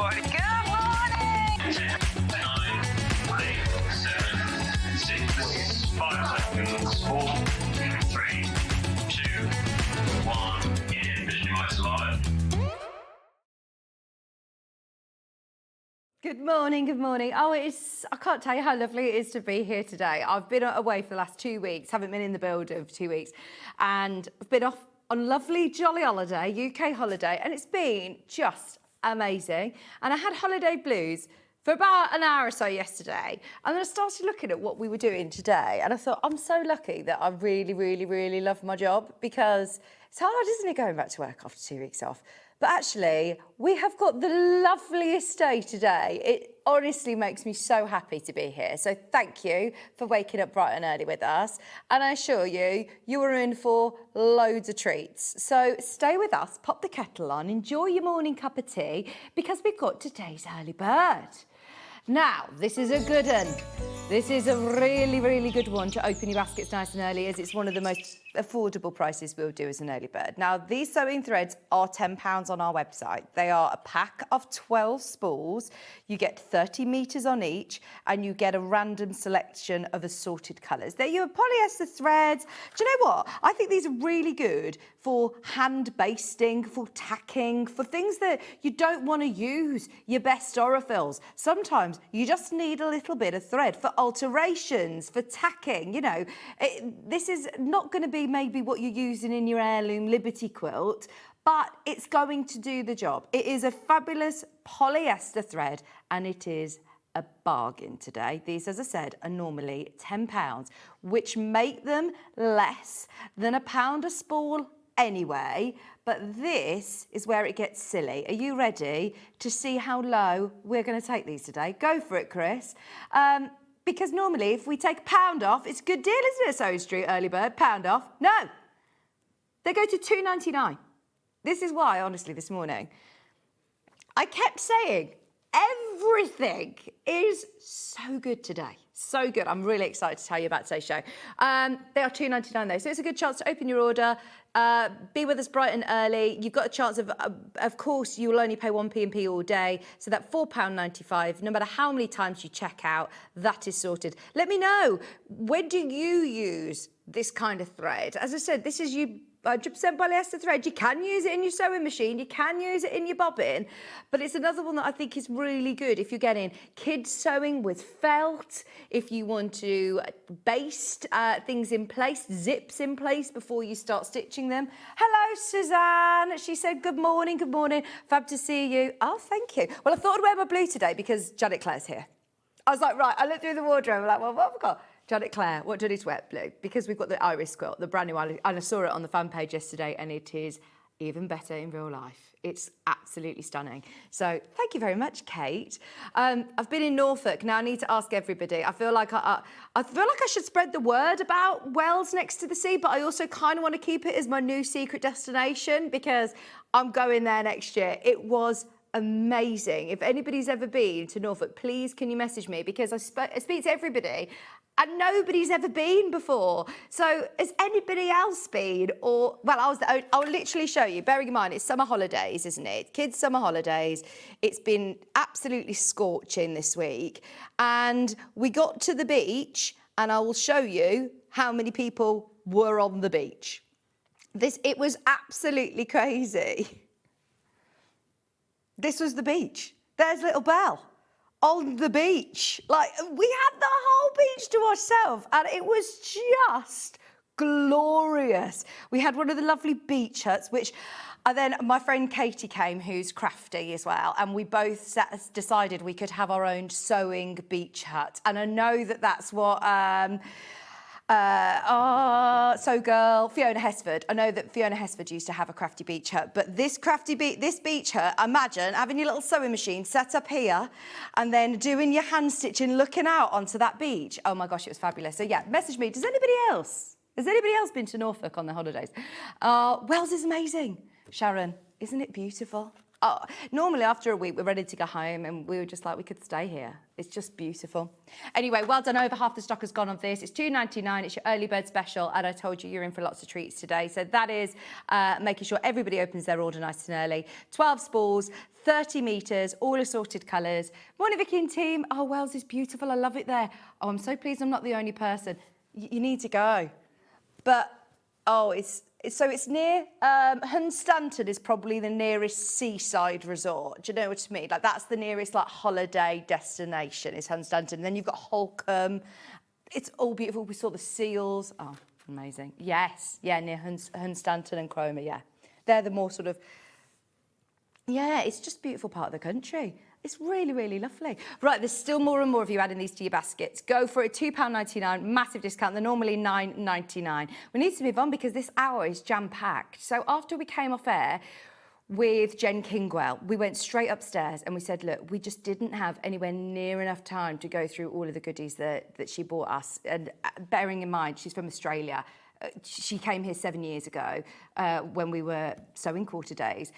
morning. Good morning. 10, 9, 8, 7, 6, 5 seconds, 4, 3, 2, 1, and visualize live. Good morning, good morning. Oh, I can't tell you how lovely it is to be here today. I've been away for the last 2 weeks, haven't been in the building for 2 weeks, and I've been off on lovely jolly holiday, UK holiday, and it's been just amazing. And I had holiday blues for about an hour or so yesterday, and then I started looking at what we were doing today, and I thought, I'm so lucky that I really, really, really love my job, because it's hard, isn't it, going back to work after 2 weeks off? But actually, we have got the loveliest day today. It honestly makes me so happy to be here. So thank you for waking up bright and early with us. And I assure you, you are in for loads of treats. So stay with us, pop the kettle on, enjoy your morning cup of tea, because we've got today's early bird. Now, this is a good one. This is a really, really good one to open your baskets nice and early, as it's one of the most affordable prices we'll do as an early bird. Now, these sewing threads are £10 on our website. They are a pack of 12 spools. You get 30 metres on each, and you get a random selection of assorted colours. They're your polyester threads. Do you know what? I think these are really good for hand basting, for tacking, for things that you don't want to use your best orifills. Sometimes you just need a little bit of thread for alterations, for tacking. You know, this is not going to be maybe what you're using in your heirloom Liberty quilt, but it's going to do the job. It is a fabulous polyester thread, and it is a bargain today. These, as I said, are normally £10, which make them less than £1 a spool anyway, but this is where it gets silly. Are you ready to see how low we're going to take these today? Go for it, Chris. Because normally, if we take £1 off, it's a good deal, isn't it, SewingStreet early bird? £1 off. No. They go to £2.99. This is why, honestly, this morning, I kept saying everything is so good today. So good. I'm really excited to tell you about today's show. They are £2.99 though, so it's a good chance to open your order. Be with us bright and early. You've got a chance of course, you will only pay 1p&p all day, so that's £4.95. No matter how many times you check out, that is sorted. Let me know, when do you use this kind of thread? As I said, this is 100% polyester thread. You can use it in your sewing machine, you can use it in your bobbin, but it's another one that I think is really good if you're getting kids sewing with felt, if you want to baste things in place, zips in place before you start stitching them. Hello, Suzanne. She said, good morning, fab to see you. Oh, thank you. Well, I thought I'd wear my blue today because Janet Clare's here. I was like, right, I looked through the wardrobe, I'm like, well, what have I got? Janet Clare, what do I need to wear? Blue. Because we've got the Iris Quilt, the brand new one, and I saw it on the fan page yesterday, and it is even better in real life. It's absolutely stunning. So thank you very much, Kate. I've been in Norfolk. Now I need to ask everybody. I feel like I should spread the word about Wells next to the sea, but I also kind of want to keep it as my new secret destination, because I'm going there next year. It was amazing. If anybody's ever been to Norfolk, please can you message me, because I speak to everybody and nobody's ever been before. So has anybody else been? Or, well, I'll literally show you. Bearing in mind, it's summer holidays, isn't it? Kids' summer holidays. It's been absolutely scorching this week. And we got to the beach, and I will show you how many people were on the beach. It was absolutely crazy. This was the beach. There's little Belle on the beach. Like, we had the whole beach to ourselves, and it was just glorious. We had one of the lovely beach huts, which then my friend Katie came, who's crafty as well, and we both decided we could have our own sewing beach hut. And I know that that's what Fiona Hesford. I know that Fiona Hesford used to have a crafty beach hut, but this beach hut, imagine having your little sewing machine set up here and then doing your hand stitching, looking out onto that beach. Oh my gosh, it was fabulous. So yeah, message me. Has anybody else been to Norfolk on their holidays? Wells is amazing. Sharon, isn't it beautiful? Normally after a week, we're ready to go home, and we were just like, we could stay here. It's just beautiful. Anyway, well done. Over half the stock has gone on this. It's $2.99. It's your early bird special, and I told you you're in for lots of treats today. So that is making sure everybody opens their order nice and early. 12 spools, 30 metres, all assorted colours. Morning, Vicki and team. Oh, Wells is beautiful. I love it there. Oh, I'm so pleased I'm not the only person. You need to go. But, oh, it's near, Hunstanton is probably the nearest seaside resort. Do you know what I mean? Like, that's the nearest, like, holiday destination is Hunstanton. And then you've got Holcombe. It's all beautiful. We saw the seals. Oh, amazing. Yes, yeah, near Hunstanton and Cromer, yeah. They're the more sort of, yeah, it's just a beautiful part of the country. It's really, really lovely. Right, there's still more and more of you adding these to your baskets. Go for it, £2.99, massive discount. They're normally $9.99. We need to move on because this hour is jam-packed. So after we came off air with Jen Kingwell, we went straight upstairs and we said, look, we just didn't have anywhere near enough time to go through all of the goodies that she bought us. And bearing in mind, she's from Australia. She came here 7 years ago when we were sewing quarter days.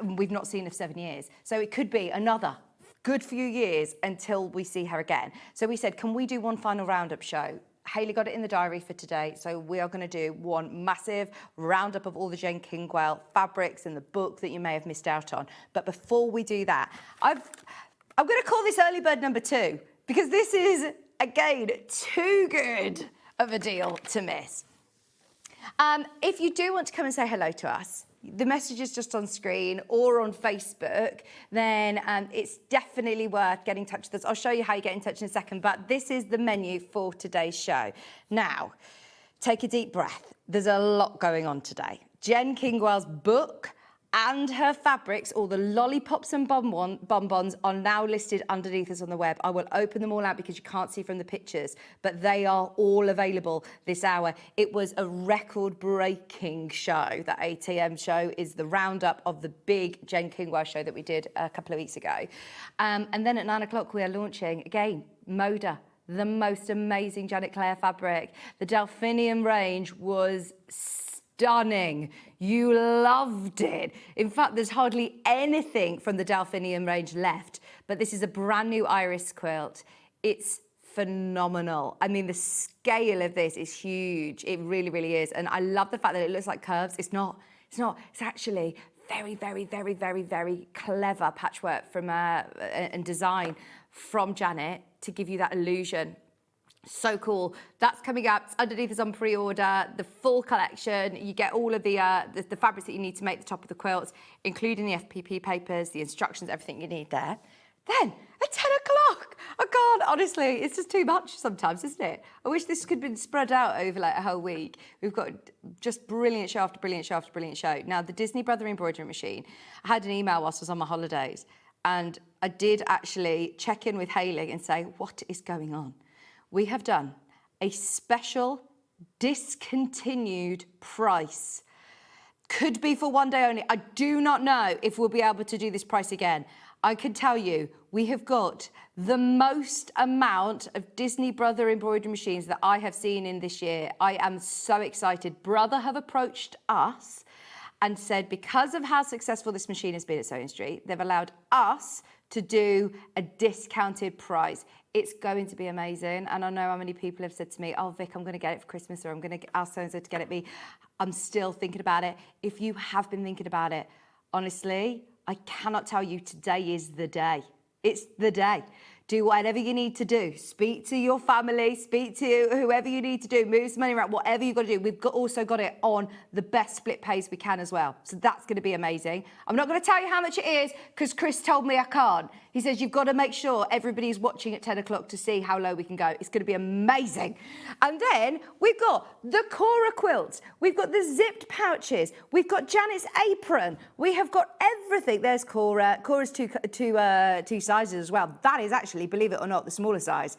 We've not seen her for 7 years. So it could be another good few years until we see her again. So we said, can we do one final roundup show? Hayley got it in the diary for today, so we are going to do one massive roundup of all the Jen Kingwell fabrics and the book that you may have missed out on. But before we do that, I'm going to call this early bird number 2 because this is, again, too good of a deal to miss. If you do want to come and say hello to us, the message is just on screen or on Facebook, then it's definitely worth getting in touch with us. I'll show you how you get in touch in a second, but this is the menu for today's show. Now, take a deep breath. There's a lot going on today. Jen Kingwell's book and her fabrics, all the lollipops and bonbons are now listed underneath us on the web. I will open them all out because you can't see from the pictures, but they are all available this hour. It was a record-breaking show. The 8 a.m. show is the roundup of the big Jen Kingwell show that we did a couple of weeks ago. And then at 9 o'clock, we are launching, again, Moda, the most amazing Janet Clare fabric. The Delphinium range was stunning. You loved it. In fact, there's hardly anything from the Delphinium range left, but this is a brand new Iris quilt. It's phenomenal. I mean, the scale of this is huge. It really, really is. And I love the fact that it looks like curves. It's not. It's actually very, very, very, very, very clever patchwork from and design from Janet to give you that illusion. So cool. That's coming up. It's underneath us on pre-order. The full collection. You get all of the fabrics that you need to make the top of the quilts, including the FPP papers, the instructions, everything you need there. Then at 10 o'clock, I can't, honestly, it's just too much sometimes, isn't it? I wish this could have been spread out over like a whole week. We've got just brilliant show after brilliant show after brilliant show. Now, the Disney Brother embroidery machine, I had an email whilst I was on my holidays, and I did actually check in with Hayley and say, what is going on? We have done a special discontinued price. Could be for one day only. I do not know if we'll be able to do this price again. I can tell you, we have got the most amount of Disney Brother embroidery machines that I have seen in this year. I am so excited. Brother have approached us and said because of how successful this machine has been at SewingStreet, they've allowed us to do a discounted price. It's going to be amazing. And I know how many people have said to me, oh, Vic, I'm going to get it for Christmas, or I'm going to ask so-and-so to get it me. I'm still thinking about it. If you have been thinking about it, honestly, I cannot tell you today is the day. It's the day. Do whatever you need to do. Speak to your family, speak to whoever you need to do, move some money around, whatever you've got to do. We've also got it on the best split pays we can as well. So that's going to be amazing. I'm not going to tell you how much it is because Chris told me I can't. He says you've got to make sure everybody's watching at 10 o'clock to see how low we can go. It's going to be amazing. And then we've got the Cora Quilt. We've got the zipped pouches. We've got Janet's apron. We have got everything. There's Cora. Cora's two sizes as well. That is actually, believe it or not, the smaller size,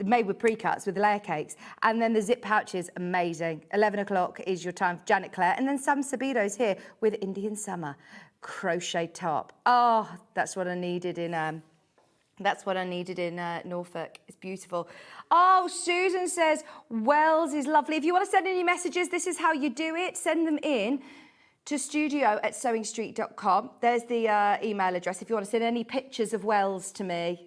made with pre-cuts with the layer cakes. And then the zip pouches, amazing. 11 o'clock is your time for Janet Clare. And then some Sabido's here with Indian Summer Crochet top. Oh, that's what I needed in Norfolk. It's beautiful. Oh, Susan says Wells is lovely. If you want to send any messages, this is how you do it. Send them in to studio@sewingstreet.com. There's the email address if you want to send any pictures of Wells to me.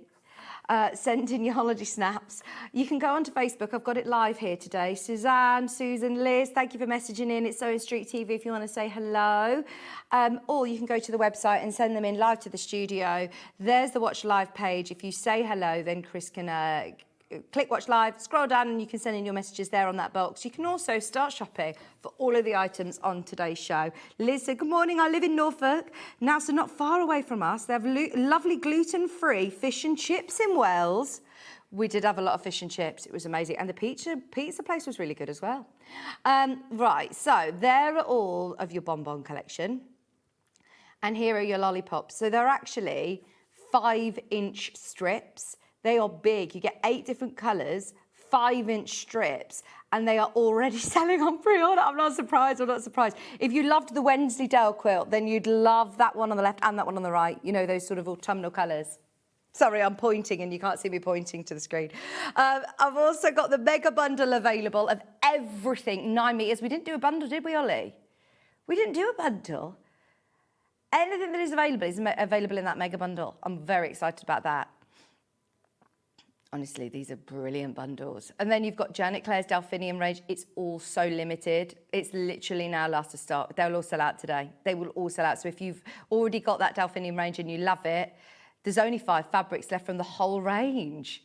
Send in your holiday snaps. You can go onto Facebook. I've got it live here today. Suzanne, Susan, Liz, thank you for messaging in. It's SewingStreet TV if you want to say hello. Or you can go to the website and send them in live to the studio. There's the Watch Live page. If you say hello, then Chris can click Watch Live, scroll down and you can send in your messages there on that box. You can also start shopping for all of the items on today's show. Liz said, good morning, I live in Norfolk. Now, so not far away from us. They have lovely gluten-free fish and chips in Wales. We did have a lot of fish and chips. It was amazing. And the pizza place was really good as well. Right, so there are all of your bonbon collection. And here are your lollipops. So they're actually 5-inch strips. They are big. You get 8 different colours, 5-inch strips, and they are already selling on pre-order. I'm not surprised. If you loved the Wensleydale quilt, then you'd love that one on the left and that one on the right. You know, those sort of autumnal colours. Sorry, I'm pointing and you can't see me pointing to the screen. I've also got the mega bundle available of everything, 9 metres. We didn't do a bundle, did we, Ollie? We didn't do a bundle. Anything that is available in that mega bundle. I'm very excited about that. Honestly, these are brilliant bundles. And then you've got Janet Clare's Delphinium range. It's all so limited. It's literally now last to start. They'll all sell out today. They will all sell out. So if you've already got that Delphinium range and you love it, there's only 5 fabrics left from the whole range.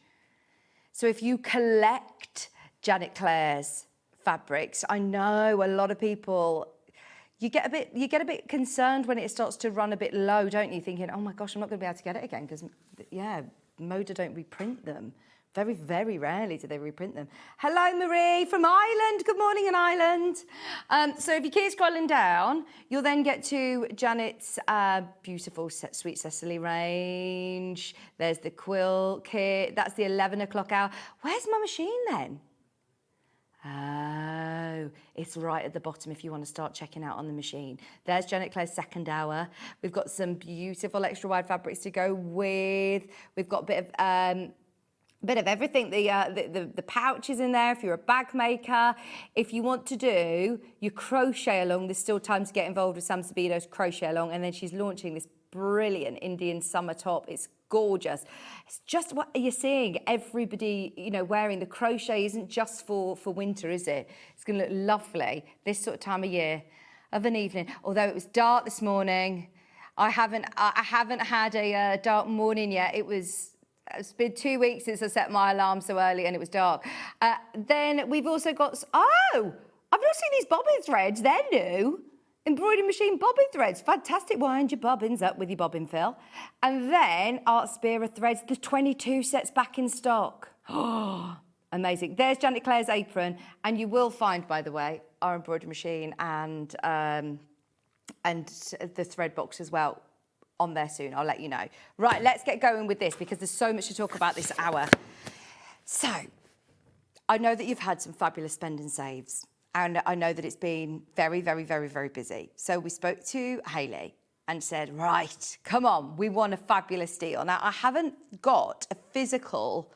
So if you collect Janet Clare's fabrics, I know a lot of people, you get a bit concerned when it starts to run a bit low, don't you? Thinking, oh my gosh, I'm not going to be able to get it again because, yeah, Moda don't reprint them. Very, very rarely do they reprint them. Hello, Marie from Ireland. Good morning in Ireland. So if you keep scrolling down, you'll then get to Janet's beautiful Sweet Cecily range. There's the quilt kit. That's the 11 o'clock hour. Where's my machine then? Oh, it's right at the bottom if you want to start checking out on the machine. There's Janet Clare's second hour. We've got some beautiful extra wide fabrics to go with. We've got a bit of everything. The pouches in there if you're a bag maker. If you want to do your crochet along, there's still time to get involved with Sam Sabido's crochet along. And then she's launching this brilliant Indian summer top. It's gorgeous. It's just what you're seeing. Everybody, you know, wearing the crochet isn't just for winter, is it? It's going to look lovely this sort of time of year, of an evening. Although it was dark this morning, I haven't had a dark morning yet. It's been 2 weeks since I set my alarm so early and it was dark. Then we've also got, I've not seen these bobbin threads. They're new. Embroidery machine bobbin threads. Fantastic. Wind your bobbins up with your bobbin fill. And then Art Spira threads, the 22 sets back in stock. Oh, amazing. There's Janet Clare's apron. And you will find, by the way, our embroidery machine and the thread box as well on there soon. I'll let you know. Right, let's get going with this because there's so much to talk about this hour. So, I know that you've had some fabulous spend and saves. And I know that it's been very, very, very, very busy. So we spoke to Hayley and said, right, come on, we want a fabulous deal. Now, I haven't got a physical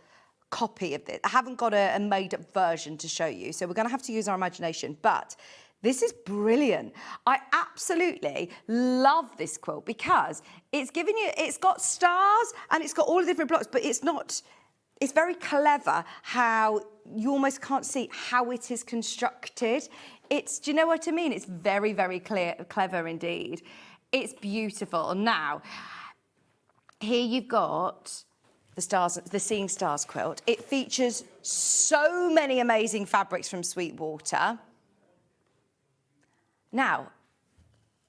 copy of this. I haven't got a made-up version to show you. So we're going to have to use our imagination. But this is brilliant. I absolutely love this quilt because it's got stars and it's got all the different blocks, but it's very clever how you almost can't see how it is constructed. Do you know what I mean? It's very, very clever indeed. It's beautiful. Now, here you've got the Seeing Stars quilt. It features so many amazing fabrics from Sweetwater. Now,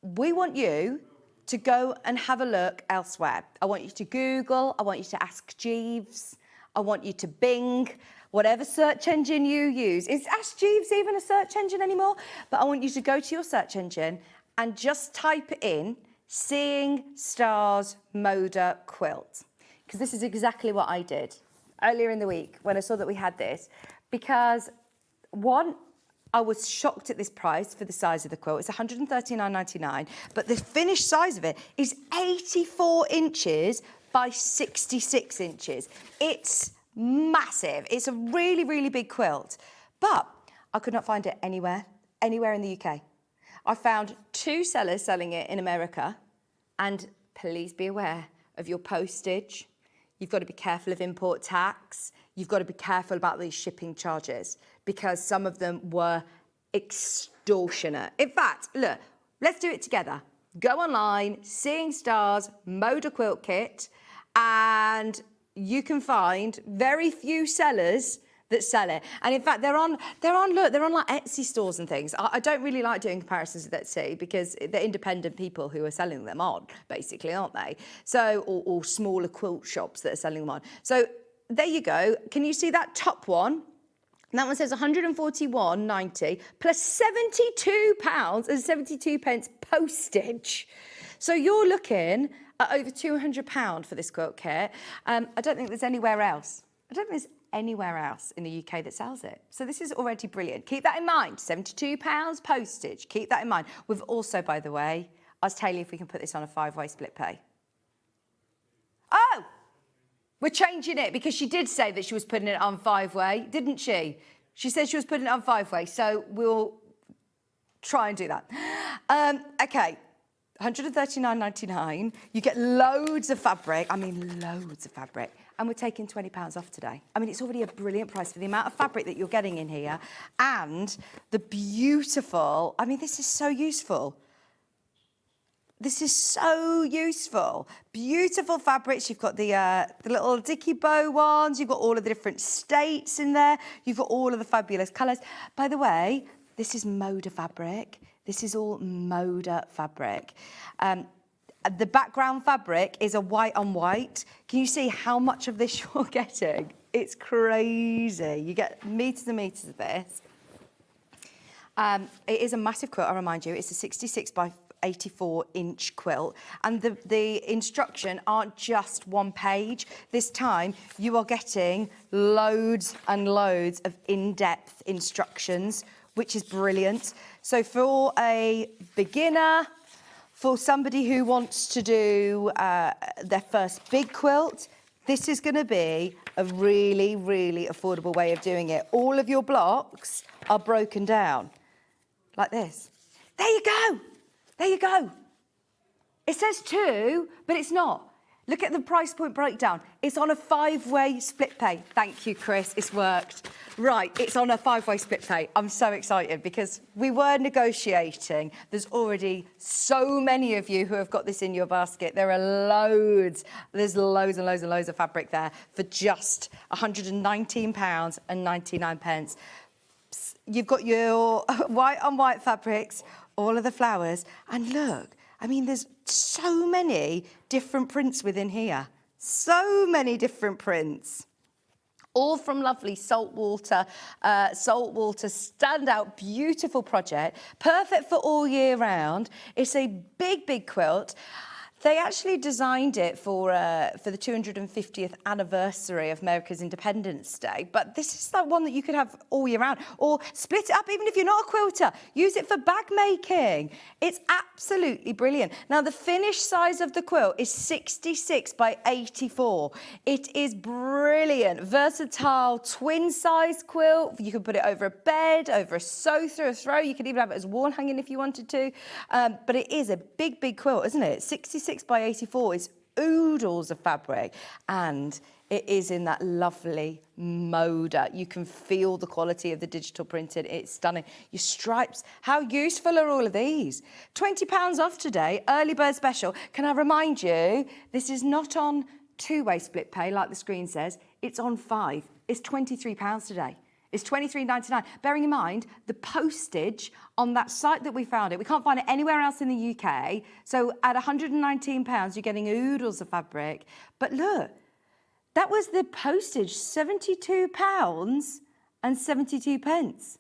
we want you to go and have a look elsewhere. I want you to Google, I want you to ask Jeeves, I want you to Bing, whatever search engine you use. Is Ask Jeeves even a search engine anymore? But I want you to go to your search engine and just type in Seeing Stars Moda Quilt. Because this is exactly what I did earlier in the week when I saw that we had this. Because one, I was shocked at this price for the size of the quilt. It's $139.99, but the finished size of it is 84 inches by 66 inches. It's massive. It's a really, really big quilt. But I could not find it anywhere in the UK. I found 2 sellers selling it in America, and please be aware of your postage. You've got to be careful of import tax. You've got to be careful about these shipping charges because some of them were extortionate. In fact, look, let's do it together. Go online, Seeing Stars, Moda Quilt Kit, and you can find very few sellers that sell it. And in fact, they're on like Etsy stores and things. I don't really like doing comparisons with Etsy because they're independent people who are selling them on, basically, aren't they? So, or smaller quilt shops that are selling them on. So there you go. Can you see that top one? That one says 141.90 plus £72 and 72 pence postage. So you're looking at over £200 for this quilt kit. I don't think there's anywhere else. I don't think there's anywhere else in the UK that sells it. So this is already brilliant. Keep that in mind. £72 postage. Keep that in mind. We've also, by the way, asked Hayley if we can put this on a 5-way split pay. Oh! We're changing it because she did say that she was putting it on 5-way, didn't she? She said she was putting it on 5-way, so we'll try and do that. Okay, £139.99. You get loads of fabric. I mean, loads of fabric. And we're taking £20 off today. I mean, it's already a brilliant price for the amount of fabric that you're getting in here and the beautiful, I mean, this is so useful. This is so useful. Beautiful fabrics. You've got the little dicky bow ones. You've got all of the different states in there. You've got all of the fabulous colours. By the way, this is Moda fabric. This is all Moda fabric. The background fabric is a white on white. Can you see how much of this you're getting? It's crazy. You get meters and meters of this. It is a massive quilt, I remind you. It's a 66 by 84-inch quilt, and the instruction aren't just one page. This time you are getting loads and loads of in-depth instructions, which is brilliant. So for a beginner, for somebody who wants to do their first big quilt, this is going to be a really, really affordable way of doing it. All of your blocks are broken down like this. There you go. There you go. It says 2, but it's not. Look at the price point breakdown. It's on a 5-way split pay. Thank you, Chris. It's worked. Right, it's on a 5-way split pay. I'm so excited because we were negotiating. There's already so many of you who have got this in your basket. There are loads. There's loads and loads and loads of fabric there for just £119 and 99 pence. You've got your white on white fabrics, all of the flowers, and look, I mean, there's so many different prints within here. So many different prints. All from lovely saltwater standout, beautiful project. Perfect for all year round. It's a big, big quilt. They actually designed it for the 250th anniversary of America's Independence Day, but this is that one that you could have all year round, or split it up even if you're not a quilter. Use it for bag making. It's absolutely brilliant. Now, the finished size of the quilt is 66 by 84. It is brilliant, versatile, twin-size quilt. You can put it over a bed, over a sofa, a throw. You could even have it as wall hanging if you wanted to, but it is a big, big quilt, isn't it? 66 by 84 is oodles of fabric, and it is in that lovely Moda. You can feel the quality of the digital printed. It's stunning. Your stripes, how useful are all of these? £20 off today, early bird special. Can I remind you, this is not on 2-way split pay like the screen says, it's on 5. It's £23 today. It's £23.99. Bearing in mind, the postage on that site that we found it, we can't find it anywhere else in the UK. So at £119, you're getting oodles of fabric. But look, that was the postage, £72 and 72 pence.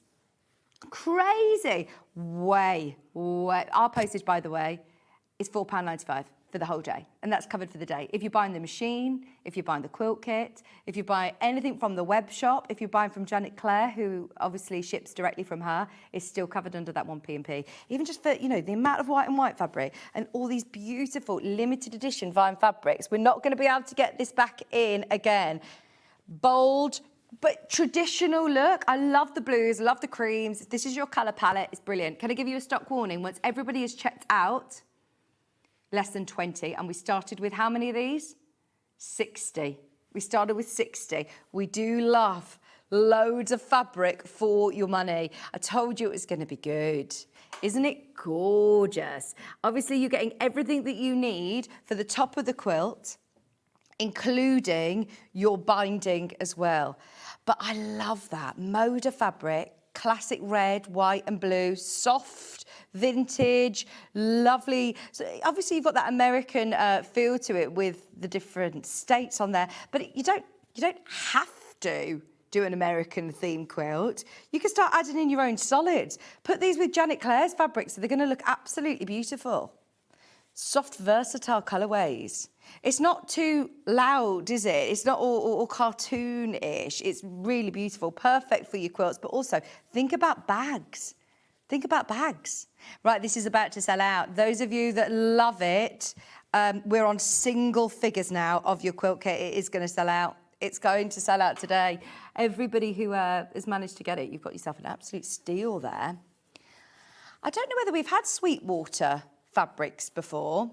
Crazy. Way. Our postage, by the way, is £4.95 for the whole day, and that's covered for the day. If you're buying the machine, if you're buying the quilt kit, if you buy anything from the web shop, if you're buying from Clare, who obviously ships directly from her, is still covered under that 1p&p. Even just for, you know, the amount of white and white fabric and all these beautiful limited edition vine fabrics, we're not going to be able to get this back in again. Bold, But traditional look, I love the blues, I love the creams. If this is your colour palette, it's brilliant. Can I give you a stock warning? Once everybody is checked out, less than 20. And we started with how many of these? 60. We started with 60. We do love loads of fabric for your money. I told you it was going to be good. Isn't it gorgeous? Obviously, you're getting everything that you need for the top of the quilt, including your binding as well. But I love that. Moda fabric, classic red, white and blue, soft, vintage, lovely. So obviously you've got that American feel to it with the different states on there, but you don't have to do an American theme quilt. You can start adding in your own solids. Put these with Janet Clare's fabrics, so they're going to look absolutely beautiful. Soft, versatile colourways. It's not too loud, is it? It's not all cartoon-ish. It's really beautiful, perfect for your quilts, but also think about bags. Think about bags. Right, this is about to sell out. Those of you that love it, we're on single figures now of your quilt kit. It is going to sell out. It's going to sell out today. Everybody who has managed to get it, you've got yourself an absolute steal there. I don't know whether we've had Sweetwater fabrics before.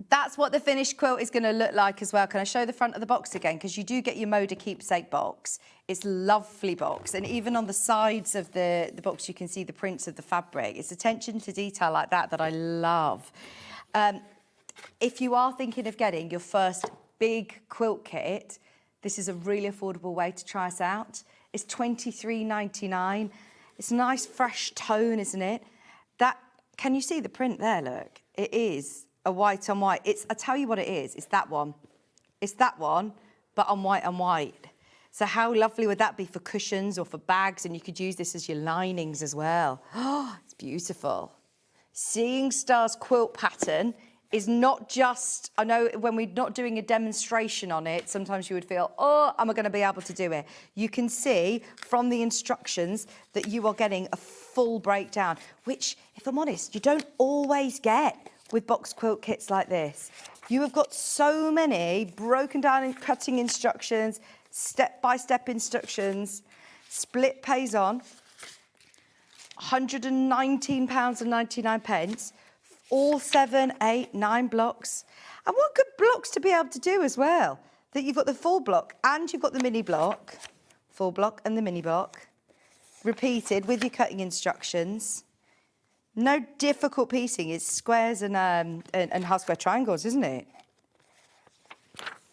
That's what the finished quilt is going to look like as well. Can I show the front of the box again? Because you do get your Moda keepsake box. It's a lovely box. And even on the sides of the box, you can see the prints of the fabric. It's attention to detail like that I love. If you are thinking of getting your first big quilt kit, this is a really affordable way to try us out. It's $23.99. It's a nice fresh tone, isn't it? Can you see the print there, look? It is a white on white. I tell you what it is, it's that one. It's that one, but on white on white. So how lovely would that be for cushions or for bags? And you could use this as your linings as well. Oh, it's beautiful. Seeing Star's quilt pattern is not just, I know when we're not doing a demonstration on it, sometimes you would feel, oh, am I going to be able to do it? You can see from the instructions that you are getting a full breakdown, which, if I'm honest, you don't always get with box quilt kits like this. You have got so many broken down and cutting instructions, step-by-step instructions, split pays on, £119.99, all 7, 8, 9 blocks. And what good blocks to be able to do as well, that you've got the full block and you've got the mini block, full block and the mini block, repeated with your cutting instructions. No difficult piecing, it's squares and half square triangles, isn't it?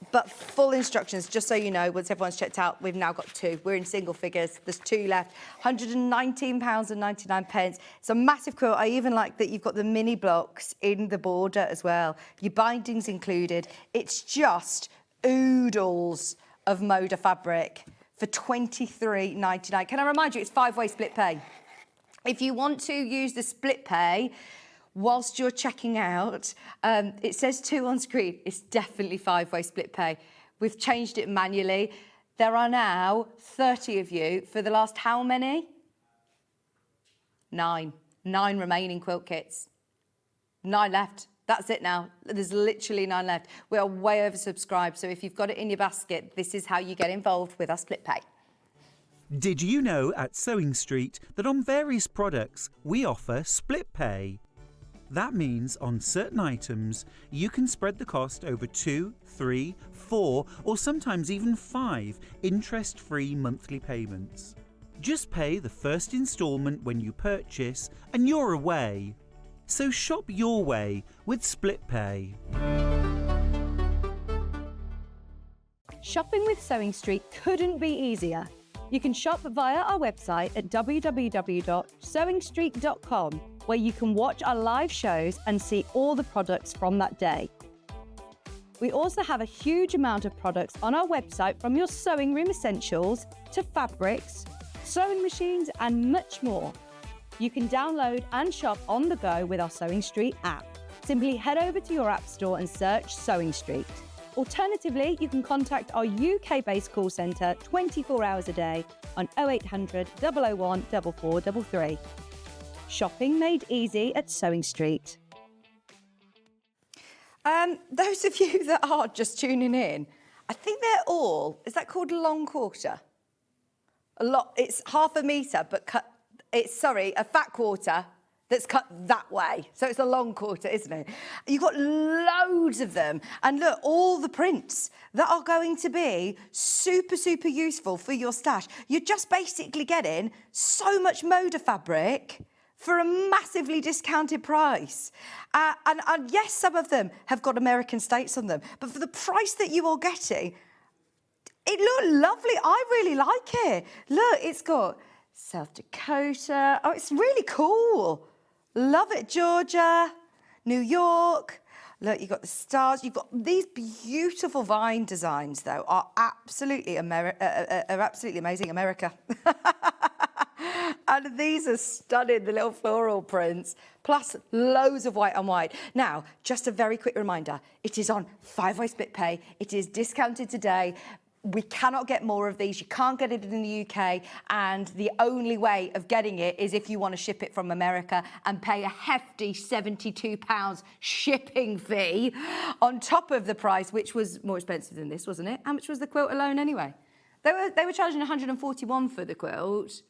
But full instructions, just so you know, once everyone's checked out, we've now got 2. We're in single figures, there's 2 left. £119.99. It's a massive quilt. I even like that you've got the mini blocks in the border as well. Your bindings included. It's just oodles of Moda fabric for $23.99. Can I remind you, it's 5-way split pay. If you want to use the split pay, whilst you're checking out, it says 2 on screen. It's definitely 5-way split pay. We've changed it manually. There are now 30 of you for the last how many? 9. 9 remaining quilt kits. 9 left. That's it now. There's literally 9 left. We are way oversubscribed, so if you've got it in your basket, this is how you get involved with our split pay. Did you know at SewingStreet that on various products we offer split pay? That means on certain items, you can spread the cost over 2, 3, 4, or sometimes even 5 interest-free monthly payments. Just pay the first instalment when you purchase and you're away. So shop your way with split pay. Shopping with SewingStreet couldn't be easier. You can shop via our website at www.sewingstreet.com, where you can watch our live shows and see all the products from that day. We also have a huge amount of products on our website, from your sewing room essentials to fabrics, sewing machines and much more. You can download and shop on the go with our SewingStreet app. Simply head over to your app store and search SewingStreet. Alternatively, you can contact our UK-based call centre 24 hours a day on 0800 001 4433. Shopping made easy at SewingStreet. Those of you that are just tuning in, I think they're all, is that called long quarter? a lot. It's half a metre, but cut. It's a fat quarter that's cut that way. So it's a long quarter, isn't it? You've got loads of them. And look, all the prints that are going to be super, super useful for your stash. You're just basically getting so much Moda fabric for a massively discounted price. And yes, some of them have got American states on them, but for the price that you are getting, it looked lovely. I really like it. Look, it's got South Dakota. Oh, it's really cool. Love it, Georgia, New York. Look, you've got the stars. You've got these beautiful vine designs, though, are absolutely amazing. America. And these are stunning, the little floral prints, plus loads of white on white. Now, just a very quick reminder, it is on 5-way split pay. It is discounted today. We cannot get more of these. You can't get it in the UK, and the only way of getting it is if you want to ship it from America and pay a hefty £72 shipping fee on top of the price, which was more expensive than this, wasn't it? How much was the quilt alone anyway? They were charging £141 for the quilt,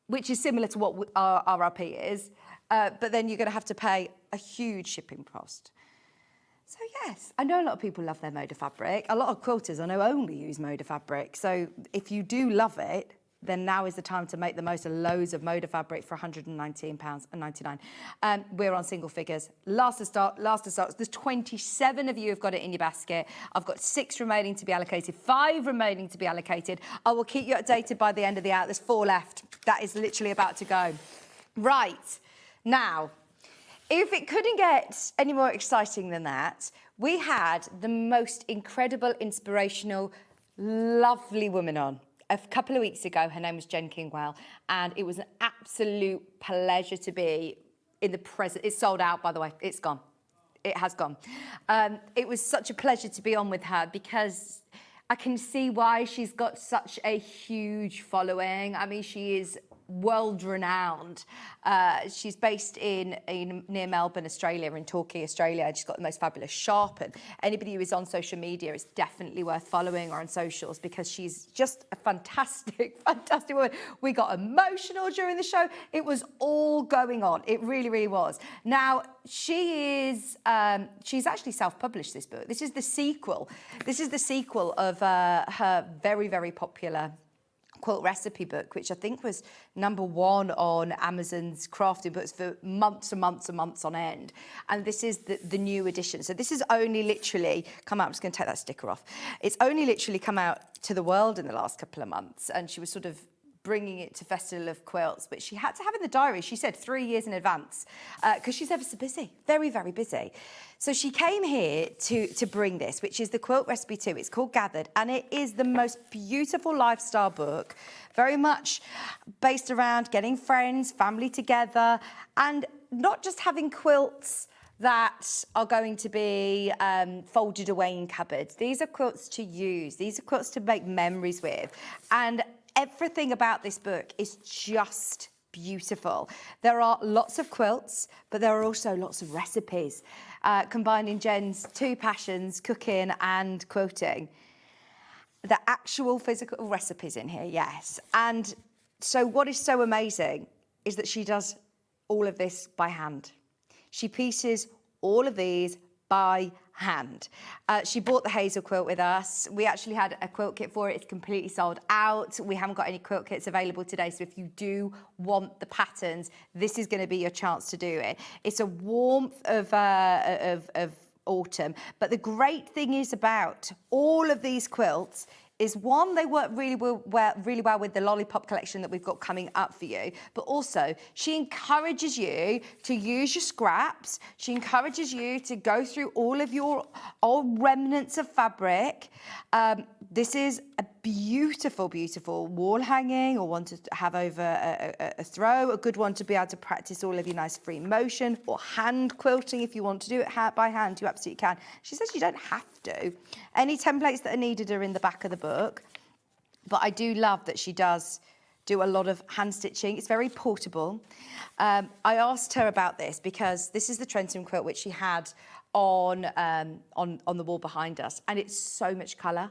which is similar to what our RRP is, but then you're going to have to pay a huge shipping cost. So yes, I know a lot of people love their Moda fabric. A lot of quilters I know only use Moda fabric. So if you do love it, then now is the time to make the most of loads of Moda fabric for £119.99. We're on single figures. Last to start. There's 27 of you have got it in your basket. I've got 6 remaining to be allocated, 5 remaining to be allocated. I will keep you updated by the end of the hour. There's 4 left. That is literally about to go. Right, now, if it couldn't get any more exciting than that, we had the most incredible, inspirational, lovely woman on a couple of weeks ago. Her name was Jen Kingwell, and it was an absolute pleasure to be in the present. It's sold out, by the way. It's gone. It has gone. It was such a pleasure to be on with her because I can see why she's got such a huge following. I mean, she is world-renowned. She's based in near Melbourne, Australia, in Torquay, Australia. She's got the most fabulous shop, and anybody who is on social media is definitely worth following her on socials because she's just a fantastic, fantastic woman. We got emotional during the show. It was all going on. It really, really was. Now, she's actually self-published this book. This is the sequel. This is the sequel of her very, very popular quilt recipe book, which I think was #1 on Amazon's crafting books for months and months and months on end. And this is the new edition. So this has only literally come out. I'm just going to take that sticker off. It's only literally come out to the world in the last couple of months. And she was sort of bringing it to Festival of Quilts, but she had to have in the diary, she said 3 years in advance, because she's ever so busy, very, very busy. So she came here to bring this, which is the Quilt Recipe 2. It's called Gathered, and it is the most beautiful lifestyle book, very much based around getting friends, family together, and not just having quilts that are going to be folded away in cupboards. These are quilts to use. These are quilts to make memories with. And everything about this book is just beautiful. There are lots of quilts, but there are also lots of recipes, combining Jen's 2 passions, cooking and quilting. The actual physical recipes in here, yes. And so what is so amazing is that she does all of this by hand. She pieces all of these by hand. She bought the Hazel quilt with us. We actually had a quilt kit for it. It's completely sold out. We haven't got any quilt kits available today, so if you do want the patterns, this is going to be your chance to do it. It's a warmth of autumn, but the great thing is about all of these quilts is, one, they work really well with the Lollipop collection that we've got coming up for you, but also she encourages you to use your scraps. She encourages you to go through all of your old remnants of fabric. This is a beautiful, beautiful wall hanging, or one to have over a throw, a good one to be able to practice all of your nice free motion, or hand quilting if you want to do it by hand, you absolutely can. She says you don't have to. Any templates that are needed are in the back of the book, but I do love that she does do a lot of hand stitching. It's very portable. I asked her about this because this is the Trenton quilt which she had on the wall behind us, and it's so much colour.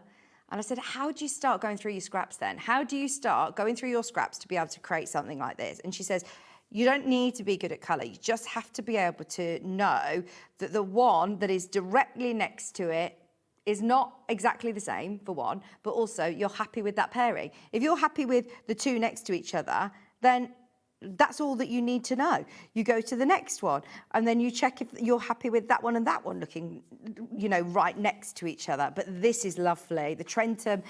And I said, how do you start going through your scraps then? How do you start going through your scraps to be able to create something like this? And she says, you don't need to be good at colour. You just have to be able to know that the one that is directly next to it is not exactly the same, for one, but also you're happy with that pairing. If you're happy with the two next to each other, then that's all that you need to know. You go to the next one and then you check if you're happy with that one and that one looking, you know, right next to each other. But this is lovely. The Trentham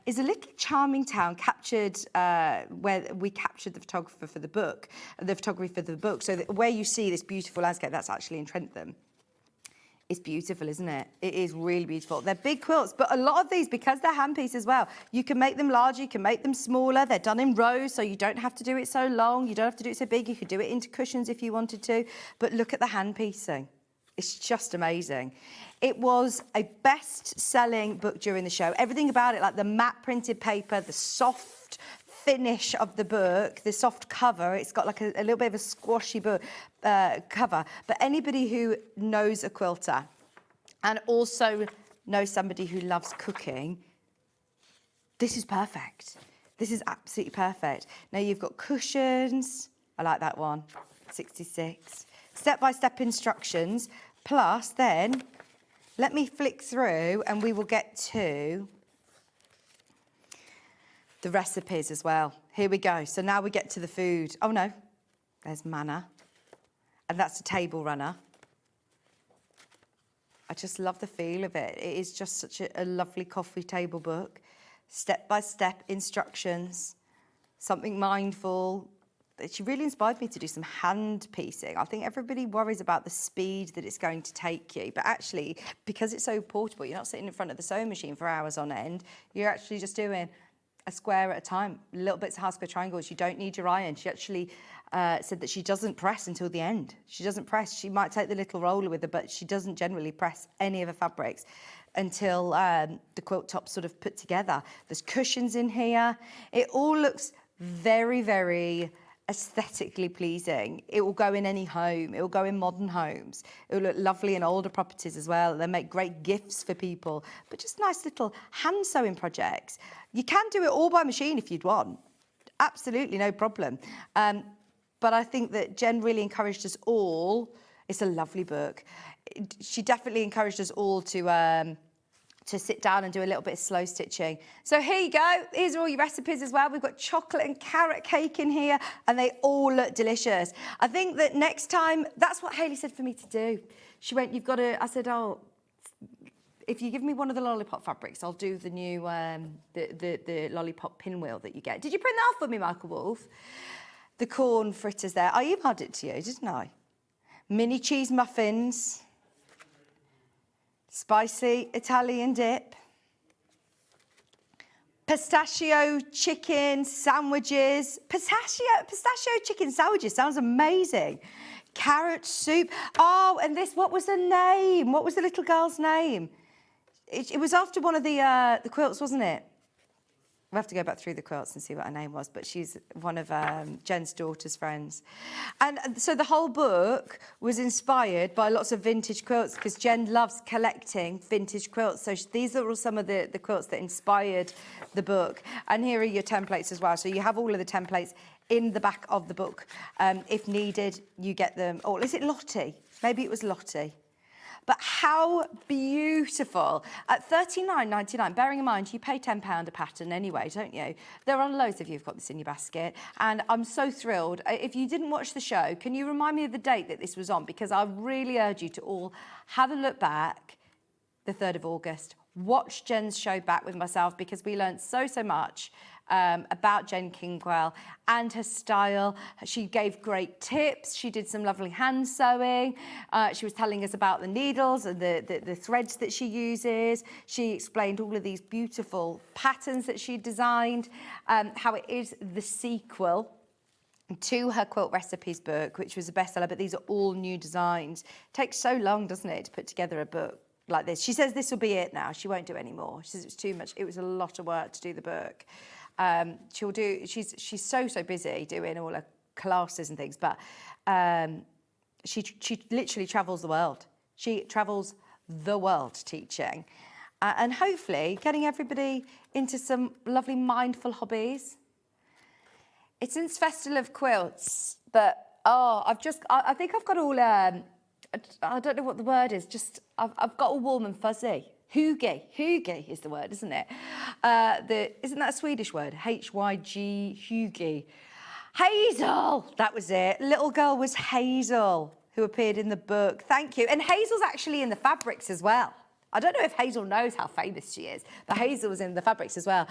is a little charming town captured where we captured the photography for the book. So that where you see this beautiful landscape, that's actually in Trentham. It's beautiful, isn't it? It is really beautiful. They're big quilts, but a lot of these, because they're hand piece as well, you can make them larger, you can make them smaller. They're done in rows, so you don't have to do it so long. You don't have to do it so big. You could do it into cushions if you wanted to. But look at the hand piecing. It's just amazing. It was a best-selling book during the show. Everything about it, like the matte printed paper, the soft finish of the book, the soft cover, it's got like a little bit of a squashy book cover. But anybody who knows a quilter and also knows somebody who loves cooking, this is perfect. This is absolutely perfect. Now you've got cushions. I like that one, 66. Step-by-step instructions. Plus then, let me flick through and we will get to the recipes as well. Here we go. So now we get to the food. Oh no, there's manna. And that's a table runner. I just love the feel of it. It is just such a lovely coffee table book. Step-by-step instructions, something mindful. She really inspired me to do some hand piecing. I think everybody worries about the speed that it's going to take you, but actually, because it's so portable, you're not sitting in front of the sewing machine for hours on end. You're actually just doing a square at a time, little bits of half square triangles. You don't need your iron. She actually said that she doesn't press until the end. She doesn't press. She might take the little roller with her, but she doesn't generally press any of her fabrics until the quilt top's sort of put together. There's cushions in here. It all looks very, very aesthetically pleasing. It will go in any home. It will go in modern homes. It will look lovely in older properties as well. They make great gifts for people, but just nice little hand sewing projects. You can do it all by machine if you'd want. Absolutely no problem. But I think that Jen really encouraged us all. It's a lovely book. She definitely encouraged us all to sit down and do a little bit of slow stitching. So here you go. Here's all your recipes as well. We've got chocolate and carrot cake in here, and they all look delicious. I think that next time, that's what Hayley said for me to do. She went, you've got to, I said, oh, if you give me one of the lollipop fabrics, I'll do the new, the lollipop pinwheel that you get. Did you print that off for me, Michael Wolfe? The corn fritters there. I emailed it to you, didn't I? Mini cheese muffins. Spicy Italian dip. Pistachio chicken sandwiches. Pistachio chicken sandwiches sounds amazing. Carrot soup. Oh, and this, what was the name? What was the little girl's name? It was after one of the quilts, wasn't it? We'll have to go back through the quilts and see what her name was, but she's one of Jen's daughter's friends. And so the whole book was inspired by lots of vintage quilts because Jen loves collecting vintage quilts. So these are all some of the quilts that inspired the book. And here are your templates as well. So you have all of the templates in the back of the book. If needed, you get them. Oh, is it Lottie? Maybe it was Lottie. But how beautiful. At $39.99, bearing in mind, you pay £10 a pattern anyway, don't you? There are loads of you who've got this in your basket. And I'm so thrilled. If you didn't watch the show, can you remind me of the date that this was on? Because I really urge you to all have a look back the 3rd of August. Watch Jen's show back with myself because we learned so much about Jen Kingwell and her style. She gave great tips. She did some lovely hand sewing. She was telling us about the needles and the threads that she uses. She explained all of these beautiful patterns that she designed, how it is the sequel to her quilt recipes book, which was a bestseller, but these are all new designs. It takes so long, doesn't it, to put together a book like this. She says this will be it now. She won't do any more. She says it was too much. It was a lot of work to do the book. She's so busy doing all her classes and things, but she literally travels the world. She travels the world teaching. and hopefully getting everybody into some lovely mindful hobbies. It's in Festival of Quilts, but I think I've got all, I don't know what the word is, just, I've got all warm and fuzzy. Hygge is the word, isn't it? Isn't that a Swedish word? H-Y-G, hygge. Hazel, that was it. Little girl was Hazel, who appeared in the book. Thank you. And Hazel's actually in the fabrics as well. I don't know if Hazel knows how famous she is, but Hazel was in the fabrics as well.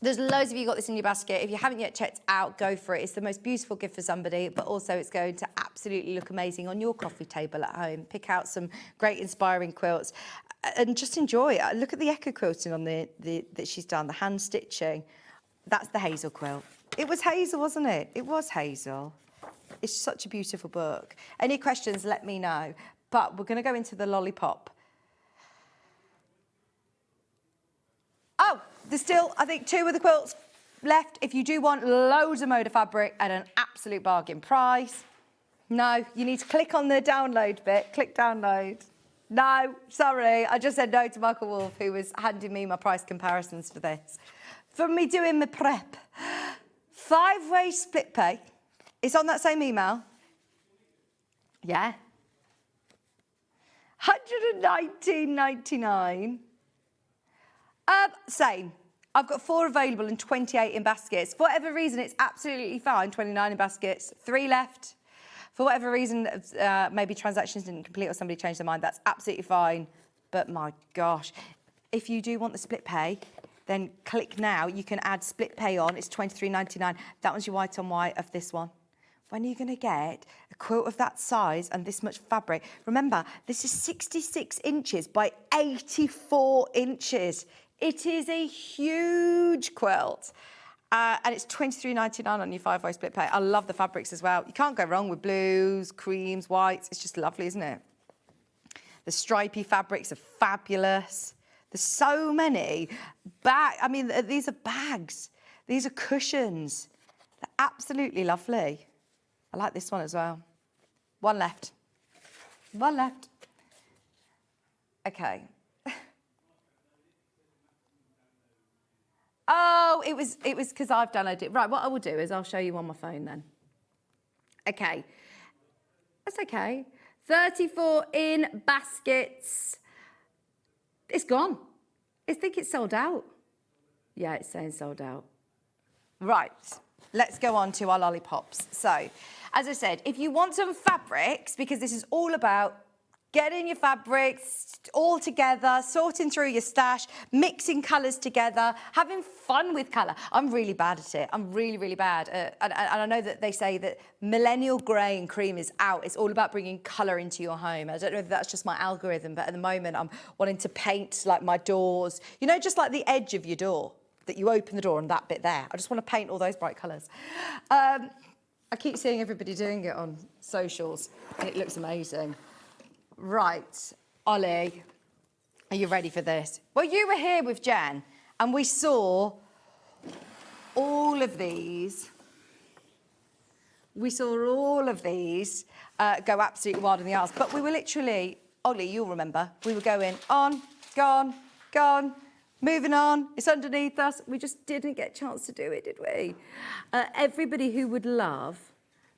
There's loads of you got this in your basket. If you haven't yet checked out, go for it. It's the most beautiful gift for somebody, but also it's going to absolutely look amazing on your coffee table at home. Pick out some great inspiring quilts and just enjoy it. Look at the echo quilting on that she's done, the hand stitching. That's the Hazel quilt. It was Hazel, wasn't it? It was Hazel. It's such a beautiful book. Any questions, let me know. But we're going to go into the lollipop. Oh, there's still, I think, 2 of the quilts left. If you do want loads of Moda fabric at an absolute bargain price. No, you need to click on the download bit. Click download. No, sorry. I just said no to Michael Wolf, who was handing me my price comparisons for this. For me doing my prep. 5-way split pay. It's on that same email. Yeah. $119.99. Same. I've got 4 available and 28 in baskets. For whatever reason, it's absolutely fine. 29 in baskets, 3 left. For whatever reason, maybe transactions didn't complete or somebody changed their mind. That's absolutely fine. But my gosh, if you do want the split pay, then click now. You can add split pay on. It's $23.99. That one's your white on white of this one. When are you going to get a quilt of that size and this much fabric? Remember, this is 66 inches by 84 inches. It is a huge quilt. And it's $23.99 on your 5-way split pay. I love the fabrics as well. You can't go wrong with blues, creams, whites. It's just lovely, isn't it? The stripy fabrics are fabulous. There's so many. I mean, these are bags. These are cushions. They're absolutely lovely. I like this one as well. 1 left. 1 left. Okay. Oh, it was because I've downloaded it. Right, what I will do is I'll show you on my phone then. Okay. That's okay. 34 in baskets. It's gone. I think it's sold out. Yeah, it's saying sold out. Right, let's go on to our lollipops. So, as I said, if you want some fabrics, because this is all about getting your fabrics all together, sorting through your stash, mixing colours together, having fun with colour. I'm really bad at it. I'm really, really bad. And I know that they say that millennial grey and cream is out. It's all about bringing colour into your home. I don't know if that's just my algorithm, but at the moment I'm wanting to paint like my doors. You know, just like the edge of your door, that you open the door and that bit there. I just want to paint all those bright colours. I keep seeing everybody doing it on socials and it looks amazing. Right, Ollie, are you ready for this? Well, you were here with Jen and we saw all of these. We saw all of these go absolutely wild in the arse. But we were literally, Ollie, you'll remember, we were going on, gone, gone, moving on. It's underneath us. We just didn't get a chance to do it, did we? Everybody who would love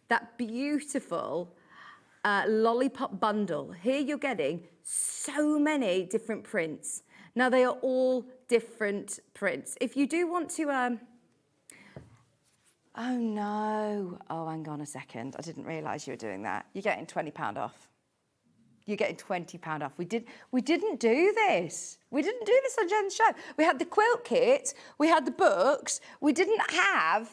that beautiful lollipop bundle. Here you're getting so many different prints. Now they are all different prints. If you do want to, oh no, oh hang on a second, I didn't realise you were doing that. You're getting £20 off. You're getting £20 off. We didn't do this. We didn't do this on Jen's show. We had the quilt kit, we had the books, we didn't have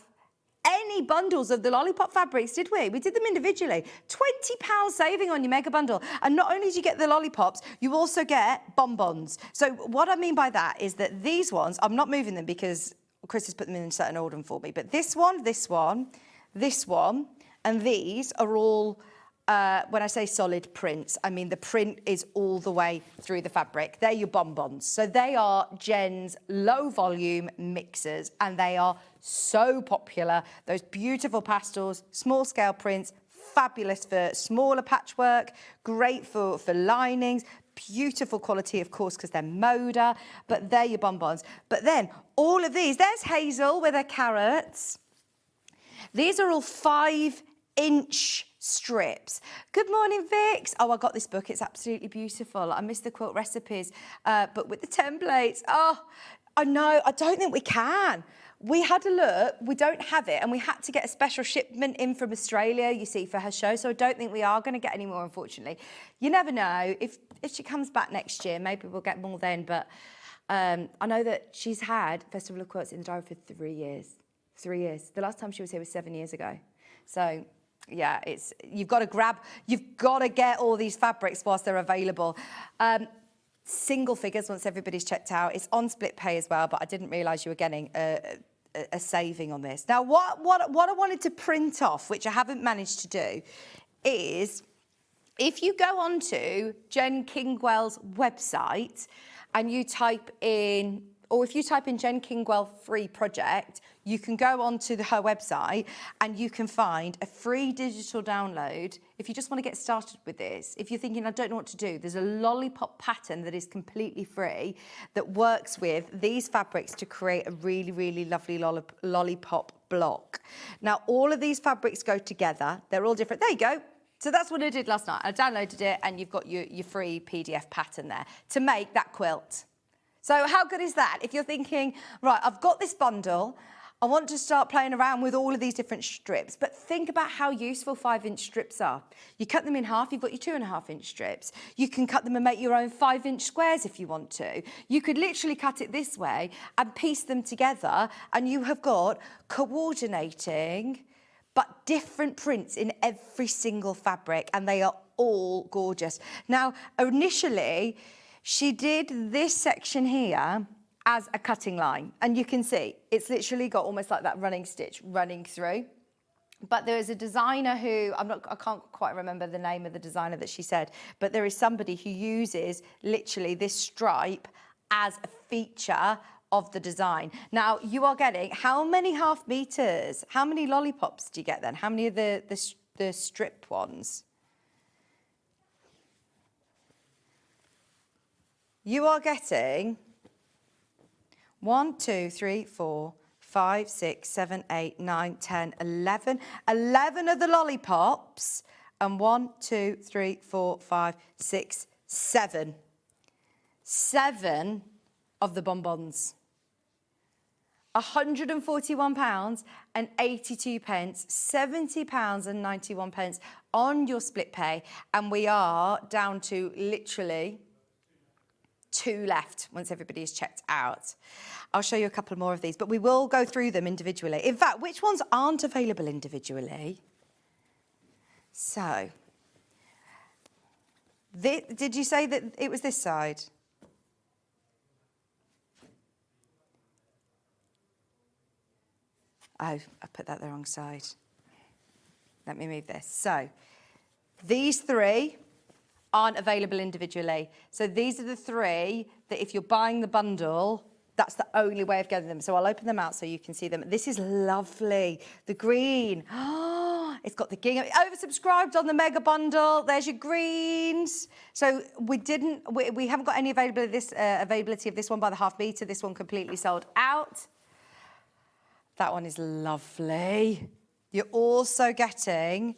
any bundles of the lollipop fabrics, did we? We did them individually. £20 saving on your mega bundle. And not only do you get the lollipops, you also get bonbons. So what I mean by that is that these ones, I'm not moving them because Chris has put them in a certain order for me, but this one, this one, this one, and these are all, when I say solid prints, I mean the print is all the way through the fabric. They're your bonbons. So they are Jen's low volume mixers and they are so popular. Those beautiful pastels, small scale prints, fabulous for smaller patchwork, great for linings, beautiful quality, of course, because they're Moda, but they're your bonbons. But then all of these, there's Hazel with her carrots. These are all 5-inch strips. Good morning, Vix. Oh, I got this book. It's absolutely beautiful. I missed the quilt recipes, but with the templates. Oh, I know. I don't think we can. We had a look. We don't have it, and we had to get a special shipment in from Australia, you see, for her show. So I don't think we are going to get any more, unfortunately. You never know. If she comes back next year, maybe we'll get more then. But I know that she's had Festival of Quilts in the diary for 3 years. 3 years. The last time she was here was 7 years ago. So yeah, you've got to get all these fabrics whilst they're available. Single figures once everybody's checked out. It's on split pay as well, but I didn't realise you were getting a saving on this. Now, what I wanted to print off, which I haven't managed to do, is if you go onto Jen Kingwell's website and you type in, or if you type in Jen Kingwell free project, you can go onto her website and you can find a free digital download. If you just want to get started with this, if you're thinking, I don't know what to do, there's a lollipop pattern that is completely free that works with these fabrics to create a really, really lovely lollipop block. Now, all of these fabrics go together. They're all different. There you go. So that's what I did last night. I downloaded it and you've got your free PDF pattern there to make that quilt. So how good is that? If you're thinking, right, I've got this bundle, I want to start playing around with all of these different strips, but think about how useful 5-inch strips are. You cut them in half, you've got your 2.5-inch strips. You can cut them and make your own 5-inch squares if you want to. You could literally cut it this way and piece them together, and you have got coordinating but different prints in every single fabric, and they are all gorgeous. Now, initially, she did this section here as a cutting line, and you can see it's literally got almost like that running stitch running through. But there is a designer who, I can't quite remember the name of the designer that she said, but there is somebody who uses literally this stripe as a feature of the design. Now, you are getting how many half meters? How many lollipops do you get then? How many of the strip ones? You are getting 1, 2, 3, 4, 5, 6, 7, 8, 9, 10, 11. 11 of the lollipops, and 1, 2, 3, 4, 5, 6, 7. 7 of the bonbons. £141 and 82 pence, £70 and 91 pence on your split pay, and we are down to literally 2 left once everybody is checked out. I'll show you a couple more of these, but we will go through them individually. In fact, which ones aren't available individually? So, did you say that it was this side? Oh, I put that the wrong side. Let me move this. So, these 3 aren't available individually. So these are the 3 that if you're buying the bundle, that's the only way of getting them. So I'll open them out so you can see them. This is lovely. The green. Oh, it's got the gingham. Oversubscribed on the mega bundle. There's your greens. So we haven't got any availability of this one by the half meter. This one completely sold out. That one is lovely. You're also getting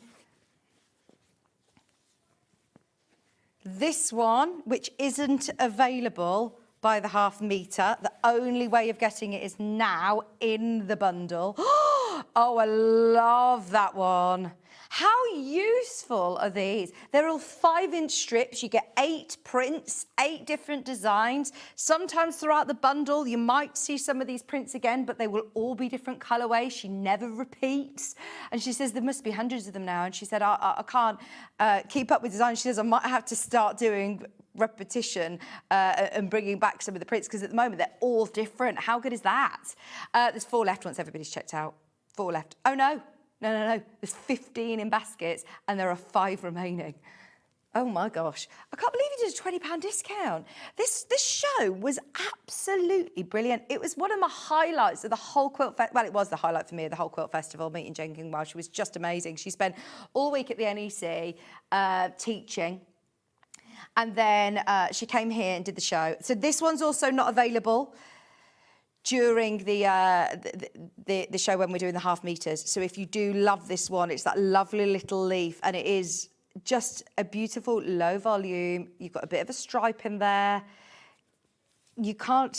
this one, which isn't available by the half meter. The only way of getting it is now in the bundle. Oh, I love that one. How useful are these? They're all 5-inch strips. You get 8 prints, 8 different designs. Sometimes throughout the bundle, you might see some of these prints again, but they will all be different colourways. She never repeats. And she says there must be hundreds of them now. And she said, I can't keep up with design. She says, I might have to start doing repetition and bringing back some of the prints, because at the moment they're all different. How good is that? There's 4 left once everybody's checked out. 4 left. Oh no. No. There's 15 in baskets and there are 5 remaining. Oh my gosh. I can't believe you did a £20 discount. This show was absolutely brilliant. It was one of my highlights of the whole quilt festival. Well, it was the highlight for me of the whole quilt festival, meeting Jen Kingwell. She was just amazing. She spent all week at the NEC teaching. And then she came here and did the show. So this one's also not available during the show when we're doing the half meters. So if you do love this one, it's that lovely little leaf, and it is just a beautiful low volume. You've got a bit of a stripe in there. You can't,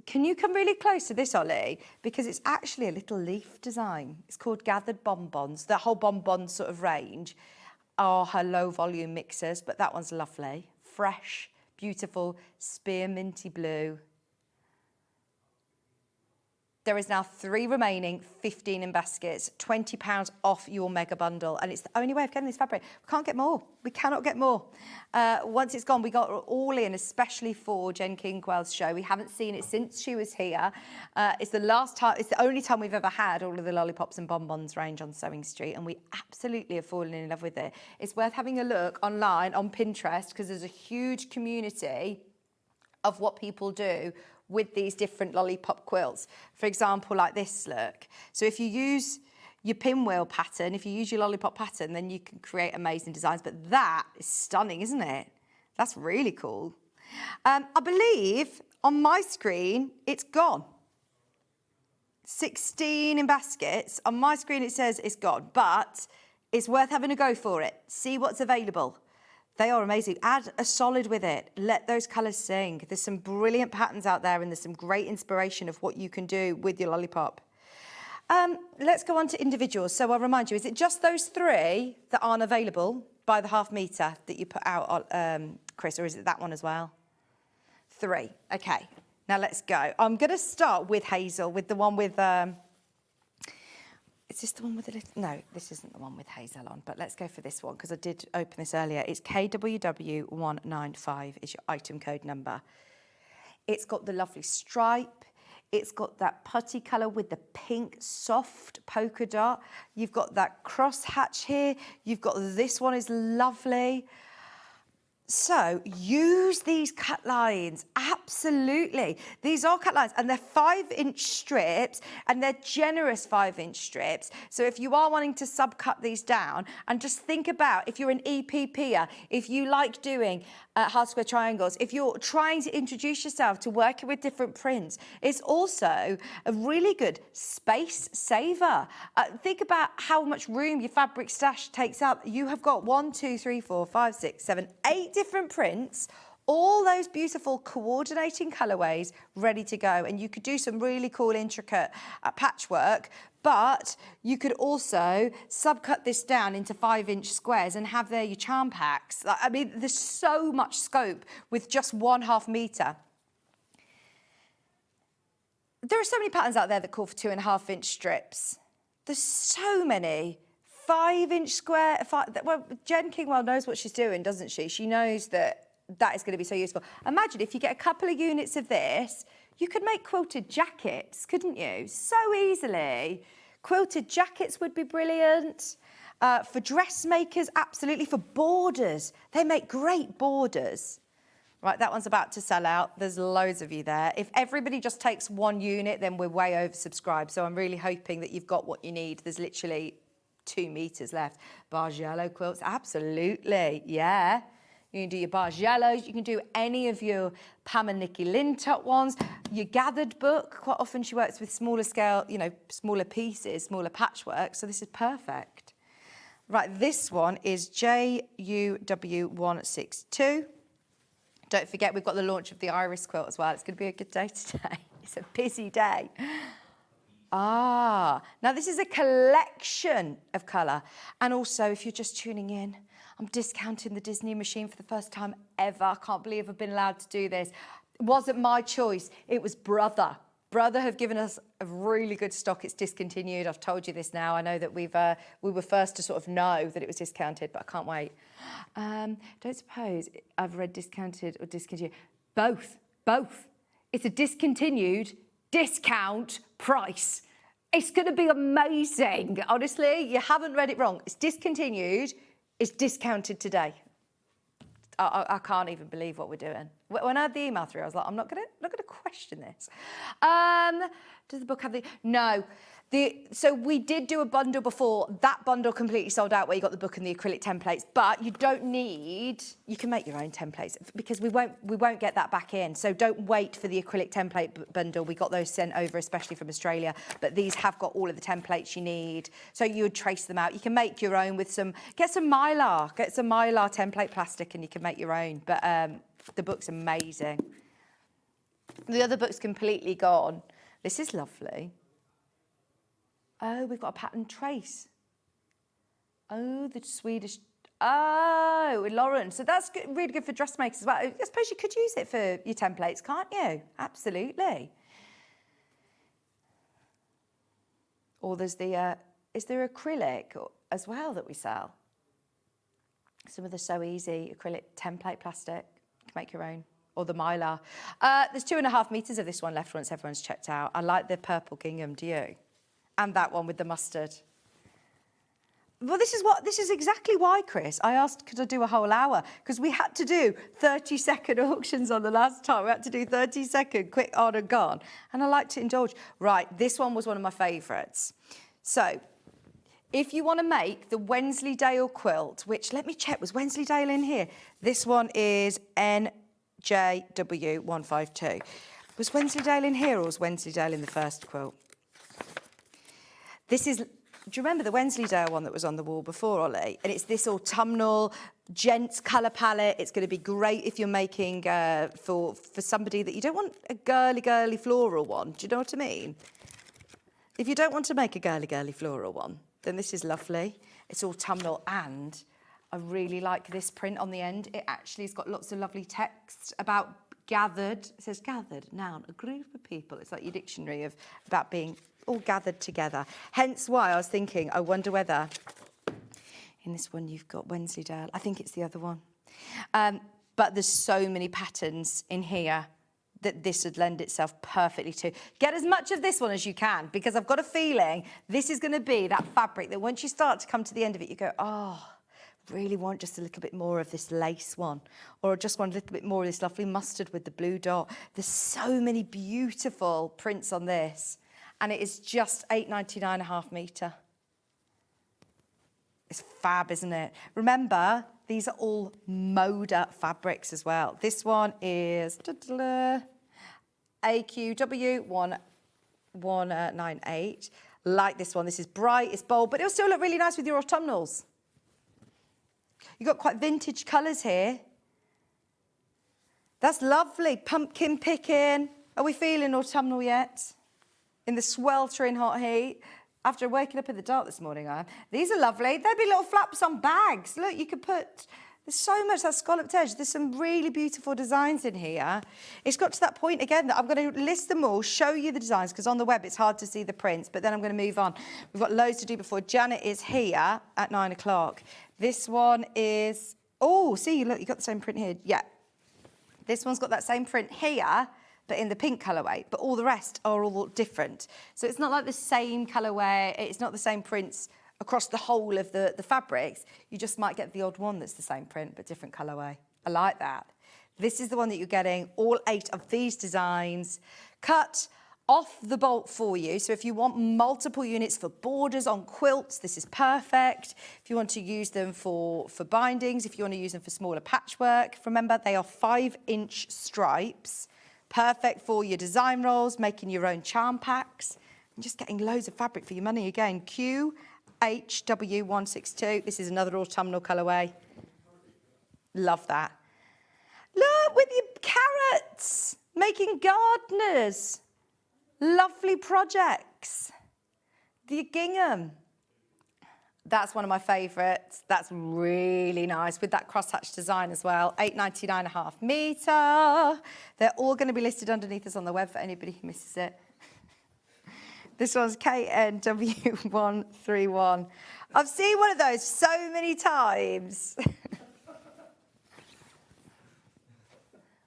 can you come really close to this, Ollie? Because it's actually a little leaf design. It's called Gathered Bonbons. The whole bonbon sort of range are her low volume mixers, but that one's lovely. Fresh, beautiful, spearminty blue. There is now 3 remaining, 15 in baskets, £20 off your mega bundle. And it's the only way of getting this fabric. We can't get more. We cannot get more. Once it's gone, we got all in, especially for Jen Kingwell's show. We haven't seen it since she was here. It's the last time, it's the only time we've ever had all of the lollipops and bonbons range on SewingStreet, and we absolutely have fallen in love with it. It's worth having a look online on Pinterest, because there's a huge community of what people do with these different lollipop quilts. For example, like this, look. So if you use your pinwheel pattern, if you use your lollipop pattern, then you can create amazing designs. But that is stunning, isn't it? That's really cool. I believe on my screen, it's gone. 16 in baskets. On my screen, it says it's gone, but it's worth having a go for it. See what's available. They are amazing. Add a solid with it. Let those colours sing. There's some brilliant patterns out there, and there's some great inspiration of what you can do with your lollipop. Let's go on to individuals. So I'll remind you, is it just those 3 that aren't available by the half metre that you put out, Chris, or is it that one as well? 3. Okay, now let's go. I'm going to start with Hazel, with the one with... Is this the one with the little... No, this isn't the one with Hazel on, but let's go for this one, because I did open this earlier. It's KWW195 is your item code number. It's got the lovely stripe. It's got that putty colour with the pink soft polka dot. You've got that cross hatch here. You've got this one is lovely. So use these cut lines, absolutely. These are cut lines, and they're 5-inch strips, and they're generous 5-inch strips. So if you are wanting to subcut these down, and just think about, if you're an EPPer, if you like doing hard square triangles, if you're trying to introduce yourself to working with different prints, it's also a really good space saver. Think about how much room your fabric stash takes up. You have got 1, 2, 3, 4, 5, 6, 7, 8 different prints, all those beautiful coordinating colourways ready to go. And you could do some really cool, intricate patchwork, but you could also subcut this down into 5-inch squares and have there your charm packs. I mean, there's so much scope with just 1/2 metre. There are so many patterns out there that call for 2.5-inch strips. There's so many. 5-inch square, well, Jen Kingwell knows what she's doing, doesn't she? She knows that that is going to be so useful. Imagine if you get a couple of units of this, you could make quilted jackets, couldn't you? So easily. Quilted jackets would be brilliant. For dressmakers, absolutely. For borders, they make great borders. Right, that one's about to sell out. There's loads of you there. If everybody just takes 1 unit, then we're way oversubscribed. So I'm really hoping that you've got what you need. There's literally 2 meters left. Bargello quilts, absolutely, yeah. You can do your Bargellos, you can do any of your Pam and Nikki Lintott ones. Your gathered book, quite often she works with smaller scale, you know, smaller pieces, smaller patchwork, so this is perfect. Right, this one is JUW162. Don't forget, we've got the launch of the Iris Quilt as well. It's going to be a good day today. It's a busy day. Now this is a collection of colour. And also, if you're just tuning in, I'm discounting the Disney machine for the first time ever. I can't believe I've been allowed to do this. It wasn't my choice, it was Brother. Brother have given us a really good stock. It's discontinued. I've told you this now. I know that we were first to sort of know that it was discounted, but I can't wait. Don't suppose I've read discounted or discontinued. Both. It's a discontinued discount price. It's going to be amazing. Honestly, you haven't read it wrong. It's discontinued. It's discounted today. I can't even believe what we're doing. When I had the email through, I was like, I'm not gonna question this. Does the book have the? No. So we did do a bundle before. That bundle completely sold out where you got the book and the acrylic templates, but you don't need, you can make your own templates because we won't get that back in. So don't wait for the acrylic template bundle. We got those sent over, especially from Australia, but these have got all of the templates you need. So you would trace them out. You can make your own with get some Mylar template plastic and you can make your own. But the book's amazing. The other book's completely gone. This is lovely. Oh, we've got a pattern trace. Oh, the Swedish. Oh, Lauren. So that's good, really good for dressmakers as well. I suppose you could use it for your templates, can't you? Absolutely. Or there's the, is there acrylic as well that we sell? Some of the So Easy acrylic template plastic. You can make your own. Or the Mylar. There's 2.5 meters of this one left once everyone's checked out. I like the purple gingham, do you? And that one with the mustard. Well, this is exactly why, Chris. I asked, could I do a whole hour? Because we had to do 30-second auctions on the last time. We had to do 30-second, quick on and gone. And I like to indulge. Right, this one was one of my favourites. So, if you want to make the Wensleydale quilt, which, let me check, was Wensleydale in here? This one is NJW152. Was Wensleydale in here or was Wensleydale in the first quilt? This is, do you remember the Wensleydale one that was on the wall before, Ollie? And it's this autumnal, gents colour palette. It's going to be great if you're making for somebody that you don't want a girly floral one. Do you know what I mean? If you don't want to make a girly floral one, then this is lovely. It's autumnal and I really like this print on the end. It actually has got lots of lovely text about gathered. It says gathered, noun, a group of people. It's like your dictionary about being all gathered together. Hence why I was thinking, I wonder whether in this one you've got Wensleydale. I think it's the other one. But there's so many patterns in here that this would lend itself perfectly to. Get as much of this one as you can, because I've got a feeling this is going to be that fabric that once you start to come to the end of it, you go, oh, really want just a little bit more of this lace one, or just want a little bit more of this lovely mustard with the blue dot. There's so many beautiful prints on this, and it is just $8.99.5 metre. It's fab, isn't it? Remember, these are all Moda fabrics as well. This one is AQW198. Like this one. This is bright, it's bold, but it'll still look really nice with your autumnals. You've got quite vintage colours here. That's lovely. Pumpkin picking. Are we feeling autumnal yet? In the sweltering hot heat. After waking up in the dark this morning, I am. These are lovely. There'd be little flaps on bags. Look, you could put... There's so much that scalloped edge. There's some really beautiful designs in here. It's got to that point again that I'm going to list them all, show you the designs, because on the web it's hard to see the prints, but then I'm going to move on. We've got loads to do before. Janet is here at 9 o'clock. This one is... Oh, see, look, you've got the same print here. Yeah. This one's got that same print here, but in the pink colourway, but all the rest are all different. So it's not like the same colourway, it's not the same prints across the whole of the fabrics. You just might get the odd one that's the same print, but different colourway. I like that. This is the one that you're getting, all 8 of these designs, cut off the bolt for you. So if you want multiple units for borders on quilts, this is perfect. If you want to use them for bindings, if you want to use them for smaller patchwork, remember they are 5-inch stripes. Perfect for your design rolls, making your own charm packs, and just getting loads of fabric for your money again. QHW162. This is another autumnal colourway. Love that. Look, with your carrots, making gardeners. Lovely projects. The gingham. That's one of my favourites. That's really nice with that crosshatch design as well. $8.99.5 metre. They're all going to be listed underneath us on the web for anybody who misses it. This one's KNW131. I've seen one of those so many times.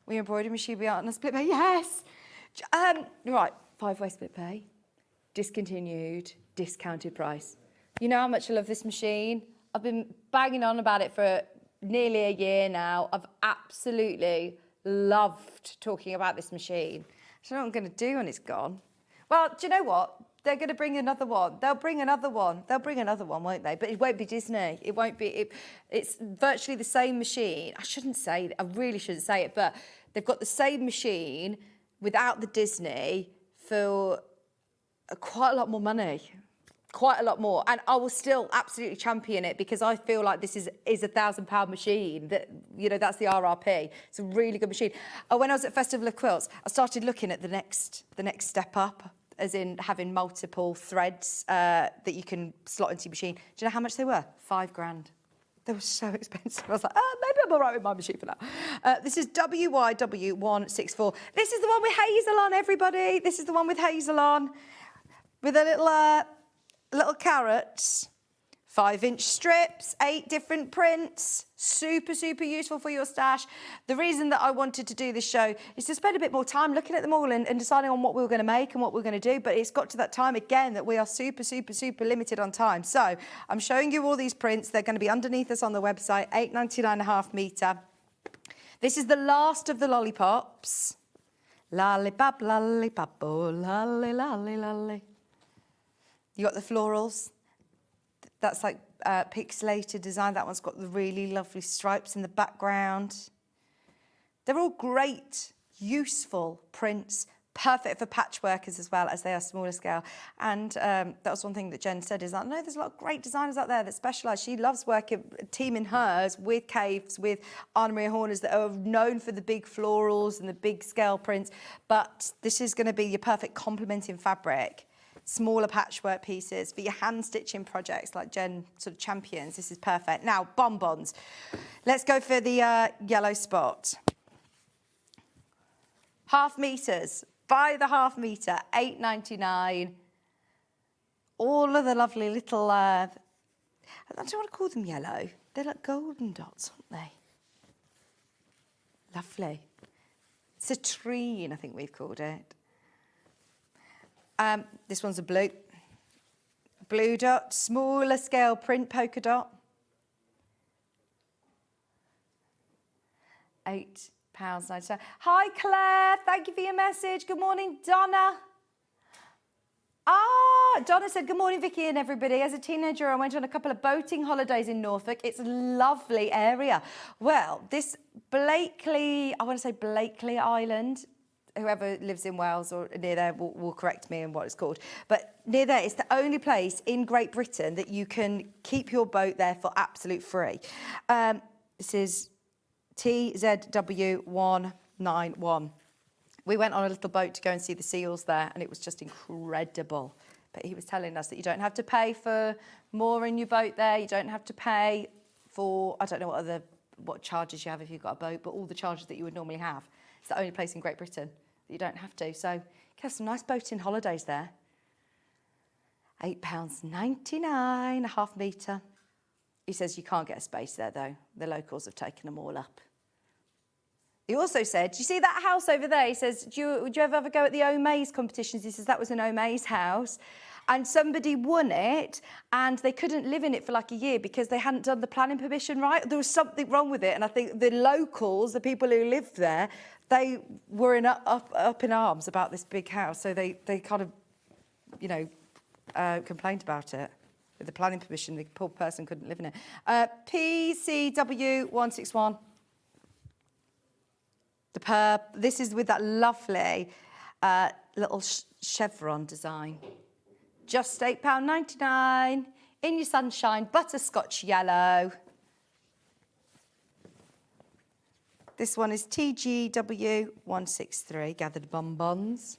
We embroidery machine, we aren't on a split pay. Yes. Right, 5-way split pay. Discontinued, discounted price. You know how much I love this machine? I've been banging on about it for nearly a year now. I've absolutely loved talking about this machine. I don't know what I'm going to do when it's gone. Well, do you know what? They're going to bring another one. They'll bring another one. They'll bring another one, won't they? But it won't be Disney. It won't be. It's virtually the same machine. I shouldn't say it. I really shouldn't say it. But they've got the same machine without the Disney for quite a lot more money. Quite a lot more. And I will still absolutely champion it because I feel like this is a £1,000 machine. That, you know, that's the RRP. It's a really good machine. When I was at Festival of Quilts, I started looking at the next step up, as in having multiple threads that you can slot into your machine. Do you know how much they were? £5,000. They were so expensive. I was like, maybe I'm all right with my machine for now. This is WYW164. This is the one with hazel on, everybody. This is the one with hazel on, with a little carrots. 5-inch strips, 8 different prints, super, super useful for your stash. The reason that I wanted to do this show is to spend a bit more time looking at them all and deciding on what we were going to make and what we were going to do. But it's got to that time again that we are super, super, super limited on time. So I'm showing you all these prints. They're going to be underneath us on the website, £8.99.5 metre. This is the last of the lollipops. Lollipop, lollipop, oh, lolly, lolly, lolly. You got the florals. That's like pixelated design. That one's got the really lovely stripes in the background. They're all great, useful prints, perfect for patchworkers as well, as they are smaller scale. And that was one thing that Jen said, is that, no, there's a lot of great designers out there that specialise. She loves working, teaming hers with Caves, with Anna Maria Horners that are known for the big florals and the big scale prints. But this is going to be your perfect complementing fabric. Smaller patchwork pieces for your hand stitching projects like Jen sort of champions. This is perfect. Now, bonbons. Let's go for the yellow spot. Half meters. Buy the half meter, £8.99. All of the lovely little, I don't want to call them yellow. They're like golden dots, aren't they? Lovely. Citrine, I think we've called it. This one's a blue dot, smaller scale print polka dot. £8.99. Hi Claire, thank you for your message. Good morning, Donna. Donna said, good morning, Vicki and everybody. As a teenager, I went on a couple of boating holidays in Norfolk. It's a lovely area. Well, this Blakely Island, whoever lives in Wales or near there will correct me on what it's called. But near there, it's the only place in Great Britain that you can keep your boat there for absolute free. This is TZW191. We went on a little boat to go and see the seals there, and it was just incredible. But he was telling us that you don't have to pay for more in your boat there. You don't have to pay for, I don't know what charges you have if you've got a boat, but all the charges that you would normally have. It's the only place in Great Britain that you don't have to. So you have some nice boating holidays there. £8.99 a half metre. He says you can't get a space there though. The locals have taken them all up. He also said, do you see that house over there? He says, would you ever go at the O'May's competitions? He says that was an O'May's house. And somebody won it and they couldn't live in it for like a year because they hadn't done the planning permission right. There was something wrong with it. And I think the locals, the people who lived there, they were up in arms about this big house. So they kind of, you know, complained about it. With the planning permission, the poor person couldn't live in it. PCW161. This is with that lovely little chevron design. Just £8.99 in your sunshine, butterscotch yellow. This one is TGW163, gathered bonbons.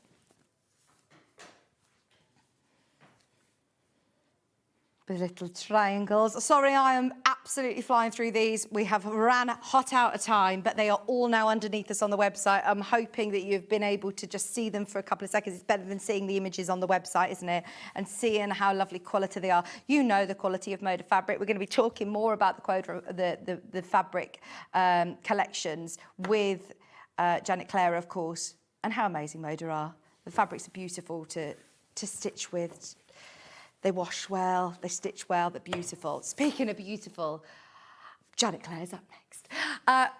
The little triangles. Sorry, I am absolutely flying through these. We have ran hot out of time, but they are all now underneath us on the website. I'm hoping that you've been able to just see them for a couple of seconds. It's better than seeing the images on the website, isn't it? And seeing how lovely quality they are. You know the quality of Moda fabric. We're going to be talking more about the fabric collections with Janet Clare, of course, and how amazing Moda are. The fabrics are beautiful to stitch with. They wash well, they stitch well, they're beautiful. Speaking of beautiful, Janet Clare's up next.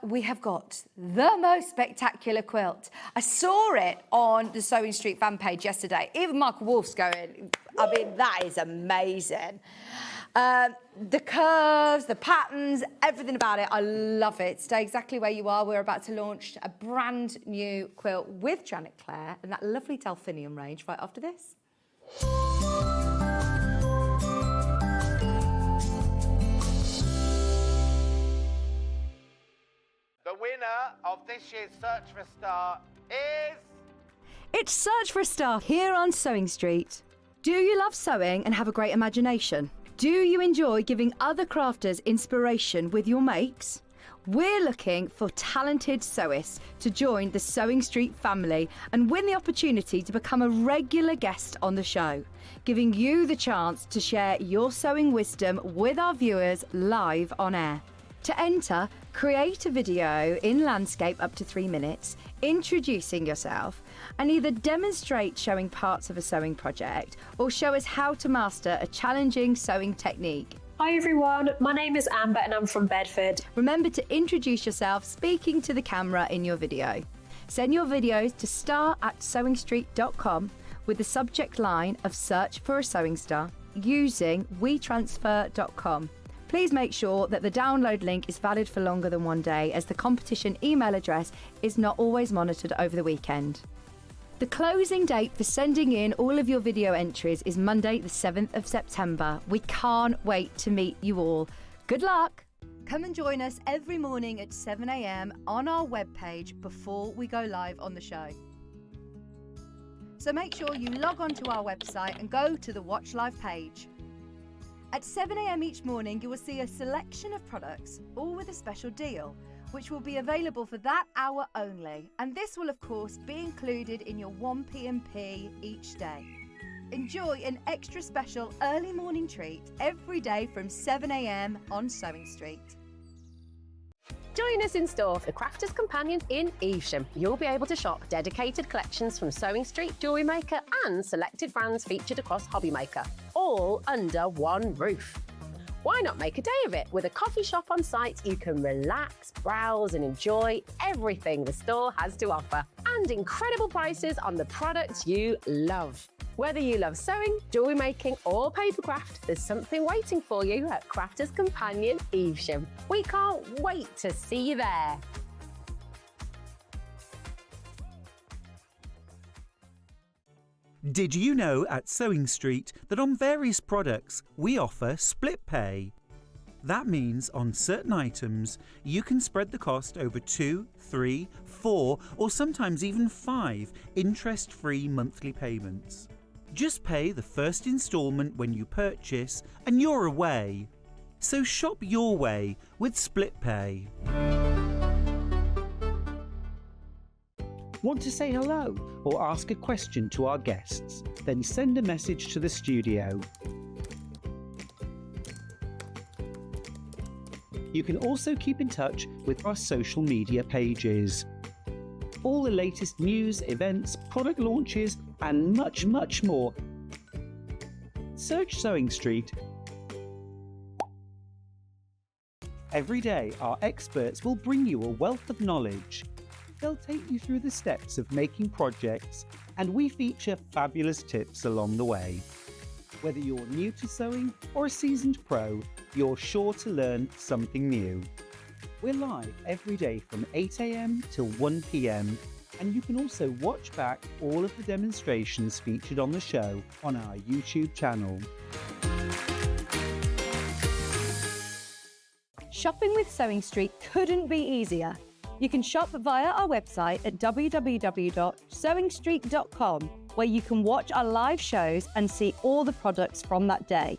We have got the most spectacular quilt. I saw it on the SewingStreet fan page yesterday. Even Michael Wolf's going, I mean, that is amazing. The curves, the patterns, everything about it, I love it. Stay exactly where you are. We're about to launch a brand new quilt with Janet Clare and that lovely Delphinium range right after this. The winner of this year's Search for a Star is... It's Search for a Star here on Sewing Street. Do you love sewing and have a great imagination? Do you enjoy giving other crafters inspiration with your makes? We're looking for talented sewists to join the Sewing Street family and win the opportunity to become a regular guest on the show, giving you the chance to share your sewing wisdom with our viewers live on air. To enter, create a video in landscape up to 3 minutes, introducing yourself, and either demonstrate showing parts of a sewing project or show us how to master a challenging sewing technique. Hi everyone, my name is Amber and I'm from Bedford. Remember to introduce yourself speaking to the camera in your video. Send your videos to star@sewingstreet.com with the subject line of Search for a Sewing Star using wetransfer.com. Please make sure that the download link is valid for longer than 1 day, as the competition email address is not always monitored over the weekend. The closing date for sending in all of your video entries is Monday the 7th of September. We can't wait to meet you all. Good luck! Come and join us every morning at 7 a.m. on our webpage before we go live on the show. So make sure you log on to our website and go to the Watch Live page. At 7 a.m. each morning, you will see a selection of products, all with a special deal, which will be available for that hour only. And this will, of course, be included in your 1p&p each day. Enjoy an extra special early morning treat every day from 7 a.m. on Sewing Street. Join us in store for the Crafters Companion in Evesham. You'll be able to shop dedicated collections from Sewing Street, Jewellery Maker and selected brands featured across Hobby Maker, all under one roof. Why not make a day of it? With a coffee shop on site, you can relax, browse and enjoy everything the store has to offer, and incredible prices on the products you love. Whether you love sewing, jewellery making or papercraft, there's something waiting for you at Crafters Companion Evesham. We can't wait to see you there. Did you know at Sewing Street that on various products we offer split pay? That means on certain items you can spread the cost over 2, 3, 4 or sometimes even 5 interest-free monthly payments. Just pay the first instalment when you purchase and you're away. So shop your way with split pay. Want to say hello or ask a question to our guests? Then send a message to the studio. You can also keep in touch with our social media pages. All the latest news, events, product launches and much, much more. Search Sewing Street. Every day, our experts will bring you a wealth of knowledge. They'll take you through the steps of making projects, and we feature fabulous tips along the way. Whether you're new to sewing or a seasoned pro, you're sure to learn something new. We're live every day from 8 a.m. till 1 p.m. and you can also watch back all of the demonstrations featured on the show on our YouTube channel. Shopping with Sewing Street couldn't be easier. You can shop via our website at www.sewingstreet.com, where you can watch our live shows and see all the products from that day.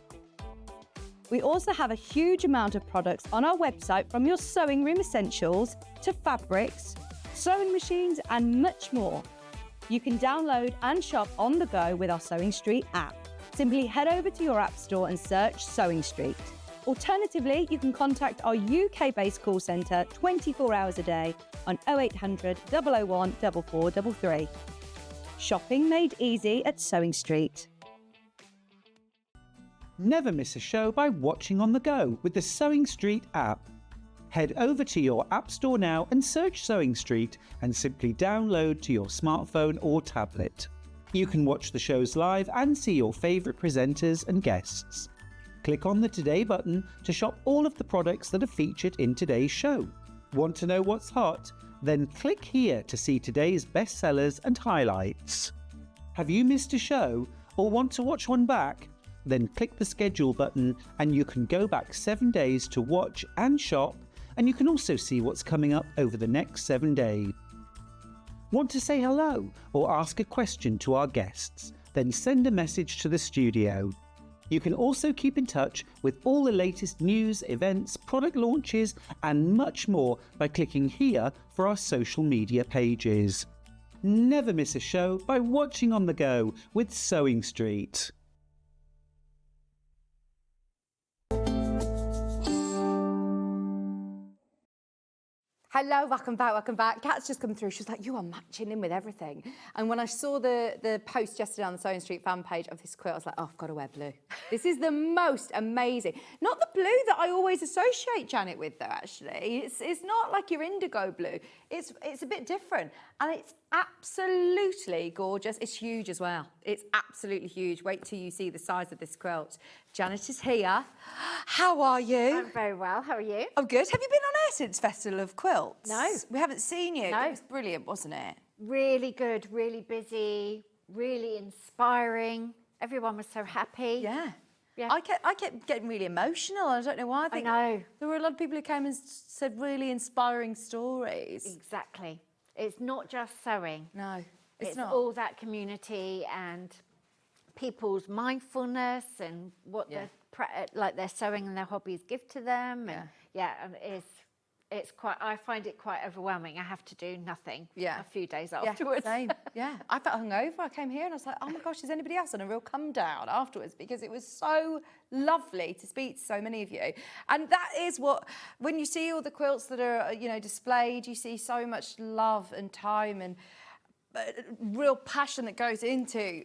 We also have a huge amount of products on our website, from your sewing room essentials to fabrics, sewing machines and much more. You can download and shop on the go with our Sewing Street app. Simply head over to your app store and search Sewing Street. Alternatively, you can contact our UK-based call centre 24 hours a day on 0800 001 4433. Shopping made easy at Sewing Street. Never miss a show by watching on the go with the Sewing Street app. Head over to your App Store now and search SewingStreet and simply download to your smartphone or tablet. You can watch the shows live and see your favourite presenters and guests. Click on the Today button to shop all of the products that are featured in today's show. Want to know what's hot? Then click here to see today's bestsellers and highlights. Have you missed a show or want to watch one back? Then click the schedule button and you can go back 7 days to watch and shop, and you can also see what's coming up over the next 7 days. Want to say hello or ask a question to our guests? Then send a message to the studio. You can also keep in touch with all the latest news, events, product launches and much more by clicking here for our social media pages. Never miss a show by watching on the go with SewingStreet. Hello, welcome back. Kat's just come through. She was like, you are matching in with everything. And when I saw the post yesterday on the SewingStreet fan page of this quilt, I was like, oh, I've got to wear blue. This is the most amazing. Not the blue that I always associate Janet with, though, actually. It's not like your indigo blue. It's a bit different. And it's absolutely gorgeous. It's huge as well. It's absolutely huge. Wait till you see the size of this quilt. Janet is here. How are you? I'm very well. How are you? I'm good. Have you been on air since Festival of Quilts? No. We haven't seen you. No. It was brilliant, wasn't it? Really good, really busy, really inspiring. Everyone was so happy. Yeah. Yeah. I kept getting really emotional. I don't know why. I think know. there were a lot of people who came and said really inspiring stories. Exactly. It's not just sewing. No, It's not. all that community and people's mindfulness and what their sewing and their hobbies give to them. And and it's quite. I find it quite overwhelming. I have to do nothing. Yeah. A few days afterwards. Same. Yeah. I felt hungover. I came here and I was like, oh my gosh, is anybody else on a real come down afterwards? Because it was so lovely to speak to so many of you. And that is what, when you see all the quilts that are, displayed, you see so much love and time and real passion that goes into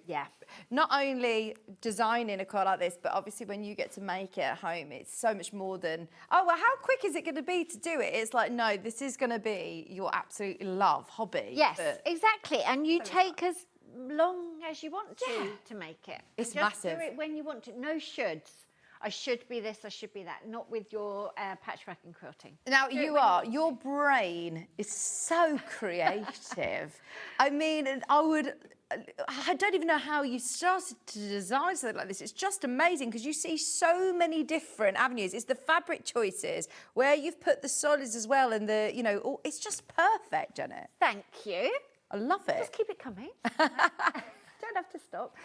not only designing a quilt like this, but obviously when you get to make it at home, it's so much more than, oh, well, how quick is it going to be to do it? It's like, no, this is going to be your absolute love hobby. Yes, exactly. And you take as long as you want to make it. It's just massive. do it when you want to. No shoulds. I should be this, I should be that. Not with your patchwork and quilting. Now, your brain is so creative. I mean, I don't even know how you started to design something like this. It's just amazing because you see so many different avenues. It's the fabric choices, where you've put the solids as well, and it's just perfect, Janet. Thank you. I love it. Just keep it coming. Don't have to stop.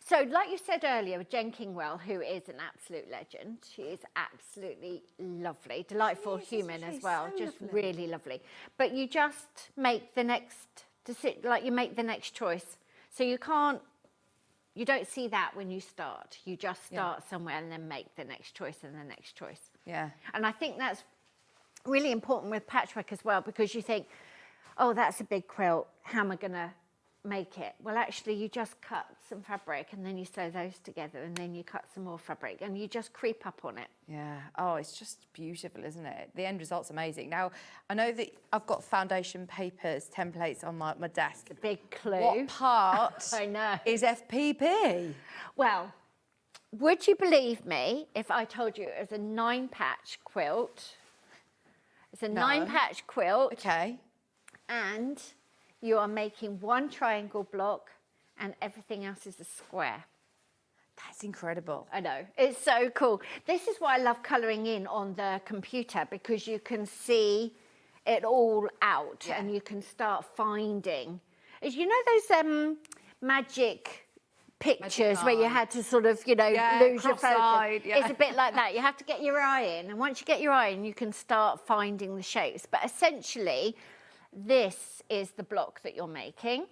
So, like you said earlier, Jen Kingwell, who is an absolute legend, she is absolutely lovely, delightful human as well, so just lovely. Really lovely. But you just make the next you make the next choice. So you don't see that when you start. You just start somewhere and then make the next choice and the next choice. Yeah. And I think that's really important with patchwork as well, because you think, oh, that's a big quilt. How am I going to make it? Well, actually, you just cut some fabric and then you sew those together and then you cut some more fabric and you just creep up on it. Yeah. Oh, it's just beautiful, isn't it? The end result's amazing. Now, I know that I've got foundation papers, templates on my desk. The big clue. What part I know. is FPP? Well, would you believe me if I told you it was a 9-patch quilt? It's a 9-patch quilt. Okay. And you are making one triangle block and everything else is a square. That's incredible. I know, it's so cool. This is why I love colouring in on the computer, because you can see it all out and you can start finding. As you know those magic pictures where you had to sort of, lose your focus. It's a bit like that. You have to get your eye in, and once you get your eye in, you can start finding the shapes. But essentially, this is the block that you're making.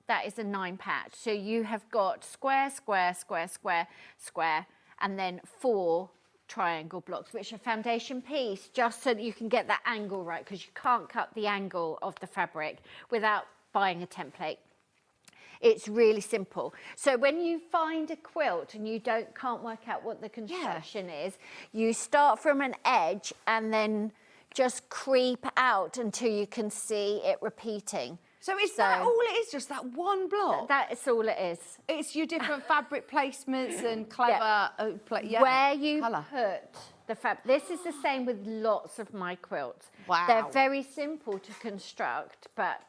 That is a 9-patch. So you have got square, square, square, square, square, and then 4 triangle blocks, which are foundation piece, just so that you can get that angle right, because you can't cut the angle of the fabric without buying a template. It's really simple. So when you find a quilt and you can't work out what the construction is, you start from an edge and then just creep out until you can see it repeating. So is that all it is, just that one block? That is all it is. It's your different fabric placements and clever... Where you put the fabric. This is the same with lots of my quilts. Wow. They're very simple to construct, but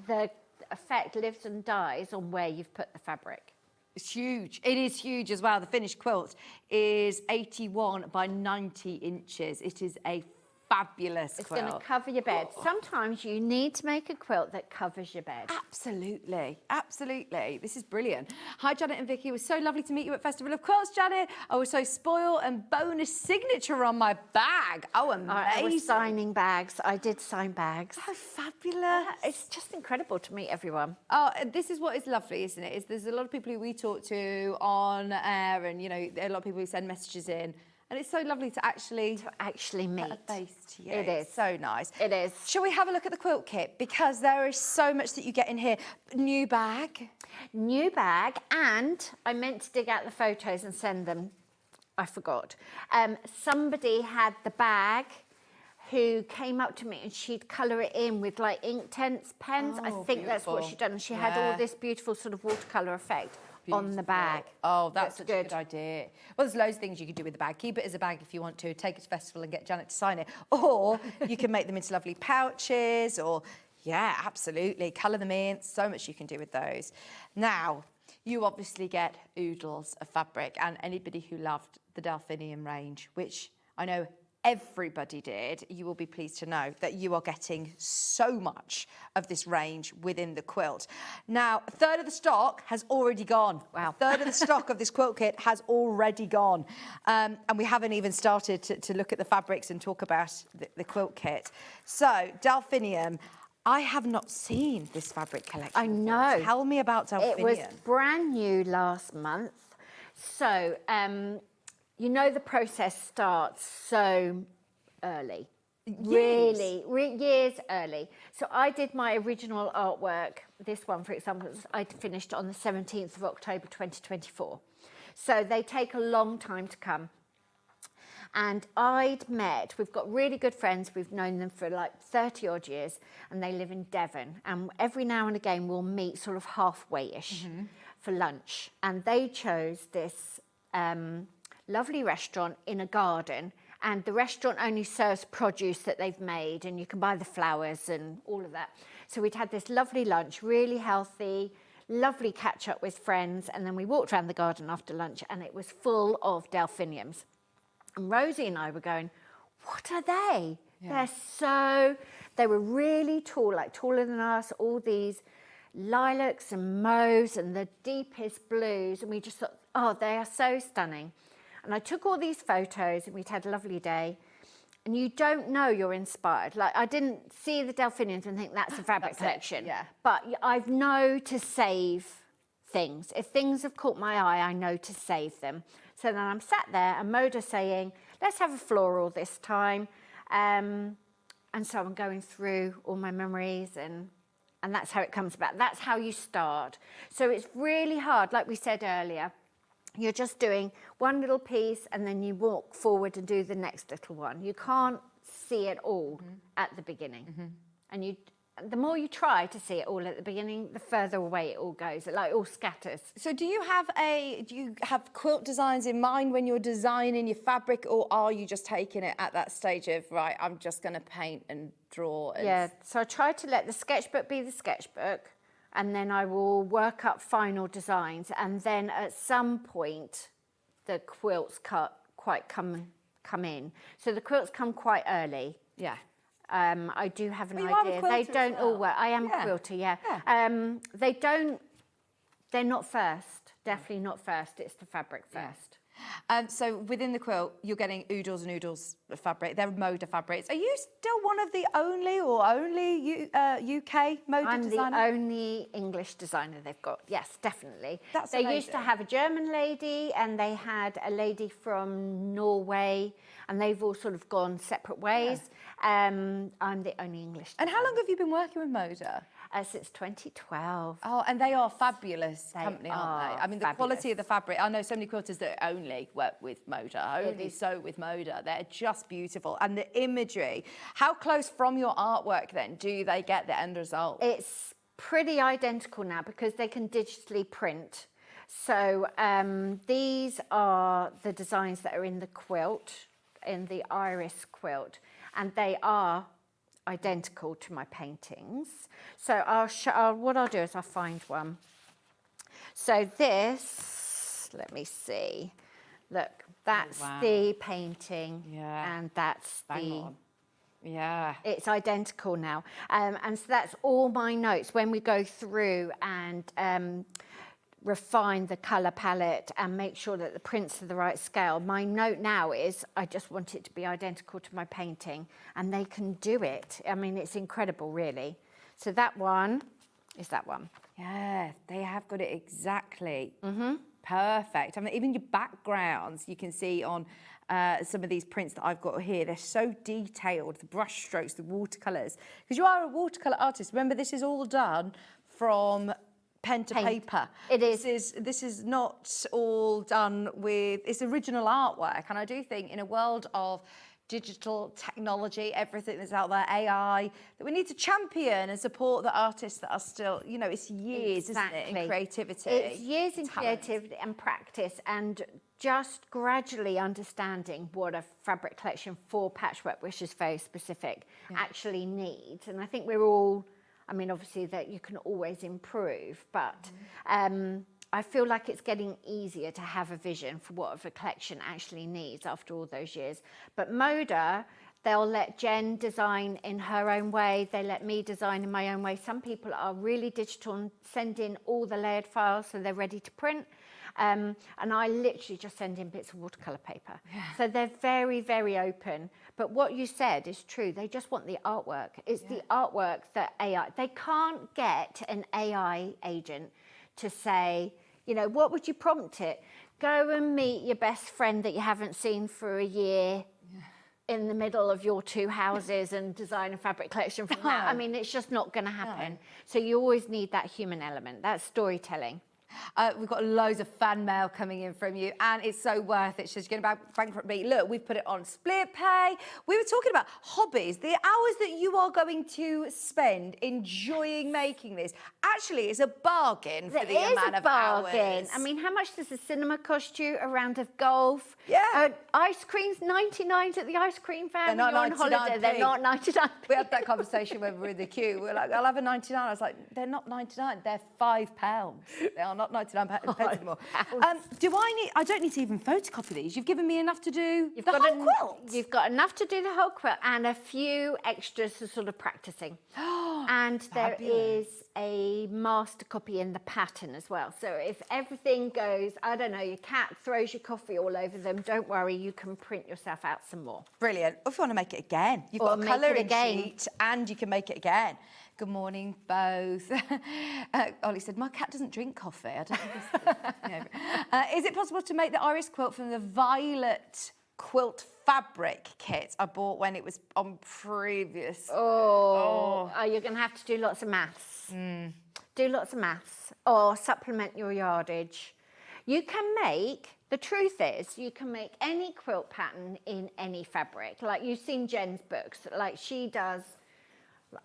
the effect lives and dies on where you've put the fabric. It's huge. It is huge as well. The finished quilt is 81 by 90 inches. It is a fabulous It's quilt. going to cover your bed. Sometimes you need to make a quilt that covers your bed. Absolutely, absolutely. This is brilliant. Hi, Janet and Vicky. It was so lovely to meet you at Festival of Quilts, Janet. I was so spoiled, and bonus signature on my bag. Oh, amazing. I was signing bags. I did sign bags. Oh, fabulous. It's just incredible to meet everyone. Oh, this is what is lovely, isn't it? There's a lot of people who we talk to on air, and, you know, a lot of people who send messages in. And it's so lovely to actually meet. Put a face to you. It is. So nice. It is. Shall we have a look at the quilt kit? Because there is so much that you get in here. New bag. New bag, and I meant to dig out the photos and send them. I forgot. Somebody had the bag who came up to me and she'd colour it in with like Inktense pens. I think that's what she'd done. She had all this beautiful sort of watercolour effect on the bag. Oh, that's such a good idea. Well, there's loads of things you can do with the bag. Keep it as a bag if you want to. Take it to festival and get Janet to sign it. Or you can make them into lovely pouches or, yeah, absolutely. Colour them in. So much you can do with those. Now, you obviously get oodles of fabric, and anybody who loved the Delphinium range, which I know everybody did, you will be pleased to know that you are getting so much of this range within the quilt. Now, a third of the stock has already gone. Wow. A third of the stock of this quilt kit has already gone. And we haven't even started to look at the fabrics and talk about the quilt kit. So, Delphinium, I have not seen this fabric collection. I know. Tell me about Delphinium. It was brand new last month. So, you know, the process starts so early. Really, years early. So I did my original artwork. This one, for example, I finished on the 17th of October 2024. So they take a long time to come. And we've got really good friends, we've known them for like 30 odd years, and they live in Devon. And every now and again we'll meet sort of halfway-ish for lunch. And they chose this lovely restaurant in a garden, and the restaurant only serves produce that they've made, and you can buy the flowers and all of that. So we'd had this lovely lunch, really healthy, lovely catch up with friends, and then we walked around the garden after lunch and it was full of delphiniums. And Rosie and I were going, what are they? Yeah. They were really tall, like taller than us, all these lilacs and mauves and the deepest blues, and we just thought, oh, they are so stunning. And I took all these photos and we'd had a lovely day. And you don't know you're inspired. Like, I didn't see the delphiniums and think that's a fabric collection. Yeah. But I know to save things. If things have caught my eye, I know to save them. So then I'm sat there and Moda's saying, let's have a floral this time. And so I'm going through all my memories and that's how it comes about. That's how you start. So it's really hard, like we said earlier. You're just doing one little piece and then you walk forward and do the next little one. You can't see it all at the beginning. And the more you try to see it all at the beginning, the further away it all goes. It all scatters. So do you have quilt designs in mind when you're designing your fabric, or are you just taking it at that stage of, right, I'm just going to paint and draw? Yeah, so I try to let the sketchbook be the sketchbook, and then I will work up final designs, and then at some point the quilts come in. So the quilts come quite early. Yeah. I do have an idea. They don't all work. I am a quilter, yeah. They're not first. Definitely not first. It's the fabric first. So within the quilt, you're getting oodles and oodles of fabric. They're Moda fabrics. Are you still one of the only UK Moda designer? I'm the only English designer they've got. Yes, definitely. That's they amazing. used to have a German lady, and they had a lady from Norway. and they've all sort of gone separate ways. I'm the only English. And how long have you been working with Moda? Since 2012. Oh, and they are fabulous company, aren't they? I mean, the quality of the fabric. I know so many quilters that only work with Moda, only sew with Moda. They're just beautiful. And the imagery, how close from your artwork then do they get the end result? It's pretty identical now because they can digitally print. So these are the designs that are in the quilt, in the Iris quilt, and they are identical to my paintings. So what I'll do is I'll find one. So this, let me see. Look, that's the painting, and that's it's identical now. And so that's all my notes when we go through and refine the colour palette and make sure that the prints are the right scale. My note now is I just want it to be identical to my painting, and they can do it. I mean, it's incredible, really. So that one is that one. Yeah, they have got it exactly. Perfect. I mean, even your backgrounds, you can see on some of these prints that I've got here, they're so detailed, the brush strokes, the watercolours. Because you are a watercolour artist. Remember, this is all done from pen to paper. It is. This is not all done with, it's original artwork. And I do think in a world of digital technology, everything that's out there, AI, that we need to champion and support the artists that are still, you know, it's years, isn't it, in creativity. It's years in creativity and practice, and just gradually understanding what a fabric collection for patchwork, which is very specific, actually needs. And I think we're all, I mean, obviously that you can always improve, but I feel like it's getting easier to have a vision for what a collection actually needs after all those years. But Moda, they'll let Jen design in her own way. They let me design in my own way. Some people are really digital and send in all the layered files so they're ready to print. And I literally just send in bits of watercolour paper. So they're very, very open. But what you said is true. They just want the artwork. It's the artwork that AI, they can't get an AI agent to say, you know, what would you prompt it? Go and meet your best friend that you haven't seen for a year in the middle of your two houses and design a fabric collection from that. I mean, it's just not going to happen. So you always need that human element. That's storytelling. We've got loads of fan mail coming in from you, and it's so worth it. She's going to bankrupt me. Look, we've put it on split pay. We were talking about hobbies, the hours that you are going to spend enjoying making this. Actually, it's a bargain for the amount of hours. I mean, how much does a cinema cost you? A round of golf? Yeah. Ice creams, 99s at the ice cream van. They're not on holiday. They're not 99. We had that conversation when we were in the queue. We were like, I'll have a 99. I was like, they're not 99. They're £5. They are not 99 pence anymore. I don't need to even photocopy these. You've given me enough to do the whole quilt. You've got enough to do the whole quilt and a few extras for sort of practicing. And there is a master copy in the pattern as well. So if everything goes, I don't know, your cat throws your coffee all over them, don't worry, you can print yourself out some more. Brilliant. If you want to make it again, you've got a colouring sheet and you can make it again. Good morning, both. Ollie said, my cat doesn't drink coffee. I don't think is it possible to make the Iris quilt from the violet quilt fabric kit I bought when it was on previous? Oh, you're going to have to do lots of maths. Do lots of maths or supplement your yardage. You can make, the truth is, you can make any quilt pattern in any fabric. Like you've seen Jen's books, like she does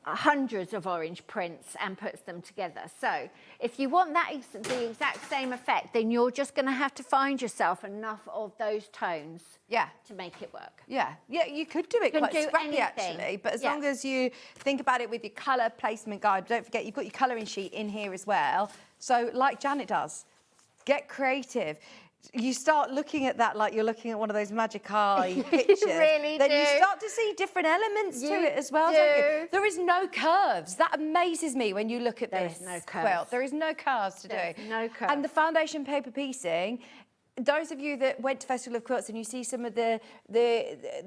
hundreds of orange prints and puts them together. So if you want that the exact same effect, then you're just going to have to find yourself enough of those tones to make it work. Yeah, you could do it quite scrappy actually, but as long as you think about it with your colour placement guide, don't forget you've got your colouring sheet in here as well. So like Janet does, get creative. You start looking at that like you're looking at one of those magic eye pictures. You really then do. You start to see different elements to it as well, don't you? There is no curves. That amazes me when you look at this quilt. There is no curves to do. No curves. And the foundation paper piecing, those of you that went to Festival of Quilts and you see some of the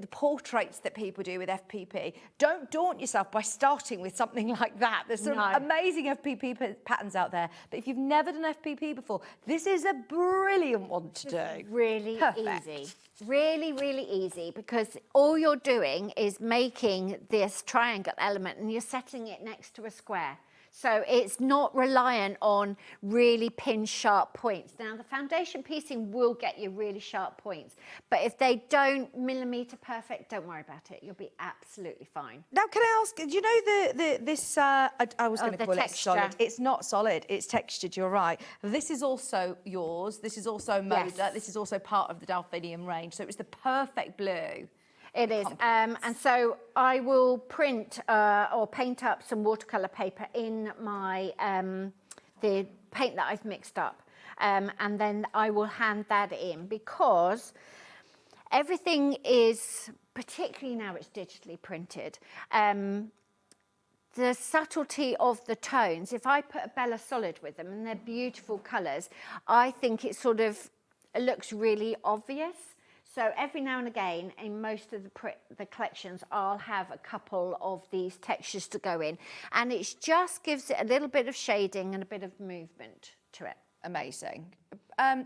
portraits that people do with FPP, don't daunt yourself by starting with something like that. There's some amazing FPP patterns out there. But if you've never done FPP before, this is a brilliant one to do. Really easy. Really, really easy, because all you're doing is making this triangle element and you're setting it next to a square. So it's not reliant on really pin sharp points. Now the foundation piecing will get you really sharp points, but if they don't millimetre perfect, don't worry about it. You'll be absolutely fine. Now, can I ask, do you know this, I was going to call it solid. It's not solid, it's textured, you're right. This is also yours. This is also Moda. Yes. This is also part of the Delphinium range. So it's the perfect blue. It is, and so I will print or paint up some watercolour paper in my the paint that I've mixed up, and then I will hand that in, because everything is, particularly now it's digitally printed, the subtlety of the tones. If I put a Bella Solid with them and they're beautiful colours, I think it sort of looks really obvious. So every now and again, in most of the collections, I'll have a couple of these textures to go in, and it just gives it a little bit of shading and a bit of movement to it. Amazing.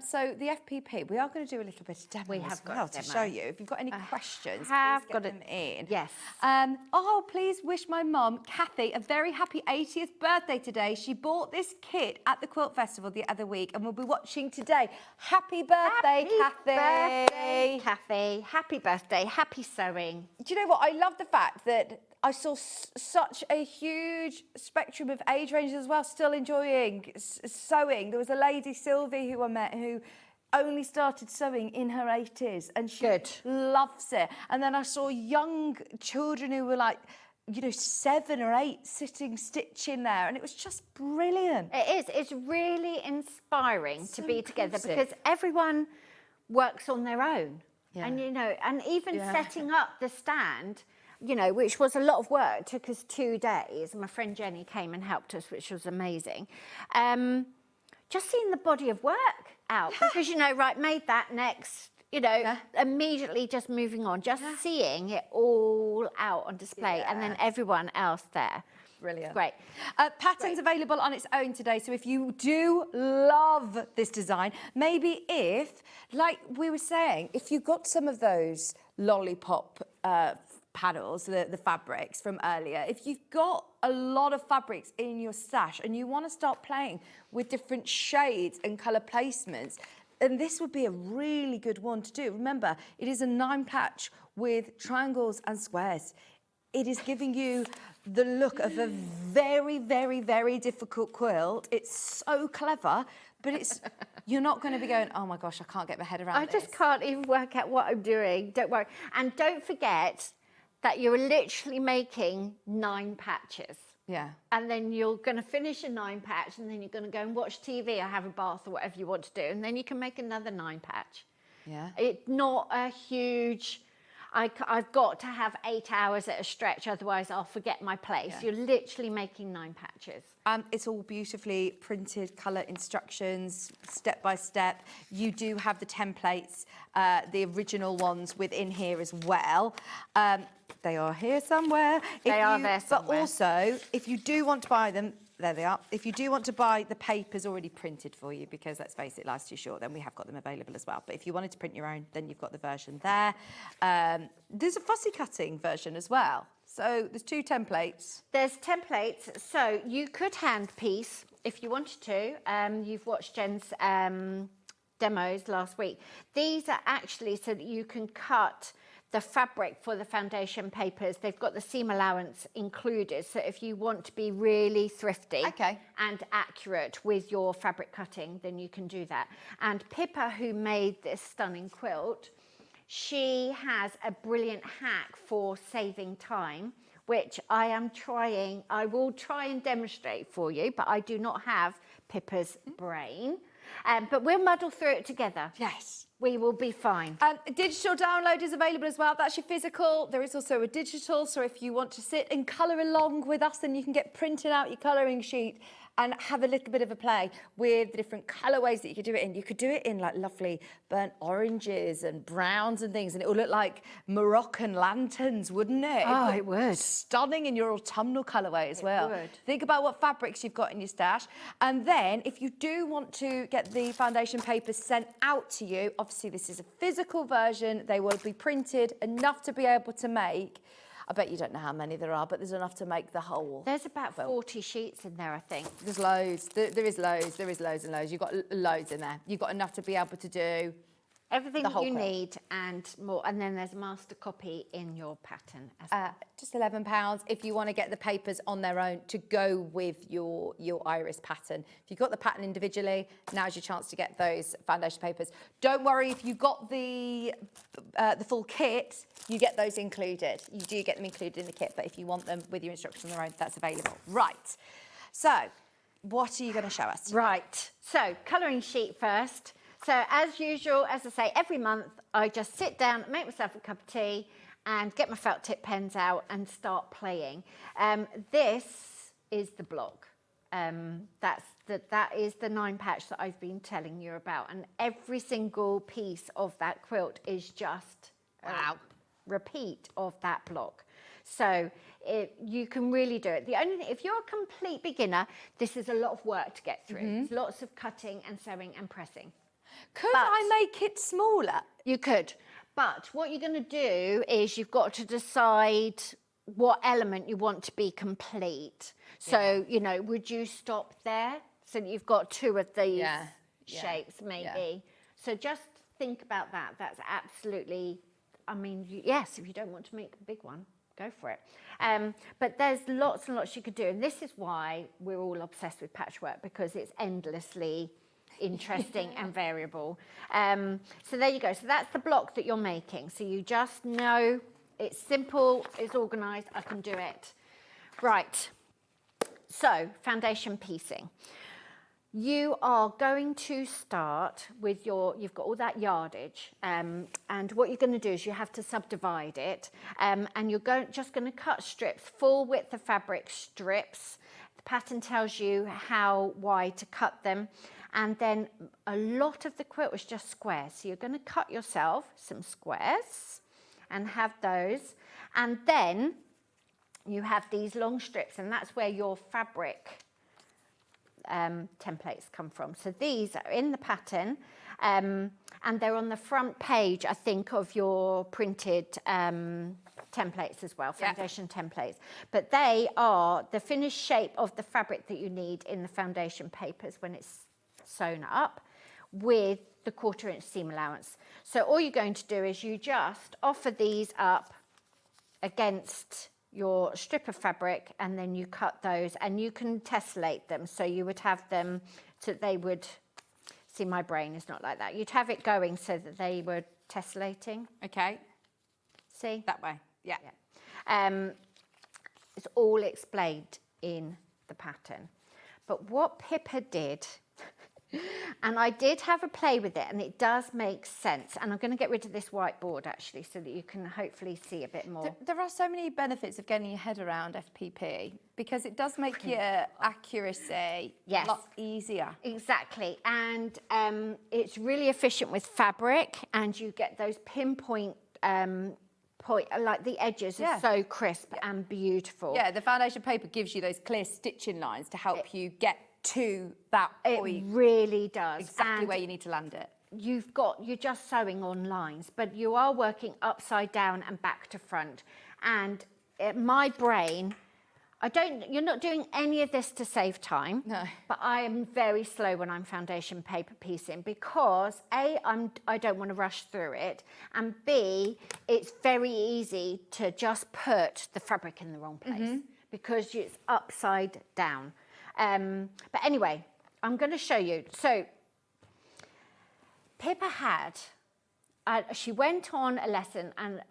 So the FPP, we are going to do a little bit of demo as well to show you. If you've got any questions, please get them in. Yes. Oh, please wish my mum, Kathy, a very happy 80th birthday today. She bought this kit at the Quilt Festival the other week and we'll be watching today. Happy birthday, Kathy. Happy birthday, Kathy. Happy birthday. Happy sewing. Do you know what? I love the fact that I saw such a huge spectrum of age ranges as well, still enjoying sewing. There was a lady, Sylvie, who I met, who only started sewing in her 80s, and she loves it. And then I saw young children who were like, you know, 7 or 8 sitting stitching there, and it was just brilliant. It is. It's really inspiring to be together, because everyone works on their own. Yeah. And, you know, and even setting up the stand, you know, which was a lot of work. It took us 2 days. My friend Jenny came and helped us, which was amazing. Just seeing the body of work out, because, you know, right, made that next, you know, immediately just moving on, just seeing it all out on display, and then everyone else there. Brilliant. Great. Pattern's available on its own today, so if you do love this design, maybe if, like we were saying, if you got some of those lollipop panels, the fabrics from earlier, if you've got a lot of fabrics in your stash and you want to start playing with different shades and colour placements, then this would be a really good one to do. Remember, it is a 9 patch with triangles and squares. It is giving you the look of a very, very, very difficult quilt. It's so clever, but it's you're not going to be going, oh my gosh, I can't get my head around this. I just can't even work out what I'm doing. Don't worry. And don't forget that you're literally making 9 patches. Yeah. And then you're going to finish a 9 patch, and then you're going to go and watch TV or have a bath or whatever you want to do, and then you can make another 9 patch. Yeah. It's not a huge... I've got to have 8 hours at a stretch, otherwise I'll forget my place. Yeah. You're literally making 9 patches. It's all beautifully printed colour instructions, step by step. You do have the templates, the original ones within here as well. They are here somewhere. They are there somewhere. But also, if you do want to buy them, there they are. If you do want to buy the papers already printed for you, because let's face it, life's too short, then we have got them available as well. But if you wanted to print your own, then you've got the version there. There's a fussy cutting version as well. So there's 2 templates. There's templates, so you could hand piece if you wanted to. You've watched Jen's demos last week. These are actually so that you can cut the fabric for the foundation papers. They've got the seam allowance included, so if you want to be really thrifty and accurate with your fabric cutting, then you can do that. And Pippa, who made this stunning quilt, she has a brilliant hack for saving time, which I will try and demonstrate for you, but I do not have Pippa's brain. But we'll muddle through it together. Yes. We will be fine. And a digital download is available as well. That's your physical. There is also a digital. So if you want to sit and colour along with us, then you can get printed out your colouring sheet and have a little bit of a play with the different colourways that you could do it in. You could do it in like lovely burnt oranges and browns and things, and it will look like Moroccan lanterns, wouldn't it? Oh, it would. Stunning in your autumnal colourway as well. would. Think about what fabrics you've got in your stash. And then if you do want to get the foundation papers sent out to you, obviously this is a physical version. They will be printed enough to be able to make, I bet you don't know how many there are, but there's enough to make the whole. There's about 40 sheets in there, I think. There's loads. There is loads. There is loads and loads. You've got loads in there. You've got enough to be able to do Everything the whole you quilt. need and more. And then there's a master copy in your pattern as well. Just £11 if you want to get the papers on their own to go with your Iris pattern. If you've got the pattern individually, now's your chance to get those foundation papers. Don't worry if you've got the full kit, you get those included. You do get them included in the kit, but if you want them with your instructions on their own, that's available. Right. So, what are you going to show us? Right, so colouring sheet first. So as usual, as I say, every month I just sit down, make myself a cup of tea and get my felt tip pens out and start playing. This is the block. That is the 9 patch that I've been telling you about, and every single piece of that quilt is just a repeat of that block. So you can really do it. The only thing, if you're a complete beginner, this is a lot of work to get through. There's lots of cutting and sewing and pressing. Could I make it smaller? You could, but what you're going to do is you've got to decide what element you want to be complete. So, you know, would you stop there? So you've got 2 of these shapes, maybe. Yeah. So just think about that. That's absolutely, I mean, yes, if you don't want to make a big one, go for it. But there's lots and lots you could do. And this is why we're all obsessed with patchwork, because it's endlessly interesting and variable. So there you go. So that's the block that you're making. So you just know it's simple, it's organised, I can do it. Right. So foundation piecing. You are going to start with you've got all that yardage, and what you're going to do is you have to subdivide it, and you're just going to cut strips, full width of fabric strips. The pattern tells you how wide to cut them, and then a lot of the quilt is just squares. So you're going to cut yourself some squares and have those, and then you have these long strips, and that's where your fabric templates come from. So these are in the pattern, and they're on the front page, I think, of your printed templates as well, foundation templates. But they are the finished shape of the fabric that you need in the foundation papers when it's sewn up, with the 1/4 inch seam allowance. So all you're going to do is you just offer these up against your strip of fabric, and then you cut those, and you can tessellate them. So you would have them so they would, see, my brain is not like that. You'd have it going so that they were tessellating. Okay. See? That way. Yeah. It's all explained in the pattern. But what Pippa did, and I did have a play with it, and it does make sense. And I'm going to get rid of this whiteboard, actually, so that you can hopefully see a bit more. There are so many benefits of getting your head around FPP, because it does make your accuracy a lot easier. Exactly. And it's really efficient with fabric, and you get those pinpoint like the edges are so crisp and beautiful. Yeah, the foundation paper gives you those clear stitching lines to help you get to that point. It really does. Exactly where you need to land it. You're just sewing on lines, but you are working upside down and back to front. And my brain, you're not doing any of this to save time. No. But I am very slow when I'm foundation paper piecing, because A, I don't want to rush through it, and B, it's very easy to just put the fabric in the wrong place because it's upside down. But anyway, I'm going to show you. So Pippa she went on a lesson and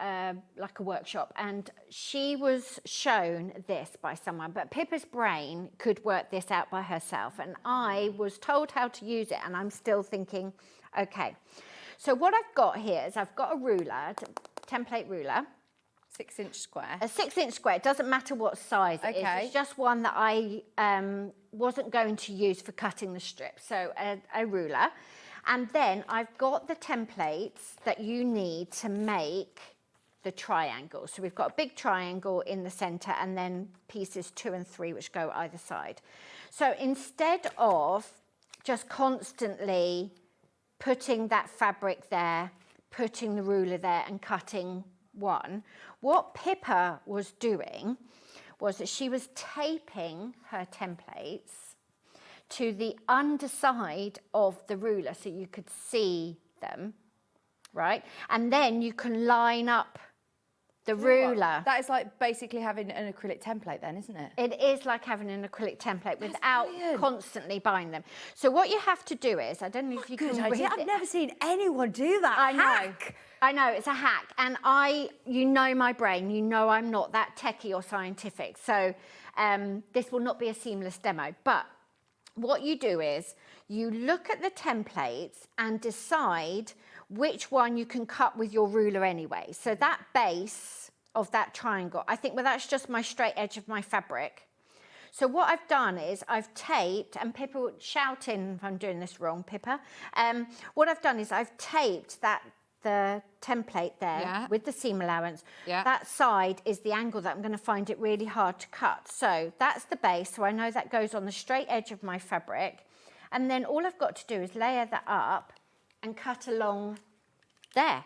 like a workshop, and she was shown this by someone, but Pippa's brain could work this out by herself, and I was told how to use it, and I'm still thinking, okay. So what I've got here is I've got a ruler, template ruler. 6-inch square. A 6-inch square, it doesn't matter what size it is. It's just one that I wasn't going to use for cutting the strips. So a ruler. And then I've got the templates that you need to make the triangle. So we've got a big triangle in the center and then pieces 2 and 3 which go either side. So instead of just constantly putting that fabric there, putting the ruler there and cutting one, what Pippa was doing was that she was taping her templates to the underside of the ruler so you could see them, right? And then you can line up the ruler. That is like basically having an acrylic template then, isn't it? It is like having an acrylic template without constantly buying them. So what you have to do is, I don't know if you can read it. I've never seen anyone do that. I know, it's a hack. And you know my brain, you know I'm not that techie or scientific. So this will not be a seamless demo. But what you do is you look at the templates and decide which one you can cut with your ruler anyway. So that base of that triangle, I think, well, that's just my straight edge of my fabric. So what I've done is I've taped, and Pippa would shout in if I'm doing this wrong, Pippa. What I've done is I've taped the template there with the seam allowance. That side is the angle that I'm going to find it really hard to cut. So that's the base, so I know that goes on the straight edge of my fabric. And then all I've got to do is layer that up and cut along there.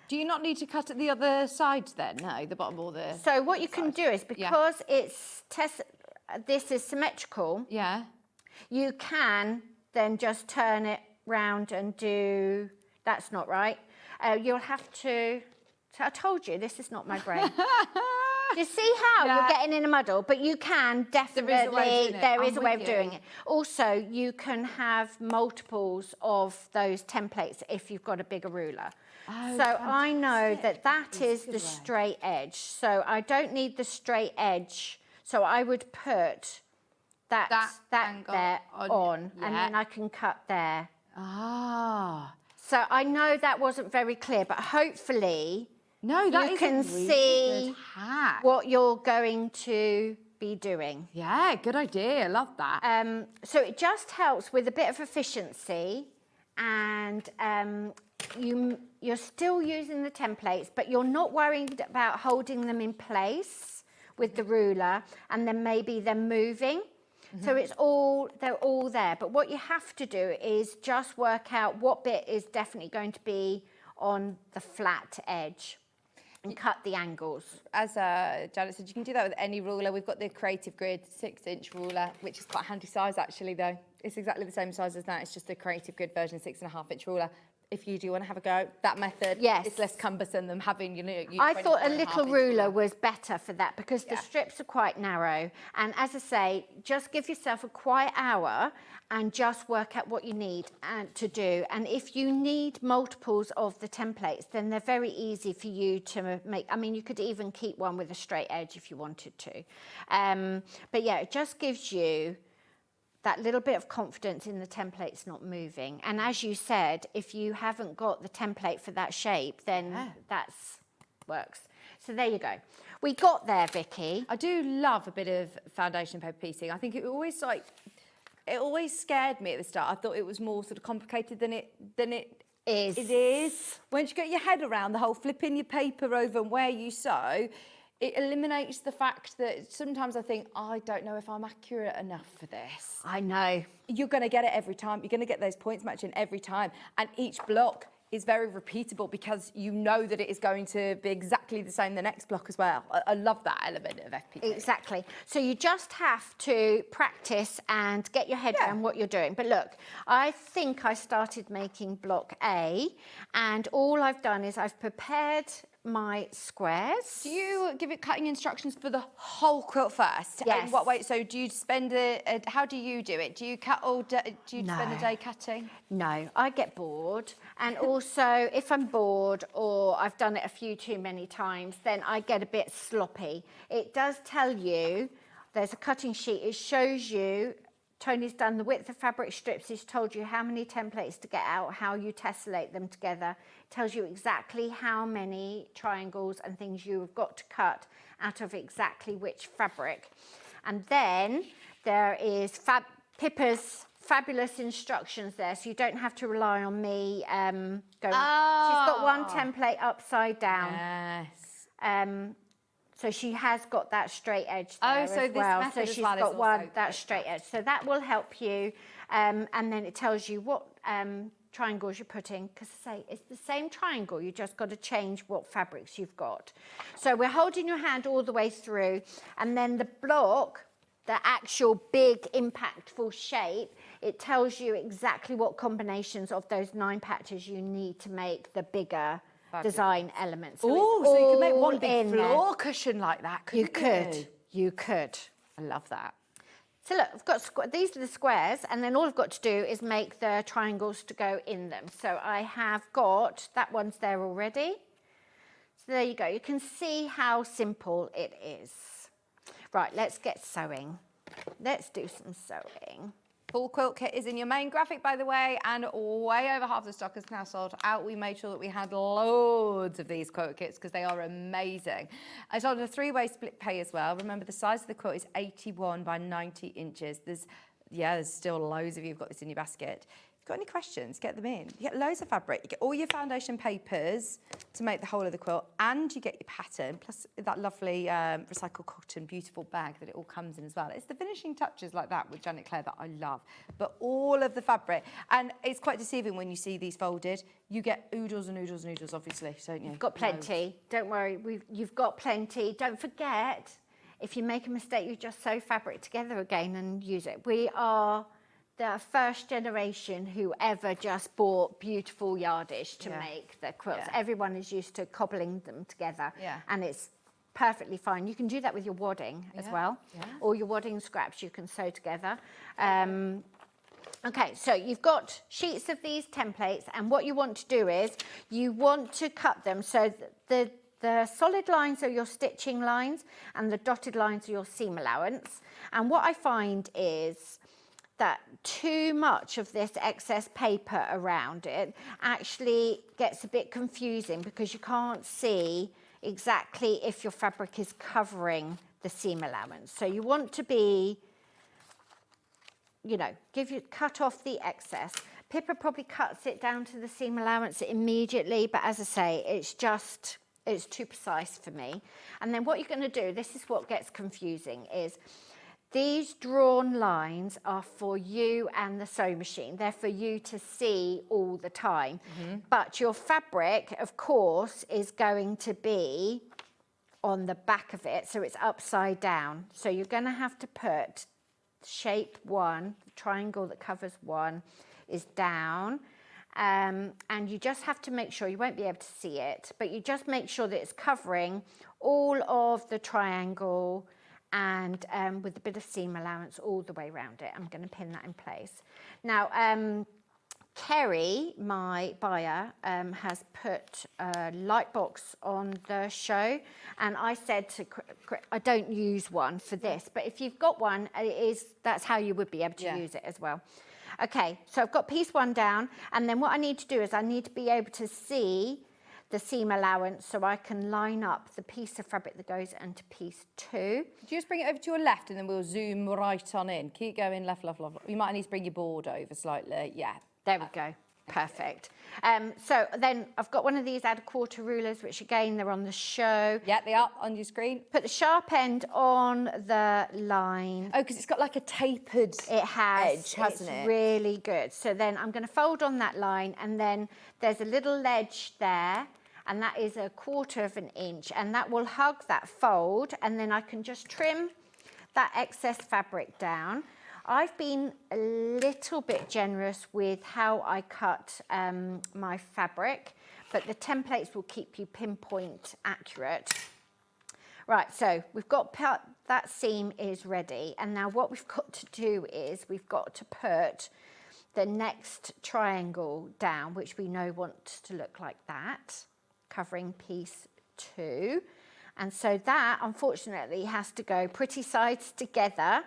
Do you not need to cut at the other sides then? No, the bottom or the... So what you can do is, because this is symmetrical, you can then just turn it round and do... That's not right. You'll have to... So I told you, this is not my brain. Do you see how you're getting in a muddle? But you can definitely, there is a way of doing it. Also, you can have multiples of those templates if you've got a bigger ruler. Oh, so I know that is the straight edge. So I don't need the straight edge. So I would put that there on, and then I can cut there. Ah. So I know that wasn't very clear, but hopefully... No, you can see what you're going to be doing. Yeah, good idea. I love that. So it just helps with a bit of efficiency, and you're still using the templates, but you're not worried about holding them in place with the ruler and then maybe them moving. So they're all there. But what you have to do is just work out what bit is definitely going to be on the flat edge. And cut the angles. As Janet said, you can do that with any ruler. We've got the Creative Grid 6-inch ruler, which is quite a handy size actually though. It's exactly the same size as that. It's just the Creative Grid version 6.5-inch ruler. If you do want to have a go, that method is less cumbersome than having, I thought a little ruler was better for that because the strips are quite narrow. And as I say, just give yourself a quiet hour and just work out what you need to do. And if you need multiples of the templates, then they're very easy for you to make. I mean, you could even keep one with a straight edge if you wanted to. But yeah, it just gives you that little bit of confidence in the templates not moving. And as you said, if you haven't got the template for that shape, then that's works. So there you go. We got there, Vicki. I do love a bit of foundation paper piecing. I think it always scared me at the start. I thought it was more sort of complicated than it is. It is. Once you get your head around the whole flipping your paper over and where you sew, it eliminates the fact that sometimes I think, I don't know if I'm accurate enough for this. I know. You're going to get it every time. You're going to get those points matching every time. And each block is very repeatable because you know that it is going to be exactly the same the next block as well. I love that element of FPP. Exactly. So you just have to practice and get your head around what you're doing. But look, I think I started making block A, and all I've done is I've prepared my squares. Do you give it cutting instructions for the whole quilt first? Yes. In what way? So do you spend how do you do it? Do you cut all day? Do you spend a day cutting? No, I get bored. And also, if I'm bored or I've done it a few too many times, then I get a bit sloppy. It does tell you, there's a cutting sheet, it shows you Tony's done the width of fabric strips. He's told you how many templates to get out, how you tessellate them together. It tells you exactly how many triangles and things you've got to cut out of exactly which fabric. And then there is Pippa's fabulous instructions there, so you don't have to rely on me going. She's got one template upside down. Yes. So she has got that straight edge there as this well. method So as she's well is got also one that great straight stuff. edge. So that will help you, and then it tells you what triangles you're putting. Because I say it's the same triangle. You just got to change what fabrics you've got. So we're holding your hand all the way through, and then the block, the actual big impactful shape, it tells you exactly what combinations of those 9 patches you need to make the bigger design elements. Oh, so you could make one big floor cushion like that, couldn't you? You could. I love that. So look, I've got these are the squares, and then all I've got to do is make the triangles to go in them. So I have got, that one's there already. So there you go. You can see how simple it is. Right, let's get sewing. Let's do some sewing. Full quilt kit is in your main graphic, by the way, and way over half the stock is now sold out. We made sure that we had loads of these quilt kits because they are amazing. I sold a 3-way split pay as well. Remember, the size of the quilt is 81 by 90 inches. There's still loads of you who've got this in your basket. If you've got any questions, get them in. You get loads of fabric. You get all your foundation papers to make the whole of the quilt, and you get your pattern, plus that lovely recycled cotton, beautiful bag that it all comes in as well. It's the finishing touches like that with Janet Clare that I love. But all of the fabric, and it's quite deceiving when you see these folded. You get oodles and oodles and oodles, obviously, don't you? You've got plenty. Don't worry, you've got plenty. Don't forget, if you make a mistake, you just sew fabric together again and use it. We are the first generation who ever just bought beautiful yardage to make the quilts. Everyone is used to cobbling them together, and it's perfectly fine. You can do that with your wadding as well. All your wadding scraps you can sew together. Okay, so you've got sheets of these templates, and what you want to do is you want to cut them so that the solid lines are your stitching lines and the dotted lines are your seam allowance. And what I find is that too much of this excess paper around it actually gets a bit confusing because you can't see exactly if your fabric is covering the seam allowance. So you want to be, cut off the excess. Pippa probably cuts it down to the seam allowance immediately, but as I say, it's too precise for me. And then what you're going to do, this is what gets confusing, is these drawn lines are for you and the sewing machine. They're for you to see all the time. But your fabric, of course, is going to be on the back of it, so it's upside down. So you're going to have to put shape 1, the triangle that covers 1, is down. And you just have to make sure, you won't be able to see it, but you just make sure that it's covering all of the triangle and with a bit of seam allowance all the way around it. I'm going to pin that in place. Now, Kerry, my buyer, has put a light box on the show, and I said to I don't use one for this, but if you've got one, that's how you would be able to use it as well. Okay, so I've got piece 1 down, and then what I need to do is I need to be able to see the seam allowance so I can line up the piece of fabric that goes into piece 2. Do you just bring it over to your left and then we'll zoom right on in? Keep going left, left, left. You might need to bring your board over slightly. Yeah. There we go. Perfect. So then I've got one of these add a quarter rulers, which again, they're on the show. Yeah, they are on your screen. Put the sharp end on the line. Oh, because it's got like a tapered edge, hasn't it? It's really good. So then I'm going to fold on that line, and then there's a little ledge there, and that is a 1/4 of an inch, and that will hug that fold, and then I can just trim that excess fabric down. I've been a little bit generous with how I cut my fabric, but the templates will keep you pinpoint accurate. Right, so we've got that seam is ready, and now what we've got to do is we've got to put the next triangle down, which we know wants to look like that, covering piece 2. And so that, unfortunately, has to go pretty sides together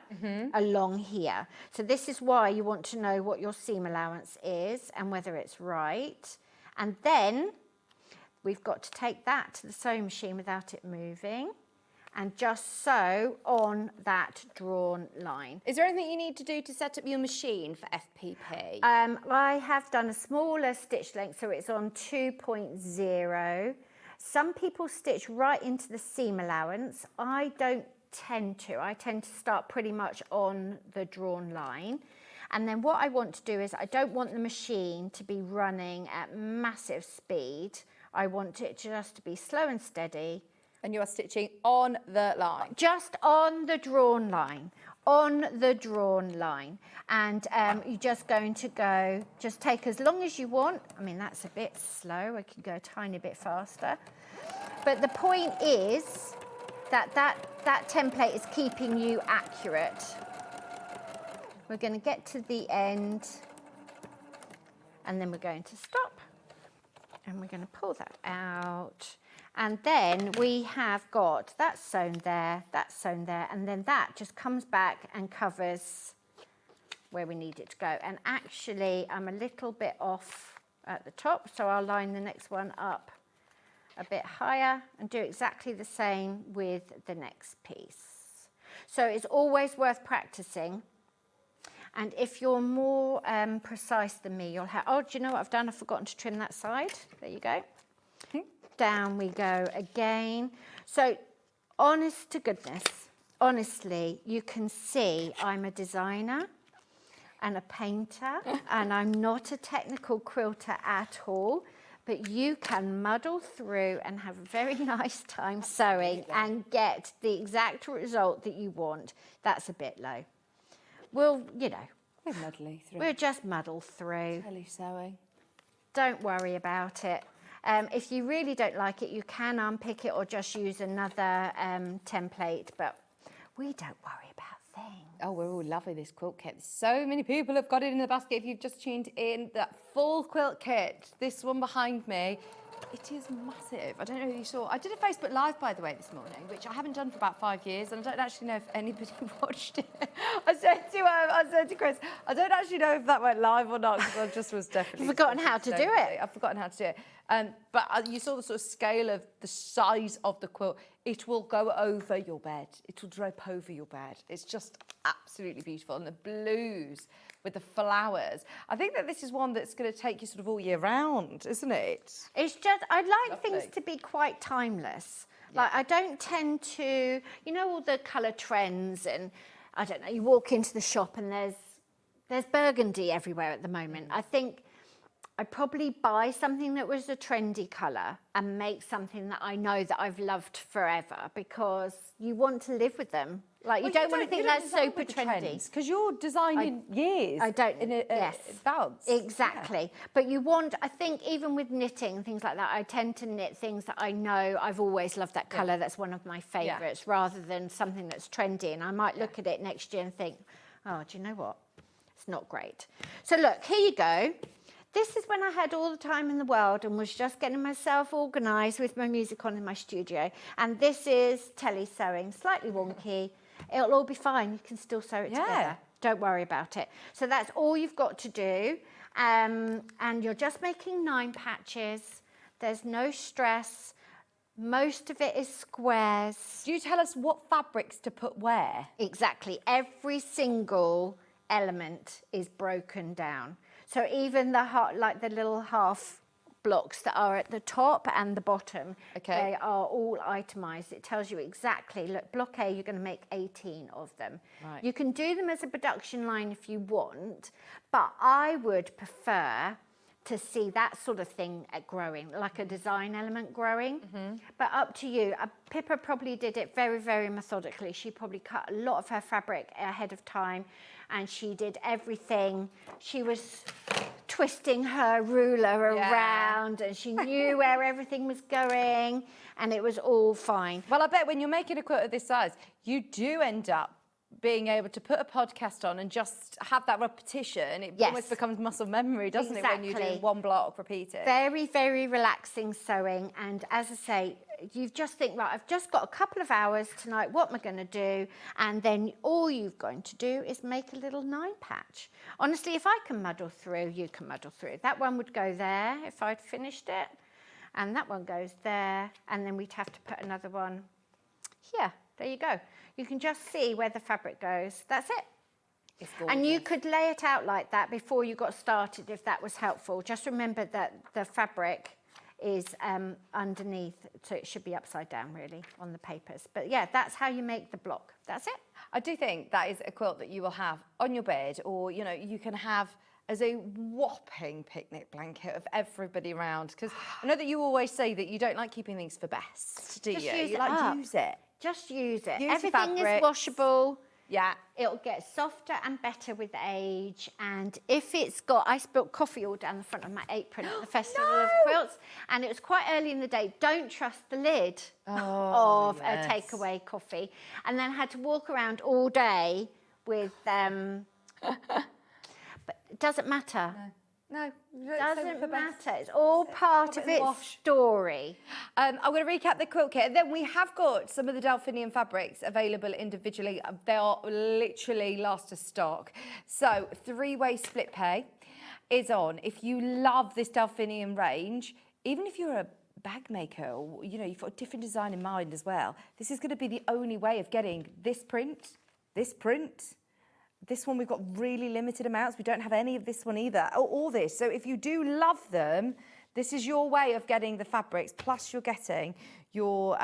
along here. So this is why you want to know what your seam allowance is and whether it's right. And then we've got to take that to the sewing machine without it moving and just sew on that drawn line. Is there anything you need to do to set up your machine for FPP? I have done a smaller stitch length, so it's on 2.0. Some people stitch right into the seam allowance. I don't tend to. I tend to start pretty much on the drawn line. And then what I want to do is I don't want the machine to be running at massive speed. I want it just to be slow and steady. And you are stitching on the line? Just on the drawn line. On the drawn line. And you're just going to go, just take as long as you want. I mean, that's a bit slow. I can go a tiny bit faster. But the point is that that template is keeping you accurate. We're going to get to the end and then we're going to stop. And we're going to pull that out. And then we have got that sewn there, and then that just comes back and covers where we need it to go. And actually, I'm a little bit off at the top, so I'll line the next one up a bit higher and do exactly the same with the next piece. So it's always worth practicing. And if you're more precise than me, you'll have, oh, do you know what I've done? I've forgotten to trim that side. There you go. Down we go again. So honest to goodness, honestly, you can see I'm a designer and a painter and I'm not a technical quilter at all, but you can muddle through and have a very nice time sewing and get the exact result that you want. That's a bit low. We'll, you know, We're muddling through. we'll just muddle through. Telly sewing. Don't worry about it. If you really don't like it, you can unpick it or just use another template, but we don't worry about things. Oh, we're all loving this quilt kit. So many people have got it in the basket. If you've just tuned in, that full quilt kit, this one behind me, it is massive. I don't know if you saw. I did a Facebook Live, by the way, this morning, which I haven't done for about 5 years, and I don't actually know if anybody watched it. I said to Chris, I don't actually know if that went live or not, because I just was definitely... You've forgotten how to do it. I've forgotten how to do it. But you saw the sort of scale of the size of the quilt. It will go over your bed. It will drape over your bed. It's just absolutely beautiful. And the blues with the flowers. I think that this is one that's going to take you sort of all year round, isn't it? It's just, I like Lovely. things to be quite timeless. Like, I don't tend to, you know, all the colour trends and, I don't know, you walk into the shop and there's burgundy everywhere at the moment. I think I'd probably buy something that was a trendy colour and make something that I know that I've loved forever, because you want to live with them. Like, you don't want to think that's super trendy. Because you're designing years I don't, in yes. advance. Exactly. Yeah. But you want, I think, even with knitting and things like that, I tend to knit things that I know I've always loved that colour, that's one of my favourites, rather than something that's trendy. And I might look at it next year and think, oh, do you know what? It's not great. So look, here you go. This is when I had all the time in the world and was just getting myself organised with my music on in my studio. And this is telly sewing, slightly wonky. It'll all be fine. You can still sew it together. Don't worry about it. So that's all you've got to do. And you're just making 9 patches. There's no stress. Most of it is squares. Do you tell us what fabrics to put where? Exactly. Every single element is broken down. So even like the little half blocks that are at the top and the bottom, they are all itemised. It tells you exactly, look, block A, you're going to make 18 of them. Right. You can do them as a production line if you want, but I would prefer to see that sort of thing growing, like a design element growing. But up to you. Pippa probably did it very, very methodically. She probably cut a lot of her fabric ahead of time, and she did everything. She was twisting her ruler around, and she knew where everything was going, and it was all fine. Well, I bet when you're making a quilt of this size, you do end up being able to put a podcast on and just have that repetition. It almost becomes muscle memory, doesn't it, when you do one block repeated? Very, very relaxing sewing. And as I say, you just think, right, I've just got a couple of hours tonight, what am I going to do? And then all you're going to do is make a little 9 patch. Honestly, if I can muddle through, you can muddle through. That one would go there if I'd finished it. And that one goes there. And then we'd have to put another one here. There you go. You can just see where the fabric goes. That's it. And you could lay it out like that before you got started if that was helpful. Just remember that the fabric is underneath, so it should be upside down really on the papers. But yeah, that's how you make the block. That's it. I do think that is a quilt that you will have on your bed, or you know, you can have as a whopping picnic blanket of everybody around. Because I know that you always say that you don't like keeping things for best, do Just you? use You it like up. to use it. Just use it. Use the Everything is fabrics. washable. Yeah. It'll get softer and better with age. And if it's got, I spilled coffee all down the front of my apron at the Festival of Quilts, and it was quite early in the day. Don't trust the lid of a takeaway coffee. And then I had to walk around all day with but it doesn't matter. No, Doesn't matter. It's all part of its story. I'm going to recap the quilt kit. Then we have got some of the Delphinium fabrics available individually. They are literally last to stock. So 3-way split pay is on. If you love this Delphinium range, even if you're a bag maker, or, you know, you've got a different design in mind as well, this is going to be the only way of getting this print. This one, we've got really limited amounts. We don't have any of this one either, or all this. So if you do love them, this is your way of getting the fabrics, plus you're getting your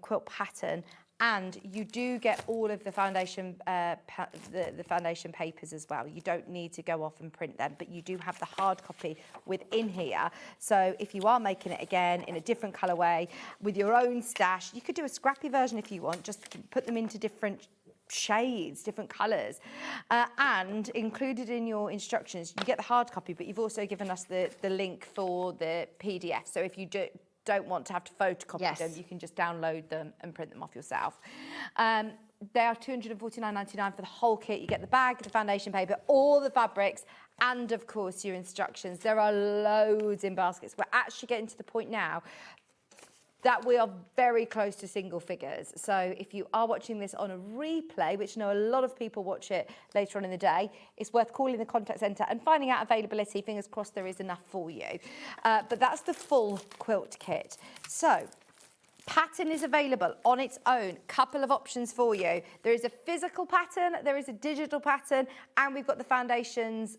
quilt pattern, and you do get all of the foundation, the foundation papers as well. You don't need to go off and print them, but you do have the hard copy within here. So if you are making it again in a different colourway with your own stash, you could do a scrappy version if you want, just put them into different shades, different colours, and included in your instructions you get the hard copy, but you've also given us the link for the PDF, so if you don't want to have to photocopy them, you can just download them and print them off yourself. They are £249.99 for the whole kit. You get the bag, the foundation paper, all the fabrics, and of course your instructions. There are loads in baskets. We're actually getting to the point now that we are very close to single figures. So if you are watching this on a replay, which I know a lot of people watch it later on in the day, it's worth calling the contact centre and finding out availability. Fingers crossed there is enough for you. But that's the full quilt kit. So pattern is available on its own. Couple of options for you. There is a physical pattern, there is a digital pattern, and we've got the foundations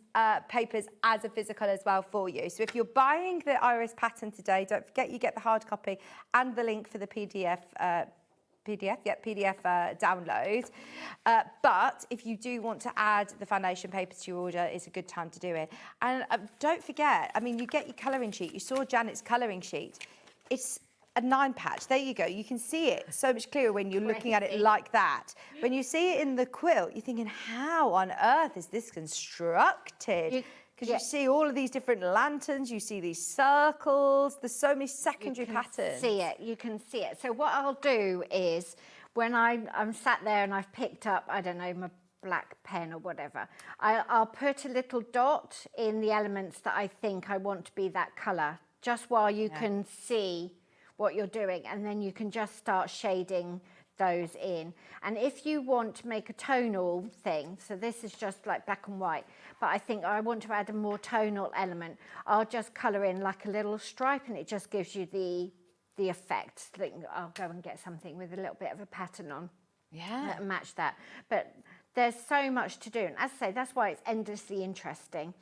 papers as a physical as well for you. So if you're buying the Iris pattern today, don't forget you get the hard copy and the link for the PDF download. But if you do want to add the foundation papers to your order, it's a good time to do it. And don't forget, I mean, you get your colouring sheet. You saw Janet's colouring sheet. It's a 9 patch. There you go. You can see it so much clearer when you're looking at it like that. When you see it in the quilt, you're thinking, how on earth is this constructed? Because you see all of these different lanterns, you see these circles, there's so many secondary patterns. You can see it. So what I'll do is, when I'm sat there and I've picked up, I don't know, my black pen or whatever, I'll put a little dot in the elements that I think I want to be that colour, just while you can see what you're doing, and then you can just start shading those in. And if you want to make a tonal thing, so this is just like black and white, but I think I want to add a more tonal element, I'll just colour in like a little stripe, and it just gives you the effect. I'll go and get something with a little bit of a pattern on, that match that. But there's so much to do, and as I say, that's why it's endlessly interesting.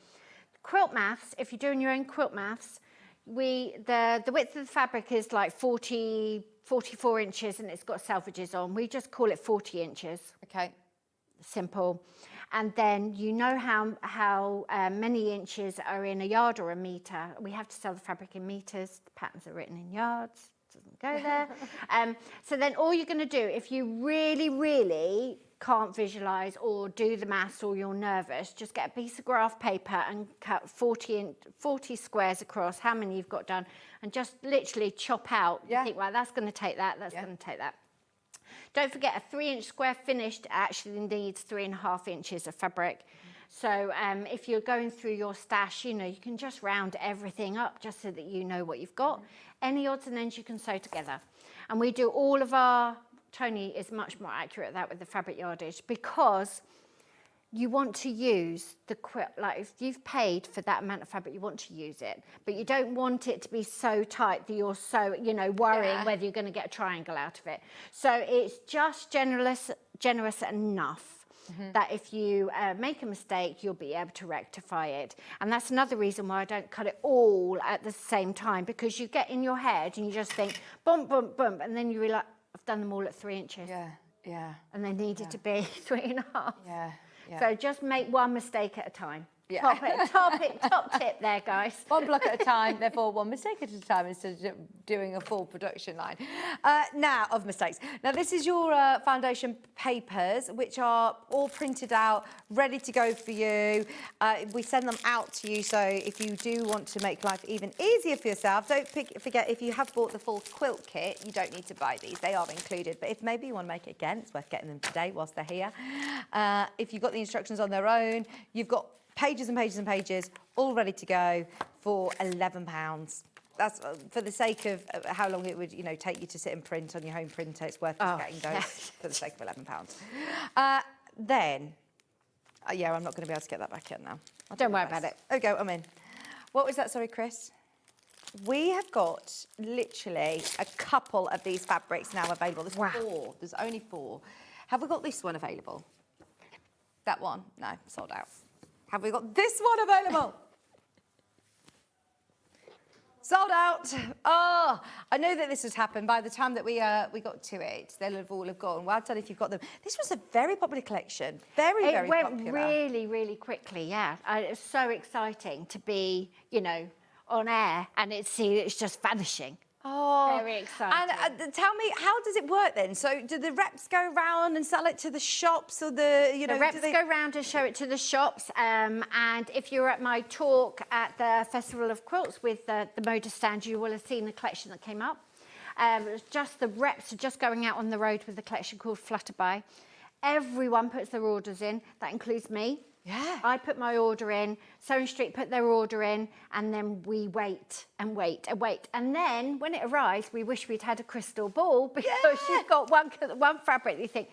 Quilt maths, if you're doing your own quilt maths, the width of the fabric is like 44 inches, and it's got selvages on. We just call it 40 inches. Okay. Simple. And then you know how many inches are in a yard or a metre. We have to sell the fabric in metres. The patterns are written in yards. Doesn't go there. So then all you're going to do, if you really, really can't visualise or do the maths, or you're nervous, just get a piece of graph paper and cut 40 squares across, how many you've got done, and just literally chop out. You think, well, that's going to take that, that's going to take that. Don't forget, a 3-inch square finished actually needs 3.5 inches of fabric. So if you're going through your stash, you know, you can just round everything up just so that you know what you've got. Any odds and ends you can sew together. And we do all of our, Tony is much more accurate at that with the fabric yardage, because you want to use the quilt, like if you've paid for that amount of fabric, you want to use it, but you don't want it to be so tight that you're so, you know, worrying whether you're going to get a triangle out of it. So it's just generous enough that if you make a mistake, you'll be able to rectify it. And that's another reason why I don't cut it all at the same time, because you get in your head and you just think, bump, bump, bump, and then you realize, I've done them all at 3 inches. Yeah. And they needed to be 3.5. Yeah. So just make one mistake at a time. Yeah. Top tip there, guys. One block at a time, therefore one mistake at a time instead of doing a full production line. Now, of mistakes. Now, this is your foundation papers, which are all printed out, ready to go for you. We send them out to you, so if you do want to make life even easier for yourself, don't forget, if you have bought the full quilt kit, you don't need to buy these. They are included. But if maybe you want to make it again, it's worth getting them today whilst they're here. If you've got the instructions on their own, you've got pages and pages and pages, all ready to go for £11. That's for the sake of how long it would, you know, take you to sit and print on your home printer. It's worth getting those for the sake of £11. Then, yeah, I'm not going to be able to get that back in now. Don't worry about it. Okay, I'm in. What was that? Sorry, Chris. We have got literally a couple of these fabrics now available. There's 4. There's only 4. Have we got this one available? That one? No, sold out. Have we got this one available? Sold out. Oh, I know that this has happened. By the time that we got to it, they'll have all gone. Well done if you've got them. This was a very popular collection. Very popular. It went really, really quickly, yeah. It was so exciting to be, you know, on air and it's just vanishing. Oh, very exciting. And tell me, how does it work then? So, do the reps go round and sell it to the shops, or the reps go round and show it to the shops? And if you're at my talk at the Festival of Quilts with the Moda stand, you will have seen the collection that came up. It's just the reps are just going out on the road with the collection called Flutterby. Everyone puts their orders in. That includes me. Yeah. I put my order in, SewingStreet put their order in, and then we wait and wait and wait. And then when it arrives, we wish we'd had a crystal ball, because you've got one fabric that you think,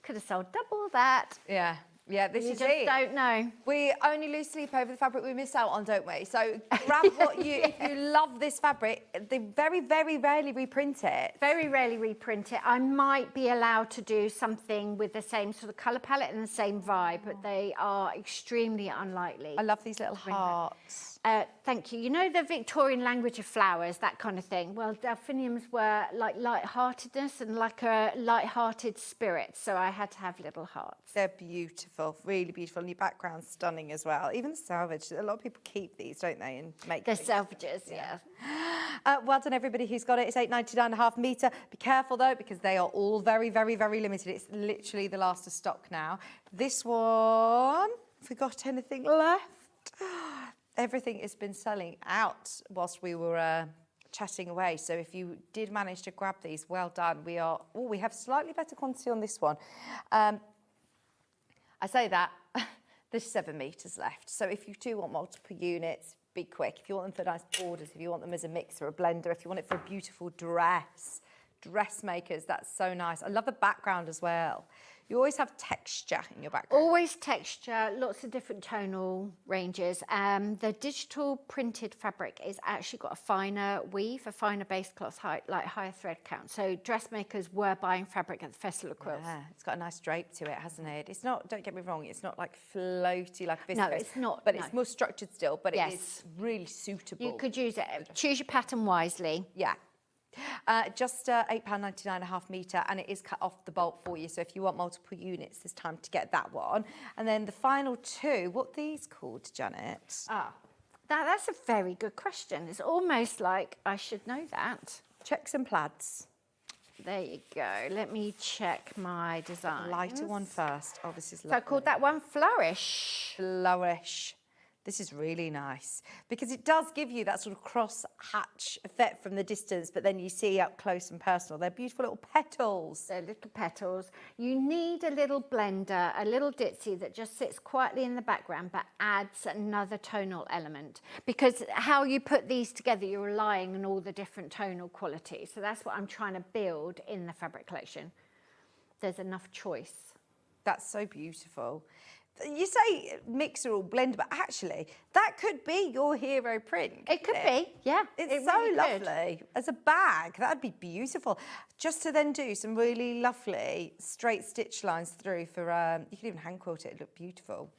could have sold double that. Yeah. Yeah, this is it. You just don't know. We only lose sleep over the fabric we miss out on, don't we? So grab what if you love this fabric, they very, very rarely reprint it. Very rarely reprint it. I might be allowed to do something with the same sort of colour palette and the same vibe, but they are extremely unlikely. I love these little hearts. Thank you. You know the Victorian language of flowers, that kind of thing? Well, Delphiniums were like light-heartedness and like a light-hearted spirit, so I had to have little hearts. They're beautiful, really beautiful, and your background's stunning as well. Even the salvage, a lot of people keep these, don't they, and make the salvages, yeah. Well done, everybody who's got it. It's £8.99.5 metre. Be careful, though, because they are all very, very, very limited. It's literally the last of stock now. This one, have we got anything left? Everything has been selling out whilst we were chatting away. So if you did manage to grab these, well done. We have slightly better quantity on this one. I say that, there's 7 metres left. So if you do want multiple units, be quick. If you want them for nice borders, if you want them as a mix or a blender, if you want it for a beautiful dressmakers, that's so nice. I love the background as well. You always have texture in your background. Always texture, lots of different tonal ranges. The digital printed fabric is actually got a finer weave, a finer base cloth, higher thread count. So dressmakers were buying fabric at the Festival of Quilts. Yeah, it's got a nice drape to it, hasn't it? It's not, don't get me wrong, it's not like floaty like a viscose. No, it's not. But it's more structured still, but Yes. it is really suitable. You could use it. Choose your pattern wisely. Yeah. Just £8.99.5 metre, and it is cut off the bolt for you. So if you want multiple units, there's time to get that one. And then the final 2, what are these called, Janet? That's a very good question. It's almost like I should know that. Checks and plaids. There you go. Let me check my design. Lighter one first. Oh, this is So lovely. I called that one Flourish. Flourish. This is really nice because it does give you that sort of cross hatch effect from the distance, but then you see up close and personal. They're beautiful little petals. They're little petals. You need a little blender, a little ditzy that just sits quietly in the background but adds another tonal element, because how you put these together, you're relying on all the different tonal qualities. So that's what I'm trying to build in the fabric collection. There's enough choice. That's so beautiful. You say mixer or blender, but actually that could be your hero print. It could be, yeah. It's so really could. lovely. As a bag, that'd be beautiful. Just to then do some really lovely straight stitch lines through for, you could even hand quilt it, it'd look beautiful.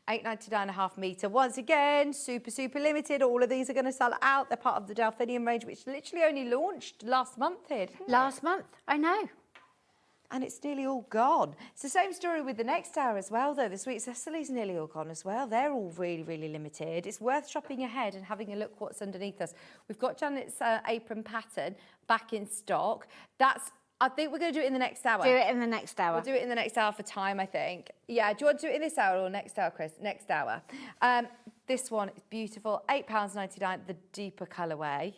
£8.99.5 metre. Once again, super, super limited. All of these are going to sell out. They're part of the Delphinium range, which literally only launched last month here, didn't it? Last month, I know. And it's nearly all gone. It's the same story with the next hour as well, though. The Sweet Cecily's nearly all gone as well. They're all really, really limited. It's worth shopping ahead and having a look what's underneath us. We've got Janet's apron pattern back in stock. I think we're going to do it in the next hour. Do it in the next hour. We'll do it in the next hour for time, I think. Yeah, do you want to do it in this hour or next hour, Chris? Next hour. This one is beautiful. £8.99, the deeper colourway.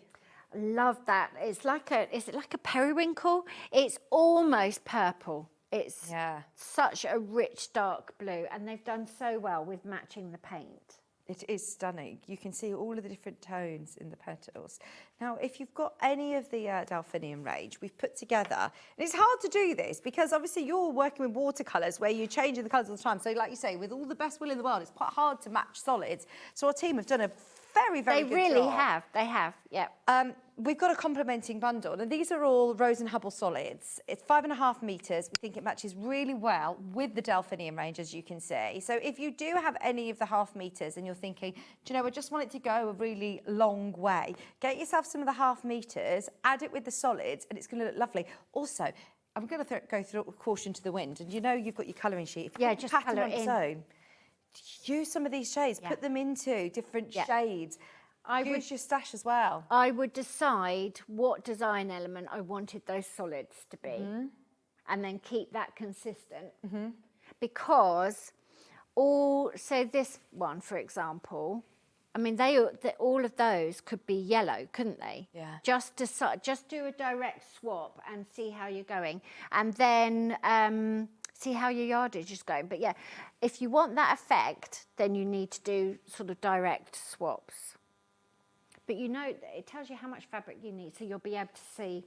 Love that. It's like is it like a periwinkle? It's almost purple. It's such a rich dark blue, and they've done so well with matching the paint. It is stunning. You can see all of the different tones in the petals. Now, if you've got any of the Delphinium range, we've put together, and it's hard to do this because obviously you're working with watercolours where you're changing the colours all the time. So like you say, with all the best will in the world, it's quite hard to match solids. So our team have done a very, very good job. They really have. They have, yeah. We've got a complementing bundle, and these are all Rose and Hubble solids. It's 5.5 metres. We think it matches really well with the Delphinium range, as you can see. So if you do have any of the half metres and you're thinking, do you know, I just want it to go a really long way, get yourself some of the half metres, add it with the solids, and it's going to look lovely. Also, I'm going to go through caution to the wind, and you know you've got your colouring sheet. If you just pattern colour on it its in. own, use some of these shades, put them into different shades. Use your stash as well. I would decide what design element I wanted those solids to be, and then keep that consistent. Because so this one, for example, I mean, all of those could be yellow, couldn't they? Yeah. Just do a direct swap and see how you're going, and then see how your yardage is going. But yeah, if you want that effect, then you need to do sort of direct swaps. But you know, it tells you how much fabric you need, so you'll be able to see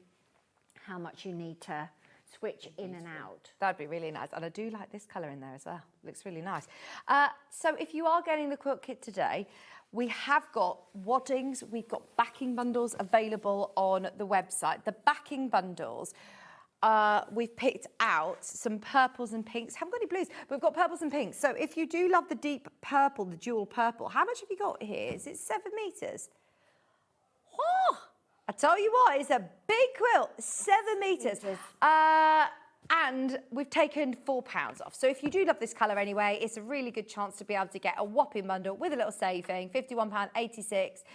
how much you need to switch in and out. That'd be really nice. And I do like this colour in there as well. Looks really nice. So if you are getting the quilt kit today, we have got waddings, we've got backing bundles available on the website. The backing bundles, we've picked out some purples and pinks. Haven't got any blues, but we've got purples and pinks. So if you do love the deep purple, the dual purple, how much have you got here? Is it 7 metres? Oh, I tell you what, it's a big quilt, 7 metres. And we've taken £4 off. So if you do love this colour anyway, it's a really good chance to be able to get a whopping bundle with a little saving, £51.86.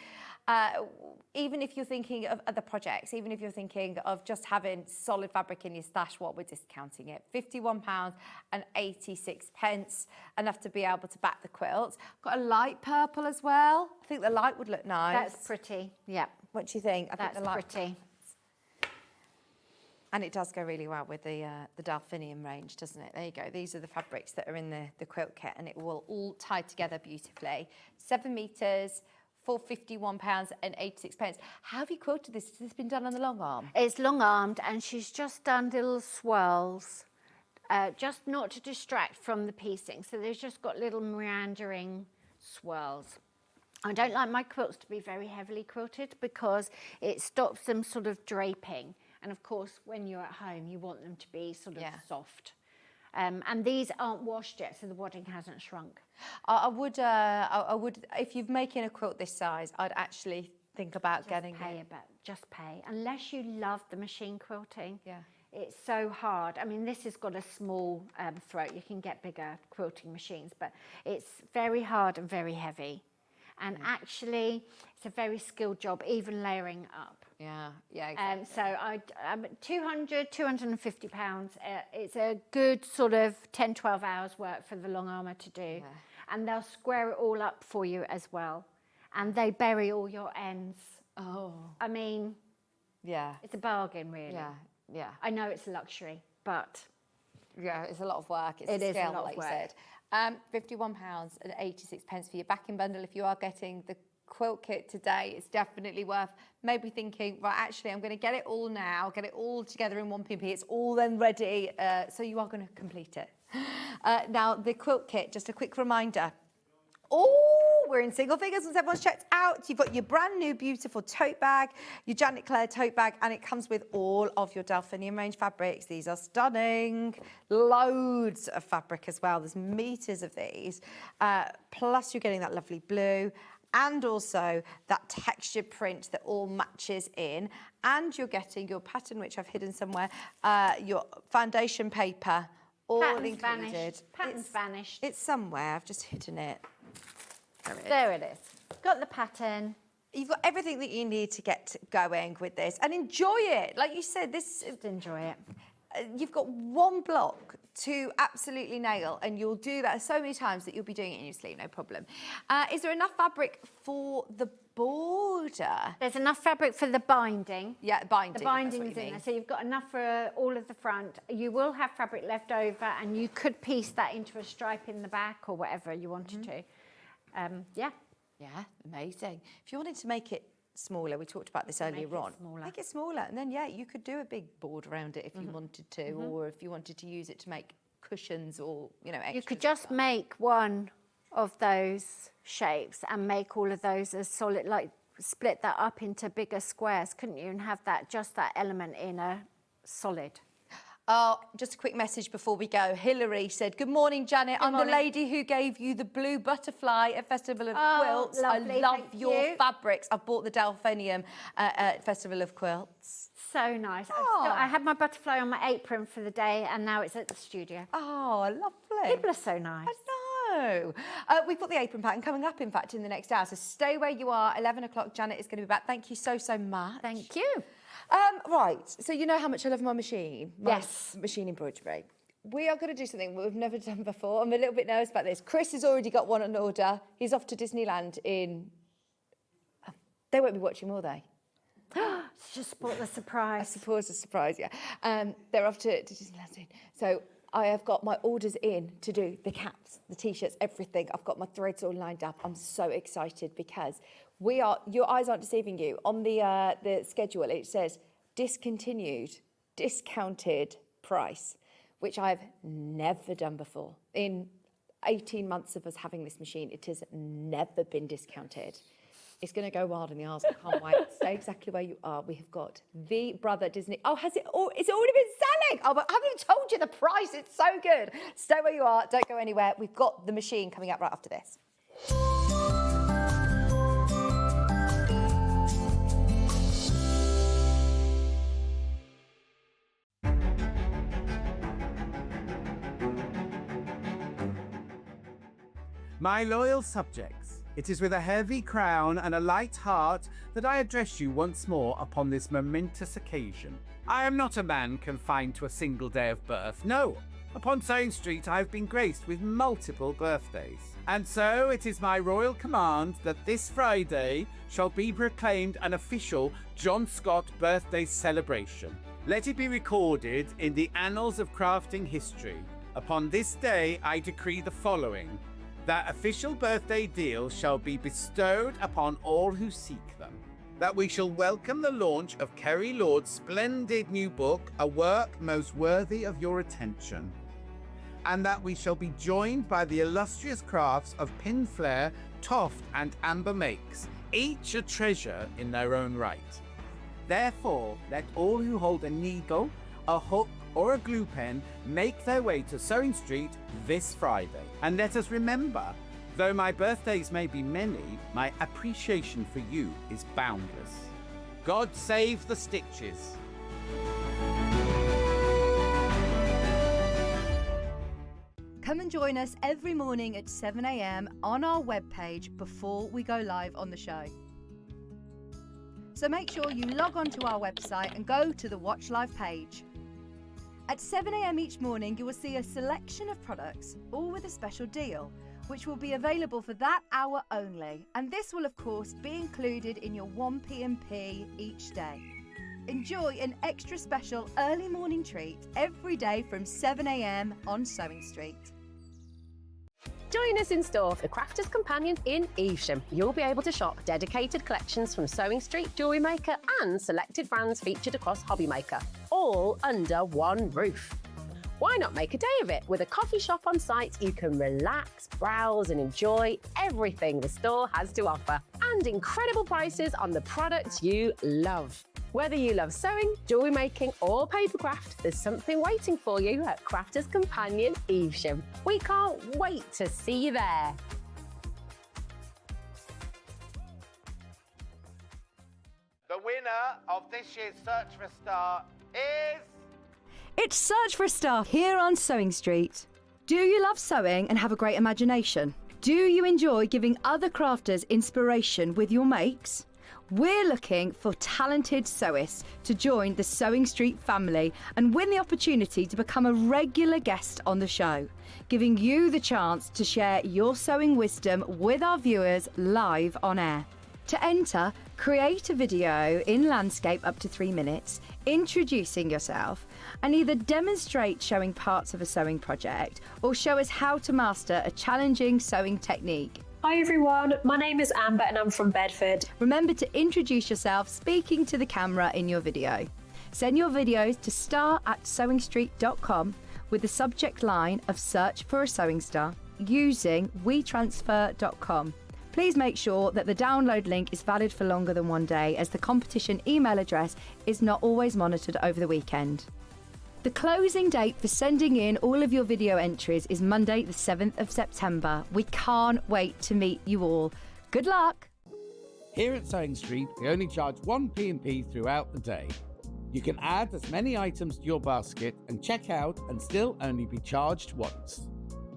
Even if you're thinking of other projects, even if you're thinking of just having solid fabric in your stash, what we're discounting it, £51.86, enough to be able to back the quilt. Got a light purple as well. I think the light would look nice. That's pretty, yeah. What do you think? I That's think the light pretty. And it does go really well with the Delphinium range, doesn't it? There you go. These are the fabrics that are in the quilt kit, and it will all tie together beautifully. 7 metres, for £51.86. How have you quilted this? Has this been done on the long arm? It's long armed, and she's just done little swirls, just not to distract from the piecing. So there's just got little meandering swirls. I don't like my quilts to be very heavily quilted because it stops them sort of draping. And of course, when you're at home, you want them to be sort of soft. And these aren't washed yet, so the wadding hasn't shrunk. I would, if you're making a quilt this size, I'd actually think about getting it. Just pay, unless you love the machine quilting. Yeah. It's so hard. I mean, this has got a small throat. You can get bigger quilting machines, but it's very hard and very heavy. And actually, it's a very skilled job, even layering up. Yeah, exactly. So £250. It's a good sort of 10, 12 hours work for the long armour to do. Yeah. and they'll square it all up for you as well. And they bury all your ends. Oh. I mean, Yeah. it's a bargain, really. Yeah. Yeah. I know it's a luxury, but Yeah, it's a lot of work. It's It a is a skill, lot of like you work. said. £51.86 for your backing bundle. If you are getting the quilt kit today, it's definitely worth maybe thinking, right, actually, I'm going to get it all now, get it all together in one PP. It's all then ready, so you are going to complete it. Now, the quilt kit, just a quick reminder. Oh, we're in single figures once everyone's checked out. You've got your brand new beautiful tote bag, your Janet Clare tote bag, and it comes with all of your Delphinium range fabrics. These are stunning. Loads of fabric as well. There's meters of these. Plus you're getting that lovely blue and also that textured print that all matches in. And you're getting your pattern, which I've hidden somewhere, your foundation paper, all patterns included. vanished. Patterns vanished. It's somewhere. I've just hidden it. There it is. Got the pattern. You've got everything that you need to get going with this and enjoy it. Like you said, this Just enjoy it. you've got one block to absolutely nail, and you'll do that so many times that you'll be doing it in your sleeve, no problem. Is there enough fabric for the border? There's enough fabric for the binding. Yeah, binding. The binding that's is what you in mean. there, so you've got enough for all of the front. You will have fabric left over, and you could piece that into a stripe in the back or whatever you wanted to. Yeah. Yeah, amazing. If you wanted to make it smaller, we talked about this earlier it on. smaller. Make it smaller, and then yeah, you could do a big board around it if you wanted to, or if you wanted to use it to make cushions or extras. You could just make one of those shapes and make all of those as solid, like split that up into bigger squares, couldn't you? And have that, just that element in a solid. Just a quick message before we go. Hillary said, "Good morning, Janet. I'm morning. the lady who gave you the blue butterfly at Festival of Oh, Quilts. lovely, I love thank your you. fabrics. I've bought the Delphinium at Festival of Quilts." So nice. I had my butterfly on my apron for the day, and now it's at the studio. Oh, lovely. People are so nice. I know. We've got the apron pattern coming up, in fact, in the next hour. So stay where you are. 11 o'clock, Janet is going to be back. Thank you so, so much. Thank you. Right, so you know how much I love my machine. Yes. Machine embroidery. We are going to do something we've never done before. I'm a little bit nervous about this. Chris has already got one on order. He's off to Disneyland in... They won't be watching, will they? Just bought the I surprise. suppose a surprise, yeah. They're off to Disneyland soon. So I have got my orders in to do the caps, the T-shirts, everything. I've got my threads all lined up. I'm so excited because your eyes aren't deceiving you. On the schedule, it says discontinued, discounted price, which I've never done before. In 18 months of us having this machine, it has never been discounted. It's going to go wild in the aisles. I can't wait. Stay exactly where you are. We have got the Brother Disney. Oh, has it? Oh, it's already been selling. Oh, but I haven't even told you the price. It's so good. Stay where you are. Don't go anywhere. We've got the machine coming up right after this. My loyal subjects, it is with a heavy crown and a light heart that I address you once more upon this momentous occasion. I am not a man confined to a single day of birth, no. Upon SewingStreet I have been graced with multiple birthdays. And so it is my royal command that this Friday shall be proclaimed an official John Scott birthday celebration. Let it be recorded in the annals of crafting history. Upon this day I decree the following. That official birthday deals shall be bestowed upon all who seek them. That we shall welcome the launch of Kerry Lord's splendid new book, a work most worthy of your attention. And that we shall be joined by the illustrious crafts of Pin Flare, Toft and Amber Makes, each a treasure in their own right. Therefore, let all who hold a needle, a hook, or a glue pen make their way to SewingStreet this Friday. And let us remember, though my birthdays may be many, my appreciation for you is boundless. God save the stitches. Come and join us every morning at 7 a.m. on our webpage before we go live on the show. So make sure you log on to our website and go to the Watch Live page. At 7 a.m. each morning, you will see a selection of products, all with a special deal. which will be available for that hour only. And this will, of course, be included in your 1p&p each day. Enjoy an extra special early morning treat every day from 7 a.m. on SewingStreet. Join us in store for the Crafter's Companion in Evesham. You'll be able to shop dedicated collections from SewingStreet, Jewellery Maker and selected brands featured across Hobby Maker, all under one roof. Why not make a day of it? With a coffee shop on site, you can relax, browse and enjoy everything the store has to offer, and incredible prices on the products you love. Whether you love sewing, jewellery making or papercraft, there's something waiting for you at Crafter's Companion Evesham. We can't wait to see you there. The winner of this year's Search for a Star is... It's Search for a Star here on SewingStreet. Do you love sewing and have a great imagination? Do you enjoy giving other crafters inspiration with your makes? We're looking for talented sewists to join the SewingStreet family and win the opportunity to become a regular guest on the show, giving you the chance to share your sewing wisdom with our viewers live on air. To enter, create a video in landscape up to 3 minutes, introducing yourself, and either demonstrate showing parts of a sewing project or show us how to master a challenging sewing technique. Hi everyone, my name is Amber and I'm from Bedford. Remember to introduce yourself speaking to the camera in your video. Send your videos to star@sewingstreet.com with the subject line of Search for a Sewing Star using wetransfer.com. Please make sure that the download link is valid for longer than 1 day, as the competition email address is not always monitored over the weekend. The closing date for sending in all of your video entries is Monday the 7th of September. We can't wait to meet you all. Good luck! Here at SewingStreet, we only charge 1p&p throughout the day. You can add as many items to your basket and check out and still only be charged once.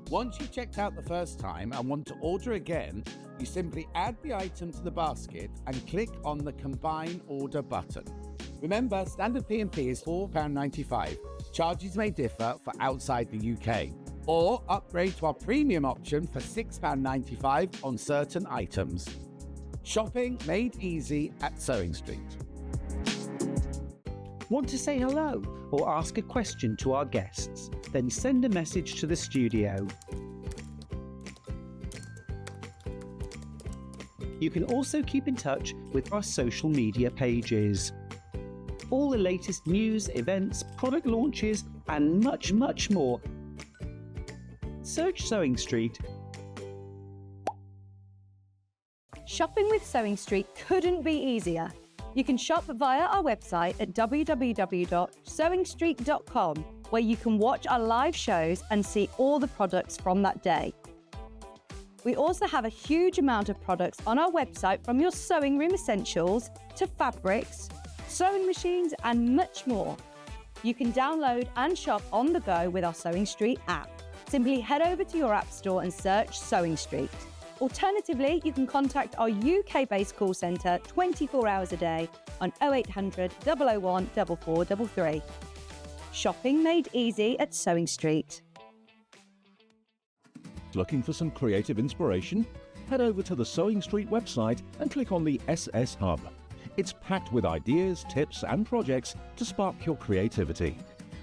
Once you've checked out the first time and want to order again, you simply add the item to the basket and click on the Combine Order button. Remember, standard P&P is £4.95. Charges may differ for outside the UK. Or upgrade to our premium option for £6.95 on certain items. Shopping made easy at SewingStreet. Want to say hello or ask a question to our guests? Then send a message to the studio. You can also keep in touch with our social media pages. All the latest news, events, product launches, and much, much more. Search SewingStreet. Shopping with SewingStreet couldn't be easier. You can shop via our website at www.sewingstreet.com, where you can watch our live shows and see all the products from that day. We also have a huge amount of products on our website, from your sewing room essentials to fabrics, sewing machines and much more. You can download and shop on the go with our SewingStreet app. Simply head over to your app store and search SewingStreet. Alternatively, you can contact our UK-based call centre 24 hours a day on 0800 001 4433. Shopping made easy at SewingStreet. Looking for some creative inspiration? Head over to the SewingStreet website and click on the SS Hub. It's packed with ideas, tips and projects to spark your creativity.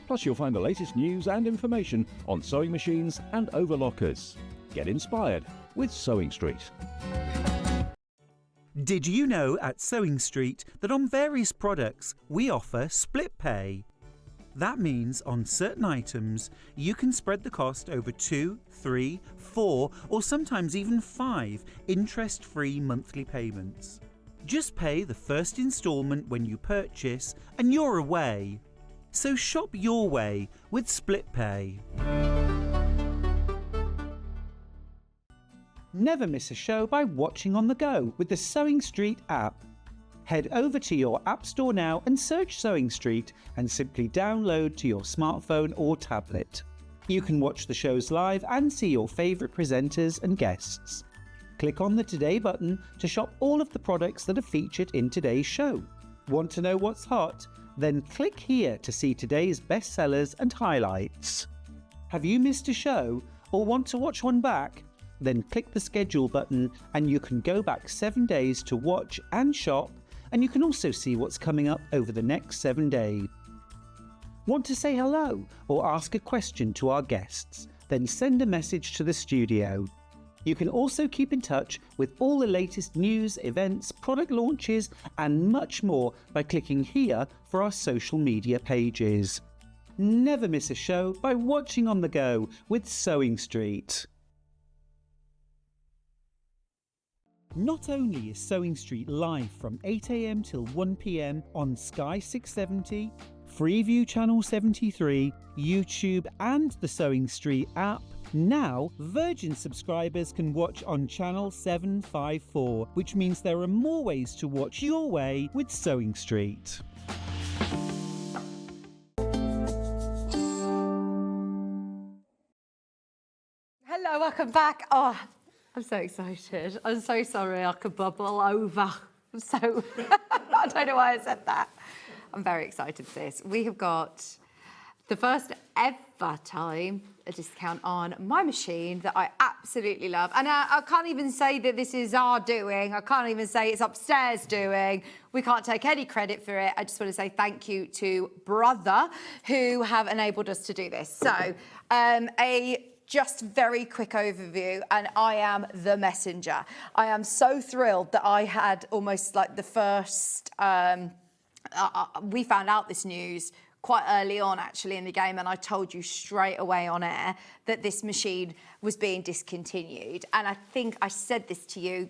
Plus you'll find the latest news and information on sewing machines and overlockers. Get inspired with SewingStreet. Did you know at SewingStreet that on various products we offer split pay? That means on certain items you can spread the cost over 2, 3, 4 or sometimes even 5 interest-free monthly payments. Just pay the first instalment when you purchase and you're away. So shop your way with split pay. Never miss a show by watching on the go with the SewingStreet app. Head over to your app store now and search SewingStreet and simply download to your smartphone or tablet. You can watch the shows live and see your favourite presenters and guests. Click on the Today button to shop all of the products that are featured in today's show. Want to know what's hot? Then click here to see today's bestsellers and highlights. Have you missed a show or want to watch one back? then click the schedule button and you can go back 7 days to watch and shop, and you can also see what's coming up over the next 7 days. Want to say hello or ask a question to our guests? Then send a message to the studio. You can also keep in touch with all the latest news, events, product launches and much more by clicking here for our social media pages. Never miss a show by watching on the go with SewingStreet. Not only is SewingStreet live from 8 AM till 1 PM on Sky 670, Freeview Channel 73, YouTube and the SewingStreet app, now Virgin subscribers can watch on Channel 754, which means there are more ways to watch your way with SewingStreet. Hello, welcome back. Oh, I'm so excited. I'm so sorry I could bubble over. So, I don't know why I said that. I'm very excited for this. We have got the first ever time a discount on my machine that I absolutely love. And I can't even say that this is our doing. I can't even say it's upstairs doing. We can't take any credit for it. I just want to say thank you to Brother who have enabled us to do this. So, just very quick overview, and I am the messenger. I am so thrilled that I had almost like the first, we found out this news quite early on actually in the game, and I told you straight away on air that this machine was being discontinued. And I think I said this to you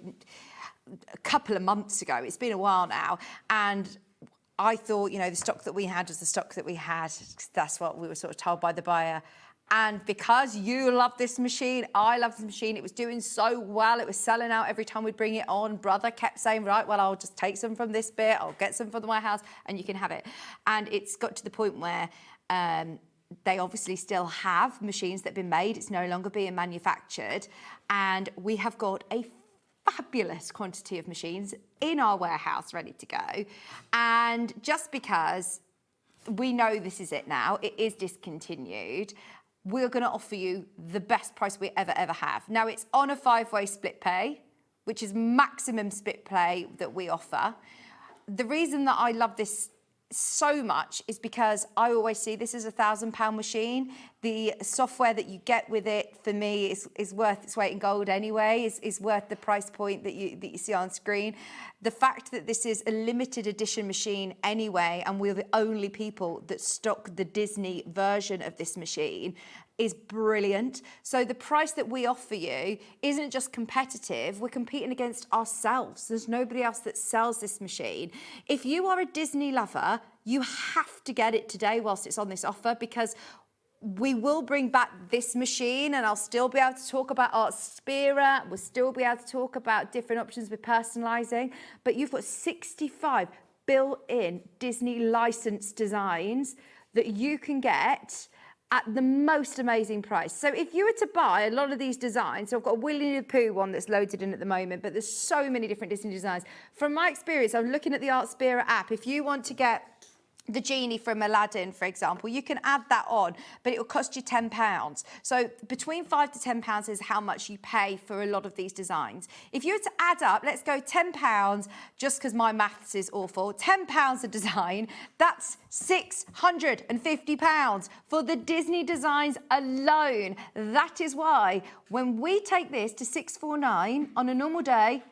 a couple of months ago. It's been a while now, and I thought, you know, the stock that we had was the stock that we had. That's what we were sort of told by the buyer. And because you love this machine, I love this machine. It was doing so well. It was selling out every time we'd bring it on. Brother kept saying, right, well, I'll just take some from this bit. I'll get some from my house and you can have it. And it's got to the point where they obviously still have machines that have been made. It's no longer being manufactured. And we have got a fabulous quantity of machines in our warehouse ready to go. And just because we know this is it now, it is discontinued, we're going to offer you the best price we ever have. Now, it's on a 5-way split pay, which is maximum split pay that we offer. The reason that I love this so much is because I always see this as £1,000 machine. The software that you get with it, for me, is worth its weight in gold anyway, is worth the price point that you see on screen. The fact that this is a limited edition machine anyway, and we're the only people that stock the Disney version of this machine, is brilliant. So the price that we offer you isn't just competitive, we're competing against ourselves. There's nobody else that sells this machine. If you are a Disney lover, you have to get it today whilst it's on this offer, because we will bring back this machine and I'll still be able to talk about Art Spira. We'll still be able to talk about different options with personalising, but you've got 65 built-in Disney licensed designs that you can get at the most amazing price. So if you were to buy a lot of these designs, so I've got a Winnie the Pooh one that's loaded in at the moment, but there's so many different Disney designs. From my experience, I'm looking at the Art Spira app. If you want to get the genie from Aladdin, for example, you can add that on, but it will cost you £10. So between £5 to £10 is how much you pay for a lot of these designs. If you were to add up, let's go £10, just because my maths is awful, £10 a design, that's £650 for the Disney designs alone. That is why when we take this to £649 on a normal day,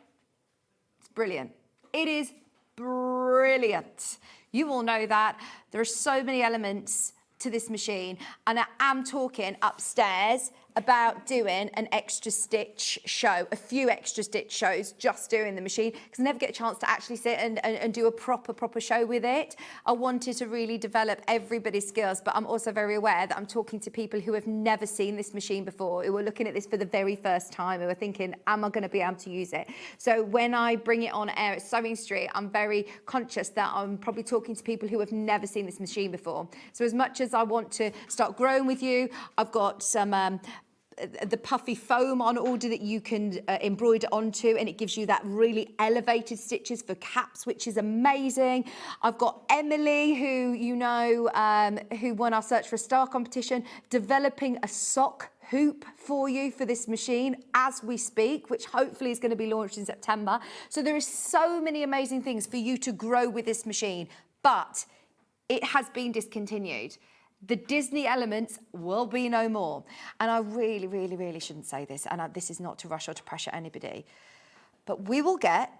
it's brilliant. It is brilliant. You all know that. There are so many elements to this machine, and I am talking upstairs about doing an extra stitch show, a few extra stitch shows just doing the machine, because I never get a chance to actually sit and do a proper show with it. I wanted to really develop everybody's skills, but I'm also very aware that I'm talking to people who have never seen this machine before, who are looking at this for the very first time, who are thinking, am I going to be able to use it? So when I bring it on air at SewingStreet, I'm very conscious that I'm probably talking to people who have never seen this machine before. So as much as I want to start growing with you, I've got some the puffy foam on order that you can embroider onto, and it gives you that really elevated stitches for caps, which is amazing. I've got Emily, who you know, who won our Search for a Star competition, developing a sock hoop for you for this machine as we speak, which hopefully is going to be launched in September. So there is so many amazing things for you to grow with this machine, but it has been discontinued. The Disney elements will be no more. And I really, really, really shouldn't say this, and this is not to rush or to pressure anybody, but we will get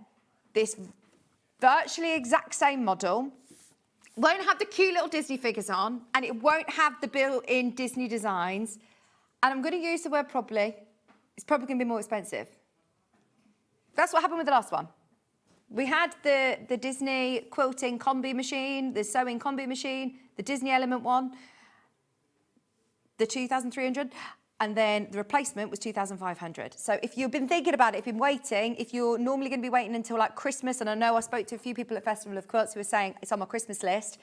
this virtually exact same model. Won't have the cute little Disney figures on, and it won't have the built-in Disney designs. And I'm going to use the word probably. It's probably going to be more expensive. That's what happened with the last one. We had the Disney quilting combi machine, the sewing combi machine, the Disney element one, the 2,300, and then the replacement was 2,500. So if you've been thinking about it, if you've been waiting, if you're normally going to be waiting until like Christmas, and I know I spoke to a few people at Festival of Quilts who were saying it's on my Christmas list,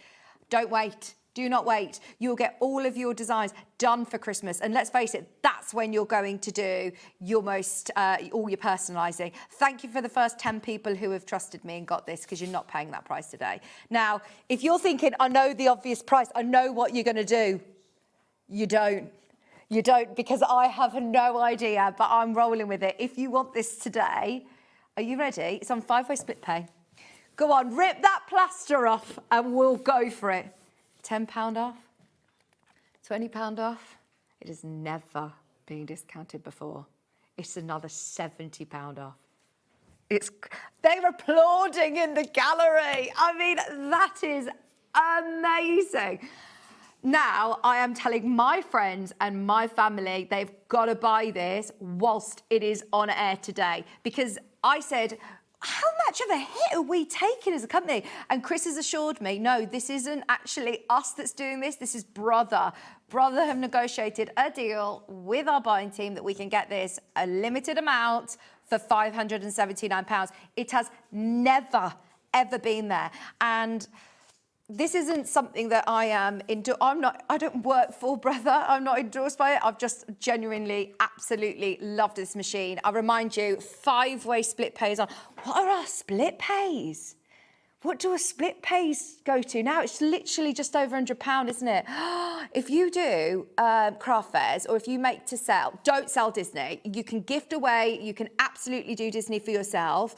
don't wait. Do not wait. You'll get all of your designs done for Christmas. And let's face it, that's when you're going to do your most, all your personalising. Thank you for the first 10 people who have trusted me and got this, because you're not paying that price today. Now, if you're thinking, I know the obvious price, I know what you're going to do, you don't. You don't, because I have no idea, but I'm rolling with it. If you want this today, are you ready? It's on 5-way split pay. Go on, rip that plaster off and we'll go for it. £10 off, £20 off. It has never been discounted before. It's another £70 off. They're applauding in the gallery. I mean, that is amazing. Now, I am telling my friends and my family they've got to buy this whilst it is on air today, because I said, how much of a hit are we taking as a company? And Chris has assured me, no, this isn't actually us that's doing this. This is Brother. Brother have negotiated a deal with our buying team that we can get this a limited amount for £579. It has never, ever been there. And this isn't something that I am into. I don't work for Brother. I'm not endorsed by it. I've just genuinely, absolutely loved this machine. I remind you, 5-way split pays on. What are our split pays? What do a split pays go to now? It's literally just over £100, isn't it? If you do craft fairs, or if you make to sell, don't sell Disney. You can gift away. You can absolutely do Disney for yourself.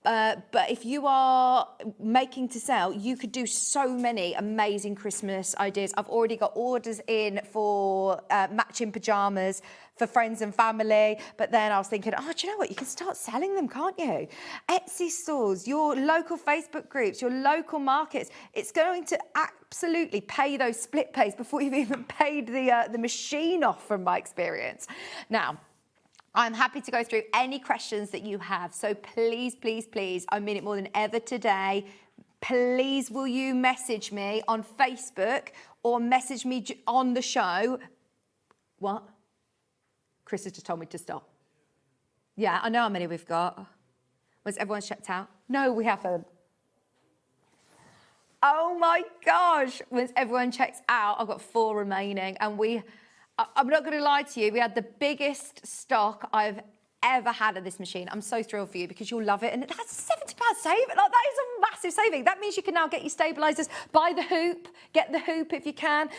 But if you are making to sell, you could do so many amazing Christmas ideas. I've already got orders in for matching pyjamas for friends and family. But then I was thinking, oh, do you know what? You can start selling them, can't you? Etsy stores, your local Facebook groups, your local markets. It's going to absolutely pay those split pays before you've even paid the machine off, from my experience. Now, I'm happy to go through any questions that you have. So please, please, please, I mean it more than ever today, please will you message me on Facebook or message me on the show. What? Chris has just told me to stop. Yeah, I know how many we've got. Was everyone checked out? No, we haven't. Oh my gosh. Once everyone checks out, I've got 4 remaining, and I'm not going to lie to you, we had the biggest stock I've ever had of this machine. I'm so thrilled for you, because you'll love it. And that's a £70 saving. Like, that is a massive saving. That means you can now get your stabilisers, buy the hoop, get the hoop if you can,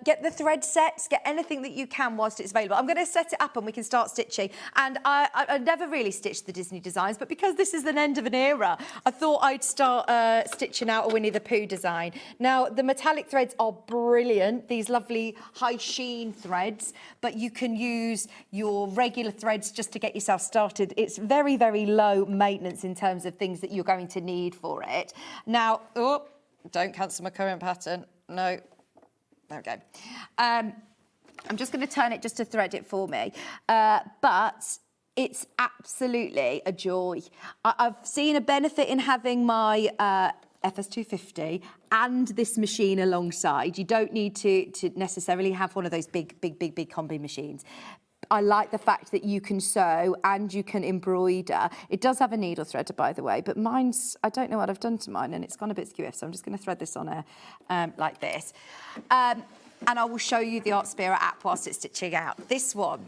get the thread sets, get anything that you can whilst it's available. I'm going to set it up and we can start stitching. And I never really stitched the Disney designs, but because this is the end of an era, I thought I'd start stitching out a Winnie the Pooh design. Now, the metallic threads are brilliant, these lovely high sheen threads, but you can use your regular threads just to get yourself started. It's very, very low maintenance in terms of things that you're going to need for it. Now, oh, don't cancel my current pattern. No, there we go. I'm just going to turn it just to thread it for me. But it's absolutely a joy. I've seen a benefit in having my FS250 and this machine alongside. You don't need to necessarily have one of those big combi machines. I like the fact that you can sew and you can embroider. It does have a needle threader, by the way, but mine's, I don't know what I've done to mine, and it's gone a bit skew, so I'm just going to thread this on like this. And I will show you the Art Spira app whilst it's stitching out. This one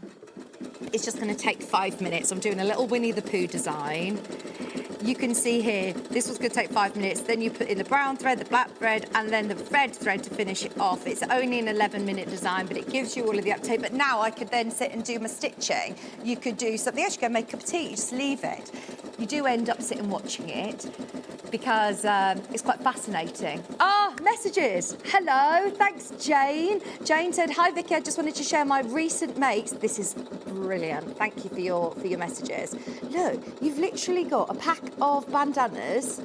is just going to take 5 minutes. I'm doing a little Winnie the Pooh design. you can see here, this was going to take 5 minutes. Then you put in the brown thread, the black thread, and then the red thread to finish it off. It's only an 11-minute design, but it gives you all of the uptake. But now I could then sit and do my stitching. You could do something else. You go make a cup of tea, you just leave it. You do end up sitting watching it because it's quite fascinating. Messages. Hello, thanks, Jane. Jane said, "Hi, Vicki. I just wanted to share my recent makes." This is brilliant. Thank you for your messages. Look, you've literally got a pack of bandanas.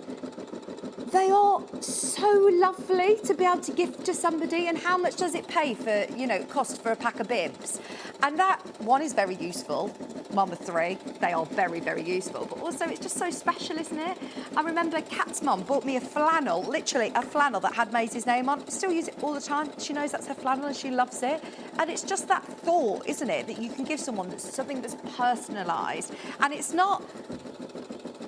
They are so lovely to be able to gift to somebody. And how much does it pay for, cost for a pack of bibs? And that one is very useful. Mum with 3, they are very, very useful. But also it's just so special, isn't it? I remember Kat's mum bought me a flannel, literally a flannel that had Maisie's name on. I still use it all the time. She knows that's her flannel and she loves it. And it's just that thought, isn't it, that you can give someone something that's personalised. And it's not...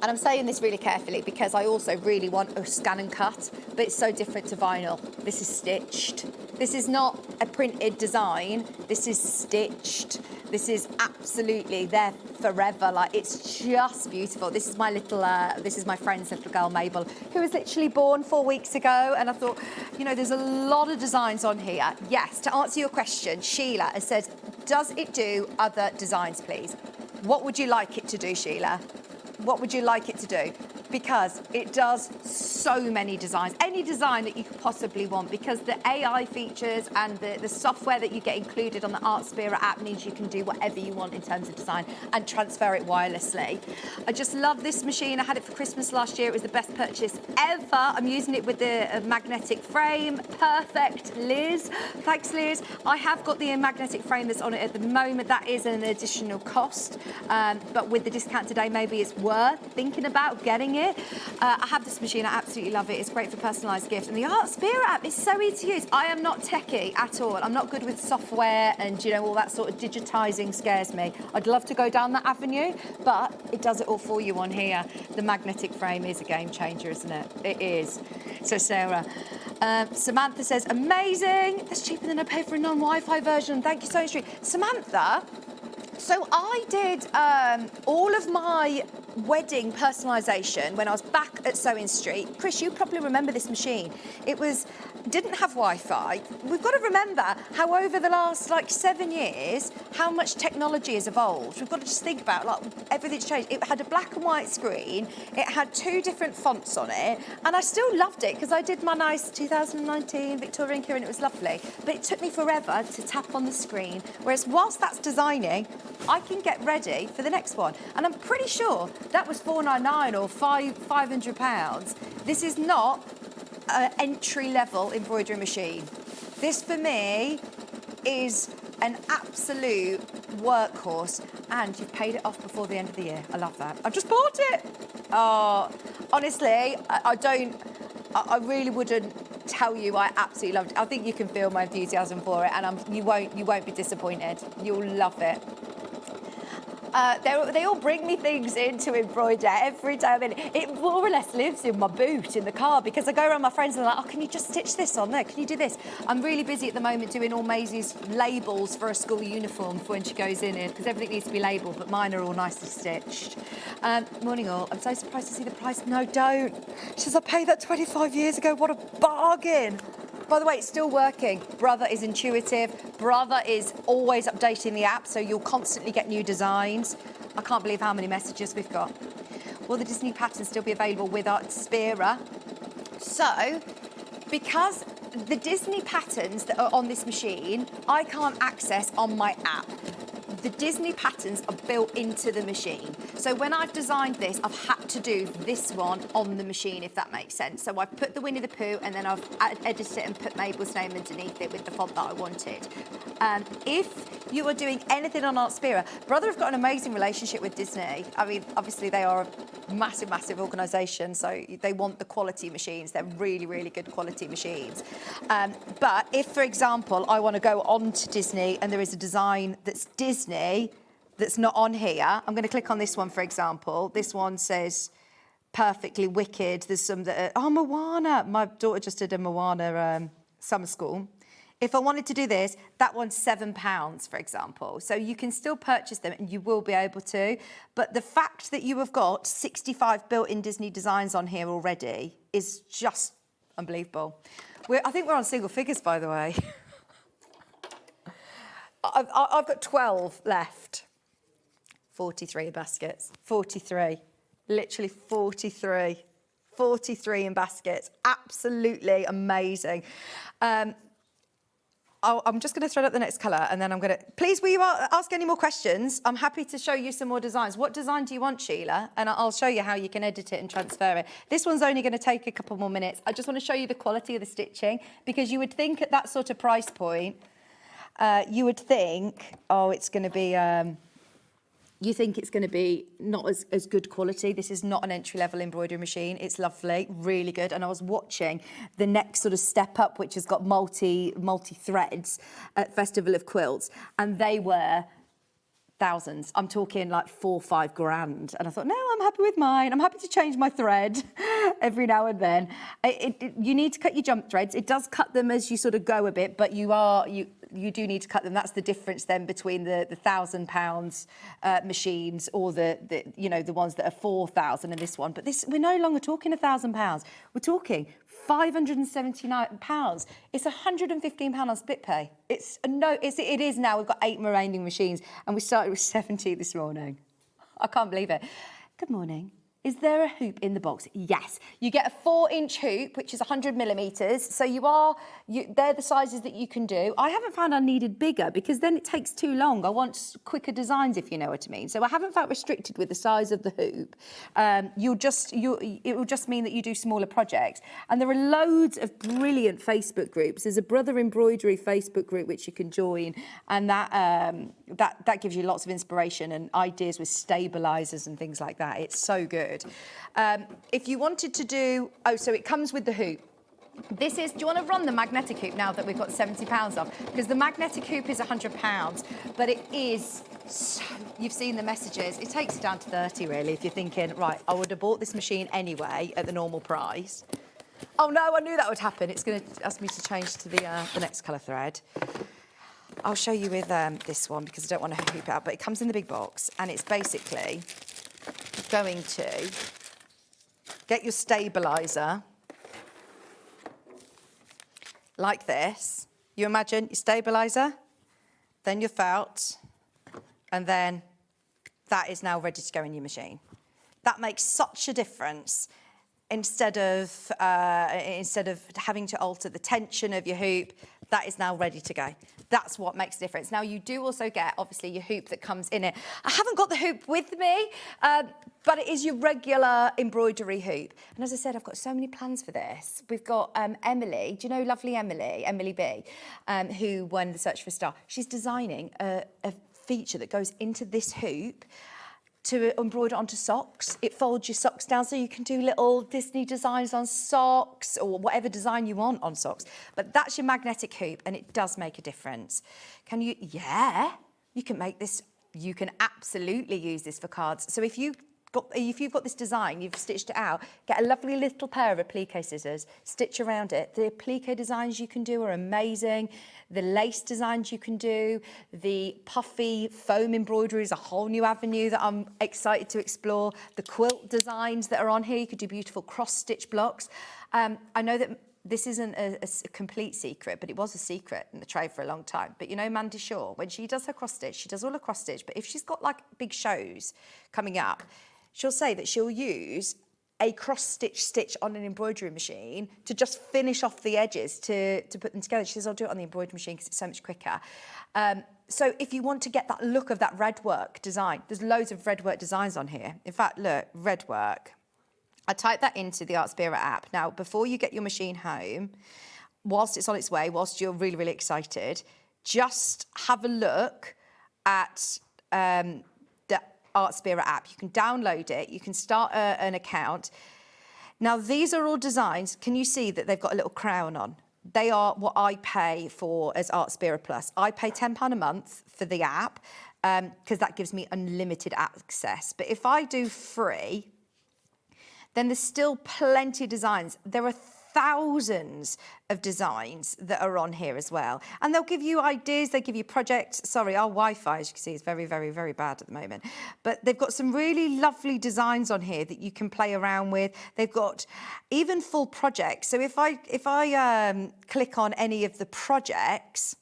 And I'm saying this really carefully because I also really want a scan and cut, but it's so different to vinyl. This is stitched. This is not a printed design. This is stitched. This is absolutely there forever. Like, it's just beautiful. This is my this is my friend's little girl, Mabel, who was literally born 4 weeks ago. And I thought, there's a lot of designs on here. Yes, to answer your question, Sheila has said, does it do other designs, please? What would you like it to do, Sheila? What would you like it to do? Because it does so many designs, any design that you could possibly want, because the AI features and the software that you get included on the Artspira app means you can do whatever you want in terms of design and transfer it wirelessly. I just love this machine. I had it for Christmas last year. It was the best purchase ever. I'm using it with the magnetic frame. Perfect, Liz. Thanks, Liz. I have got the magnetic frame that's on it at the moment. That is an additional cost, but with the discount today, maybe it's worth thinking about getting it. I have this machine. I absolutely love it. It's great for personalised gifts. And the Artspira app is so easy to use. I am not techie at all. I'm not good with software and, all that sort of digitising scares me. I'd love to go down that avenue, but it does it all for you on here. The magnetic frame is a game changer, isn't it? It is. So, Sarah. Samantha says, amazing. That's cheaper than I pay for a non-Wi-Fi version. Thank you, SewingStreet. Samantha, so I did all of my wedding personalisation when I was back at SewingStreet. Chris, you probably remember this machine. Didn't have Wi-Fi. We've got to remember how over the last 7 years, how much technology has evolved. We've got to just think about everything's changed. It had a black and white screen. It had 2 different fonts on it, and I still loved it because I did my nice 2019 Victorian Kira and it was lovely. But it took me forever to tap on the screen. Whereas whilst that's designing, I can get ready for the next one. And I'm pretty sure that was $499 or £500. This is not an entry-level embroidery machine. This, for me, is an absolute workhorse, and you've paid it off before the end of the year. I love that. I've just bought it. Oh, honestly, I really wouldn't tell you I absolutely loved it. I think you can feel my enthusiasm for it, and you won't be disappointed. You'll love it. They all bring me things in to embroider every day. I mean, it more or less lives in my boot in the car because I go around my friends and they're like, oh, can you just stitch this on there? Can you do this? I'm really busy at the moment doing all Maisie's labels for a school uniform for when she goes in it because everything needs to be labelled, but mine are all nicely stitched. Morning all. I'm so surprised to see the price. No, don't. She says, I paid that 25 years ago. What a bargain. By the way, it's still working. Brother is intuitive. Brother is always updating the app, so you'll constantly get new designs. I can't believe how many messages we've got. Will the Disney patterns still be available with Artspira? So, because the Disney patterns that are on this machine, I can't access on my app. The Disney patterns are built into the machine. So when I've designed this, I've had to do this one on the machine, if that makes sense. So I've put the Winnie the Pooh and then I've edited it and put Mabel's name underneath it with the font that I wanted. If you are doing anything on Artspira, Brother have got an amazing relationship with Disney. I mean, obviously they are a massive, massive organisation, so they want the quality machines. They're really, really good quality machines. But if, for example, I want to go on to Disney and there is a design that's Disney that's not on here, I'm going to click on this one, for example. This one says Perfectly Wicked. There's some that are, oh, Moana. My daughter just did a Moana summer school. If I wanted to do this, that one's £7, for example. So you can still purchase them and you will be able to. But the fact that you have got 65 built-in Disney designs on here already is just unbelievable. I think we're on single figures, by the way. I've got 12 left. 43 baskets. 43. Literally 43. 43 in baskets. Absolutely amazing. I'm just going to thread up the next colour and then I'm going to... Please, will you ask any more questions? I'm happy to show you some more designs. What design do you want, Sheila? And I'll show you how you can edit it and transfer it. This one's only going to take a couple more minutes. I just want to show you the quality of the stitching because you would think at that sort of price point, you would think, oh, it's going to be... you think it's going to be not as good quality. This is not an entry-level embroidery machine. It's lovely, really good. And I was watching the next sort of step up, which has got multi threads at Festival of Quilts, and they were thousands. I'm talking like 4 or 5 grand. And I thought, no, I'm happy with mine. I'm happy to change my thread every now and then. You need to cut your jump threads. It does cut them as you sort of go a bit, but you do need to cut them. That's the difference then between the £1,000 machines or the ones that are 4,000 and this one. But we're no longer talking £1,000. We're talking £579. It's £115 on split pay. It is now. We've got 8 remaining machines and we started with 70 this morning. I can't believe it. Good morning. Is there a hoop in the box? Yes. You get a 4-inch hoop, which is 100 millimetres. So they're the sizes that you can do. I haven't found I needed bigger because then it takes too long. I want quicker designs, if you know what I mean. So I haven't felt restricted with the size of the hoop. It will just mean that you do smaller projects. And there are loads of brilliant Facebook groups. There's a Brother Embroidery Facebook group which you can join, and that gives you lots of inspiration and ideas with stabilisers and things like that. It's so good. If you wanted to do... Oh, so it comes with the hoop. Do you want to run the magnetic hoop now that we've got £70 off? Because the magnetic hoop is £100, but it is... You've seen the messages. It takes it down to 30, really, if you're thinking, right, I would have bought this machine anyway at the normal price. Oh, no, I knew that would happen. It's going to ask me to change to the next colour thread. I'll show you with this one because I don't want to hoop it out, but it comes in the big box and it's basically... going to get your stabiliser like this. You imagine your stabiliser, then your felt, and then that is now ready to go in your machine. That makes such a difference. Instead of having to alter the tension of your hoop, that is now ready to go. That's what makes a difference. Now, you do also get, obviously, your hoop that comes in it. I haven't got the hoop with me, but it is your regular embroidery hoop. And as I said, I've got so many plans for this. We've got Emily, do you know lovely Emily B, who won the Search for a Star? She's designing a feature that goes into this hoop to embroider onto socks. It folds your socks down so you can do little Disney designs on socks or whatever design you want on socks. But that's your magnetic hoop and it does make a difference. Can you? Yeah, you can make this. You can absolutely use this for cards. So if you've got this design, you've stitched it out, get a lovely little pair of applique scissors, stitch around it. The applique designs you can do are amazing. The lace designs you can do, the puffy foam embroidery is a whole new avenue that I'm excited to explore. The quilt designs that are on here, you could do beautiful cross-stitch blocks. I know that this isn't a complete secret, but it was a secret in the trade for a long time. But you know Mandy Shaw, when she does her cross-stitch, she does all her cross-stitch, but if she's got like big shows coming up, she'll say that she'll use a cross-stitch stitch on an embroidery machine to just finish off the edges to put them together. She says, I'll do it on the embroidery machine because it's so much quicker. So if you want to get that look of that red work design, there's loads of red work designs on here. In fact, look, red work. I typed that into the Art Spirit app. Now, before you get your machine home, whilst it's on its way, whilst you're really, really excited, just have a look at the Art Spirit app. You can download it. You can start an account. Now, these are all designs. Can you see that they've got a little crown on? They are what I pay for as Art Spirit Plus. I pay £10 a month for the app because that gives me unlimited access. But if I do free, then there's still plenty of designs. There are thousands of designs that are on here as well. And they'll give you ideas, they give you projects. Sorry, our Wi-Fi, as you can see, is very, very, very bad at the moment. But they've got some really lovely designs on here that you can play around with. They've got even full projects. So if I click on any of the projects,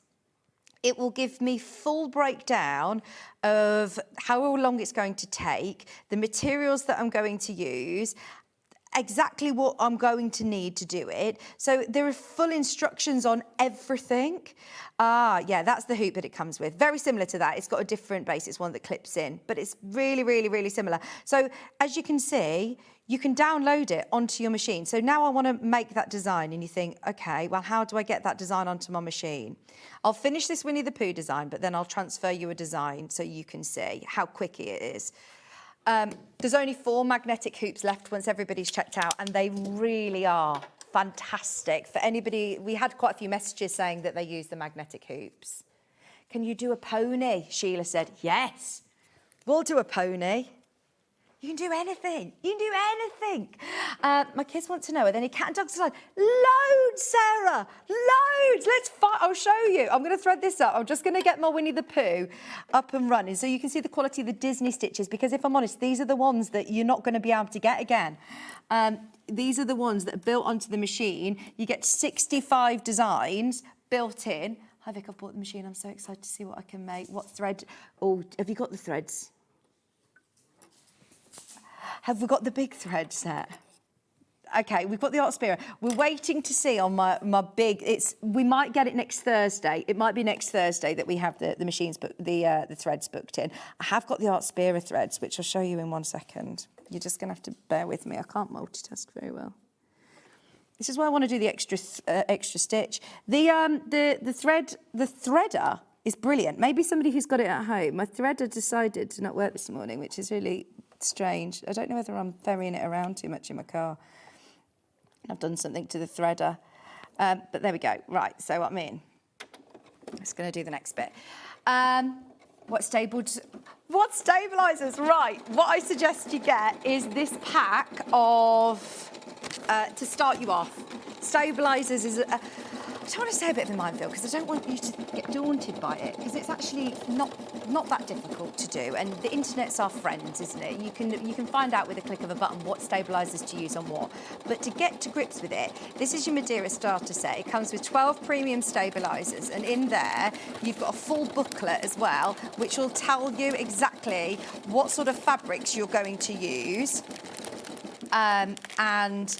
it will give me full breakdown of how long it's going to take, the materials that I'm going to use, exactly what I'm going to need to do it. So there are full instructions on everything. Yeah, that's the hoop that it comes with. Very similar to that. It's got a different base. It's one that clips in, but it's really, really, really similar. So as you can see, you can download it onto your machine. So now I want to make that design and you think, okay, well, how do I get that design onto my machine? I'll finish this Winnie the Pooh design, but then I'll transfer you a design so you can see how quick it is. There's only 4 magnetic hoops left once everybody's checked out, and they really are fantastic. For anybody, we had quite a few messages saying that they use the magnetic hoops. Can you do a pony? Sheila said, yes, we'll do a pony. You can do anything. You can do anything. My kids want to know, are there any cat and dog designs? Loads, Sarah, loads. Let's fight. I'll show you. I'm going to thread this up. I'm just going to get my Winnie the Pooh up and running so you can see the quality of the Disney stitches, because if I'm honest, these are the ones that you're not going to be able to get again. These are the ones that are built onto the machine. You get 65 designs built in. Hi, Vic, I've bought the machine. I'm so excited to see what I can make. What thread? Oh, have you got the threads? Have we got the big thread set? Okay, we've got the art spear. We're waiting to see on my big. We might get it next Thursday. It might be next Thursday that we have the machines, but the threads booked in. I have got the art spear threads, which I'll show you in 1 second. You're just going to have to bear with me. I can't multitask very well. This is why I want to do the extra stitch. The threader is brilliant. Maybe somebody who's got it at home. My threader decided to not work this morning, which is really strange. I don't know whether I'm ferrying it around too much in my car. I've done something to the threader, but there we go. Right, so I'm in. I'm just going to do the next bit. What stabilizers? Right, what I suggest you get is this pack of, to start you off. Stabilizers is I just want to say a bit of a minefield because I don't want you to get daunted by it, because it's actually not that difficult to do, and the internet's our friends, isn't it? You can find out with a click of a button what stabilisers to use on what. But to get to grips with it, this is your Madeira starter set. It comes with 12 premium stabilisers, and in there you've got a full booklet as well, which will tell you exactly what sort of fabrics you're going to use. And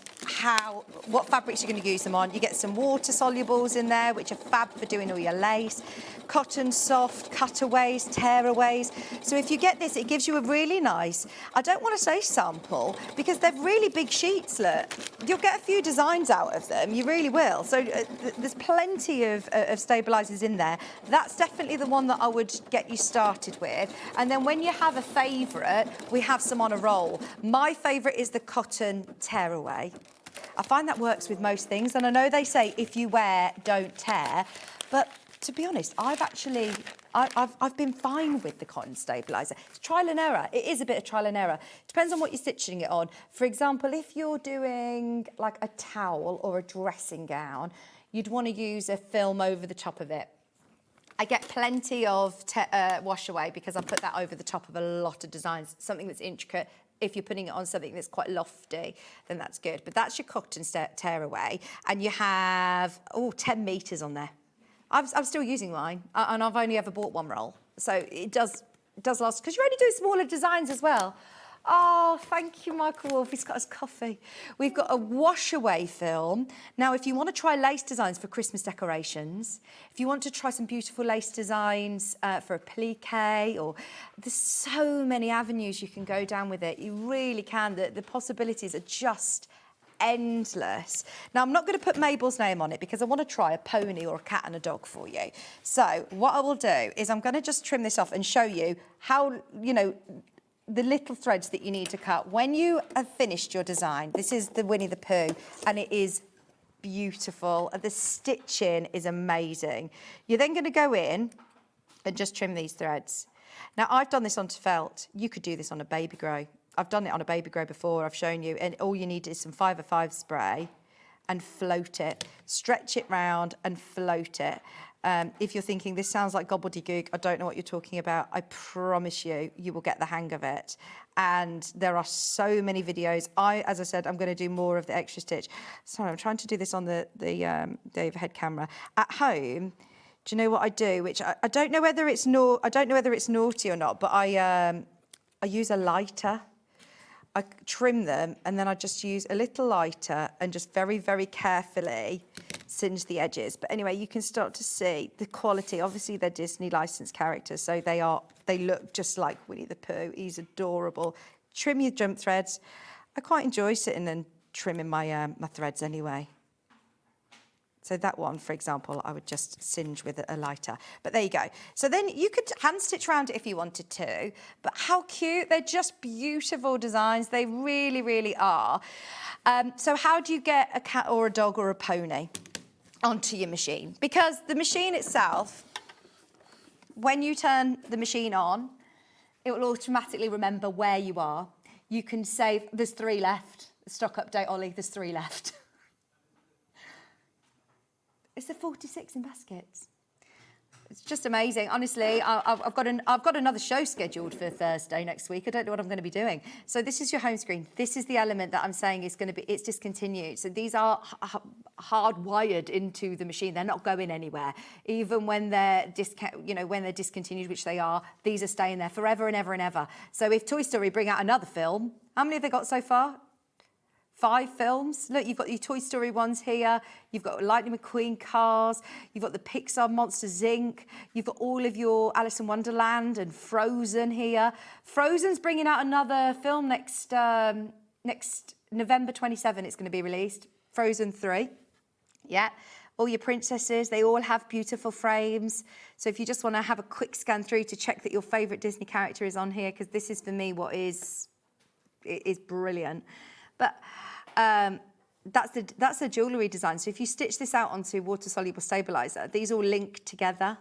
what fabrics you're going to use them on. You get some water solubles in there, which are fab for doing all your lace. Cotton soft, cutaways, tearaways. So if you get this, it gives you a really nice, I don't want to say sample, because they're really big sheets, look. You'll get a few designs out of them, you really will. So there's plenty of stabilisers in there. That's definitely the one that I would get you started with. And then when you have a favourite, we have some on a roll. My favourite is the cotton tearaway. I find that works with most things, and I know they say if you wear, don't tear, but to be honest, I've been fine with the cotton stabiliser. It's trial and error. It is a bit of trial and error. Depends on what you're stitching it on. For example, if you're doing like a towel or a dressing gown, you'd want to use a film over the top of it. I get plenty of wash away because I put that over the top of a lot of designs, something that's intricate. If you're putting it on something that's quite lofty, then that's good. But that's your cotton tearaway, and you have 10 metres on there. I'm still using mine, and I've only ever bought one roll, so it does last, because you're only doing smaller designs as well. Oh, thank you, Michael Wolf. He's got us coffee. We've got a wash-away film. Now, if you want to try lace designs for Christmas decorations, if you want to try some beautiful lace designs for a plique, or there's so many avenues you can go down with it. You really can. The possibilities are just endless. Now, I'm not going to put Mabel's name on it because I want to try a pony or a cat and a dog for you. So what I will do is I'm going to just trim this off and show you how, the little threads that you need to cut. When you have finished your design, this is the Winnie the Pooh, and it is beautiful. The stitching is amazing. You're then going to go in and just trim these threads. Now, I've done this onto felt. You could do this on a baby grow. I've done it on a baby grow before, I've shown you, and all you need is some 505 spray, and float it. Stretch it round and float it. If you're thinking, this sounds like gobbledygook, I don't know what you're talking about, I promise you, you will get the hang of it. And there are so many videos. As I said, I'm going to do more of the extra stitch. Sorry, I'm trying to do this on the overhead camera. At home, do you know what I do? Which I don't know whether it's naughty or not, but I use a lighter. I trim them and then I just use a little lighter and just very, very carefully singe the edges. But anyway, you can start to see the quality. Obviously, they're Disney licensed characters, so they look just like Winnie the Pooh. He's adorable. Trim your jump threads. I quite enjoy sitting and trimming my my threads anyway. So that one, for example, I would just singe with a lighter. But there you go. So then you could hand stitch around it if you wanted to. But how cute. They're just beautiful designs. They really, really are. So how do you get a cat or a dog or a pony onto your machine? Because the machine itself, when you turn the machine on, it will automatically remember where you are. You can save, there's 3 left. Stock update, Ollie, there's 3 left. It's the 46 in baskets. It's just amazing. Honestly, I've got another show scheduled for Thursday next week. I don't know what I'm going to be doing. So this is your home screen. This is the element that I'm saying is going to be, it's discontinued. So these are hardwired into the machine. They're not going anywhere. Even when they're discontinued, which they are, these are staying there forever and ever and ever. So if Toy Story bring out another film, how many have they got so far? 5 films. Look, you've got your Toy Story ones here. You've got Lightning McQueen cars. You've got the Pixar Monsters Inc. You've got all of your Alice in Wonderland and Frozen here. Frozen's bringing out another film next November 27. It's going to be released. Frozen 3. Yeah. All your princesses, they all have beautiful frames. So if you just want to have a quick scan through to check that your favourite Disney character is on here, because this is for me what is brilliant. But that's the jewellery design. So if you stitch this out onto water-soluble stabiliser, these all link together.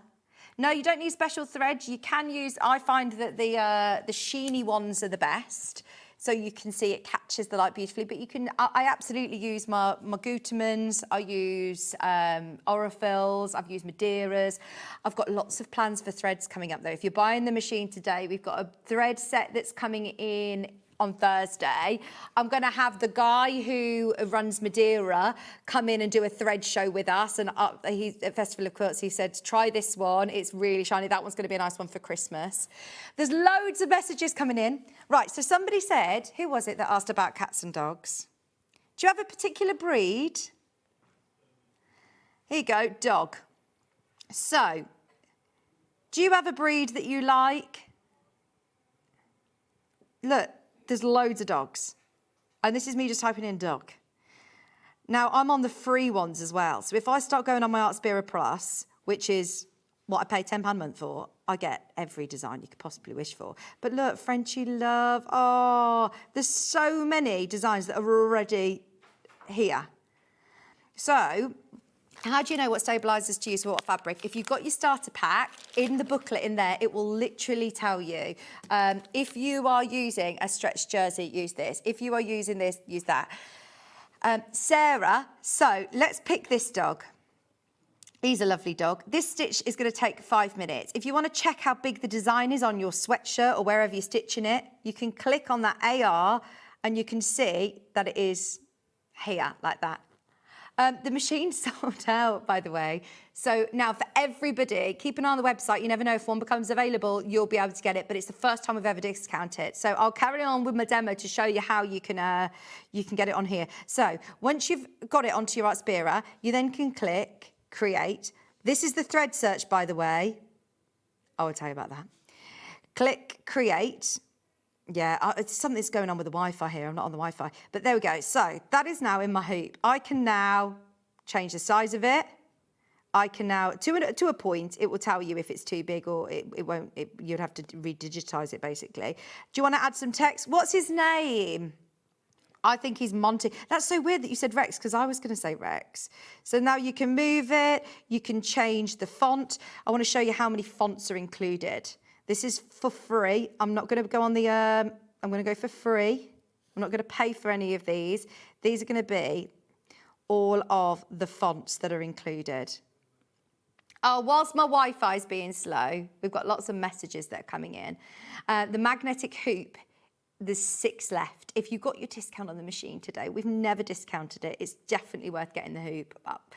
No, you don't need special thread. You can use, I find that the sheeny ones are the best. So you can see it catches the light beautifully. But you can, I absolutely use my Gutermans. I use Orifils. I've used Madeiras. I've got lots of plans for threads coming up though. If you're buying the machine today, we've got a thread set that's coming in on Thursday. I'm going to have the guy who runs Madeira come in and do a thread show with us. And he's at Festival of Quilts. He said, try this one. It's really shiny. That one's going to be a nice one for Christmas. There's loads of messages coming in. Right, so somebody said, who was it that asked about cats and dogs? Do you have a particular breed? Here you go, dog. So, do you have a breed that you like? Look. There's loads of dogs. And this is me just typing in dog. Now, I'm on the free ones as well. So if I start going on my Artspira Plus, which is what I pay £10 a month for, I get every design you could possibly wish for. But look, Frenchy Love. Oh, there's so many designs that are already here. So how do you know what stabilisers to use for what fabric? If you've got your starter pack, in the booklet in there, it will literally tell you. If you are using a stretched jersey, use this. If you are using this, use that. Sarah, so let's pick this dog. He's a lovely dog. This stitch is going to take 5 minutes. If you want to check how big the design is on your sweatshirt or wherever you're stitching it, you can click on that AR and you can see that it is here, like that. The machine's sold out, by the way. So now for everybody, keep an eye on the website. You never know if one becomes available, you'll be able to get it. But it's the first time we've ever discounted it. So I'll carry on with my demo to show you how you can get it on here. So once you've got it onto your Artspira, you then can click Create. This is the thread search, by the way. I will tell you about that. Click Create. Yeah, it's something's going on with the Wi-Fi here. I'm not on the Wi-Fi. But there we go. So that is now in my hoop. I can now change the size of it. I can now, to a point, it will tell you if it's too big or it won't. You'd have to redigitize it, basically. Do you want to add some text? What's his name? I think he's Monty. That's so weird that you said Rex, because I was going to say Rex. So now you can move it. You can change the font. I want to show you how many fonts are included. This is for free. I'm not going to go on the, I'm going to go for free. I'm not going to pay for any of these. These are going to be all of the fonts that are included. Oh, whilst my Wi-Fi is being slow, we've got lots of messages that are coming in. The magnetic hoop, there's 6 left. If you got your discount on the machine today, we've never discounted it. It's definitely worth getting the hoop up.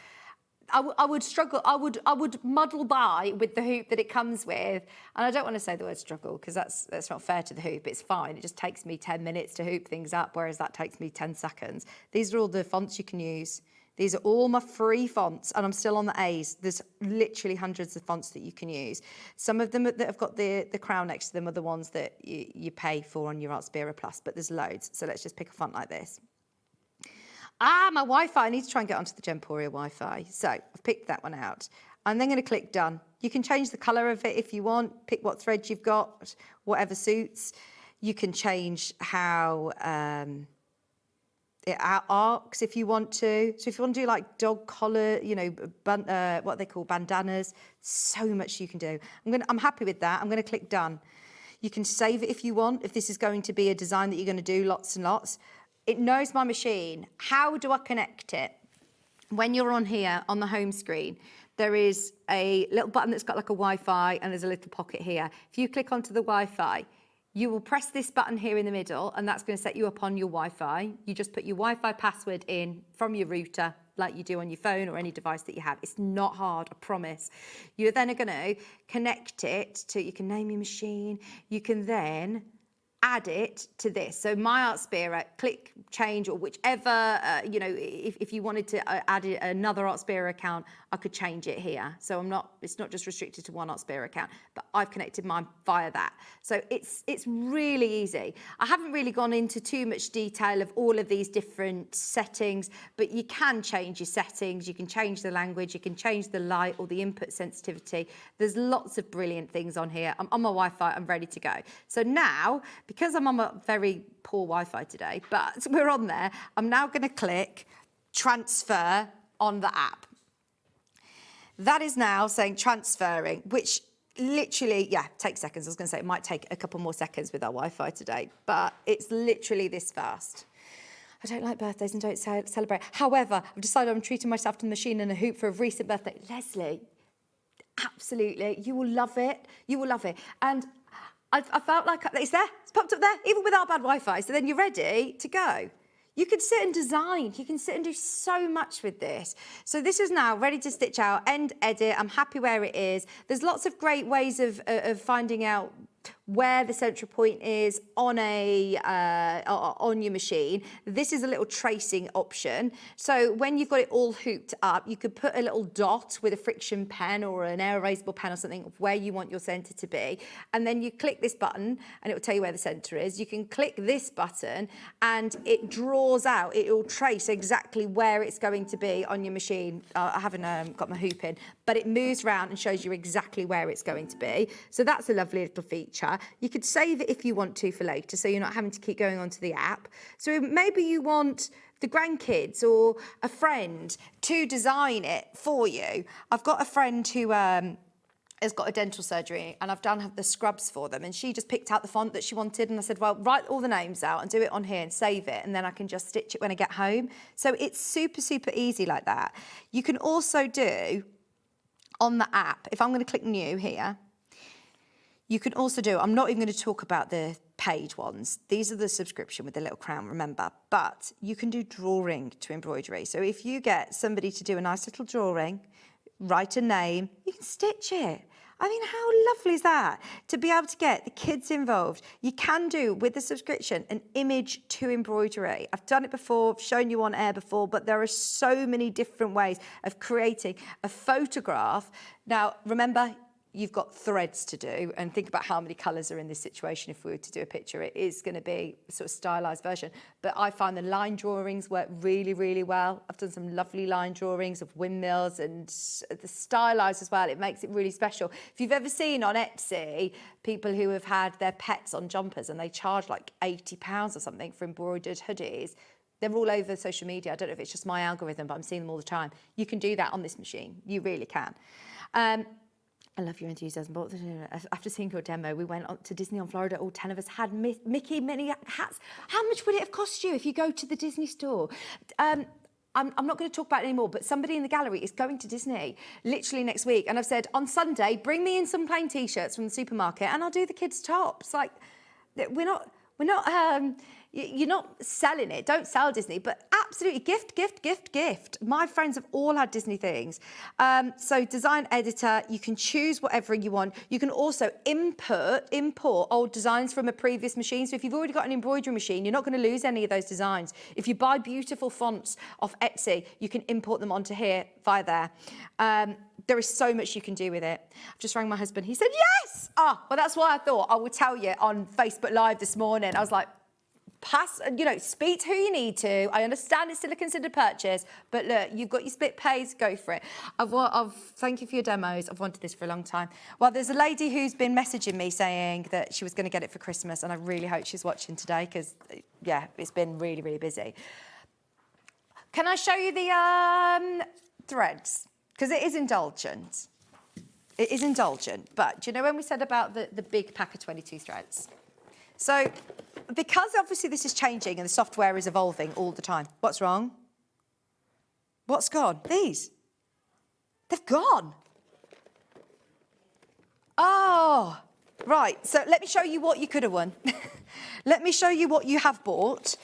I would struggle, I would muddle by with the hoop that it comes with. And I don't want to say the word struggle because that's not fair to the hoop. It's fine. It just takes me 10 minutes to hoop things up, whereas that takes me 10 seconds. These are all the fonts you can use. These are all my free fonts, and I'm still on the A's. There's literally hundreds of fonts that you can use. Some of them that have got the crown next to them are the ones that you pay for on your Artspira Plus, but there's loads. So let's just pick a font like this. My Wi-Fi, I need to try and get onto the Gemporia Wi-Fi. So I've picked that one out. I'm then going to click done. You can change the colour of it if you want, pick what thread you've got, whatever suits. You can change how it arcs if you want to. So if you want to do like dog collar, you know, what they call bandanas, so much you can do. I'm happy with that. I'm going to click done. You can save it if you want, if this is going to be a design that you're going to do lots and lots. It knows my machine. How do I connect it? When you're on here, on the home screen, there is a little button that's got like a Wi-Fi and there's a little pocket here. If you click onto the Wi-Fi, you will press this button here in the middle and that's going to set you up on your Wi-Fi. You just put your Wi-Fi password in from your router like you do on your phone or any device that you have. It's not hard, I promise. You're then going to connect it to, you can name your machine, you can then add it to this. So my Artspira, click change or whichever, you know, if you wanted to add another Artspira account, I could change it here. So it's not just restricted to one Artspira account, but I've connected mine via that. So it's really easy. I haven't really gone into too much detail of all of these different settings, but you can change your settings, you can change the language, you can change the light or the input sensitivity. There's lots of brilliant things on here. I'm on my Wi-Fi, I'm ready to go. So now, because I'm on a very poor Wi-Fi today, but we're on there, I'm now going to click transfer on the app. That is now saying transferring, which literally, yeah, takes seconds. I was going to say it might take a couple more seconds with our Wi-Fi today, but it's literally this fast. I don't like birthdays and don't celebrate. However, I've decided I'm treating myself to the machine and a hoop for a recent birthday. Leslie, absolutely, you will love it. You will love it. And I felt like it's there, it's popped up there, even with our bad Wi-Fi. So then you're ready to go. You can sit and design. You can sit and do so much with this. So this is now ready to stitch out, end edit. I'm happy where it is. There's lots of great ways of finding out where the central point is on on your machine. This is a little tracing option. So when you've got it all hooped up, you could put a little dot with a friction pen or an air erasable pen or something of where you want your center to be. And then you click this button and it will tell you where the center is. You can click this button and it draws out, it will trace exactly where it's going to be on your machine. I haven't got my hoop in, but it moves around and shows you exactly where it's going to be. So that's a lovely little feature. You could save it if you want to for later, so you're not having to keep going onto the app. So maybe you want the grandkids or a friend to design it for you. I've got a friend who has got a dental surgery and I've done the scrubs for them, and she just picked out the font that she wanted, and I said, well, write all the names out and do it on here and save it, and then I can just stitch it when I get home. So it's super, super easy like that. You can also do on the app, if I'm going to click new here, you can also do, I'm not even going to talk about the paid ones. These are the subscription with the little crown, remember. But you can do drawing to embroidery. So if you get somebody to do a nice little drawing, write a name, you can stitch it. I mean, how lovely is that? To be able to get the kids involved. You can do, with the subscription, an image to embroidery. I've done it before, I've shown you on air before, but there are so many different ways of creating a photograph. Now, remember, you've got threads to do, and think about how many colours are in this situation. If we were to do a picture, it is going to be a sort of stylised version. But I find the line drawings work really, really well. I've done some lovely line drawings of windmills and the stylised as well. It makes it really special. If you've ever seen on Etsy people who have had their pets on jumpers and they charge like £80 or something for embroidered hoodies, they're all over social media. I don't know if it's just my algorithm, but I'm seeing them all the time. You can do that on this machine. You really can. I love your enthusiasm, but after seeing your demo, we went to Disney on Florida. All 10 of us had Mickey Minnie hats. How much would it have cost you if you go to the Disney store? I'm not going to talk about it anymore, but somebody in the gallery is going to Disney literally next week. And I've said, on Sunday, bring me in some plain T-shirts from the supermarket and I'll do the kids' tops. Like, you're not selling it. Don't sell Disney, but absolutely gift. My friends have all had Disney things. So design editor, you can choose whatever you want. You can also import old designs from a previous machine. So if you've already got an embroidery machine, you're not going to lose any of those designs. If you buy beautiful fonts off Etsy, you can import them onto here via there. There is so much you can do with it. I've just rang my husband. He said, yes! Well, that's why I thought I would tell you on Facebook Live this morning. I was like, speak to who you need to. I understand it's still a considered purchase, but look, you've got your split pays, go for it. Thank you for your demos. I've wanted this for a long time. Well, there's a lady who's been messaging me saying that she was going to get it for Christmas, and I really hope she's watching today because, yeah, it's been really, really busy. Can I show you the threads? Because it is indulgent. It is indulgent, but do you know when we said about the big pack of 22 threads? So, because obviously this is changing and the software is evolving all the time. What's wrong? What's gone? These. They've gone. Oh, right. So let me show you what you could have won. Let me show you what you have bought,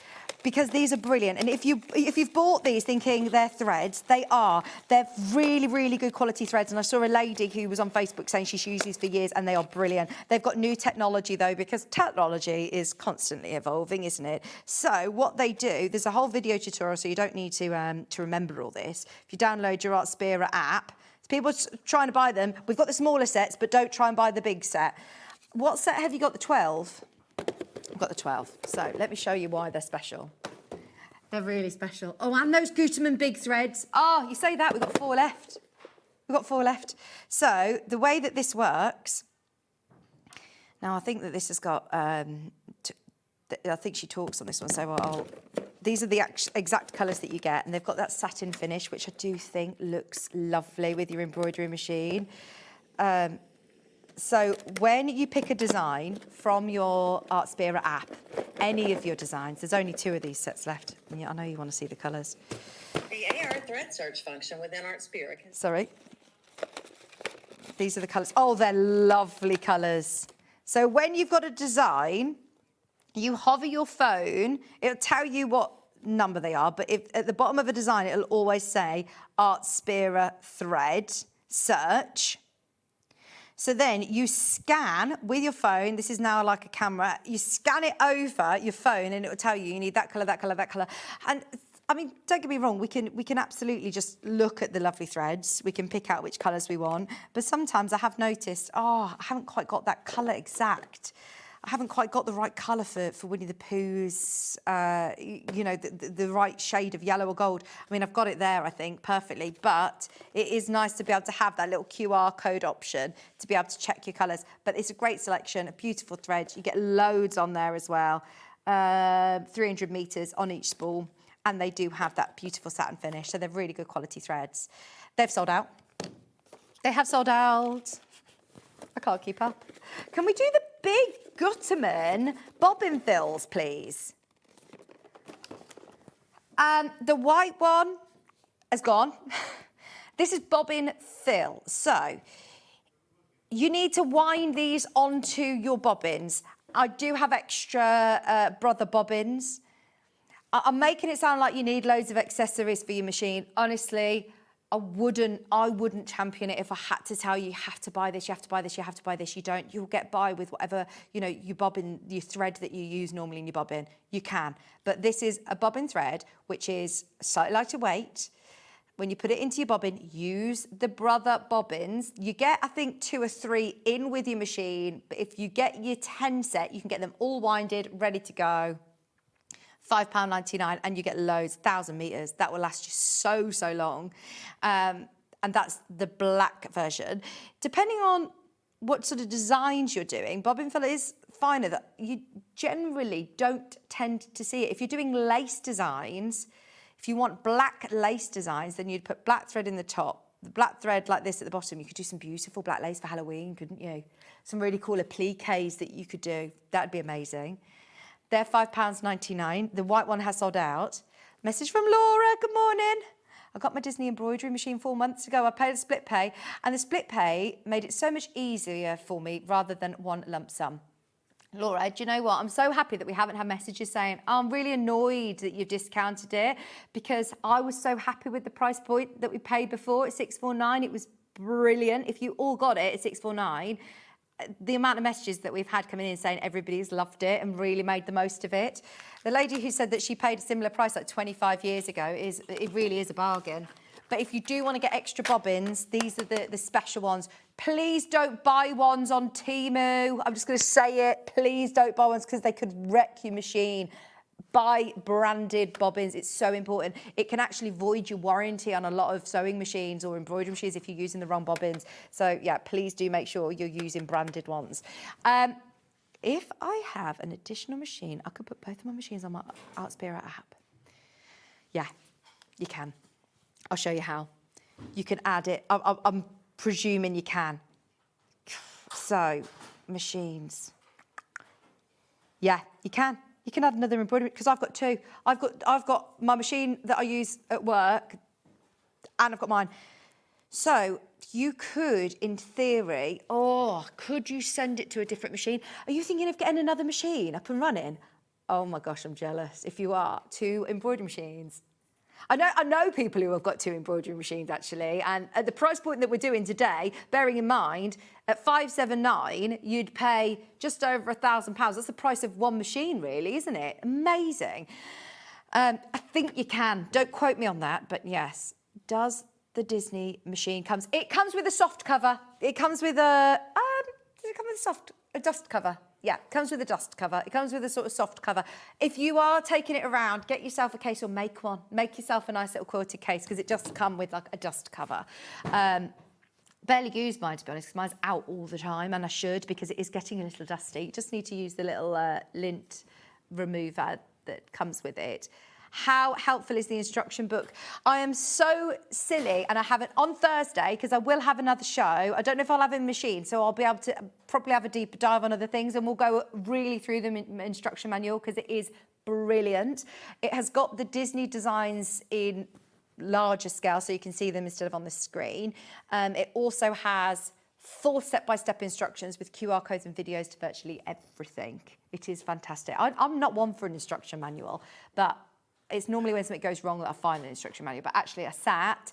because these are brilliant. And if you've bought these thinking they're threads, they are. They're really, really good quality threads. And I saw a lady who was on Facebook saying she's used these for years and they are brilliant. They've got new technology though, because technology is constantly evolving, isn't it? So what they do, there's a whole video tutorial, so you don't need to remember all this. If you download your Artspira app, people trying to buy them. We've got the smaller sets, but don't try and buy the big set. What set have you got? The 12? I've got the 12. So let me show you why they're special. They're really special. Oh, and those Gutermann big threads. Oh, you say that, we've got 4 left. We've got 4 left. So the way that this works, now I think that this has got, I think she talks on this one, so these are the exact colours that you get, and they've got that satin finish, which I do think looks lovely with your embroidery machine. So when you pick a design from your Artspira app, any of your designs, there's only 2 of these sets left. And I know you want to see the colours. The AR thread search function within Artspira. Sorry. These are the colours. Oh, they're lovely colours. So when you've got a design, you hover your phone, it'll tell you what number they are, but if at the bottom of a design, it'll always say Artspira thread search. So then you scan with your phone, this is now like a camera, you scan it over your phone and it will tell you need that colour, that colour, that colour. And I mean, don't get me wrong, we can absolutely just look at the lovely threads, we can pick out which colours we want, but sometimes I have noticed, I haven't quite got that colour exact. I haven't quite got the right colour for Winnie the Pooh's, the right shade of yellow or gold. I mean, I've got it there, I think, perfectly, but it is nice to be able to have that little QR code option to be able to check your colours. But it's a great selection, a beautiful thread. You get loads on there as well, 300 metres on each spool, and they do have that beautiful satin finish, so they're really good quality threads. They've sold out. They have sold out. I can't keep up. Can we do the big Gutermann bobbin fills, please? The white one has gone. This is bobbin fill. So you need to wind these onto your bobbins. I do have extra brother bobbins. I'm making it sound like you need loads of accessories for your machine. Honestly, I wouldn't champion it if I had to tell you, you have to buy this, you have to buy this, you have to buy this. You don't. You'll get by with whatever, your bobbin, your thread that you use normally in your bobbin. You can. But this is a bobbin thread, which is slightly lighter weight. When you put it into your bobbin, use the brother bobbins. You get, I think, 2 or 3 in with your machine. But if you get your 10 set, you can get them all winded, ready to go. £5.99, and you get loads, 1,000 metres. That will last you so long. And that's the black version. Depending on what sort of designs you're doing, bobbin fill is finer. That you generally don't tend to see it. If you're doing lace designs, if you want black lace designs, then you'd put black thread in the top, the black thread like this at the bottom. You could do some beautiful black lace for Halloween, couldn't you? Some really cool appliques that you could do. That'd be amazing. They're £5.99. The white one has sold out. Message from Laura, good morning. I got my Disney embroidery machine 4 months ago. I paid a split pay, and the split pay made it so much easier for me rather than one lump sum. Laura, do you know what? I'm so happy that we haven't had messages saying, oh, I'm really annoyed that you've discounted it, because I was so happy with the price point that we paid before at $649. It was brilliant. If you all got it at $649, the amount of messages that we've had coming in saying everybody's loved it and really made the most of it. The lady who said that she paid a similar price like 25 years ago, it really is a bargain. But if you do want to get extra bobbins, these are the special ones. Please don't buy ones on Temu. I'm just going to say it. Please don't buy ones because they could wreck your machine. Buy branded bobbins. It's so important. It can actually void your warranty on a lot of sewing machines or embroidery machines if you're using the wrong bobbins. So yeah, please do make sure you're using branded ones. If I have an additional machine, I could put both of my machines on my Art Spirit app. Yeah, you can. I'll show you how. You can add it. I'm presuming you can. So, machines. Yeah, you can. You can add another embroidery, because I've got two. I've got my machine that I use at work, and I've got mine. So you could, in theory, could you send it to a different machine? Are you thinking of getting another machine up and running? Oh my gosh, I'm jealous. If you are, 2 embroidery machines. I know people who have got 2 embroidery machines, actually, and at the price point that we're doing today, bearing in mind, at $579, you'd pay just over £1,000. That's the price of one machine, really, isn't it? Amazing. I think you can. Don't quote me on that, but yes. Does the Disney machine comes? It comes with a soft cover. It comes with a, does it come with a dust cover? Yeah, it comes with a dust cover. It comes with a sort of soft cover. If you are taking it around, get yourself a case or make one. Make yourself a nice little quilted case, because it does come with like a dust cover. Barely use mine, to be honest, because mine's out all the time, and I should, because it is getting a little dusty. You just need to use the little lint remover that comes with it. How helpful is the instruction book? I am so silly, and I have it on Thursday, because I will have another show. I don't know if I'll have a machine, so I'll be able to probably have a deeper dive on other things, and we'll go really through the instruction manual, because it is brilliant. It has got the Disney designs in larger scale, so you can see them instead of on the screen. It also has full step-by-step instructions with QR codes and videos to virtually everything. It is fantastic. I'm not one for an instruction manual, but it's normally when something goes wrong that I find an instruction manual. But actually, I sat,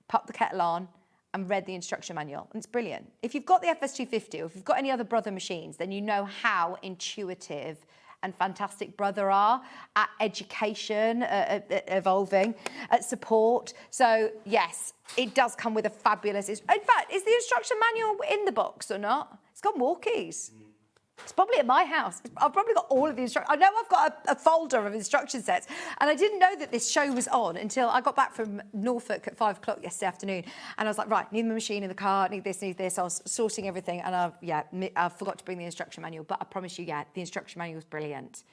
popped the kettle on, and read the instruction manual, and it's brilliant. If you've got the FS250, or if you've got any other Brother machines, then you know how intuitive and fantastic Brother are at education, at evolving, at support. So yes, it does come with a fabulous, in fact, is the instruction manual in the box or not? It's got walkies. It's probably at my house. I've probably got all of the instructions. I know I've got a folder of instruction sets, and I didn't know that this show was on until I got back from Norfolk at 5 o'clock yesterday afternoon, and I was like, right, need the machine in the car, need this. I was sorting everything, and I forgot to bring the instruction manual, but I promise you, the instruction manual is brilliant.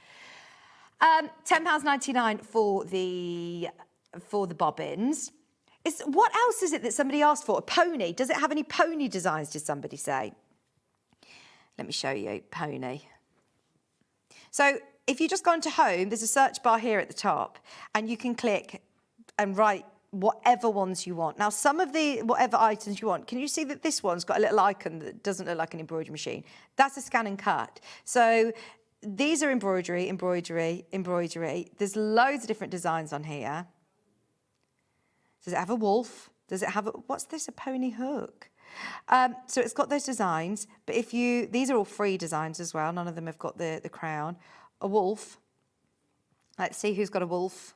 £10.99 for the bobbins. What else is it that somebody asked for? A pony. Does it have any pony designs, did somebody say? Let me show you, pony. So if you just go into home, there's a search bar here at the top, and you can click and write whatever ones you want. Now, some of the whatever items you want, can you see that this one's got a little icon that doesn't look like an embroidery machine? That's a scan and cut. So these are embroidery. There's loads of different designs on here. Does it have a wolf? Does it have what's this, a pony hook? So it's got those designs, but these are all free designs as well. None of them have got the crown. A wolf. Let's see who's got a wolf.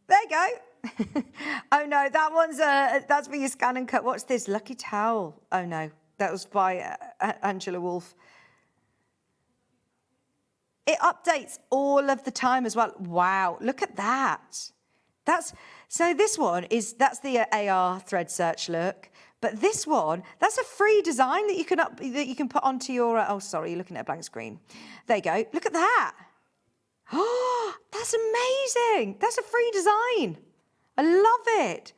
There you go. Oh no, that one's that's for your scan and cut. What's this? Lucky Towel. Oh no, that was by Angela Wolf. It updates all of the time as well. Wow, look at that. So this one that's the AR thread search look, but this one, that's a free design that you can put onto your. Oh, sorry, you're looking at a blank screen. There you go. Look at that. Oh, that's amazing. That's a free design. I love it.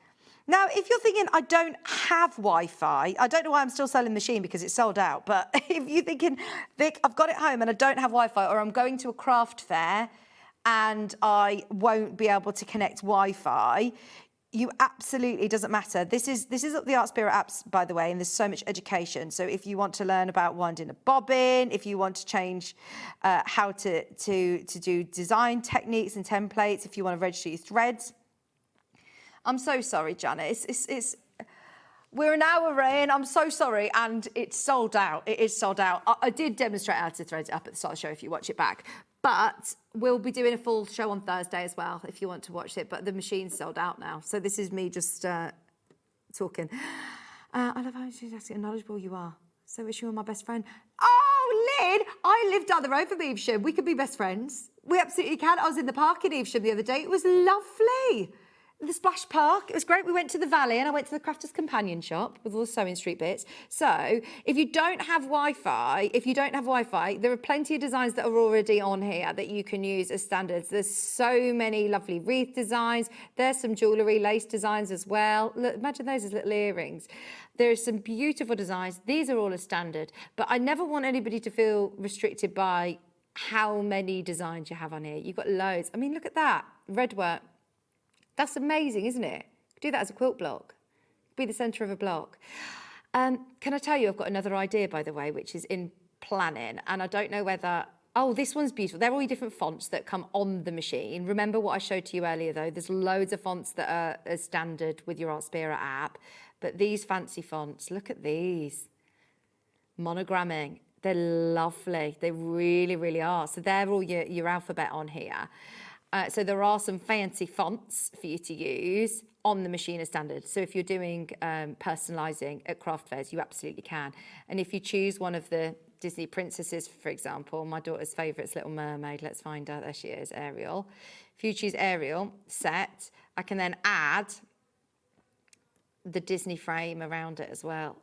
Now, if you're thinking, I don't have Wi-Fi, I don't know why I'm still selling the machine because it's sold out, but if you're thinking, Vic, I've got it home and I don't have Wi-Fi, or I'm going to a craft fair and I won't be able to connect Wi-Fi, you absolutely, doesn't matter. This is the Art Spirit apps, by the way, and there's so much education. So if you want to learn about winding a bobbin, if you want to change how to do design techniques and templates, if you want to register your threads. I'm so sorry, Janet. We're an hour in. I'm so sorry, and it's sold out. It is sold out. I did demonstrate how to thread it up at the start of the show if you watch it back. But we'll be doing a full show on Thursday as well if you want to watch it. But the machine's sold out now. So this is me just talking. I love how enthusiastic and knowledgeable you are. So wish you were my best friend. Oh, Lynn, I live down the road from Evesham. We could be best friends. We absolutely can. I was in the park in Evesham the other day. It was lovely. The Splash Park, it was great. We went to the Valley and I went to the Crafters Companion shop with all the SewingStreet bits. So if you don't have Wi-Fi, there are plenty of designs that are already on here that you can use as standards. There's so many lovely wreath designs. There's some jewellery, lace designs as well. Look, imagine those as little earrings. There's some beautiful designs. These are all a standard, but I never want anybody to feel restricted by how many designs you have on here. You've got loads. I mean, look at that, red work. That's amazing, isn't it? Do that as a quilt block. Be the centre of a block. Can I tell you, I've got another idea, by the way, which is in planning, and I don't know whether... Oh, this one's beautiful. They're all different fonts that come on the machine. Remember what I showed to you earlier, though? There's loads of fonts that are standard with your Art Spirit app, but these fancy fonts, look at these. Monogramming. They're lovely. They really, really are. So they're all your alphabet on here. So there are some fancy fonts for you to use on the machine as standard. So if you're doing personalising at craft fairs, you absolutely can. And if you choose one of the Disney princesses, for example, my daughter's favourite's Little Mermaid, let's find out, there she is, Ariel. If you choose Ariel, set, I can then add the Disney frame around it as well.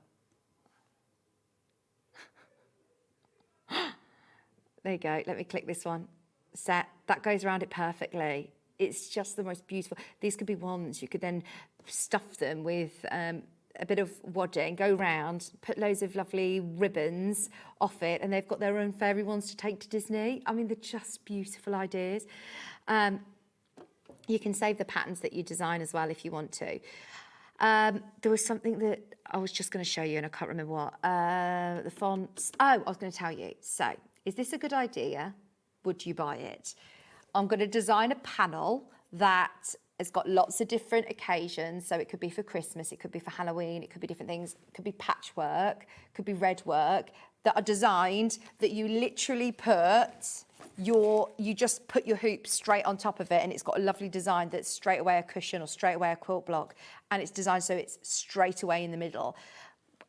There you go, let me click this one. Set, that goes around it perfectly. It's just the most beautiful. These could be wands. You could then stuff them with a bit of wadding, go round, put loads of lovely ribbons off it, and they've got their own fairy wands to take to Disney. I mean, they're just beautiful ideas. You can save the patterns that you design as well if you want to. There was something that I was just going to show you, and I can't remember what. The fonts. Oh, I was going to tell you. So, is this a good idea? Would you buy it? I'm going to design a panel that has got lots of different occasions. So it could be for Christmas, it could be for Halloween, it could be different things. It could be patchwork, it could be red work that are designed that you literally you just put your hoop straight on top of it, and it's got a lovely design that's straight away a cushion or straight away a quilt block, and it's designed so it's straight away in the middle.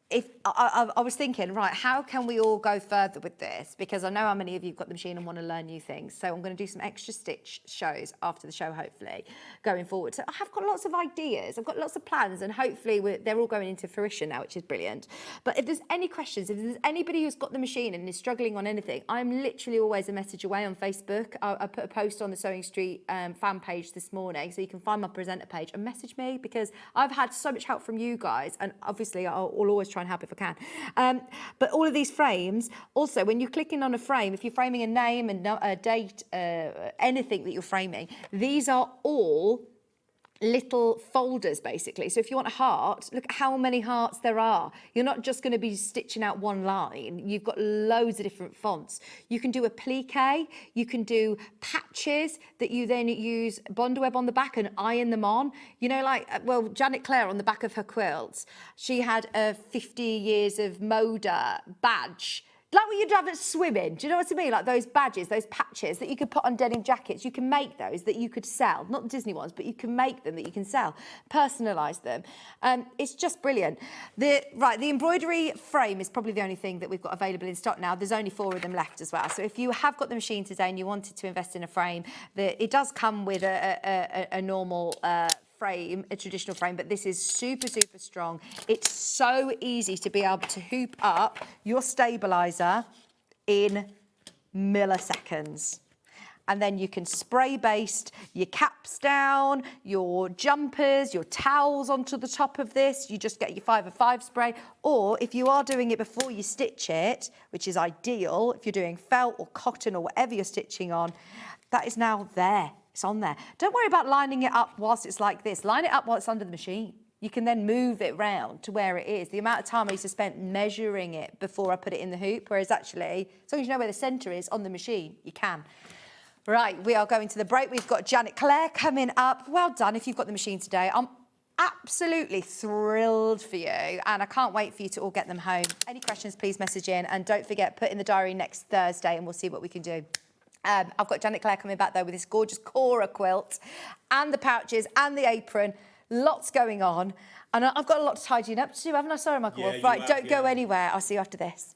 If I was thinking, right, how can we all go further with this? Because I know how many of you have got the machine and want to learn new things. So I'm going to do some extra stitch shows after the show, hopefully, going forward. So I have got lots of ideas. I've got lots of plans, and hopefully they're all going into fruition now, which is brilliant. But if there's any questions, if there's anybody who's got the machine and is struggling on anything, I'm literally always a message away on Facebook. I put a post on the SewingStreet fan page this morning, so you can find my presenter page and message me, because I've had so much help from you guys, and obviously I'll always try and help if I can. But all of these frames, also when you're clicking on a frame, if you're framing a name and a date, anything that you're framing, these are all little folders basically. So if you want a heart, look at how many hearts there are. You're not just going to be stitching out one line. You've got loads of different fonts. You can do a plique, you can do patches that you then use Bondweb on the back and iron them on. You know, like, well, Janet Clare on the back of her quilts, she had a 50 years of Moda badge. Like what you'd have at swimming, do you know what I mean? Like those badges, those patches that you could put on denim jackets. You can make those that you could sell, not the Disney ones, but you can make them that you can sell, personalise them. It's just brilliant. The embroidery frame is probably the only thing that we've got available in stock now. There's only 4 of them left as well. So if you have got the machine today and you wanted to invest in a frame, it does come with a normal frame, a traditional frame, but this is super, super strong. It's so easy to be able to hoop up your stabiliser in milliseconds. And then you can spray baste your caps down, your jumpers, your towels onto the top of this. You just get your 505 spray. Or if you are doing it before you stitch it, which is ideal, if you're doing felt or cotton or whatever you're stitching on, that is now there. It's on there. Don't worry about lining it up whilst it's like this. Line it up while it's under the machine. You can then move it round to where it is. The amount of time I used to spend measuring it before I put it in the hoop, whereas actually, as long as you know where the centre is on the machine, you can. Right, we are going to the break. We've got Clare coming up. Well done if you've got the machine today. I'm absolutely thrilled for you, and I can't wait for you to all get them home. Any questions, please message in, and don't forget, put in the diary next Thursday and we'll see what we can do. I've got Clare coming back though with this gorgeous Cora quilt and the pouches and the apron. Lots going on, and I've got a lot to tidying up to do, haven't I? Sorry, Michael. Yeah, right, don't go anywhere. I'll see you after this.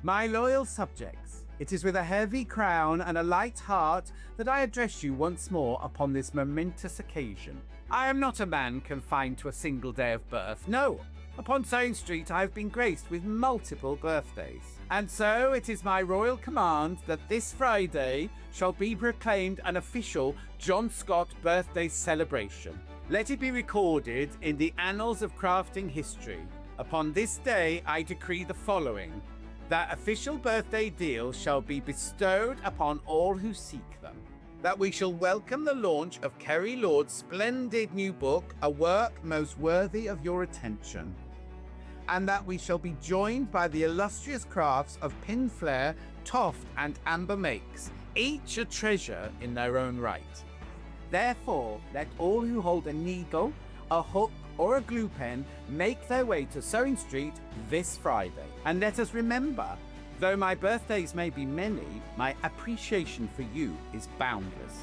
My loyal subjects, it is with a heavy crown and a light heart that I address you once more upon this momentous occasion. I am not a man confined to a single day of birth, no. Upon SewingStreet I have been graced with multiple birthdays. And so it is my royal command that this Friday shall be proclaimed an official John Scott birthday celebration. Let it be recorded in the annals of crafting history. Upon this day I decree the following. That official birthday deals shall be bestowed upon all who seek them. That we shall welcome the launch of Kerry Lord's splendid new book, a work most worthy of your attention. And that we shall be joined by the illustrious crafts of Pin Flare, Toft and Amber Makes, each a treasure in their own right. Therefore, let all who hold a needle, a hook, or a glue pen make their way to SewingStreet this Friday. And let us remember, though my birthdays may be many, my appreciation for you is boundless.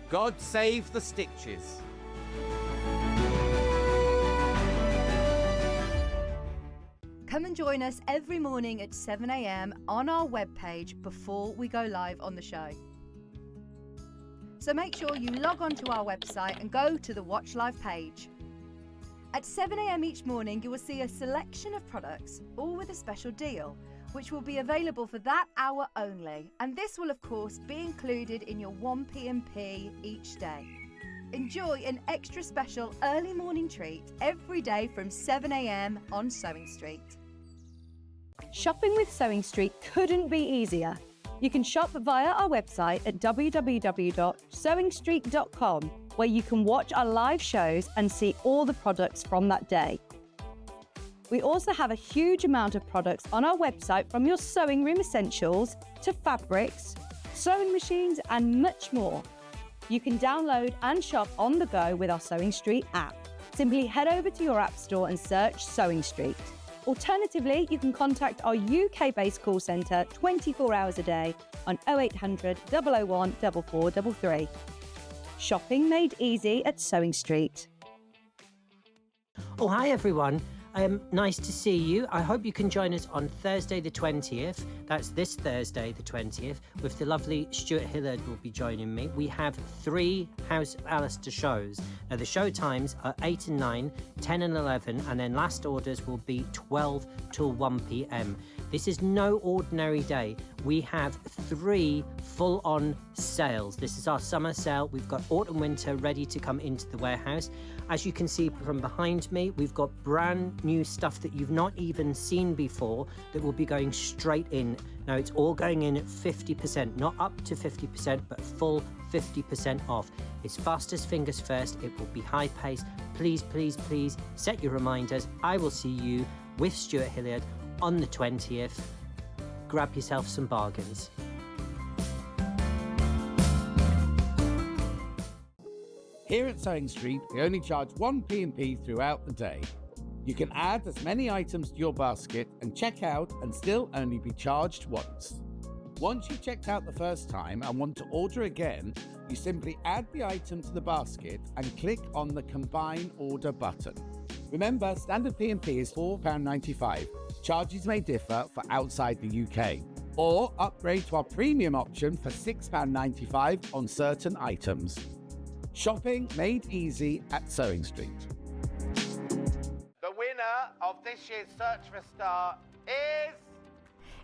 God save the stitches. Come and join us every morning at 7 a.m. on our webpage before we go live on the show. So make sure you log on to our website and go to the Watch Live page. At 7 a.m. each morning, you will see a selection of products, all with a special deal, which will be available for that hour only. And this will, of course, be included in your 1 p.m. each day. Enjoy an extra special early morning treat every day from 7 a.m. on SewingStreet. Shopping with SewingStreet couldn't be easier. You can shop via our website at www.sewingstreet.com, where you can watch our live shows and see all the products from that day. We also have a huge amount of products on our website, from your sewing room essentials to fabrics, sewing machines and much more. You can download and shop on the go with our SewingStreet app. Simply head over to your app store and search SewingStreet. Alternatively, you can contact our UK-based call centre 24 hours a day on 0800 001 4433. Shopping made easy at SewingStreet. Oh, hi everyone. Nice to see you. I hope you can join us on Thursday the 20th. That's this Thursday the 20th, with the lovely Stuart Hilliard will be joining me. We have 3 House of Alistair shows. Now the show times are 8 and 9, 10 and 11, and then last orders will be 12 till 1 p.m. This is no ordinary day. We have 3 full-on sales. This is our summer sale. We've got autumn winter ready to come into the warehouse. As you can see from behind me, we've got brand new stuff that you've not even seen before that will be going straight in. Now it's all going in at 50%, not up to 50%, but full 50% off. It's fastest fingers first. It will be high paced. Please, please, please set your reminders. I will see you with Stuart Hilliard on the 20th. Grab yourself some bargains. Here at SewingStreet, we only charge 1 P&P throughout the day. You can add as many items to your basket and check out and still only be charged once. Once you've checked out the first time and want to order again, you simply add the item to the basket and click on the Combine Order button. Remember, standard P&P is £4.95. Charges may differ for outside the UK. Or upgrade to our premium option for £6.95 on certain items. Shopping made easy at SewingStreet. The winner of this year's Search for a Star is...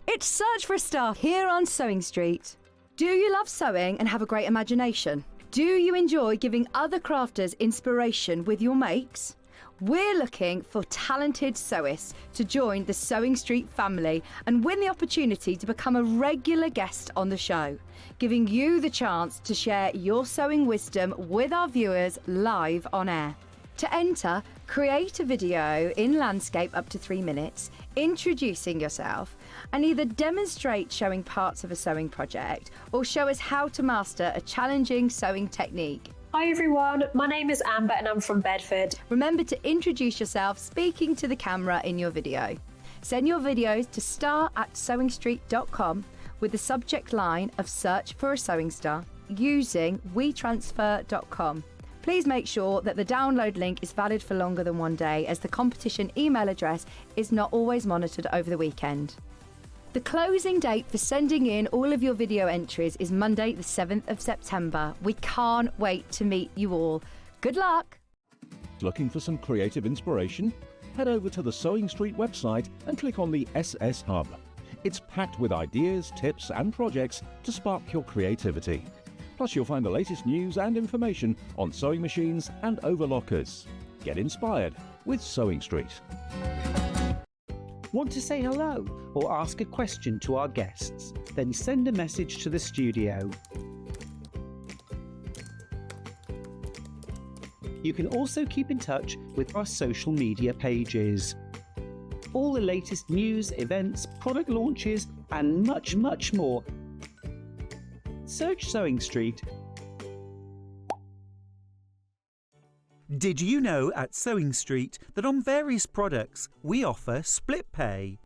It's Search for a Star here on Sewing Street. Do you love sewing and have a great imagination? Do you enjoy giving other crafters inspiration with your makes? We're looking for talented sewists to join the Sewing Street family and win the opportunity to become a regular guest on the show, giving you the chance to share your sewing wisdom with our viewers live on air. To enter, create a video in landscape up to 3 minutes, introducing yourself, and either demonstrate showing parts of a sewing project or show us how to master a challenging sewing technique. Hi everyone, my name is Amber and I'm from Bedford. Remember to introduce yourself speaking to the camera in your video. Send your videos to star@sewingstreet.com with the subject line of Search for a Sewing Star using wetransfer.com. Please make sure that the download link is valid for longer than 1 day, as the competition email address is not always monitored over the weekend. The closing date for sending in all of your video entries is Monday the 7th of September. We can't wait to meet you all. Good luck! Looking for some creative inspiration? Head over to the Sewing Street website and click on the SS Hub. It's packed with ideas, tips and projects to spark your creativity. Plus you'll find the latest news and information on sewing machines and overlockers. Get inspired with Sewing Street. Want to say hello or ask a question to our guests? Then send a message to the studio. You can also keep in touch with our social media pages. All the latest news, events, product launches, and much, much more. Search Sewing Street. Did you know at Sewing Street that on various products we offer split pay?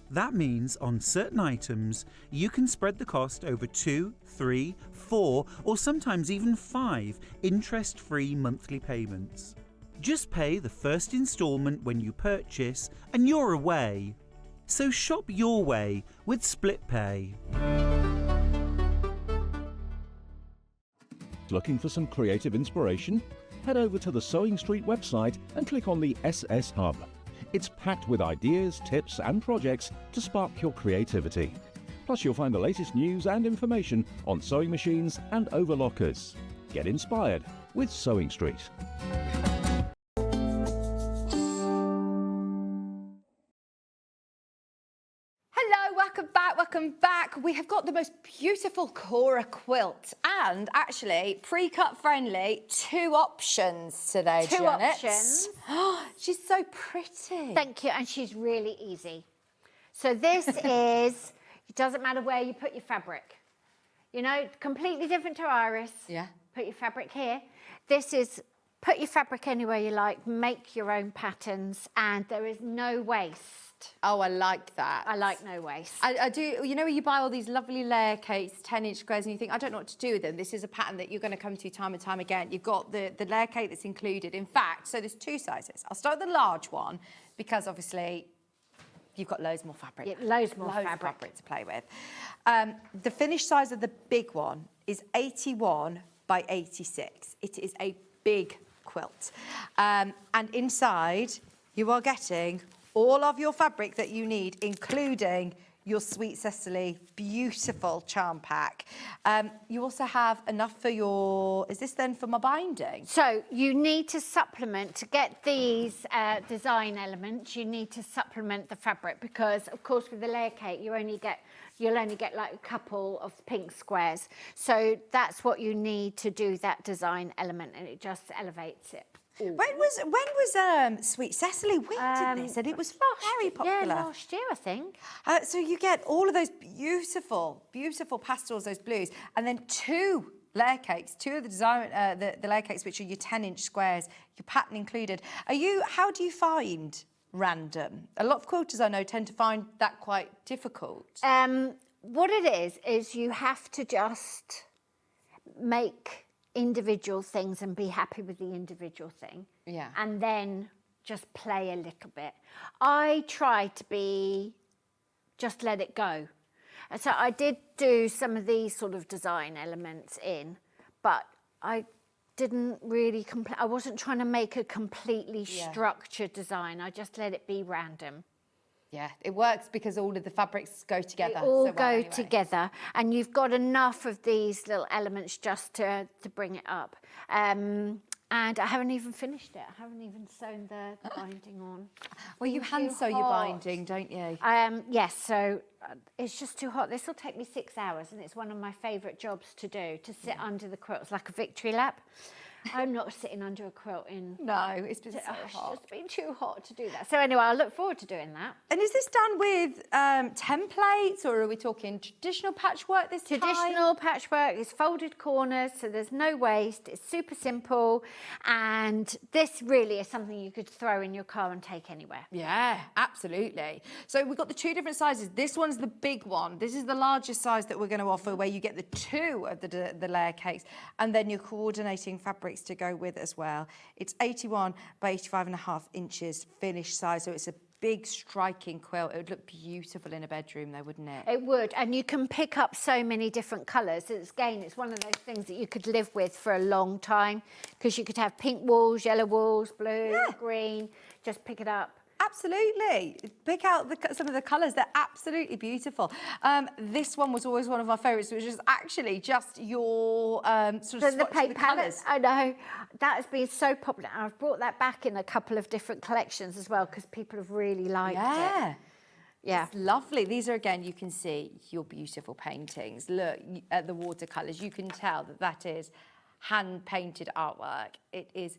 That means on certain items you can spread the cost over 2, 3, 4 or sometimes even 5 interest-free monthly payments. Just pay the first instalment when you purchase and you're away. So shop your way with split pay. Looking for some creative inspiration? Head over to the Sewing Street website and click on the SS Hub. It's packed with ideas, tips and projects to spark your creativity. Plus you'll find the latest news and information on sewing machines and overlockers. Get inspired with Sewing Street. Welcome back. We have got the most beautiful Cora quilt and actually pre-cut friendly 2 options today, Two Janet. options. She's so pretty. Thank you, and she's really easy. So this is, it doesn't matter where you put your fabric. You know, completely different to Iris. Yeah. Put your fabric here. This is, put your fabric anywhere you like, make your own patterns, and there is no waste. Oh, I like that. I like no waste. I do. You know, when you buy all these lovely layer cakes, 10-inch squares, and you think, I don't know what to do with them. This is a pattern that you're going to come to time and time again. You've got the layer cake that's included. In fact, so there's 2 sizes. I'll start with the large one because obviously you've got loads more fabric. Yeah, loads more fabric to play with. The finished size of the big one is 81 by 86. It is a big quilt. And inside you are getting all of your fabric that you need, including your Sweet Cecily beautiful charm pack. You also have enough for your, is this then for my binding? So you need to supplement, to get these design elements, you need to supplement the fabric because, of course, with the layer cake, you'll only get like a couple of pink squares. So that's what you need to do that design element, and it just elevates it. When was Sweet Cecily? We did this, and it was very popular. Yeah, last year, I think. So you get all of those beautiful, beautiful pastels, those blues, and then 2 layer cakes, 2 of the design, the layer cakes, which are your 10-inch squares, your pattern included. How do you find random? A lot of quilters I know tend to find that quite difficult. What it is you have to just make individual things and be happy with the individual thing. Yeah. And then just play a little bit. I try to just let it go. So I did do some of these sort of design elements in, but I didn't really I wasn't trying to make a completely structured design. I just let it be random. Yeah, it works because all of the fabrics go together. They all go together, and you've got enough of these little elements just to bring it up. And I haven't even finished it. I haven't even sewn the binding on. Well, you hand sew your binding, don't you? Yes, so it's just too hot. This will take me 6 hours, and it's one of my favourite jobs to do, to sit under the quilt. It's like a victory lap. I'm not sitting under a quilt in... No, it's been so hot. It's just been too hot to do that. So anyway, I look forward to doing that. And is this done with templates, or are we talking traditional patchwork this time? Traditional patchwork is folded corners, so there's no waste. It's super simple, and this really is something you could throw in your car and take anywhere. Yeah, absolutely. So we've got the two different sizes. This one's the big one. This is the largest size that we're going to offer, where you get the two of the layer cakes, and then you're coordinating fabrics to go with as well. It's 81 by 85.5 inches finished size, so it's a big striking quilt. It would look beautiful in a bedroom though, wouldn't it? It would, and you can pick up so many different colours. It's one of those things that you could live with for a long time, because you could have pink walls, yellow walls, blue, green, just pick it up. Absolutely. Pick out some of the colours. They're absolutely beautiful. This one was always one of my favourites, which is actually just your sort of the paint colours. I know. That has been so popular. And I've brought that back in a couple of different collections as well, because people have really liked it. Yeah. It's lovely. These are, again, you can see your beautiful paintings. Look at the watercolours. You can tell that is hand-painted artwork. It is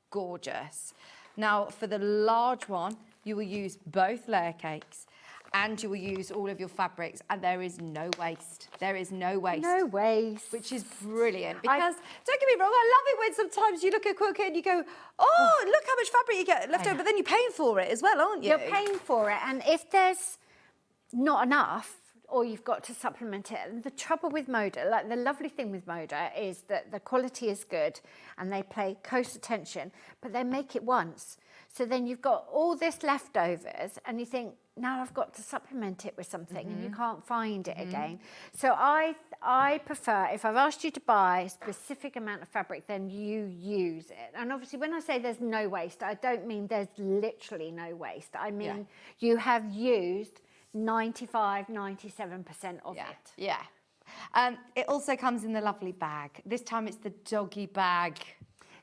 gorgeous. Now, for the large one, you will use both layer cakes, and you will use all of your fabrics, and there is no waste. There is no waste. No waste. Which is brilliant, because, don't get me wrong, I love it when sometimes you look at a quilt kit and you go, oh, look how much fabric you get left over, but then you're paying for it as well, aren't you? You're paying for it, and if there's not enough, or you've got to supplement it. The trouble with Moda, like the lovely thing with Moda, is that the quality is good and they pay close attention, but they make it once. So then you've got all this leftovers and you think, now I've got to supplement it with something, and you can't find it again. So I prefer, if I've asked you to buy a specific amount of fabric, then you use it. And obviously when I say there's no waste, I don't mean there's literally no waste. I mean you have used 95, 97% of it. Yeah. It also comes in the lovely bag. This time it's the doggy bag.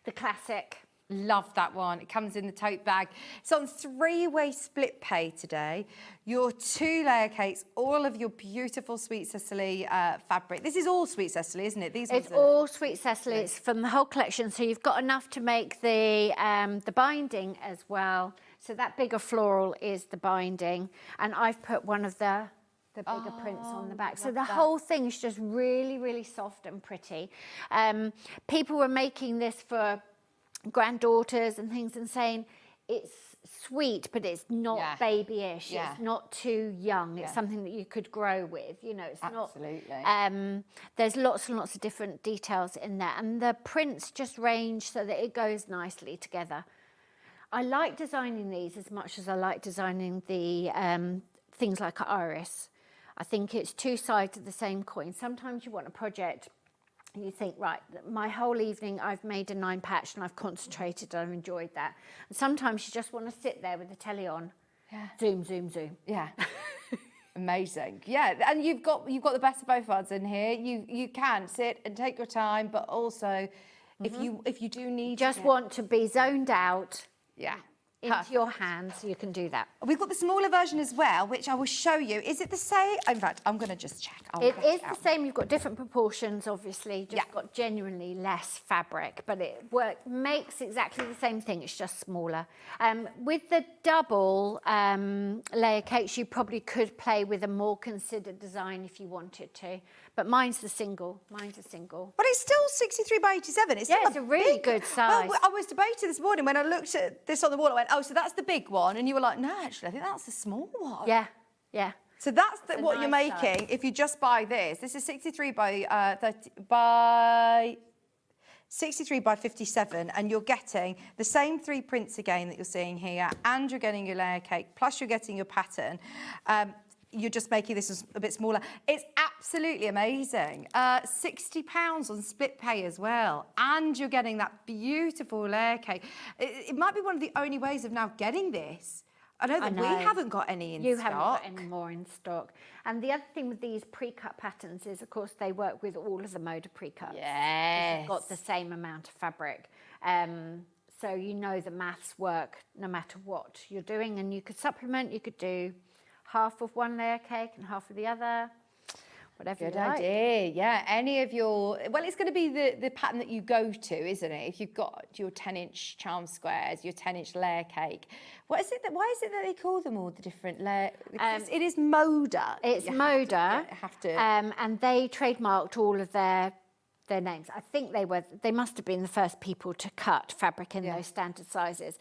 The classic. Love that one. It comes in the tote bag. It's on 3-way split pay today. Your 2 layer cakes, all of your beautiful Sweet Cecily fabric. This is all Sweet Cecily, isn't it? It's all Sweet Cecily. It's from the whole collection. So you've got enough to make the binding as well. So that bigger floral is the binding. And I've put one of the bigger prints on the back. So the whole thing is just really, really soft and pretty. People were making this for granddaughters and things and saying it's sweet, but it's not babyish. It's not too young. It's something that you could grow with. You know, it's not. There's lots and lots of different details in there, and the prints just range so that it goes nicely together. I like designing these as much as I like designing the things like Iris. I think it's two sides of the same coin. Sometimes you want a project and you think, right, my whole evening I've made a 9 patch and I've concentrated and I've enjoyed that. And sometimes you just want to sit there with the telly on. Yeah. Zoom, zoom, zoom. Yeah. Amazing. Yeah, and you've got the best of both worlds in here. You can sit and take your time, but also if you do need want to be zoned out. Yeah. Into your hands, you can do that. We've got the smaller version as well, which I will show you. Is it the same? In fact, I'm going to just check. It is the same. You've got different proportions, obviously. Just got genuinely less fabric, but it makes exactly the same thing. It's just smaller. With the double layer cakes, you probably could play with a more considered design if you wanted to. But mine's the single. Mine's a single. But it's still 63 by 87. It's still it's a really good size. Well, I was debating this morning when I looked at this on the wall. I went, oh, so that's the big one. And you were like, no, actually, I think that's the small one. Yeah, yeah. So that's what you're making if you just buy this. This is 63 by 63 by 57, and you're getting the same 3 prints again that you're seeing here, and you're getting your layer cake, plus you're getting your pattern. you're just making this a bit smaller. It's absolutely amazing. £60 on split pay as well. And you're getting that beautiful layer cake. It might be one of the only ways of now getting this. I know that we haven't got any in stock. You haven't got any more in stock. And the other thing with these pre-cut patterns is, of course, they work with all of the Moda pre-cuts. Yes. You've got the same amount of fabric. So you know the maths work no matter what you're doing. And you could supplement, you could do half of one layer cake and half of the other. Whatever Good you like. idea, yeah. Any of your, well, it's going to be the pattern that you go to, isn't it? If you've got your 10-inch charm squares, your 10-inch layer cake. Why is it that they call them all the different layer? It is Moda. It's Moda. And they trademarked all of their names. I think they must have been the first people to cut fabric in those standard sizes.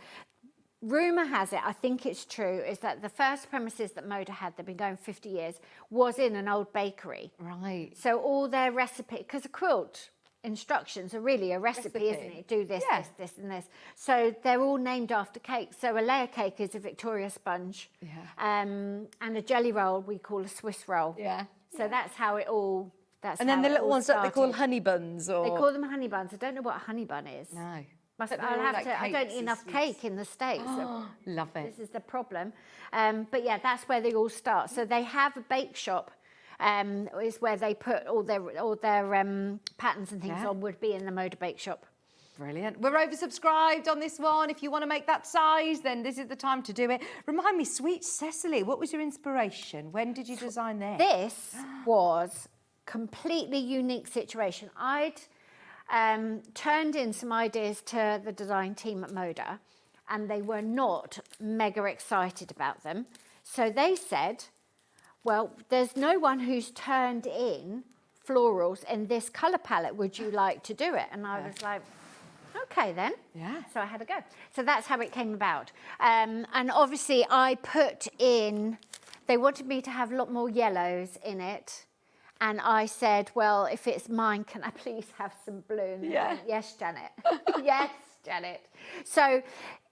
Rumour has it, I think it's true, is that the first premises that Moda had, they've been going 50 years, was in an old bakery. Right. So all their recipe, because a quilt instructions are really a recipe, isn't it? Do this, this and this. So they're all named after cakes. So a layer cake is a Victoria sponge. And a jelly roll we call a Swiss roll. Yeah. So that's how it all, and then the little ones that they call honey buns. Or... They call them honey buns. I don't know what a honey bun is. No. I don't eat enough cake in the States. Love it. This is the problem. But yeah, that's where they all start. So they have a bake shop, is where they put all their patterns and things on, would be in the Moda bake shop. Brilliant. We're oversubscribed on this one. If you want to make that size, then this is the time to do it. Remind me, Sweet Cecily, what was your inspiration? When did you design this? This was completely unique situation. I'd turned in some ideas to the design team at Moda, and they were not mega excited about them. So they said, well, there's no one who's turned in florals in this colour palette. Would you like to do it? And I was like, okay then. Yeah. So I had a go. So that's how it came about. And obviously I put in, they wanted me to have a lot more yellows in it. And I said, well, if it's mine, can I please have some blue? Yeah. Yes, Janet. Yes, Janet. So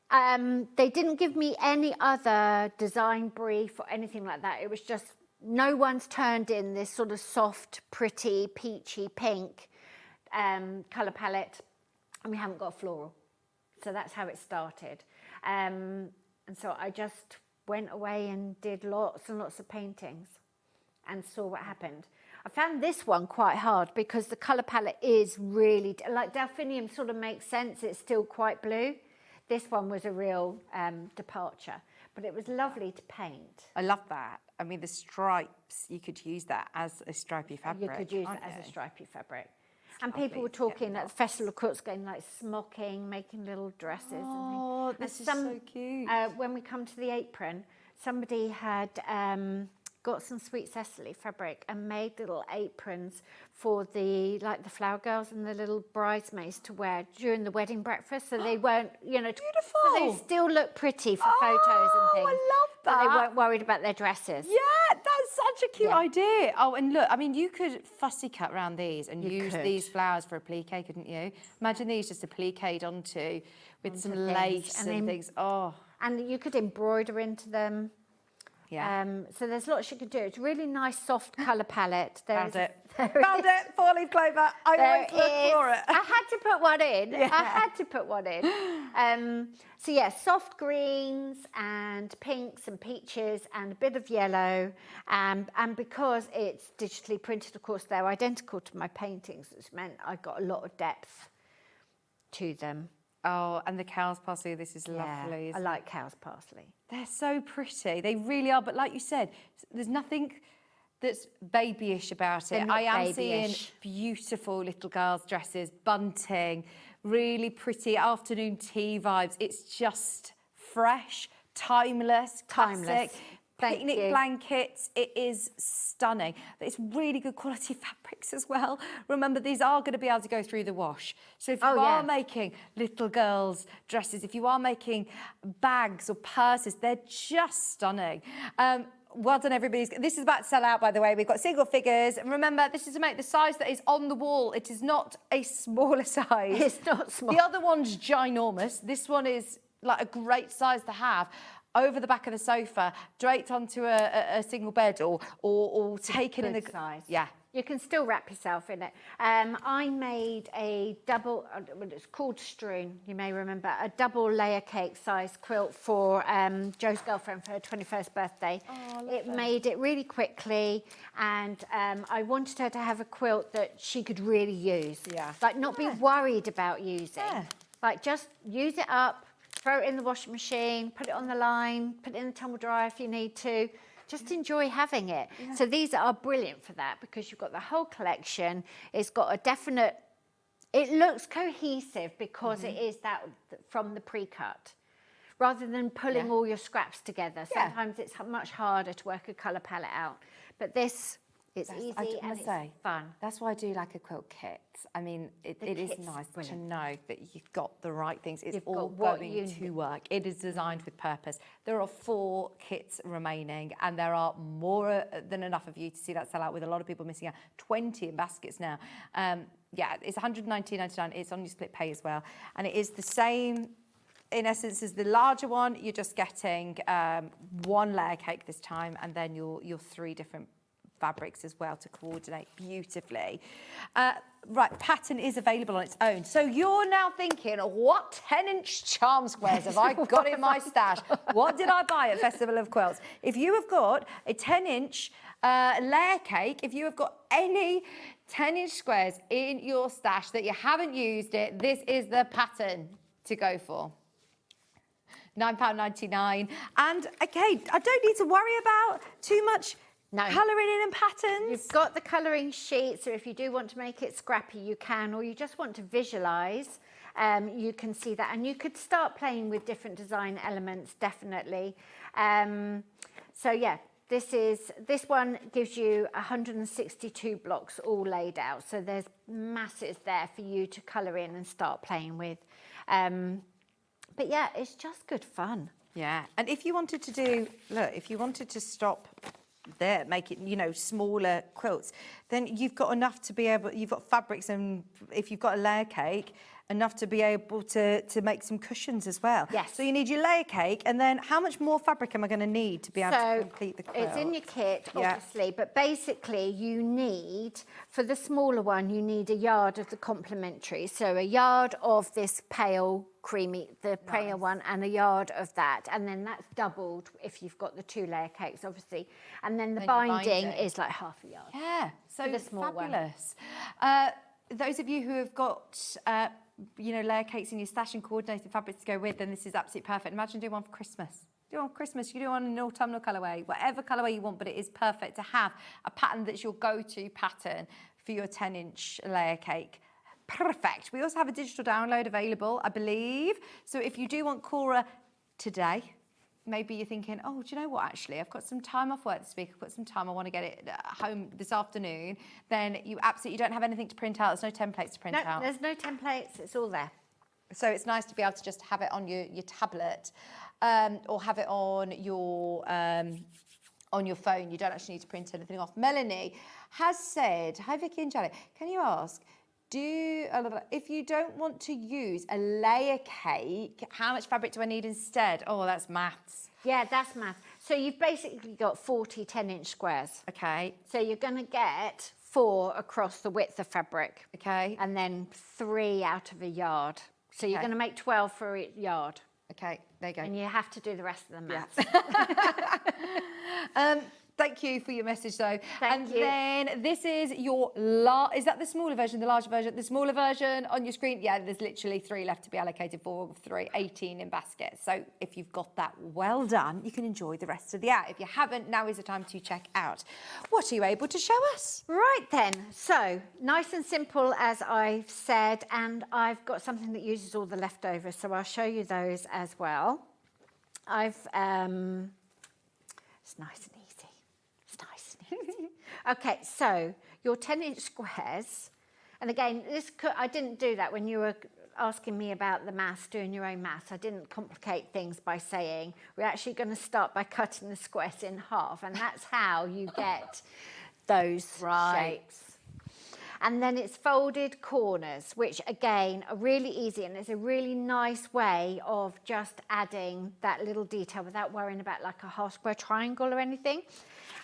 they didn't give me any other design brief or anything like that. It was just, no one's turned in this sort of soft, pretty, peachy pink colour palette, and we haven't got a floral. So that's how it started. And so I just went away and did lots and lots of paintings and saw what happened. I found this one quite hard because the colour palette is really, like Delphinium sort of makes sense, it's still quite blue. This one was a real departure, but it was lovely to paint. I love that. I mean, the stripes, you could use that as a stripy fabric. You could use it as a stripy fabric. And people were talking at the Festival of Quilts, going like smocking, making little dresses and things. Oh, this is so cute. When we come to the apron, somebody had got some Sweet Cecily fabric and made little aprons for the flower girls and the little bridesmaids to wear during the wedding breakfast, so they weren't, beautiful. So they still look pretty for photos and things. I love that. But they weren't worried about their dresses. Yeah, that's such a cute idea. Oh, and look, I mean, you could fussy cut around these and use these flowers for a plique, couldn't you? Imagine these just a plique'd onto with some lace and things. Oh, and you could embroider into them. Yeah. So there's lots you could do. It's a really nice soft colour palette. Found it. Found it. 4-leaf clover. I always look for it. I had to put one in. Yeah. I had to put one in. So yeah, soft greens and pinks and peaches and a bit of yellow. And because it's digitally printed, of course, they're identical to my paintings, which meant I got a lot of depth to them. Oh, and the cow's parsley, this is lovely. I like cow's parsley. They're so pretty. They really are. But like you said, there's nothing that's babyish about it. I am seeing beautiful little girls' dresses, bunting, really pretty afternoon tea vibes. It's just fresh, timeless, classic. Picnic blankets, it is stunning. But it's really good quality fabrics as well. Remember, these are going to be able to go through the wash. So if you are making little girls' dresses, if you are making bags or purses, they're just stunning. Well done, everybody. This is about to sell out, by the way. We've got single figures. And remember, this is to make the size that is on the wall. It is not a smaller size. It's not small. The other one's ginormous. This one is like a great size to have. over the back of the sofa, draped onto a single bed, or taken in the size. Yeah. You can still wrap yourself in it. I made a double, it's called Strewn, you may remember, a double layer cake size quilt for Joe's girlfriend for her 21st birthday. Oh, it made it really quickly, and I wanted her to have a quilt that she could really use. Yeah. Like not be worried about using. Yeah. Like just use it up, throw it in the washing machine, put it on the line, put it in the tumble dryer if you need to. Just enjoy having it. Yeah. So these are brilliant for that because you've got the whole collection. It's got a definite, it looks cohesive because it is that from the pre-cut. Rather than pulling all your scraps together. Sometimes it's much harder to work a colour palette out. But this, it's easy and it's fun. That's why I do like a quilt kit. I mean, it is kit's nice brilliant. to know that you've got the right things. It's You've all got what going you to need. work. It is designed with purpose. There are 4 kits remaining, and there are more than enough of you to see that sell out, with a lot of people missing out. 20 in baskets now. Yeah, it's $119.99. It's on your split pay as well. And it is the same, in essence, as the larger one. You're just getting 1 layer cake this time, and then your 3 different fabrics as well to coordinate beautifully. Right, pattern is available on its own. So you're now thinking, what 10-inch charm squares have I got in my stash? What did I buy at Festival of Quilts? If you have got a 10-inch layer cake, if you have got any 10-inch squares in your stash that you haven't used it, this is the pattern to go for. £9.99. And okay, I don't need to worry about too much colouring in and patterns. You've got the colouring sheet, so if you do want to make it scrappy, you can, or you just want to visualise, you can see that. And you could start playing with different design elements, definitely. So yeah, this one gives you 162 blocks all laid out. So there's masses there for you to colour in and start playing with. But yeah, it's just good fun. Yeah, and if you wanted to do, look, if you wanted to stop there, make it, you know, smaller quilts, then you've got enough to be able, you've got fabrics, and if you've got a layer cake, enough to be able to make some cushions as well. Yes. So you need your layer cake, and then how much more fabric am I going to need to be able to complete the quilt? It's in your kit, obviously, but basically you need, for the smaller one, you need a yard of the complementary. So a yard of this pale creamy, the pale one, and a yard of that. And then that's doubled if you've got the 2-layer cakes, obviously. And then the binding is like half a yard. Yeah, so the small fabulous. Those of you who have got you know, layer cakes in your stash and coordinated fabrics to go with, then this is absolutely perfect. Imagine doing one for Christmas. Do one for Christmas, you can do one in an autumnal colourway, whatever colourway you want, but it is perfect to have a pattern that's your go-to pattern for your 10-inch layer cake. Perfect. We also have a digital download available, I believe. So if you do want Cora today, maybe you're thinking, oh, do you know what, actually, I've got some time off work this week, I've got some time, I want to get it home this afternoon, then you absolutely don't have anything to print out. There's no templates to print out. There's no templates, it's all there. So it's nice to be able to just have it on your tablet, or have it on your phone. You don't actually need to print anything off. Melanie has said, hi Vicki and Janet, can you ask, if you don't want to use a layer cake, how much fabric do I need instead? Oh, that's maths. Yeah, that's math. So you've basically got 40 10-inch squares. Okay. So you're going to get 4 across the width of fabric. Okay. And then 3 out of a yard. So you're going to make 12 for a yard. Okay, there you go. And you have to do the rest of the maths. Thank you for your message, though. Thank you. Then this is your is that the smaller version, the larger version? The smaller version on your screen? Yeah, there's literally 3 left to be allocated for, 18 in baskets. So if you've got that well done, you can enjoy the rest of the hour. If you haven't, now is the time to check out. What are you able to show us? Right then, so nice and simple as I've said, and I've got something that uses all the leftovers, so I'll show you those as well. It's nice and easy. Okay, so your 10-inch squares, and again, I didn't do that when you were asking me about the maths, doing your own maths. I didn't complicate things by saying we're actually going to start by cutting the squares in half, and that's how you get those shapes. And then it's folded corners, which again are really easy, and it's a really nice way of just adding that little detail without worrying about like a half square triangle or anything.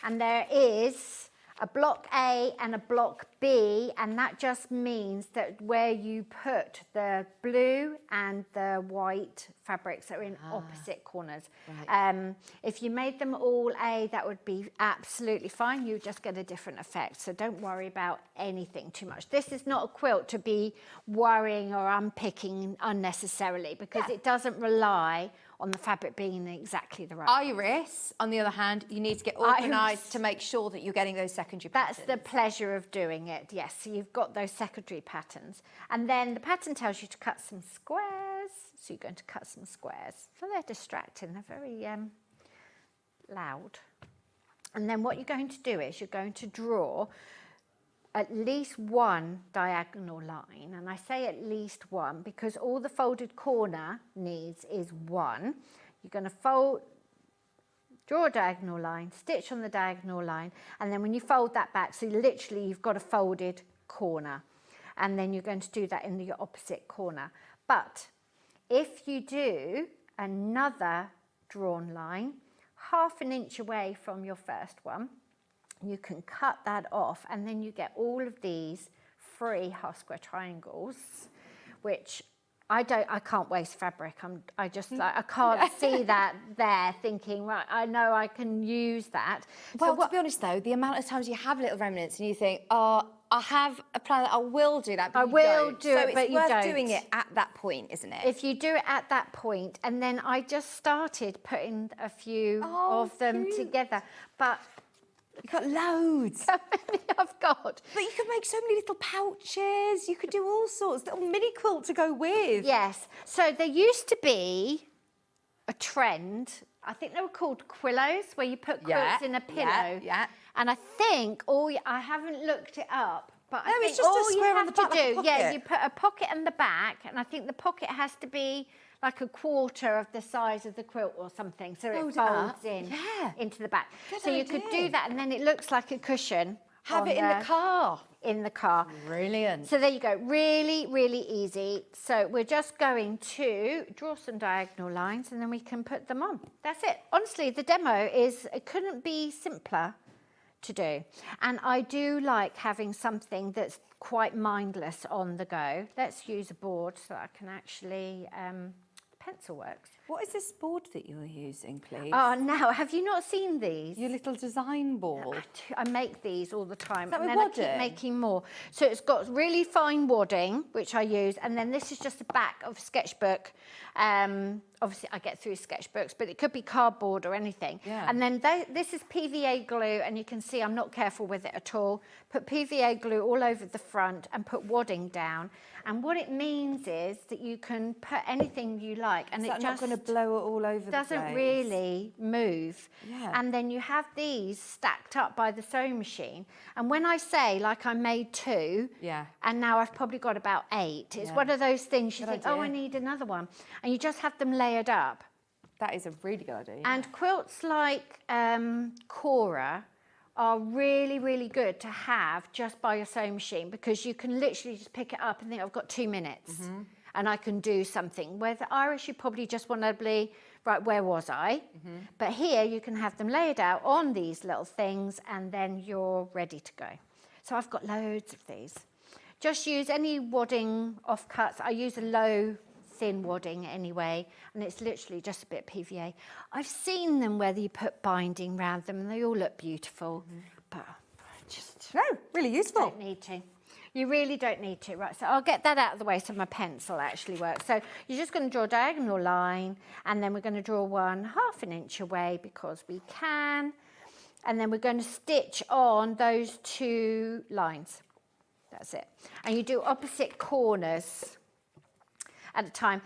And there is a block A and a block B, and that just means that where you put the blue and the white fabrics are in opposite corners. Right. If you made them all A, that would be absolutely fine. You just get a different effect. So don't worry about anything too much. This is not a quilt to be worrying or unpicking unnecessarily, because it doesn't rely on the fabric being in exactly the right Iris, on the other hand, you need to get organised to make sure that you're getting those secondary patterns. That's the pleasure of doing it, yes. So you've got those secondary patterns. And then the pattern tells you to cut some squares. So you're going to cut some squares. So they're distracting, they're very loud. And then what you're going to do is you're going to draw at least one diagonal line, and I say at least one because all the folded corner needs is one. You're going to draw a diagonal line, stitch on the diagonal line, and then when you fold that back, so literally you've got a folded corner, and then you're going to do that in the opposite corner. But if you do another drawn line, 1/2 inch away from your first one, you can cut that off, and then you get all of these free half square triangles, which I can't waste fabric. I just like, I can't see that there thinking, right, I know I can use that. Well, to be honest though, the amount of times you have little remnants and you think, oh, I have a plan that I will do that, but I will do it, so but you it's don't. worth doing it at that point, isn't it? If you do it at that point, and then I just started putting a few of them together, but you've got loads. How many I've got? But you could make so many little pouches. You could do all sorts, little mini quilt to go with. Yes. So there used to be a trend. I think they were called quillos, where you put quilts in a pillow. Yeah. And I think I haven't looked it up, but I No, think it's just a all you square on have the to back like a do, yeah, pocket. you put a pocket in the back, and I think the pocket has to be like 1/4 of the size of the quilt or something, so Fold it it folds up. in Yeah. into the back. Good so you could idea. do that, and then it looks like a cushion. Have it in the car. In the car. Brilliant. So there you go, really, really easy. So we're just going to draw some diagonal lines, and then we can put them on. That's it. Honestly, the demo it couldn't be simpler to do. And I do like having something that's quite mindless on the go. Let's use a board so I can actually, pencil works. What is this board that you're using, please? Oh, now, have you not seen these? Your little design board. I make these all the time, that and with then I keep wadding? making more. So it's got really fine wadding, which I use, and then this is just the back of a sketchbook. Obviously, I get through sketchbooks, but it could be cardboard or anything. Yeah. And then this is PVA glue, and you can see I'm not careful with it at all. Put PVA glue all over the front and put wadding down. And what it means is that you can put anything you like, and Is it that just not going to blow it all over the place? doesn't really move. Yeah. And then you have these stacked up by the sewing machine. And when I say, like, I made 2, and now I've probably got about 8, it's one of those things you think, oh, I need another one. And you just have them layered up. That is a really good idea. And quilts like Cora are really, really good to have just by your sewing machine, because you can literally just pick it up and think, I've got 2 minutes and I can do something. With Iris, you probably just want to be, right, where was I? But here you can have them laid out on these little things, and then you're ready to go. So I've got loads of these. Just use any wadding offcuts. I use a low thin wadding anyway, and it's literally just a bit of PVA. I've seen them where you put binding around them, and they all look beautiful, but just really useful. Don't need to. You really don't need to. Right, so I'll get that out of the way so my pencil actually works. So you're just going to draw a diagonal line, and then we're going to draw one 1/2 inch away because we can, and then we're going to stitch on those 2 lines. That's it. And you do opposite corners at a time.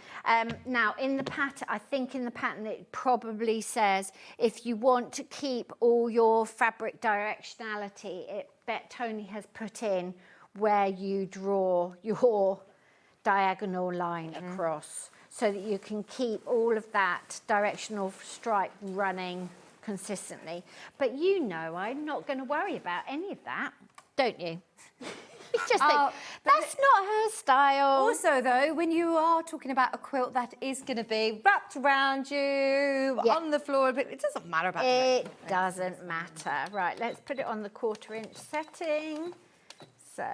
Now, in the pattern, I think in the pattern it probably says if you want to keep all your fabric directionality, Tony has put in where you draw your diagonal line across, so that you can keep all of that directional stripe running consistently. But you know I'm not going to worry about any of that, don't you? just think, that's not her style. Also, though, when you are talking about a quilt that is going to be wrapped around you, on the floor, but it doesn't matter about it. Doesn't matter. Right, let's put it on the 1/4 inch setting. So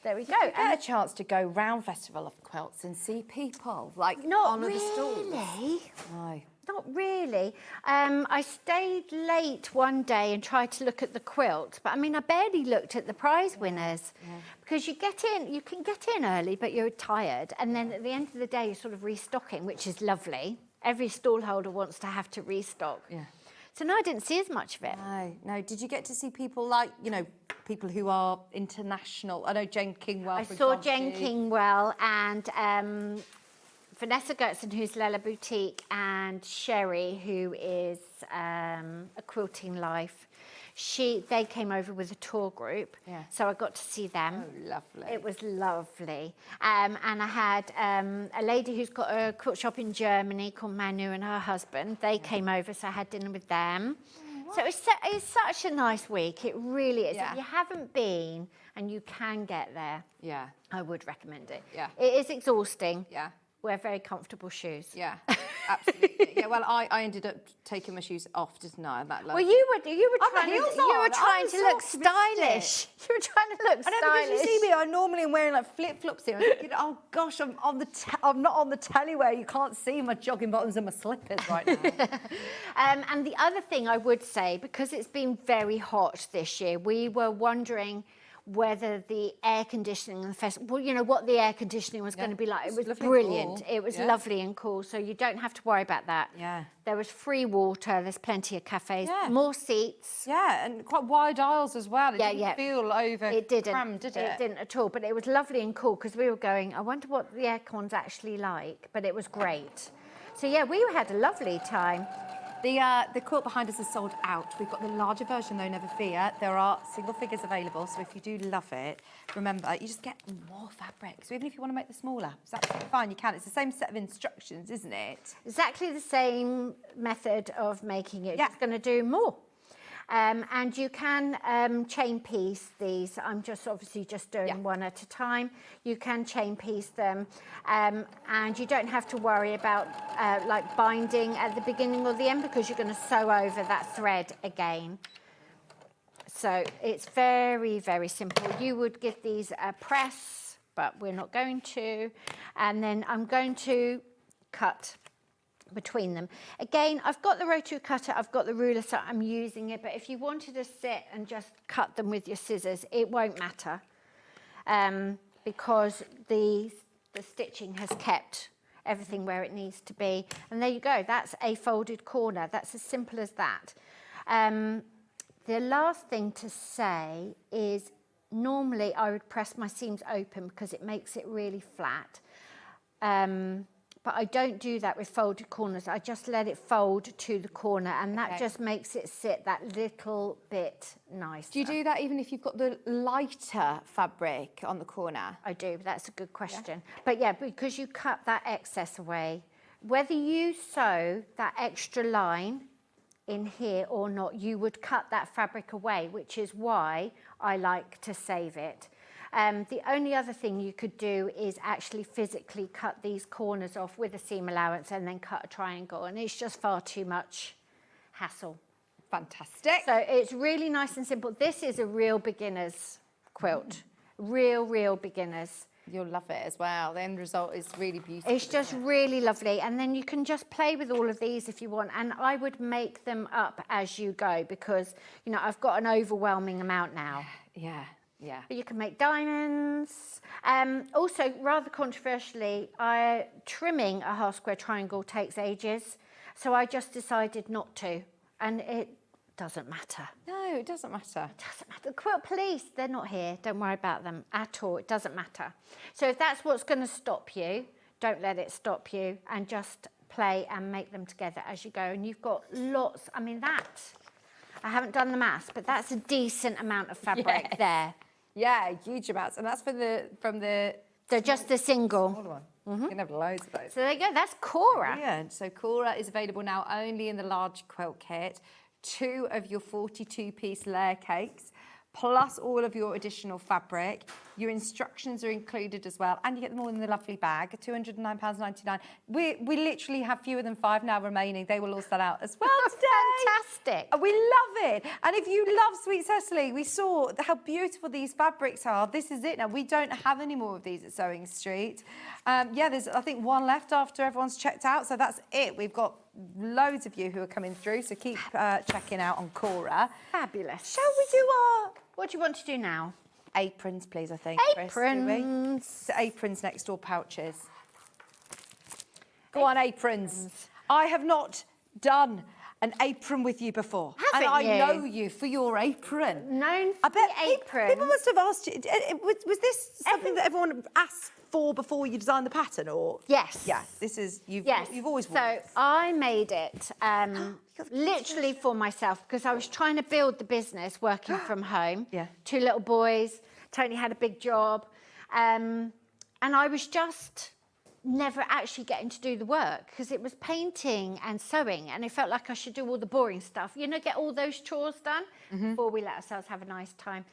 there we go. You get a chance to go round Festival of Quilts and see people like Not on the stalls. really. No. Not really. I stayed late one day and tried to look at the quilt, but I mean, I barely looked at the prize winners because you can get in early, but you're tired. And then at the end of the day, you're sort of restocking, which is lovely. Every stall holder wants to have to restock. Yeah. So no, I didn't see as much of it. No. Did you get to see people like, people who are international? I know Jen Kingwell, I saw Jen Kingwell and Vanessa Gertson, who's Lella Boutique, and Sherry, who is a Quilting Life. They came over with a tour group, so I got to see them. Oh, lovely. It was lovely. And I had a lady who's got a quilt shop in Germany called Manu and her husband. They came over, so I had dinner with them. So it's such a nice week. It really is. If you haven't been and you can get there, I would recommend it. Yeah. It is exhausting. Yeah. Wear very comfortable shoes. Yeah, absolutely. Well, I ended up taking my shoes off, didn't I? Well, you were trying to look stylish. You were trying to look stylish. I know, because you see me, I normally am wearing like flip-flops here. I'm thinking, oh gosh, I'm not on the telly where you can't see my jogging bottoms and my slippers right now. And the other thing I would say, because it's been very hot this year, we were wondering whether the air conditioning and the festival, what the air conditioning was going to be like. It was brilliant. It was lovely and cool, so you don't have to worry about that. Yeah. There was free water, there's plenty of cafes, more seats. Yeah, and quite wide aisles as well. It didn't feel crammed, did it? It didn't at all, but it was lovely and cool because we were going, I wonder what the aircon's actually like, but it was great. So yeah, we had a lovely time. The quilt behind us is sold out. We've got the larger version though, never fear. There are single figures available, so if you do love it, remember, you just get more fabric. So even if you want to make the smaller, it's absolutely fine, you can. It's the same set of instructions, isn't it? Exactly the same method of making it. It's going to do more. And you can chain piece these. I'm obviously just doing one at a time. You can chain piece them, and you don't have to worry about like binding at the beginning or the end because you're going to sew over that thread again. So it's very, very simple. You would give these a press, but we're not going to. And then I'm going to cut between them. Again, I've got the rotary cutter, I've got the ruler, so I'm using it, but if you wanted to sit and just cut them with your scissors, it won't matter because the stitching has kept everything where it needs to be. And there you go, that's a folded corner. That's as simple as that. The last thing to say is normally I would press my seams open because it makes it really flat. But I don't do that with folded corners. I just let it fold to the corner and that just makes it sit that little bit nicer. Do you do that even if you've got the lighter fabric on the corner? I do, that's a good question. But yeah, because you cut that excess away, whether you sew that extra line in here or not, you would cut that fabric away, which is why I like to save it. The only other thing you could do is actually physically cut these corners off with a seam allowance and then cut a triangle, and it's just far too much hassle. Fantastic. So it's really nice and simple. This is a real beginner's quilt. Real beginners. You'll love it as well. The end result is really beautiful. It's just really lovely. And then you can just play with all of these if you want. And I would make them up as you go because, I've got an overwhelming amount now. Yeah. Yeah. But you can make diamonds. Also, rather controversially, trimming a half square triangle takes ages. So I just decided not to. And it doesn't matter. No, it doesn't matter. It doesn't matter. The quilt police, they're not here. Don't worry about them at all. It doesn't matter. So if that's what's going to stop you, don't let it stop you and just play and make them together as you go. And you've got lots. I mean, I haven't done the maths, but that's a decent amount of fabric there. Yeah, huge amounts. And that's They're just the single. Smaller one. You can have loads of those. So there you go, that's Cora. Brilliant. So Cora is available now only in the large quilt kit. 2 of your 42-piece layer cakes, plus all of your additional fabric. Your instructions are included as well, and you get them all in the lovely bag, £209.99. We literally have fewer than 5 now remaining. They will all sell out as well today. Fantastic. We love it. And if you love Sweet Cecily, we saw how beautiful these fabrics are. This is it now. We don't have any more of these at Sewing Street. Yeah, there's, I think, one left after everyone's checked out, so that's it. We've got loads of you who are coming through, so keep checking out on Cora. Fabulous. Shall we do our... What do you want to do now? Aprons, please, I think. Aprons. So aprons next door, pouches. Go on, aprons. I have not done an apron with you before. Haven't and I you? know you for your apron. Known for I bet the apron. people must have asked you, was this something that everyone asked for before you designed the pattern, or? Yes. Yeah, this is, you've always So worn this. I made it literally for myself because I was trying to build the business working from home. Yeah. 2 little boys. Tony had a big job. And I was just never actually getting to do the work because it was painting and sewing, and it felt like I should do all the boring stuff, you know, get all those chores done before we let ourselves have a nice time.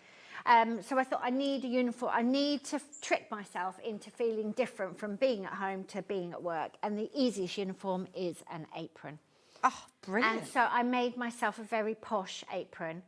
So I thought I need a uniform. I need to trick myself into feeling different from being at home to being at work, and the easiest uniform is an apron. Oh, brilliant. And so I made myself a very posh apron.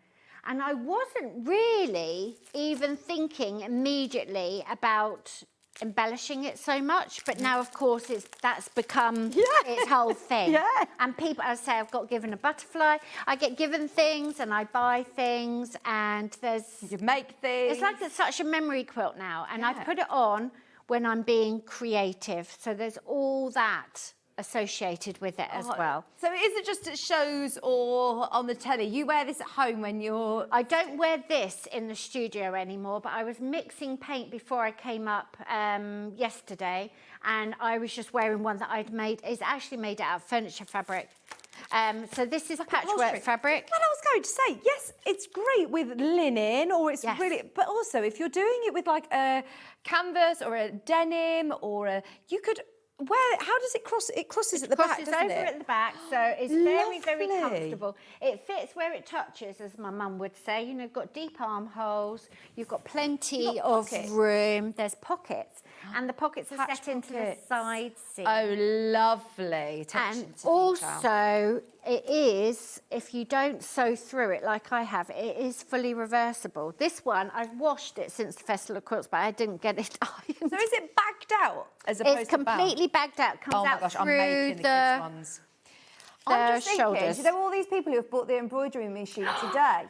And I wasn't really even thinking immediately about embellishing it so much, but now of course that's become its whole thing. Yeah. And people, as I say, I've got given a butterfly, I get given things and I buy things, and you make things. It's like it's such a memory quilt now, and I put it on when I'm being creative, so there's all that associated with it as well. So is it just at shows or on the telly? You wear this at home when you're... I don't wear this in the studio anymore, but I was mixing paint before I came up yesterday, and I was just wearing one that I'd made. It's actually made out of furniture fabric. So this is patchwork fabric. And I was going to say, yes, it's great with linen, or it's really, but also if you're doing it with like a canvas or a denim or a, you could... how does it cross? It crosses at the back, doesn't it? It crosses over at the back, so it's very, very comfortable. It fits where it touches, as my mum would say. You know, you've got deep armholes, you've got plenty of room. There's pockets, and the pockets are set into the side seam. Oh, lovely. And also, it is, if you don't sew through it like I have, it is fully reversible. This one, I've washed it since the Festival of Quilts, but I didn't get it ironed. So is it bagged out as opposed it's to bound? completely bagged out. Comes out I'm through making the kids' ones. I'm just thinking, shoulders. you know, all these people who have bought the embroidery machine today,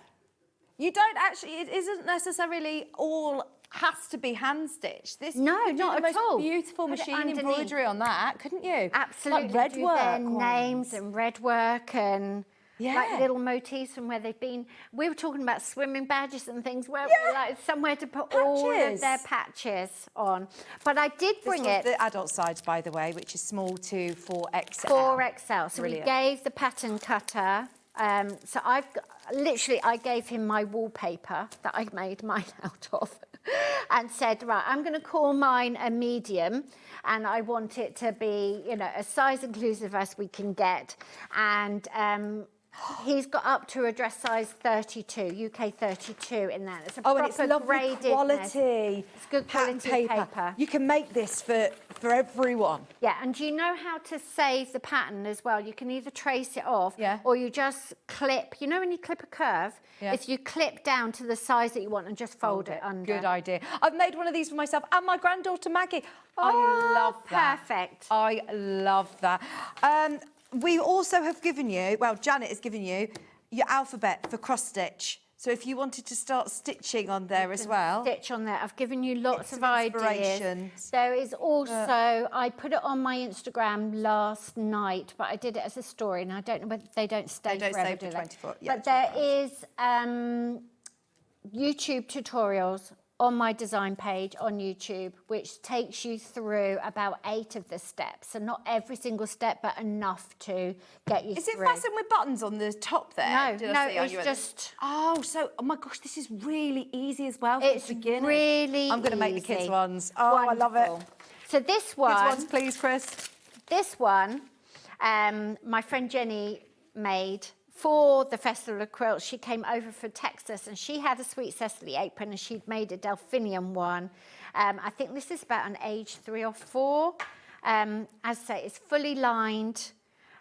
you don't actually, it isn't necessarily all has to be hand stitched. This no, you could not do the at most all. beautiful Put it machine underneath. embroidery on that, couldn't you? Absolutely. Like red do work their ones. names and red work and like little motifs from where they've been. We were talking about swimming badges and things, weren't we? Like somewhere to put all of their patches on. But I did bring this it. was the adult size, by the way, which is small to 4XL. 4XL. So Brilliant. we gave the pattern cutter. So I gave him my wallpaper that I made mine out of and said, right, I'm going to call mine a medium, and I want it to be, you know, as size inclusive as we can get. And he's got up to a dress size 32, UK 32 in that. It's a proper and it's lovely quality. It's good quality paper. You can make this for everyone. Yeah, and do you know how to save the pattern as well? You can either trace it off or you just clip. You know when you clip a curve? Yeah. If you clip down to the size that you want and just fold it under. Good idea. I've made one of these for myself and my granddaughter Maggie. I love that. Perfect. I love that. We also have given you, well, Janet has given you your alphabet for cross stitch. So if you wanted to start stitching on there as well. Stitch on there. I've given you lots of inspirations. ideas. There is also, I put it on my Instagram last night, but I did it as a story, and I don't know whether they don't stay forever, stay for do they? 24. Yeah, but there is YouTube tutorials on my design page on YouTube, which takes you through about 8 of the steps. So not every single step, but enough to get you through. Is it fastened with buttons on the top there? No, it's just... Oh, so, oh my gosh, this is really easy as well for It's beginners. really I'm going to make the kids' easy. ones. Oh, I love it. Wonderful. So this one... Kids' ones, please, Chris. This one, my friend Jenny made for the Festival of Quilts, she came over from Texas and she had a Sweet Cecily apron and she'd made a Delphinium one. I think this is about an age 3 or 4. As I say, it's fully lined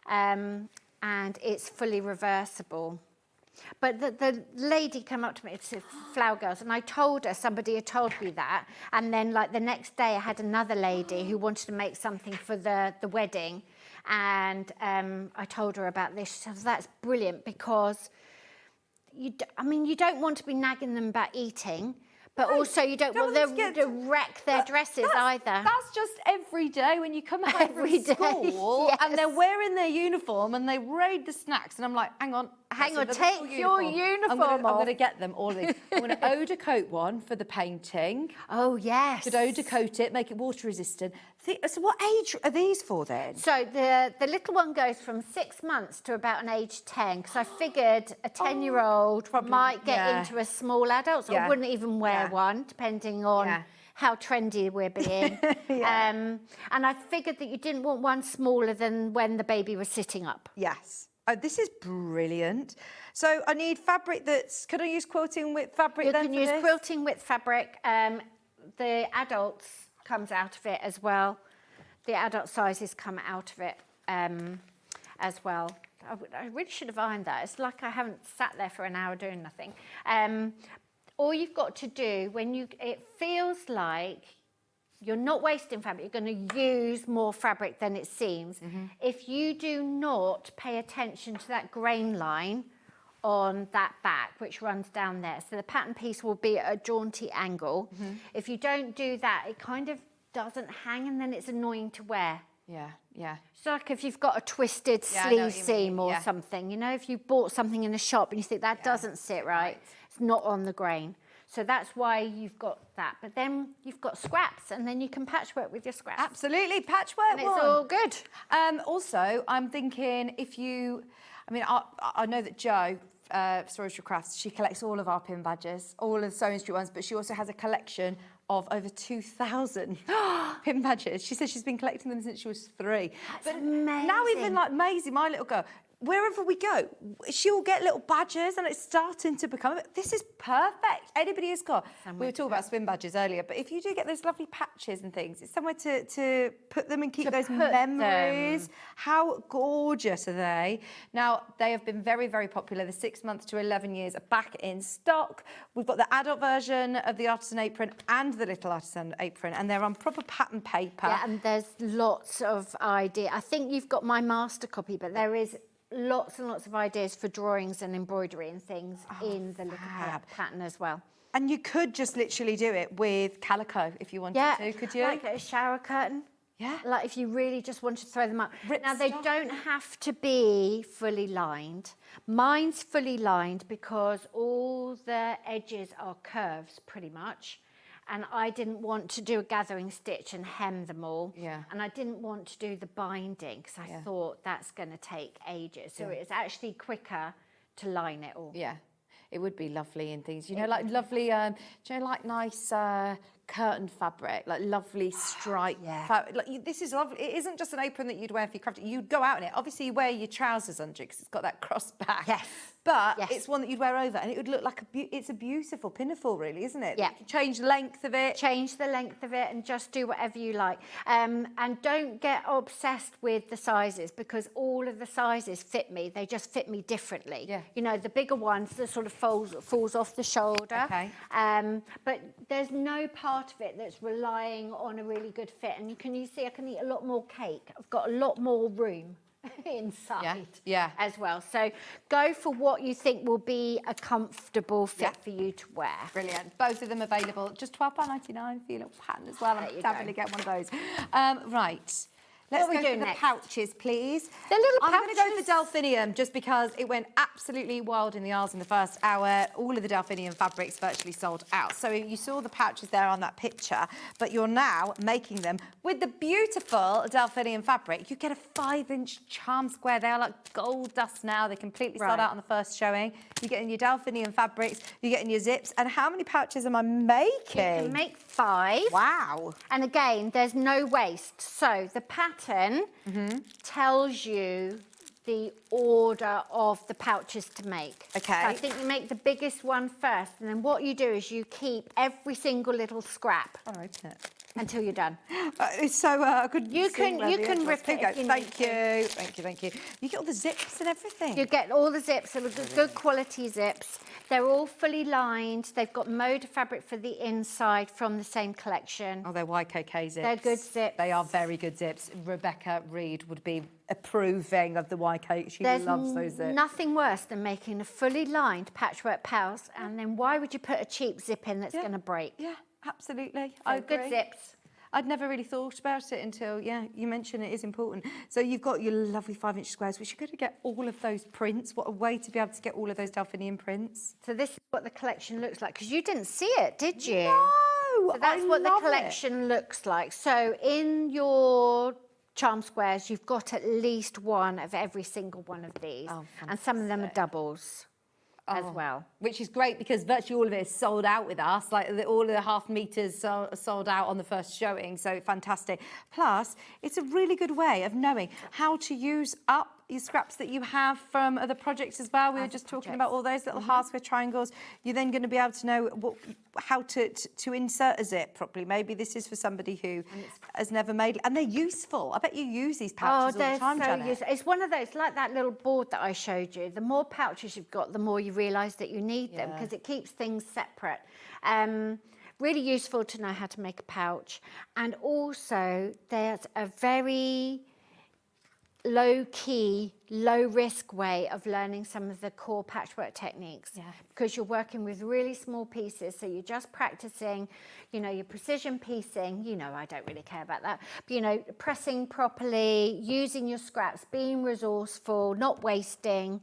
and it's fully reversible. But the lady came up to me, it's Flower Girls, and I told her, somebody had told me that. And then like the next day I had another lady who wanted to make something for the wedding. And I told her about this. She said, that's brilliant because, you don't want to be nagging them about eating, but also you don't want them to wreck their dresses either. That's just every day when you come home from school and they're wearing their uniform and they raid the snacks and I'm like, hang on, take your uniform off. I'm going to get them all of these. I'm going to Oda coat one for the painting. Oh, yes. Could Oda coat it, make it water resistant. So what age are these for then? So the little one goes from 6 months to about an age 10, because I figured a 10-year-old might get into a small adult, so I wouldn't even wear one, depending on how trendy we're being. And I figured that you didn't want one smaller than when the baby was sitting up. Yes. Oh, this is brilliant. So I need fabric could I use quilting with fabric then? You can use quilting with fabric. The adults comes out of it as well. The adult sizes come out of it as well. I really should have ironed that. It's like I haven't sat there for an hour doing nothing. All you've got to do it feels like you're not wasting fabric, you're going to use more fabric than it seems. If you do not pay attention to that grain line on that back, which runs down there, so the pattern piece will be at a jaunty angle. If you don't do that, it kind of doesn't hang and then it's annoying to wear. Yeah, yeah. It's like if you've got a twisted sleeve seam or something, if you bought something in a shop and you think that doesn't sit right, it's not on the grain. So that's why you've got that. But then you've got scraps and then you can patchwork with your scraps. Absolutely, patchwork and it's all good. Also, I'm thinking I know that Jo, Storage for Crafts, she collects all of our pin badges, all of the SewingStreet ones, but she also has a collection of over 2,000 pin badges. She says she's been collecting them since she was 3. That's amazing. Now even like Maisie, my little girl, wherever we go, she will get little badges and it's starting to become, this is perfect. Anybody who's got, we were talking about swim badges earlier, but if you do get those lovely patches and things, it's somewhere to put them and keep those memories. How gorgeous are they? Now, they have been very, very popular. The 6 months to 11 years are back in stock. We've got the adult version of the artisan apron and the little artisan apron, and they're on proper pattern paper. Yeah, and there's lots of ideas. I think you've got my master copy, but there is lots and lots of ideas for drawings and embroidery and things in the little pattern as well. And you could just literally do it with calico if you wanted to, could you? Like a shower curtain. Yeah. Like if you really just want to throw them up. Now, they don't have to be fully lined. Mine's fully lined because all the edges are curves pretty much. And I didn't want to do a gathering stitch and hem them all. Yeah. And I didn't want to do the binding because I thought that's going to take ages. So it's actually quicker to line it all. Yeah. It would be lovely and things, like lovely, like nice curtain fabric, like lovely striped fabric. Like, this is lovely. It isn't just an apron that you'd wear for your crafting. You'd go out in it. Obviously, you wear your trousers under it because it's got that cross back. Yes. But it's one that you'd wear over and it would look like it's a beautiful pinafore, really, isn't it? Yeah. You can change the length of it. Change the length of it and just do whatever you like. And don't get obsessed with the sizes because all of the sizes fit me. They just fit me differently. Yeah. The bigger ones, that sort of falls off the shoulder. Okay. But there's no part of it that's relying on a really good fit. And you see I can eat a lot more cake. I've got a lot more room inside as well. So go for what you think will be a comfortable fit for you to wear. Brilliant. Both of them available. Just £12.99 for your little pattern as well. I'm definitely get one of those. Right. Let's go for the pouches, please. The little pouches. I'm going to go for Delphinium just because it went absolutely wild in the aisles in the first hour. All of the Delphinium fabrics virtually sold out. So you saw the pouches there on that picture, but you're now making them with the beautiful Delphinium fabric. You get a 5-inch charm square. They are like gold dust now. They completely sold out on the first showing. You get in your Delphinium fabrics, you get in your zips. And how many pouches am I making? You can make 5. Wow. And again, there's no waste. So the pattern tells you the order of the pouches to make. Okay. So I think you make the biggest one first, and then what you do is you keep every single little scrap. I'll open it. Until you're done. It's so I couldn't You see can where the edge was. rip Here it you if go. you Thank need you, thank you, thank you. You get all the zips and everything. You get all the zips, so good quality zips. They're all fully lined. They've got mode fabric for the inside from the same collection. Oh, they're YKK zips. They're good zips. They are very good zips. Rebecca Reed would be approving of the YK. She loves those zips. Nothing worse than making a fully lined patchwork pouch, and then why would you put a cheap zip in that's going to break? Yeah, absolutely. So I agree. good zips. I'd never really thought about it until, you mentioned it is important. So you've got your lovely 5-inch squares, which you're going to get all of those prints. What a way to be able to get all of those Delphinium prints. So this is what the collection looks like, because you didn't see it, did you? No, So that's what the collection looks like. So in your charm squares, you've got at least one of every single one of these. Oh, and some of them are doubles as well. Which is great because virtually all of it is sold out with us. Like all of the half meters are sold out on the first showing. So fantastic. Plus, it's a really good way of knowing how to use up your scraps that you have from other projects as well. We were just talking about all those little half square triangles. You're then going to be able to know how to insert a zip properly. Maybe this is for somebody who has never made, and they're useful. I bet you use these pouches all the time, so Janet. useful. It's one of those, like that little board that I showed you. The more pouches you've got, the more you realise that you need them, because it keeps things separate. Really useful to know how to make a pouch. And also, there's a very low-key, low-risk way of learning some of the core patchwork techniques, because you're working with really small pieces, so you're just practicing, your precision piecing. I don't really care about that, but pressing properly, using your scraps, being resourceful, not wasting.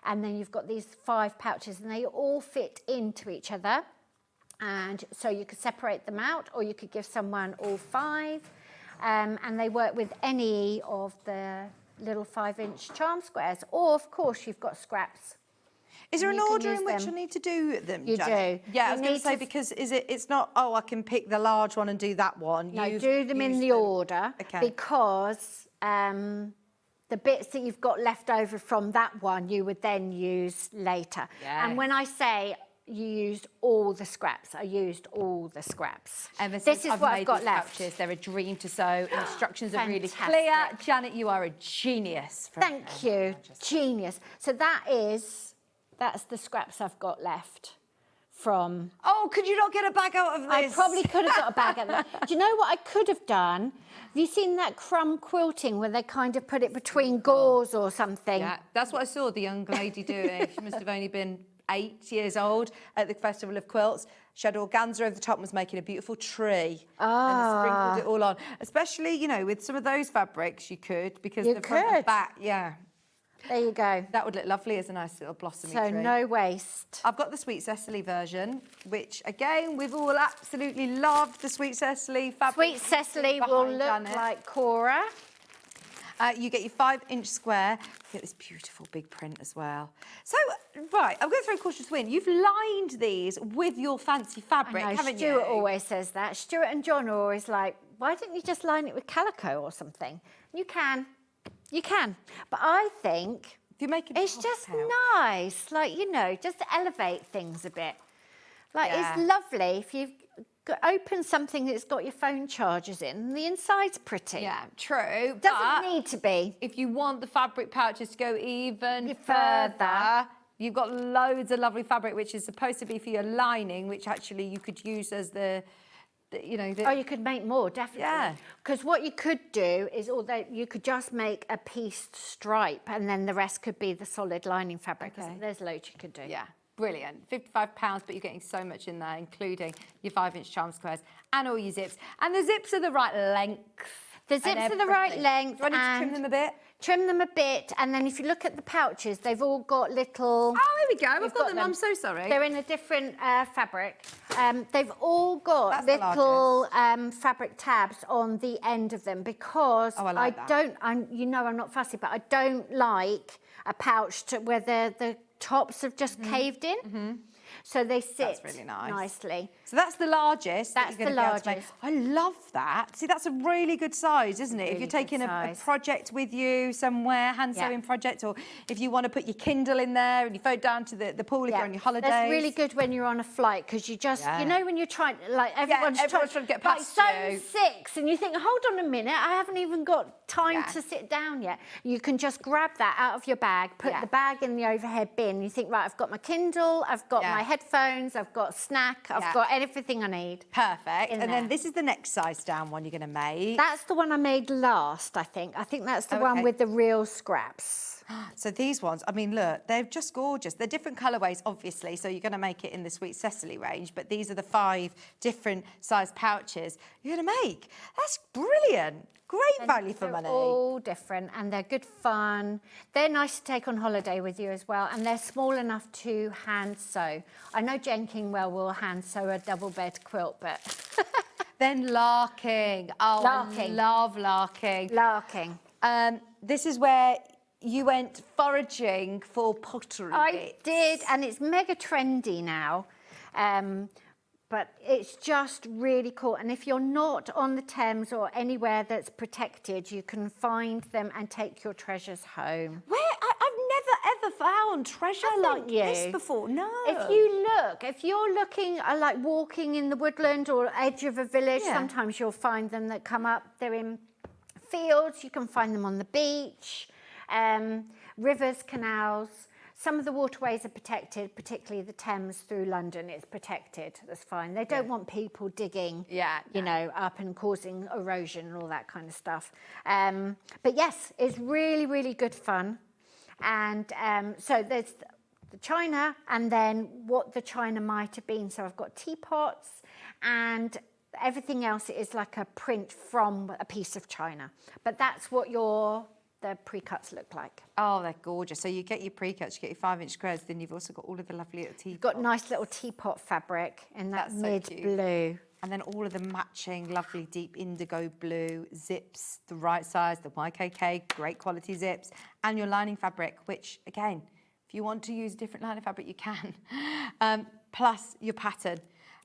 And then you've got these 5 pouches, and they all fit into each other, and so you could separate them out, or you could give someone all 5, and they work with any of the little 5-inch charm squares, or of course you've got scraps. Is there an order in which I need to do them? You Janet? do. Yeah, I You was going need to say, to- because it's not, I can pick the large one and do that one. No, do them in the order, because the bits that you've got left over from that one you would then use later. And when I say you used all the scraps, I used all the scraps. This is what I've got left. Pouches. They're a dream to sew. Instructions are really Fantastic. clear. Janet, you are a genius. Thank you, genius. So that's the scraps I've got left from... Oh, could you not get a bag out of this? I probably could have got a bag out of that. Do you know what I could have done? Have you seen that crumb quilting where they kind of put it between gauze or something? Yeah, that's what I saw the young lady doing. She must have only been 8 years old at the Festival of Quilts. She had organza over the top and was making a beautiful tree. And sprinkled it all on. Especially, with some of those fabrics you could, because the front and back, There you go. That would look lovely as a nice little blossomy So tree. no waste. I've got the Sweet Cecily version, which again, we've all absolutely loved the Sweet Cecily fabric. Sweet Cecily will look like Cora. You get your 5-inch square. You get this beautiful big print as well. So, right, I'm going to throw caution to win. You've lined these with your fancy fabric, I know, haven't Stuart you? always says that. Stuart and John are always like, why didn't you just line it with calico or something? You can. But I think it's just nice, like, just to elevate things a bit. Like, it's lovely if you've open something that's got your phone chargers in and the inside's pretty. Yeah, true. Doesn't need to be. If you want the fabric pouches to go even further, you've got loads of lovely fabric, which is supposed to be for your lining, which actually you could use as Oh, you could make more, definitely. Yeah. Because what you could do is, although you could just make a pieced stripe and then the rest could be the solid lining fabric. Okay. There's loads you could do. Yeah. Brilliant. £55, but you're getting so much in there, including your 5-inch charm squares and all your zips. And the zips are the right length. The zips are the right length. Do I need to trim them a bit? Trim them a bit, and then if you look at the pouches, they've all got little... Oh, there we go. I've got them. I'm so sorry. They're in a different fabric. They've all got little fabric tabs on the end of them, because I'm not fussy, but I don't like a pouch where the tops have just caved in. So they sit That's really nice. nicely. So that's the largest. That's that you're the gonna be able to make. largest. I love that. See, that's a really good size, isn't it? If Really you're good taking a size. project with you somewhere, hand Yeah. sewing project, or if you want to put your Kindle in there and you phone down to the pool if you're on your holidays. That's really good when you're on a flight because you just, you know, when you're trying, like everyone's trying to get past like, you. zone 6, and you think, hold on a minute, I haven't even got time to sit down yet. You can just grab that out of your bag, put the bag in the overhead bin. You think, right, I've got my Kindle, I've got my headphones, I've got a snack, I've got everything I need. Perfect. in And there. then this is the next size down one you're going to make. That's the one I made last, I think. I think that's the Oh, one okay. with the real scraps. So these ones, I mean, look, they're just gorgeous. They're different colourways, obviously, so you're going to make it in the Sweet Cecily range, but these are the 5 different size pouches you're going to make. That's brilliant. Great value for money. They're all different and they're good fun. They're nice to take on holiday with you as well, and they're small enough to hand sew. I know Jen Kingwell will hand sew a double bed quilt, but... Then larking. Oh, Larking. I love larking. Larking. This is where you went foraging for pottery I bits. did, and it's mega trendy now. But it's just really cool. And if you're not on the Thames or anywhere that's protected, you can find them and take your treasures home. I've never ever found treasure like this before. No. If you're looking like walking in the woodland or edge of a village, sometimes you'll find them that come up. They're in fields. You can find them on the beach, rivers, canals. Some of the waterways are protected, particularly the Thames through London. It's protected. That's fine. They don't want people digging, you know, up and causing erosion and all that kind of stuff. But yes, it's really, really good fun. And so there's the china, and then what the china might have been. So I've got teapots, and everything else is like a print from a piece of china. But that's what the pre-cuts look like. Oh, they're gorgeous. So you get your pre-cuts, you get your 5-inch squares, then you've also got all of the lovely little teapots. You've got nice little teapot fabric in that mid-blue. And then all of the matching lovely deep indigo blue zips, the right size, the YKK, great quality zips, and your lining fabric, which again, if you want to use a different lining fabric, you can. Plus your pattern.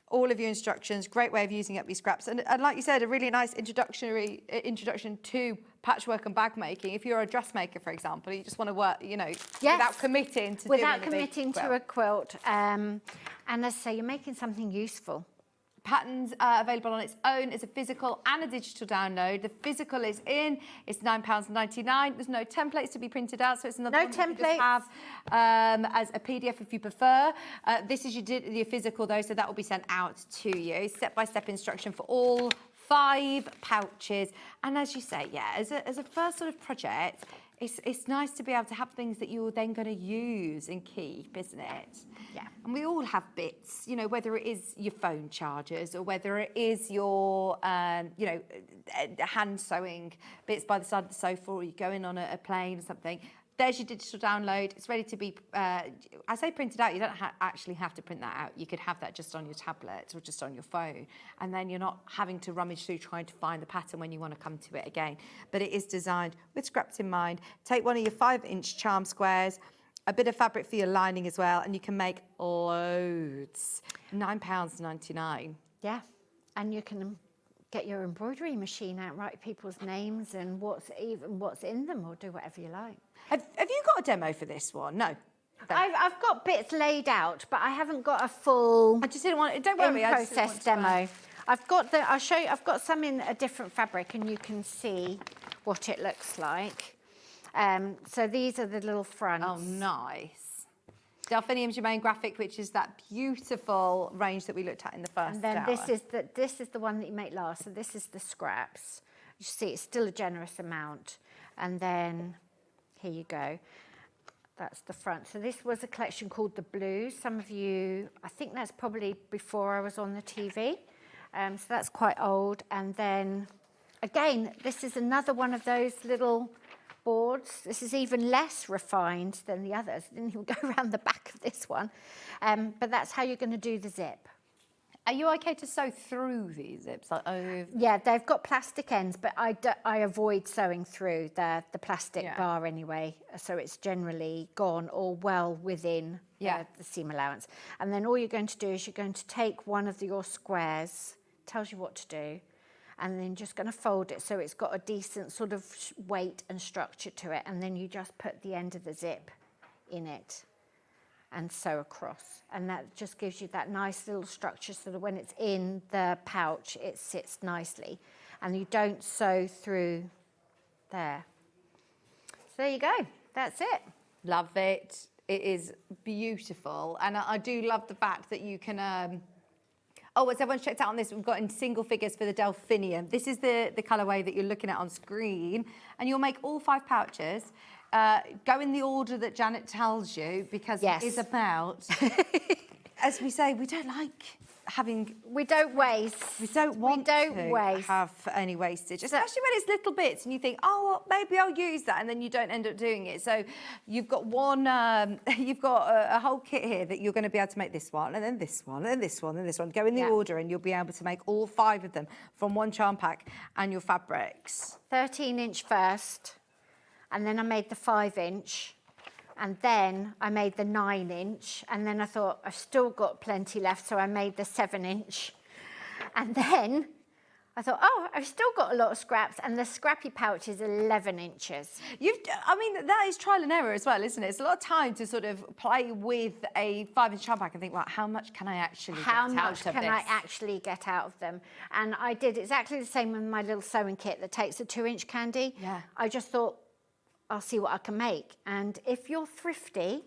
All of your instructions, great way of using up your scraps. And like you said, a really nice introduction to patchwork and bag making. If you're a dressmaker, for example, you just want to work, you know, without committing to without doing a big committing quilt. to a quilt. And as I say, you're making something useful. Patterns are available on its own as a physical and a digital download. The physical is in, it's £9.99. There's no templates to be printed out, so it's another one that you can just have as a PDF if you prefer. This is your physical though, so that will be sent out to you. Step-by-step instruction for all 5 pouches. And as you say, as a first sort of project, it's nice to be able to have things that you're then going to use and keep, isn't it? Yeah. And we all have bits, you know, whether it is your phone chargers or whether it is your, you know, hand sewing bits by the side of the sofa, or you're going on a plane or something. There's your digital download. It's ready to be, I say printed out, you don't actually have to print that out. You could have that just on your tablet or just on your phone. And then you're not having to rummage through trying to find the pattern when you want to come to it again. But it is designed with scraps in mind. Take one of your 5-inch charm squares, a bit of fabric for your lining as well, and you can make loads. £9.99. Yeah, and you can get your embroidery machine out, write people's names and what's in them, or do whatever you like. Have you got a demo for this one? No. I've got bits laid out, but I haven't got a full. I just didn't want. Don't worry. process demo. I've got I'll show you. I've got some in a different fabric, and you can see what it looks like. So these are the little fronts. Oh, nice. Delphinium's your main graphic, which is that beautiful range that we looked at in the first And then hour. this is the one that you make last. So this is the scraps. You see, it's still a generous amount. And then here you go. That's the front. So this was a collection called the Blues. Some of you, I think that's probably before I was on the TV. So that's quite old. And then again, this is another one of those little boards. This is even less refined than the others. I didn't even go around the back of this one. But that's how you're going to do the zip. Are you okay to sew through these zips? Like, oh, Yeah, they've got plastic ends, but I avoid sewing through the plastic bar anyway, so it's generally gone or well within the seam allowance. And then all you're going to do is you're going to take one of your squares, tells you what to do, and then just going to fold it so it's got a decent sort of weight and structure to it, and then you just put the end of the zip in it and sew across, and that just gives you that nice little structure so that when it's in the pouch it sits nicely and you don't sew through there. So there you go, that's it. love it. It is beautiful, and I do love the fact that you can oh, as everyone's checked out on this, we've got in single figures for the Delphinium. This is the colourway that you're looking at on screen, and you'll make all 5 pouches. Go in the order that Janet tells you, because it is about, as we say, we don't like having... We don't waste. We don't want to have any wastage, especially when it's little bits and you think, oh, well, maybe I'll use that, and then you don't end up doing it. So you've got one, you've got a whole kit here that you're going to be able to make this one, and then this one, and then this one, and this one. Go in the order and you'll be able to make all 5 of them from one charm pack and your fabrics. 13-inch first, and then I made the 5-inch, and then I made the 9-inch, and then I thought I've still got plenty left, so I made the 7-inch, and then I thought, oh, I've still got a lot of scraps, and the scrappy pouch is 11 inches. I mean, that is trial and error as well, isn't it? It's a lot of time to sort of play with a 5-inch charm pack and think, well, how much can I actually get out of this? How much can I actually get out of them? And I did exactly the same with my little sewing kit that takes a 2-inch candy. Yeah. I just thought, I'll see what I can make. And if you're thrifty,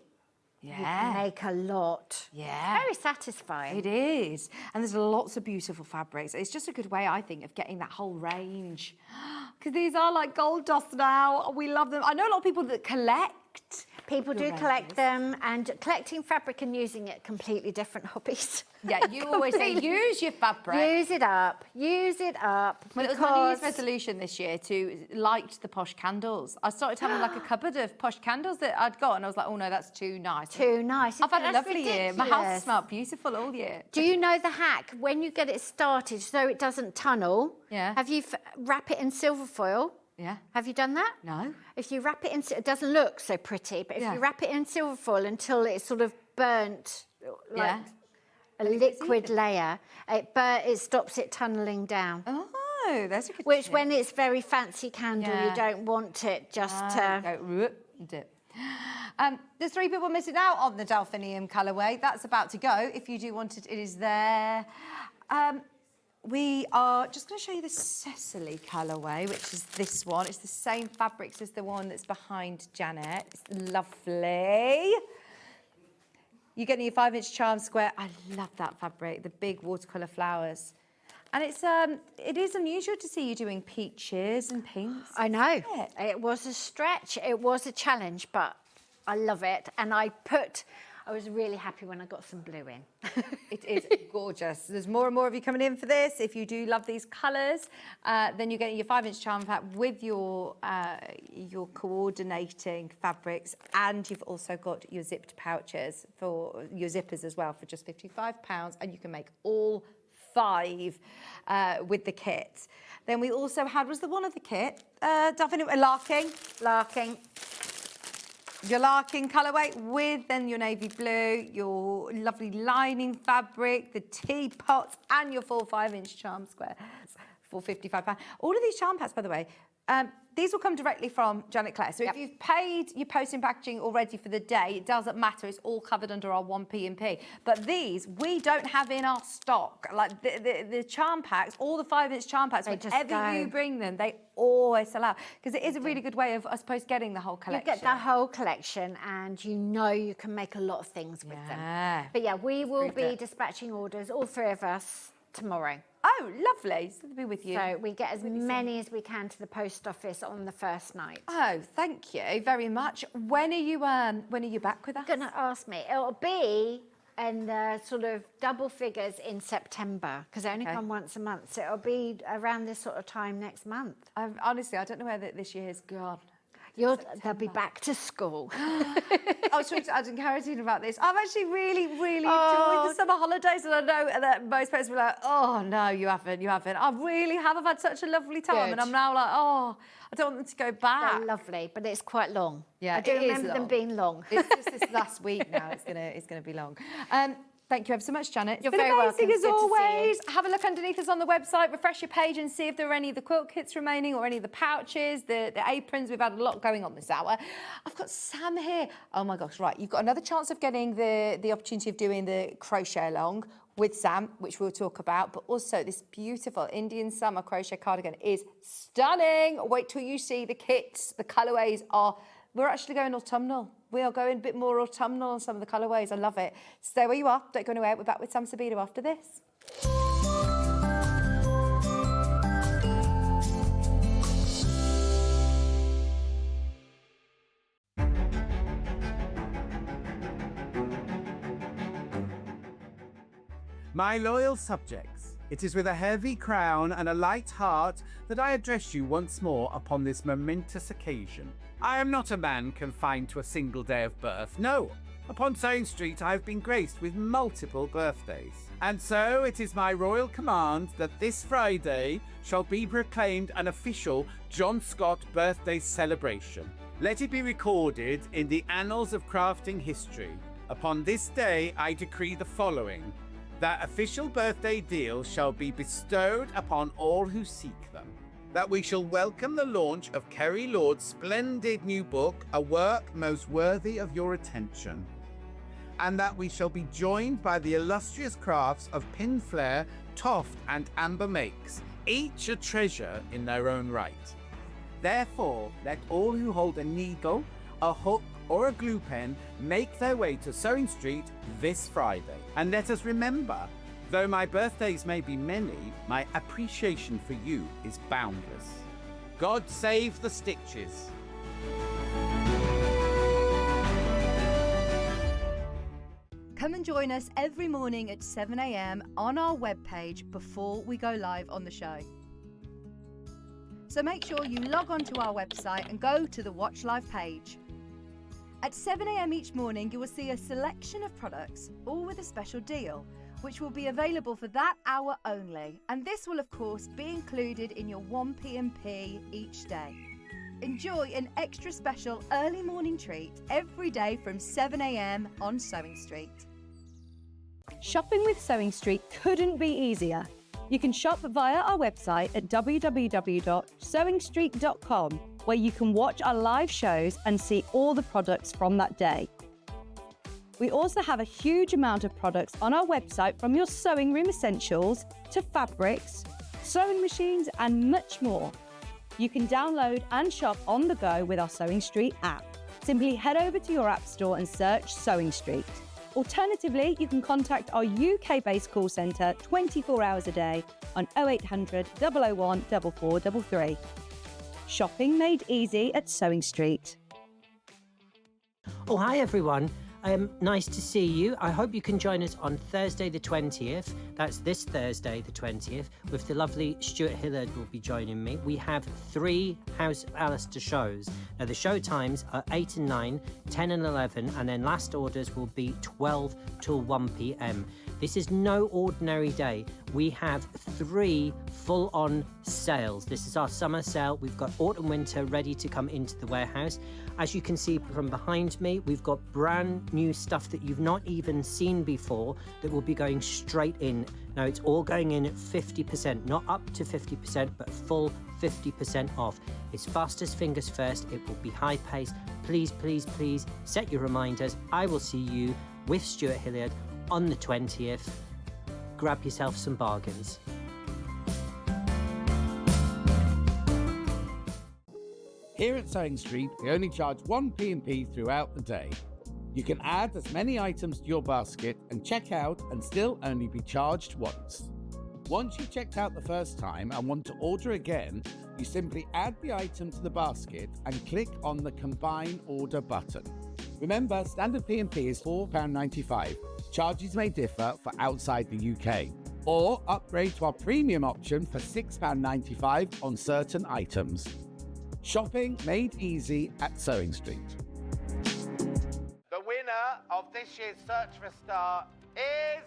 you can make a lot. Yeah. It's very satisfying. It is. And there's lots of beautiful fabrics. It's just a good way, I think, of getting that whole range. Because these are like gold dust now. We love them. I know a lot of people that collect. People do collect them, and collecting fabric and using it, completely different hobbies. Yeah, you always say use your fabric. Use it up. Use it up. Well, it was my New Year's resolution this year to light the posh candles. I started having like a cupboard of posh candles that I'd got, and I was like, oh no, that's too nice. Too nice. I've had a lovely year. My house smelled beautiful all year. Do you know the hack? When you get it started so it doesn't tunnel, have you wrap it in silver foil? Yeah. Have you done that? No. If you wrap it in, it doesn't look so pretty, but if you wrap it in silver foil until it's sort of burnt, like a liquid layer, it stops it tunneling down. Oh, that's a good Which, tip. when it's very fancy candle, you don't want it just to... Go, dip. There's 3 people missing out on the Delphinium colourway. That's about to go. If you do want it, it is there. We are just going to show you the Cecily colourway, which is this one. It's the same fabrics as the one that's behind Janet. It's lovely. You're getting your 5-inch charm square. I love that fabric, the big watercolour flowers. And it is unusual to see you doing peaches and pinks. I know. It was a stretch. It was a challenge, but I love it. And I was really happy when I got some blue in. It is gorgeous. There's more and more of you coming in for this. If you do love these colours, then you're getting your 5-inch charm pack with your coordinating fabrics, and you've also got your zipped pouches for your zippers as well for just £55, and you can make all 5 with the kit. Then we also had, was the one of the kit, Delphinium, Larking. Your Larkin colourway with then your navy blue, your lovely lining fabric, the teapots, and your full 5-inch charm square for £55. All of these charm packs, by the way, these will come directly from Janet Clare. So if you've paid your posting packaging already for the day, it doesn't matter. It's all covered under our 1P&P. But these, we don't have in our stock. Like the charm packs, all the 5-inch charm packs, whenever you bring them, they always sell out. Because it is a really good way of, I suppose, getting the whole collection. You get the whole collection, and you know you can make a lot of things with them. But yeah, we will be dispatching orders, all 3 of us, tomorrow. Oh, lovely. So they'll be with you. So we get as many as we can to the post office on the first night. Oh, thank you very much. When are you back with us? You're going to ask me. It'll be in the sort of double figures in September, because they only come once a month. So it'll be around this sort of time next month. Honestly, I don't know where this year has gone. They'll be back to school. I was talking to Adam Carradine about this. I've actually really enjoyed the summer holidays, and I know that most parents will be like, oh, no, you haven't. I really have. I've had such a lovely time, and I'm now like, oh, I don't want them to go back. They're lovely, but it's quite long. Yeah, I do remember them being long. It's just this last week now. It's gonna be long. Thank you ever so much, Janet. You're It's been very amazing welcome. as Good to see you. always. Have a look underneath us on the website, refresh your page and see if there are any of the quilt kits remaining or any of the pouches, the aprons. We've had a lot going on this hour. I've got Sam here. Oh my gosh, right. You've got another chance of getting the opportunity of doing the crochet along with Sam, which we'll talk about, but also this beautiful Indian Summer Crochet cardigan is stunning. Wait till you see the kits. The colourways we're actually going autumnal. We are going a bit more autumnal on some of the colourways. I love it. Stay where you are. Don't go anywhere. We're back with Sam Sabido after this. My loyal subjects, it is with a heavy crown and a light heart that I address you once more upon this momentous occasion. I am not a man confined to a single day of birth. No, upon SewingStreet I have been graced with multiple birthdays. And so it is my royal command that this Friday shall be proclaimed an official John Scott birthday celebration. Let it be recorded in the annals of crafting history. Upon this day I decree the following: that official birthday deals shall be bestowed upon all who seek them. That we shall welcome the launch of Kerry Lord's splendid new book, a work most worthy of your attention. And that we shall be joined by the illustrious crafts of Pin Flare, Toft and Amber Makes, each a treasure in their own right. Therefore, let all who hold a needle, a hook or a glue pen make their way to SewingStreet this Friday. And let us remember, though my birthdays may be many, my appreciation for you is boundless. God save the stitches. Come and join us every morning at 7 a.m. on our webpage before we go live on the show. So make sure you log on to our website and go to the Watch Live page. At 7 a.m. each morning, you will see a selection of products, all with a special deal, which will be available for that hour only. And this will, of course, be included in your 1p&p each day. Enjoy an extra special early morning treat every day from 7 a.m. on SewingStreet. Shopping with SewingStreet couldn't be easier. You can shop via our website at www.sewingstreet.com, where you can watch our live shows and see all the products from that day. We also have a huge amount of products on our website, from your sewing room essentials to fabrics, sewing machines and much more. You can download and shop on the go with our SewingStreet app. Simply head over to your app store and search SewingStreet. Alternatively, you can contact our UK-based call centre 24 hours a day on 0800 001 4433. Shopping made easy at SewingStreet. Oh, hi everyone. Nice to see you. I hope you can join us on Thursday the 20th. That's this Thursday the 20th, with the lovely Stuart Hillard will be joining me. We have 3 House of Alistair shows. Now the show times are 8 and 9, 10 and 11, and then last orders will be 12 till 1 p.m. This is no ordinary day. We have 3 full-on sales. This is our summer sale. We've got autumn winter ready to come into the warehouse. As you can see from behind me, we've got brand new stuff that you've not even seen before that will be going straight in. Now it's all going in at 50%, not up to 50%, but full 50% off. It's fast as fingers first. It will be high paced. Please, please, please set your reminders. I will see you with Stuart Hilliard on the 20th. Grab yourself some bargains. Here at SewingStreet, we only charge 1p&p throughout the day. You can add as many items to your basket and check out and still only be charged once. Once you've checked out the first time and want to order again, you simply add the item to the basket and click on the Combine Order button. Remember, standard P&P is £4.95. Charges may differ for outside the UK. Or upgrade to our premium option for £6.95 on certain items. Shopping made easy at SewingStreet. The winner of this year's Search for a Star is...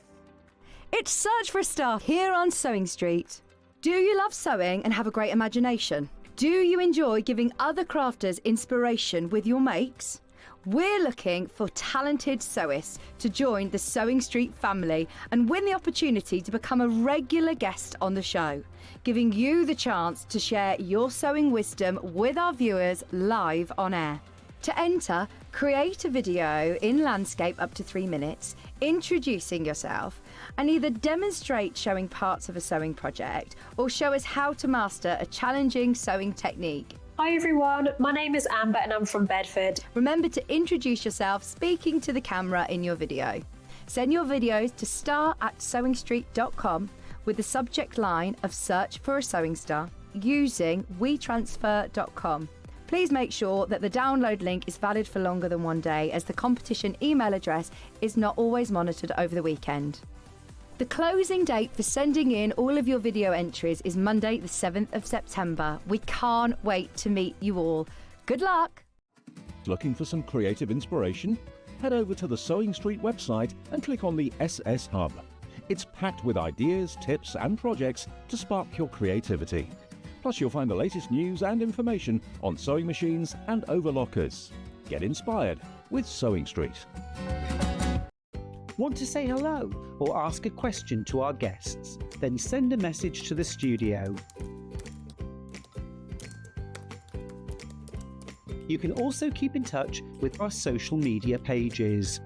It's Search for a Star here on Sewing Street. Do you love sewing and have a great imagination? Do you enjoy giving other crafters inspiration with your makes? We're looking for talented sewists to join the Sewing Street family and win the opportunity to become a regular guest on the show, giving you the chance to share your sewing wisdom with our viewers live on air. To enter, create a video in landscape up to 3 minutes, introducing yourself, and either demonstrate showing parts of a sewing project or show us how to master a challenging sewing technique. Hi everyone, my name is Amber and I'm from Bedford. Remember to introduce yourself speaking to the camera in your video. Send your videos to star@sewingstreet.com with the subject line of Search for a Sewing Star using wetransfer.com. Please make sure that the download link is valid for longer than 1 day, as the competition email address is not always monitored over the weekend. The closing date for sending in all of your video entries is Monday the 7th of September. We can't wait to meet you all. Good luck! Looking for some creative inspiration? Head over to the Sewing Street website and click on the SS Hub. It's packed with ideas, tips and projects to spark your creativity. Plus you'll find the latest news and information on sewing machines and overlockers. Get inspired with Sewing Street. Want to say hello or ask a question to our guests? Then send a message to the studio. You can also keep in touch with our social media pages.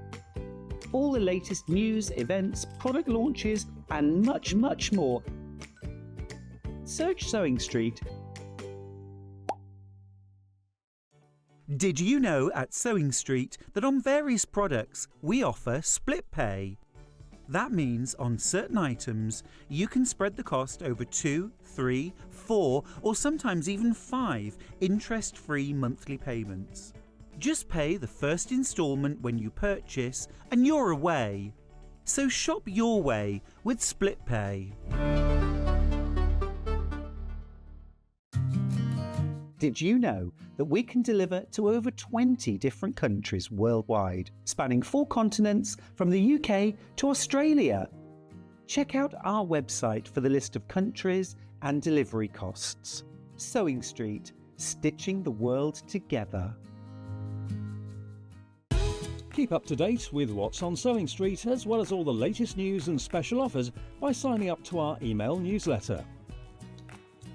All the latest news, events, product launches, and much, much more. Search Sewing Street. Did you know at Sewing Street that on various products we offer split pay? That means on certain items you can spread the cost over 2, 3, 4 or sometimes even 5 interest-free monthly payments. Just pay the first instalment when you purchase and you're away. So shop your way with split pay. Did you know that we can deliver to over 20 different countries worldwide, spanning 4 continents from the UK to Australia? Check out our website for the list of countries and delivery costs. Sewing Street, stitching the world together. Keep up to date with what's on Sewing Street, as well as all the latest news and special offers by signing up to our email newsletter.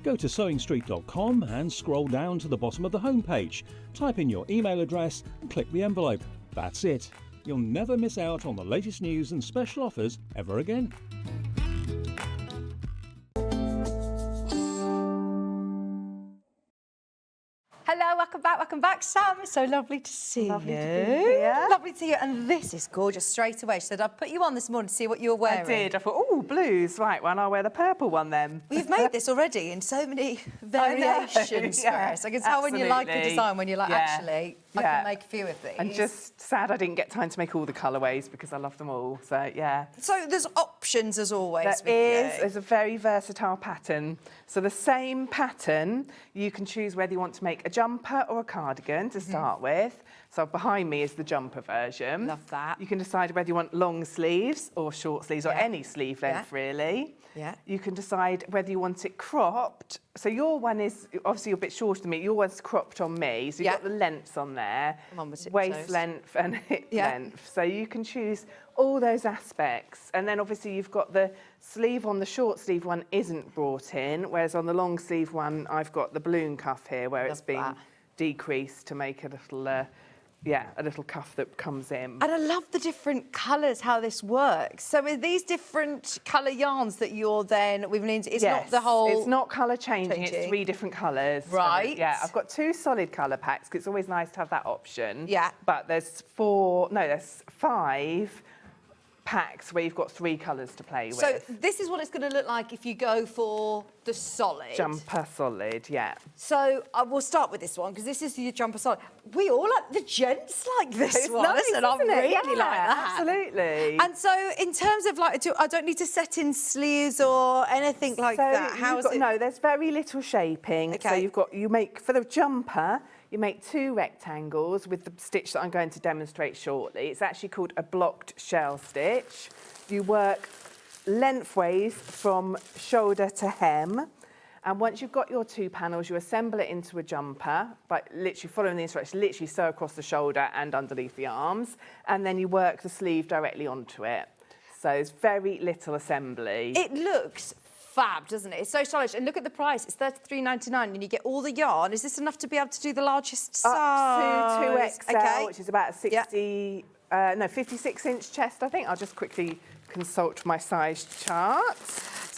Go to SewingStreet.com and scroll down to the bottom of the homepage. Type in your email address and click the envelope. That's it. You'll never miss out on the latest news and special offers ever again. Hello, welcome back, Sam. It's so lovely to see you. Lovely to be here. Lovely to see you. And this is gorgeous straight away. She said, I'd put you on this morning to see what you were wearing. I did. I thought, oh, blues. Right, well, I'll wear the purple one then. Well, you've made this already in so many variations for us. I can tell when you like a design, when you're like, actually, I can make a few of these. And just sad I didn't get time to make all the colourways because I love them all. So, yeah. So there's options as always. There's a very versatile pattern. So the same pattern, you can choose whether you want to make a jumper or a cardigan to start with. So behind me is the jumper version. Love that. You can decide whether you want long sleeves or short sleeves or any sleeve length really. Yeah. You can decide whether you want it cropped. So your one is, obviously you're a bit shorter than me, your one's cropped on me. So you've got the lengths on there, waist length and hip length. So you can choose all those aspects. And then obviously you've got the sleeve on the short sleeve one isn't brought in, whereas on the long sleeve one, I've got the balloon cuff here where it's been decreased to make a little, a little cuff that comes in. And I love the different colours, how this works. So are these different colour yarns that you're then weaving into? It's not the whole... It's not colour changing, it's 3 different colours. Right. Yeah, I've got 2 solid colour packs, because it's always nice to have that option. Yeah. But there's 5 packs where you've got 3 colours to play with. So this is what it's going to look like if you go for the solid. Jumper solid, yeah. So I will start with this one because this is the jumper solid. We all like the gents like this It's one, nice, and I isn't it? really Yeah, like that. absolutely. And so in terms of like, I don't need to set in sleeves or anything like that. How is it? No, there's very little shaping. Okay. So you make, for the jumper, you make 2 rectangles with the stitch that I'm going to demonstrate shortly. It's actually called a blocked shell stitch. You work lengthways from shoulder to hem. And once you've got your 2 panels, you assemble it into a jumper by literally following the instructions, literally sew across the shoulder and underneath the arms. And then you work the sleeve directly onto it. So it's very little assembly. It looks fab, doesn't it? It's so stylish. And look at the price. It's $33.99 and you get all the yarn. Is this enough to be able to do the largest size? Up to 2XL, okay. which is about a 56-inch chest, I think. I'll just quickly consult my size chart.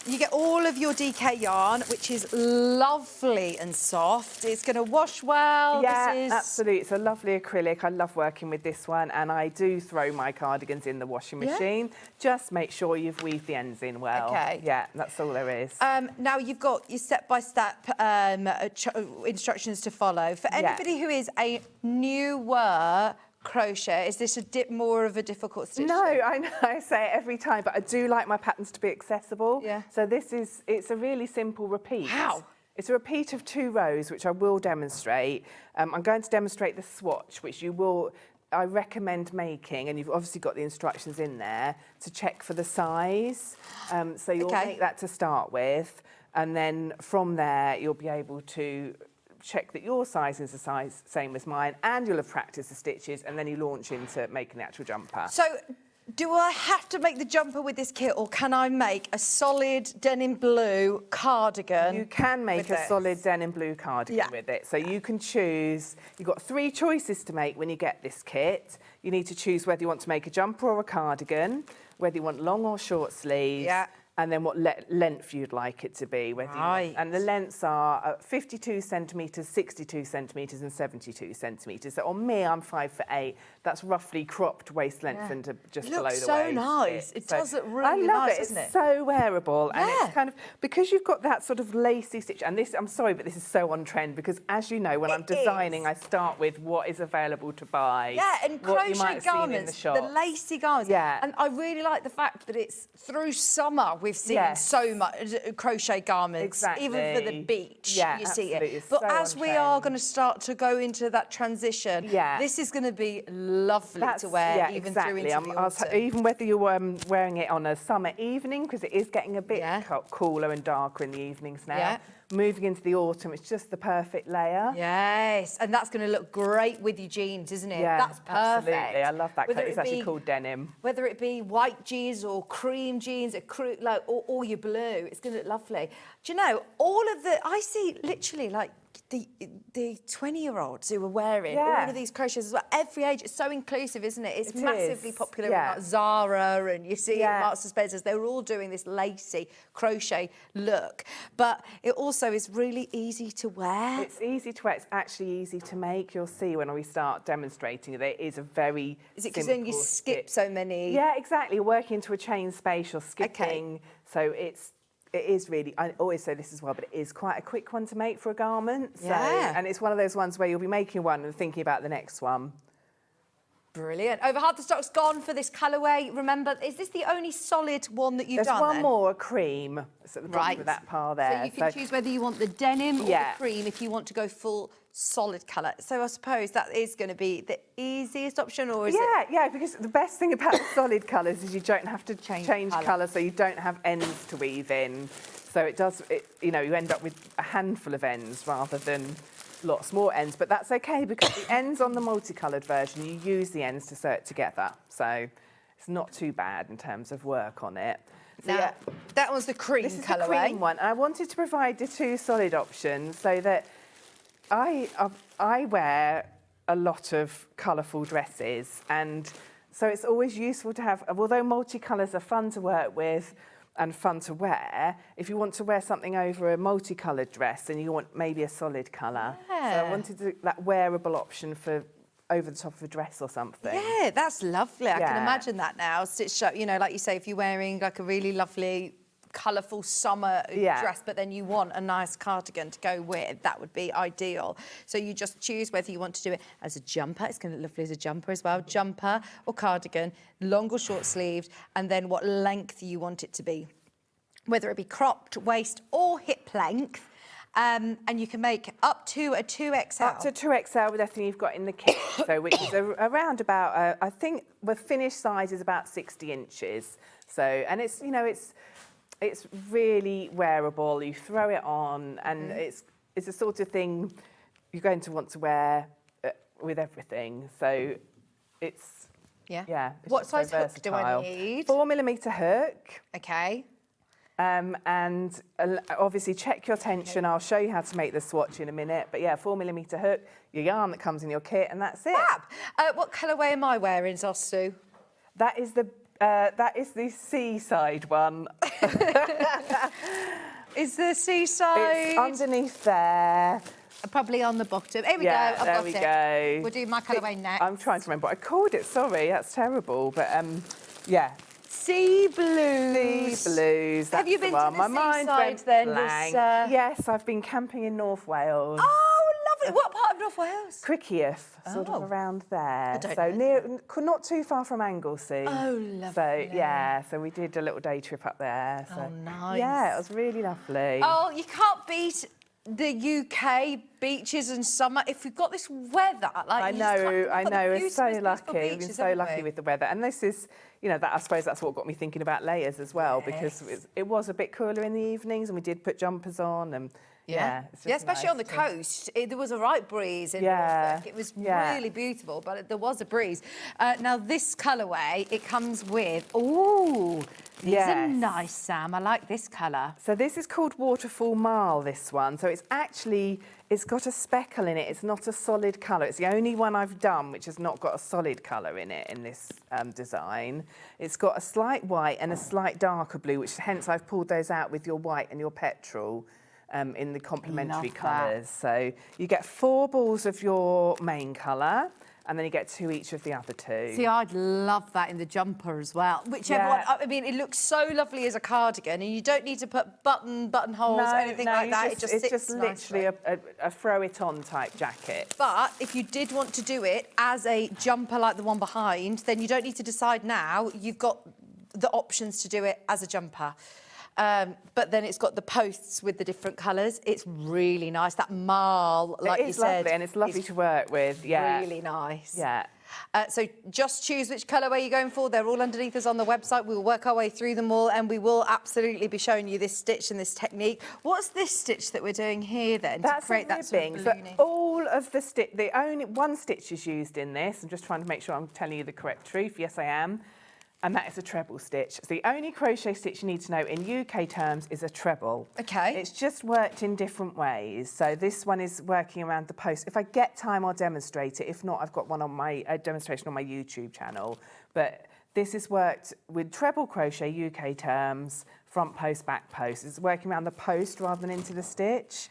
You get all of your DK yarn, which is lovely and soft. It's going to wash well. Yeah, this is... absolutely. It's a lovely acrylic. I love working with this one, and I do throw my cardigans in the washing machine. Just make sure you've weaved the ends in well. Okay. Yeah, that's all there is. Now you've got your step-by-step instructions to follow. For anybody who is a newer crochet, is this a more of a difficult stitch? No, I know, I say it every time, but I do like my patterns to be accessible. Yeah. So it's a really simple repeat. How? It's a repeat of 2 rows, which I will demonstrate. I'm going to demonstrate the swatch, which I recommend making, and you've obviously got the instructions in there to check for the size. So you'll make that to start with, and then from there you'll be able to check that your size is the same as mine, and you'll have practiced the stitches, and then you launch into making the actual jumper. So do I have to make the jumper with this kit, or can I make a solid denim blue cardigan? You can make a solid denim blue cardigan with it. So you can choose, you've got 3 choices to make when you get this kit. You need to choose whether you want to make a jumper or a cardigan, whether you want long or short sleeves. And then what length you'd like it to be. And the lengths are 52 centimetres, 62 centimetres and 72 centimetres. So on me, I'm 5'8". That's roughly cropped waist length and just below the waist. It looks so nice. It does look really nice, doesn't it? It's so wearable. And it's kind of, because you've got that sort of lacy stitch, and this, I'm sorry, but this is so on trend, because as you know, when I'm designing, I start with what is available to buy. Yeah, and crochet garments, the lacy garments. Yeah. And I really like the fact that it's through summer we've seen so much crochet garments, even for the beach, you see it. But as we are going to start to go into that transition, this is going to be lovely to wear, even through into the autumn. Even whether you're wearing it on a summer evening, because it is getting a bit cooler and darker in the evenings now. Moving into the autumn, it's just the perfect layer. Yes, and that's going to look great with your jeans, isn't it? Yeah, that's perfect. Absolutely. I love that. It's actually called denim. Whether it be white jeans or cream jeans, or your blue, it's going to look lovely. Do you know, I see literally like the 20-year-olds who are wearing all of these crochets as well. Every age, it's so inclusive, isn't it? It's massively popular with like Zara, and you see it at Marks and Spencer's. They're all doing this lacy crochet look, but it also is really easy to wear. It's easy to wear. It's actually easy to make. You'll see when we start demonstrating it. It is a very Is it because then you skip so many? Yeah, exactly. Working into a chain space, you're skipping. So it is really, I always say this as well, but it is quite a quick one to make for a garment. So, and it's one of those ones where you'll be making one and thinking about the next one. Brilliant. Over half the stock's gone for this colourway. Remember, is this the only solid one that you've done? There's one more, a cream. It's at the bottom of that pile there. So you can choose whether you want the denim or the cream if you want to go full solid colour. So I suppose that is going to be the easiest option, or is it? Yeah, because the best thing about the solid colours is you don't have to change colour, so you don't have ends to weave in. So you end up with a handful of ends rather than lots more ends, but that's okay because the ends on the multicoloured version, you use the ends to sew it together. So it's not too bad in terms of work on it. So now, that was the cream this is colourway. The cream one. And I wanted to provide the 2 solid options so that I wear a lot of colourful dresses, and so it's always useful to have, although multicolours are fun to work with and fun to wear, if you want to wear something over a multicoloured dress and you want maybe a solid colour. So I wanted that wearable option for over the top of a dress or something. Yeah, that's lovely. I can Yeah. imagine that now. Stitched up, you know, like you say, if you're wearing like a really lovely, colourful summer dress, but then you want a nice cardigan to go with, that would be ideal. So you just choose whether you want to do it as a jumper. It's going to look lovely as a jumper as well. Jumper or cardigan, long or short sleeved, and then what length you want it to be. Whether it be cropped, waist or hip length. And you can make up to a 2XL. Up to 2XL with everything you've got in the kit, so which is around about, I think the finished size is about 60 inches. So, and it's, you know, it's really wearable. You throw it on, and it's the sort of thing you're going to want to wear with everything. So, it's it's What just size so hook do I versatile. need? 4mm hook. Okay. And obviously check your tension. I'll show you how to make the swatch in a minute. But yeah, 4mm hook, your yarn that comes in your kit, and that's it. Fab. What colourway am I wearing, Zostu? That is the seaside one. Is the seaside? It's underneath there. Probably on the bottom. Here we go. I've got there we go. We'll do my colourway next. I'm trying to remember what I called it. Sorry, that's terrible. But yeah. Sea blues. Sea blues. Have you that's been the to one. the My mind seaside went then? blank. Yes, I've been camping in North Wales. Oh, lovely. What part of North Wales? Criccieth, sort of around there. don't So know. not too far from Anglesey. Oh, lovely. So yeah, so we did a little day trip up there. So, nice. Yeah, it was really lovely. Oh, you can't beat the UK beaches and summer if we've got this weather. Like I you just know. can't- We're so beautiful lucky. We've been beaches, so haven't lucky we? with the weather, and this is, you know, that I suppose that's what got me thinking about layers as well, because it was a bit cooler in the evenings, and we did put jumpers on, and it's just especially nice on the to- coast. There was a right breeze in Yeah, Norfolk. It was yeah. really beautiful, but there was a breeze. Now, this colourway, it comes with... Ooh, these are Yes. nice, Sam. I like this colour. So this is called Waterfall Marl, this one. So it's got a speckle in it. It's not a solid colour. It's the only one I've done which has not got a solid colour in it in this design. It's got a slight white and a slight darker blue, which hence I've pulled those out with your white and your petrol in the complementary Love that. colours. So you get 4 balls of your main colour, and then you get 2 each of the other 2. See, I'd love that in the jumper as well. Whichever one. I mean, it looks so lovely as a cardigan, and you don't need to put buttonholes or anything like that. It's It just just sits literally nicely. a throw-it-on type jacket. But if you did want to do it as a jumper like the one behind, then you don't need to decide now. You've got the options to do it as a jumper. But then it's got the posts with the different colours. It's really nice. That marl, like you It is said. lovely, and it's lovely to work with. Yeah, Really nice. Yeah. So just choose which colourway you're going for. They're all underneath us on the website. We'll work our way through them all, and we will absolutely be showing you this stitch and this technique. What's this stitch that we're doing here then That's to create that sort of ribbing. So ballooning? all of the the only one stitch is used in this. I'm just trying to make sure I'm telling you the correct truth. Yes, I am. And that is a treble stitch. So the only crochet stitch you need to know in UK terms is a treble. Okay. It's just worked in different ways. So this one is working around the post. If I get time, I'll demonstrate it. If not, I've got one on a demonstration on my YouTube channel. But this is worked with treble crochet UK terms, front post, back post. It's working around the post rather than into the stitch.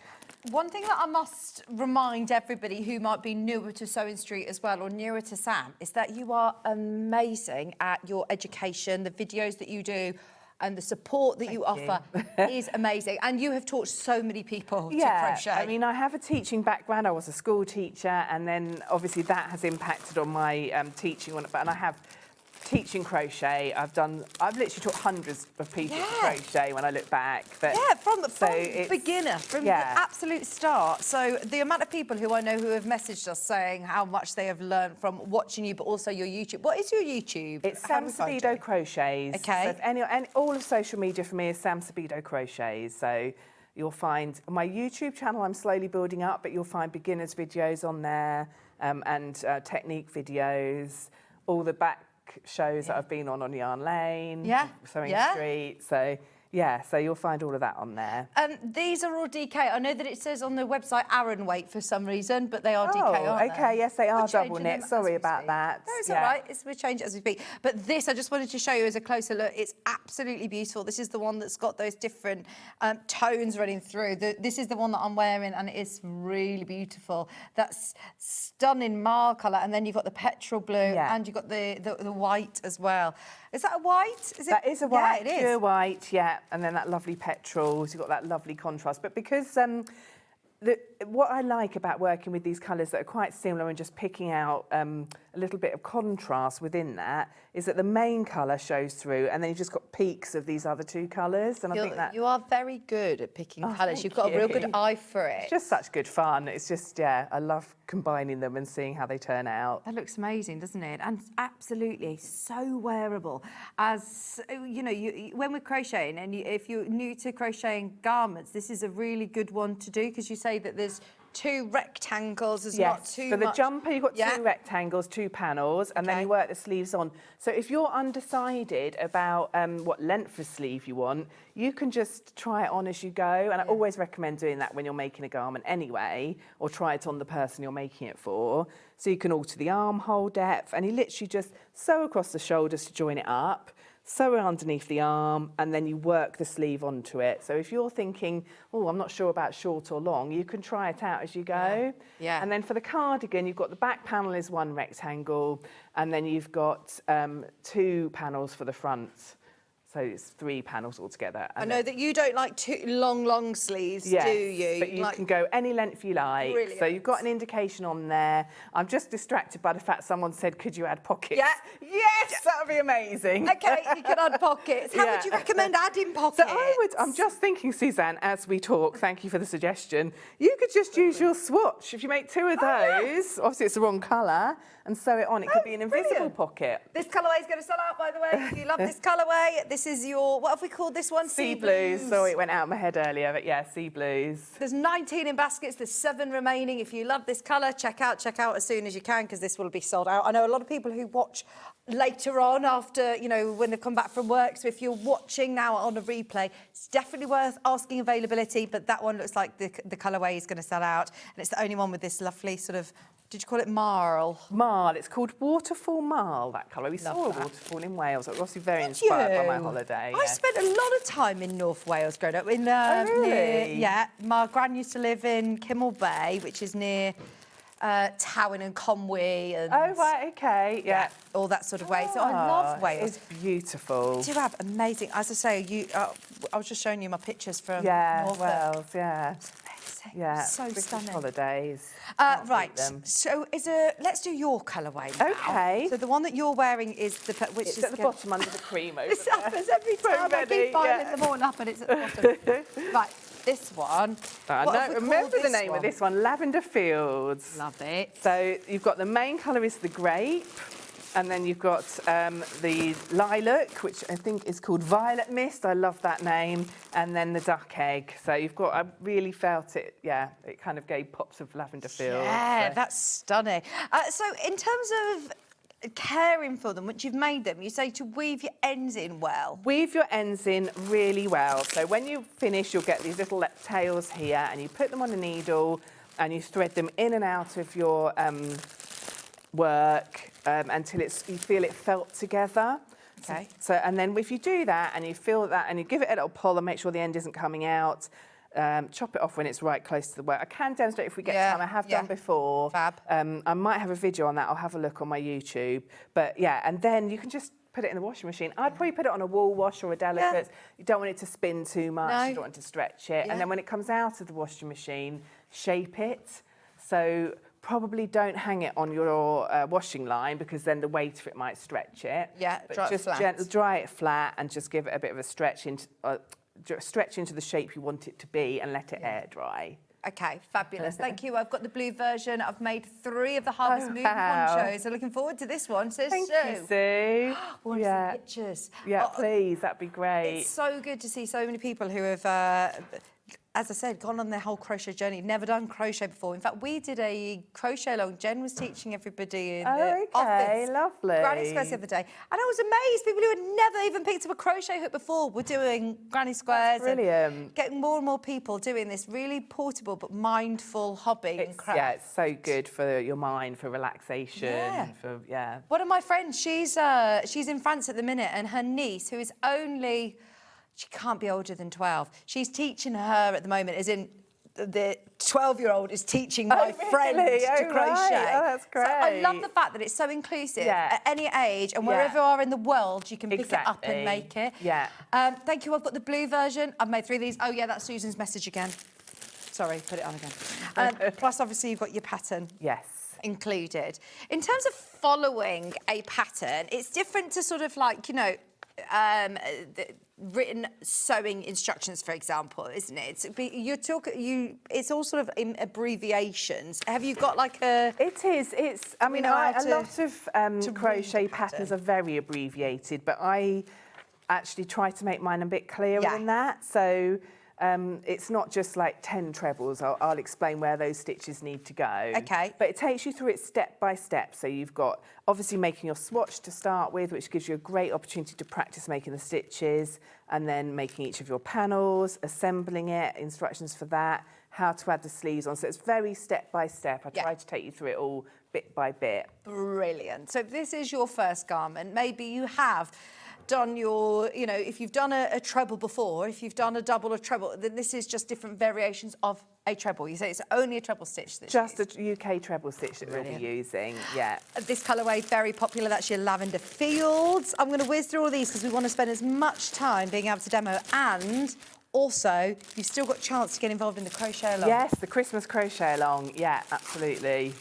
One thing that I must remind everybody who might be newer to SewingStreet as well, or newer to Sam, is that you are amazing at your education, the videos that you do, and the support that you offer is amazing. And you have taught so many people to crochet. I mean, I have a teaching background. I was a school teacher, and then obviously that has impacted on my teaching. And I have teaching crochet. I've literally taught hundreds of people to crochet when I look back. But from beginner, from the absolute start. So the amount of people who I know who have messaged us saying how much they have learned from watching you, but also your YouTube. What is your YouTube? It's Sam Sabido Crochets. Okay. So and all of social media for me is Sam Sabido Crochets. So you'll find my YouTube channel I'm slowly building up, but you'll find beginners videos on there and technique videos, all the back shows that I've been on Yarn Lane, SewingStreet. So Yeah, so you'll find all of that on there. These are all DK. I know that it says on the website Aran weight for some reason, but they are DK, aren't okay, they? yes, they are We're double changing knit. them Sorry as we about speak. that. No, it's all right. We change it as we speak. But this, I just wanted to show you as a closer look. It's absolutely beautiful. This is the one that's got those different tones running through. This is the one that I'm wearing, and it's really beautiful. That's stunning marl colour, and then you've got the petrol blue, and you've got the white as well. Is that a white? That is a white, yeah, it is. pure white, yeah. And then that lovely petrol, so you've got that lovely contrast. But because what I like about working with these colours that are quite similar and just picking out a little bit of contrast within that is that the main colour shows through, and then you've just got peaks of these other two colours. And I think that you are very good at picking colours. You've got a real good eye for it. It's just such good fun. It's just, yeah, I love combining them and seeing how they turn out. That looks amazing, doesn't it? And absolutely so wearable. As you know, when we're crocheting, and if you're new to crocheting garments, this is a really good one to do, because you say that there's 2 rectangles, there's not too for much. the jumper you've got 2 rectangles, 2 panels, and then you work the sleeves on. So if you're undecided about what length of sleeve you want, you can just try it on as you go. And I always recommend doing that when you're making a garment anyway, or try it on the person you're making it for. So you can alter the armhole depth, and you literally just sew across the shoulders to join it up, sew it underneath the arm, and then you work the sleeve onto it. So if you're thinking, oh, I'm not sure about short or long, you can try it out as you go. Yeah. And then for the cardigan, you've got the back panel is 1 rectangle, and then you've got 2 panels for the front. So it's 3 panels altogether. I know that you don't like too long sleeves, do you? But you can go any length you like. Brilliant. So you've got an indication on there. I'm just distracted by the fact someone said, could you add pockets? Yeah. Yes, that would be amazing. Okay, you can add pockets. How would you recommend adding pockets? So I'm just thinking, Suzanne, as we talk, thank you for the suggestion, you could just use your swatch. If you make 2 of those, obviously it's the wrong colour, and sew it on. It could be an invisible pocket. This colourway is going to sell out, by the way. If you love this colourway, this is your, what have we called this one? Sea blues. Sorry, it went out of my head earlier, but yeah, sea blues. There's 19 in baskets, there's 7 remaining. If you love this colour, check out as soon as you can, because this will be sold out. I know a lot of people who watch later on after, you know, when they come back from work. So if you're watching now on a replay, it's definitely worth asking availability, but that one looks like the colourway is going to sell out. And it's the only one with this lovely sort of, did you call it marl? Marl. It's called Waterfall Marl, that colour. We saw a waterfall in Wales. It was obviously very inspired by my holiday. I spent a lot of time in North Wales growing up. In, really? My gran used to live in Kimmel Bay, which is near Towyn and Conwy. And, oh, right, okay, yeah. All that sort of way. So I love Wales. It's beautiful. You do have amazing, as I say, I was just showing you my pictures from North Wales, yeah. Yeah, so British stunning. holidays. Right, so let's do your colourway now. Okay. So the one that you're wearing is which it's is at the bottom under the cream over This there. happens every time. I keep filing them all up and it's at the bottom. Right, this one. Remember the name of this one, Lavender Fields. Love it. So you've got the main colour is the grape, and then you've got the lilac, which I think is called Violet Mist. I love that name. And then the duck egg. So you've got, I really felt it, it kind of gave pops of Lavender Fields. Yeah, that's stunning. So in terms of caring for them, once you've made them, you say to weave your ends in well. Weave your ends in really well. So when you finish, you'll get these little tails here, and you put them on a needle, and you thread them in and out of your work until you feel it felt together. Okay. So, and then if you do that and you feel that and you give it a little pull and make sure the end isn't coming out, chop it off when it's right close to the work. I can demonstrate if we get time. I have done before. Fab. I might have a video on that. I'll have a look on my YouTube. But yeah, and then you can just put it in the washing machine. I'd probably put it on a wool wash or a delicate. You don't want it to spin too much. No. You don't want to stretch it. And then when it comes out of the washing machine, shape it. So probably don't hang it on your washing line, because then the weight of it might stretch it. Yeah, but dry just it flat. dry it flat and just give it a bit of a stretch into the shape you want it to be, and let it air dry. Okay, fabulous. Thank you. I've got the blue version. I've made 3 of the Harvest Moon wow. ponchos. So looking forward to this one. Says Thank Sue. you, Sue. Want some pictures? Yeah, please. That'd be great. It's so good to see so many people who have as I said, gone on their whole crochet journey, never done crochet before. In fact, we did a crochet along. Jen was teaching everybody in the office. Lovely. Granny squares the other day. And I was amazed. People who had never even picked up a crochet hook before were doing granny squares. That's brilliant. And getting more and more people doing this really portable but mindful hobby and craft. Yeah, it's so good for your mind, for relaxation. One of my friends, she's in France at the minute, and her niece, who is only... She can't be older than 12. She's teaching her at the moment, as in the 12-year-old is teaching my friend to crochet. Right. Oh, that's great. So I love the fact that it's so inclusive at any age, and wherever you are in the world, you can pick it up and make it. Yeah. Thank you. I've got the blue version. I've made 3 of these. Oh, yeah, that's Susan's message again. Sorry, put it on again. Plus, obviously, you've got your pattern. Yes. Included. In terms of following a pattern, it's different to sort of like, you know, written sewing instructions, for example, isn't it? It's all sort of in abbreviations. Have you got like a? It is. It's. I mean, a lot of crochet patterns are very abbreviated, but I actually try to make mine a bit clearer than that. So. It's not just like 10 trebles. I'll explain where those stitches need to go. Okay. But it takes you through it step by step. So you've got obviously making your swatch to start with, which gives you a great opportunity to practice making the stitches, and then making each of your panels, assembling it, instructions for that, how to add the sleeves on. So it's very step by step. I try to take you through it all bit by bit. Brilliant. So if this is your first garment, maybe you have done your, you know, if you've done a treble before, if you've done a double or treble, then this is just different variations of a treble. You say it's only a treble stitch that's just a UK treble stitch that we'll be using, This colourway, very popular, that's your Lavender Fields. I'm going to whiz through all these because we want to spend as much time being able to demo, and also, you've still got a chance to get involved in the crochet along. Yes, the Christmas crochet along, absolutely.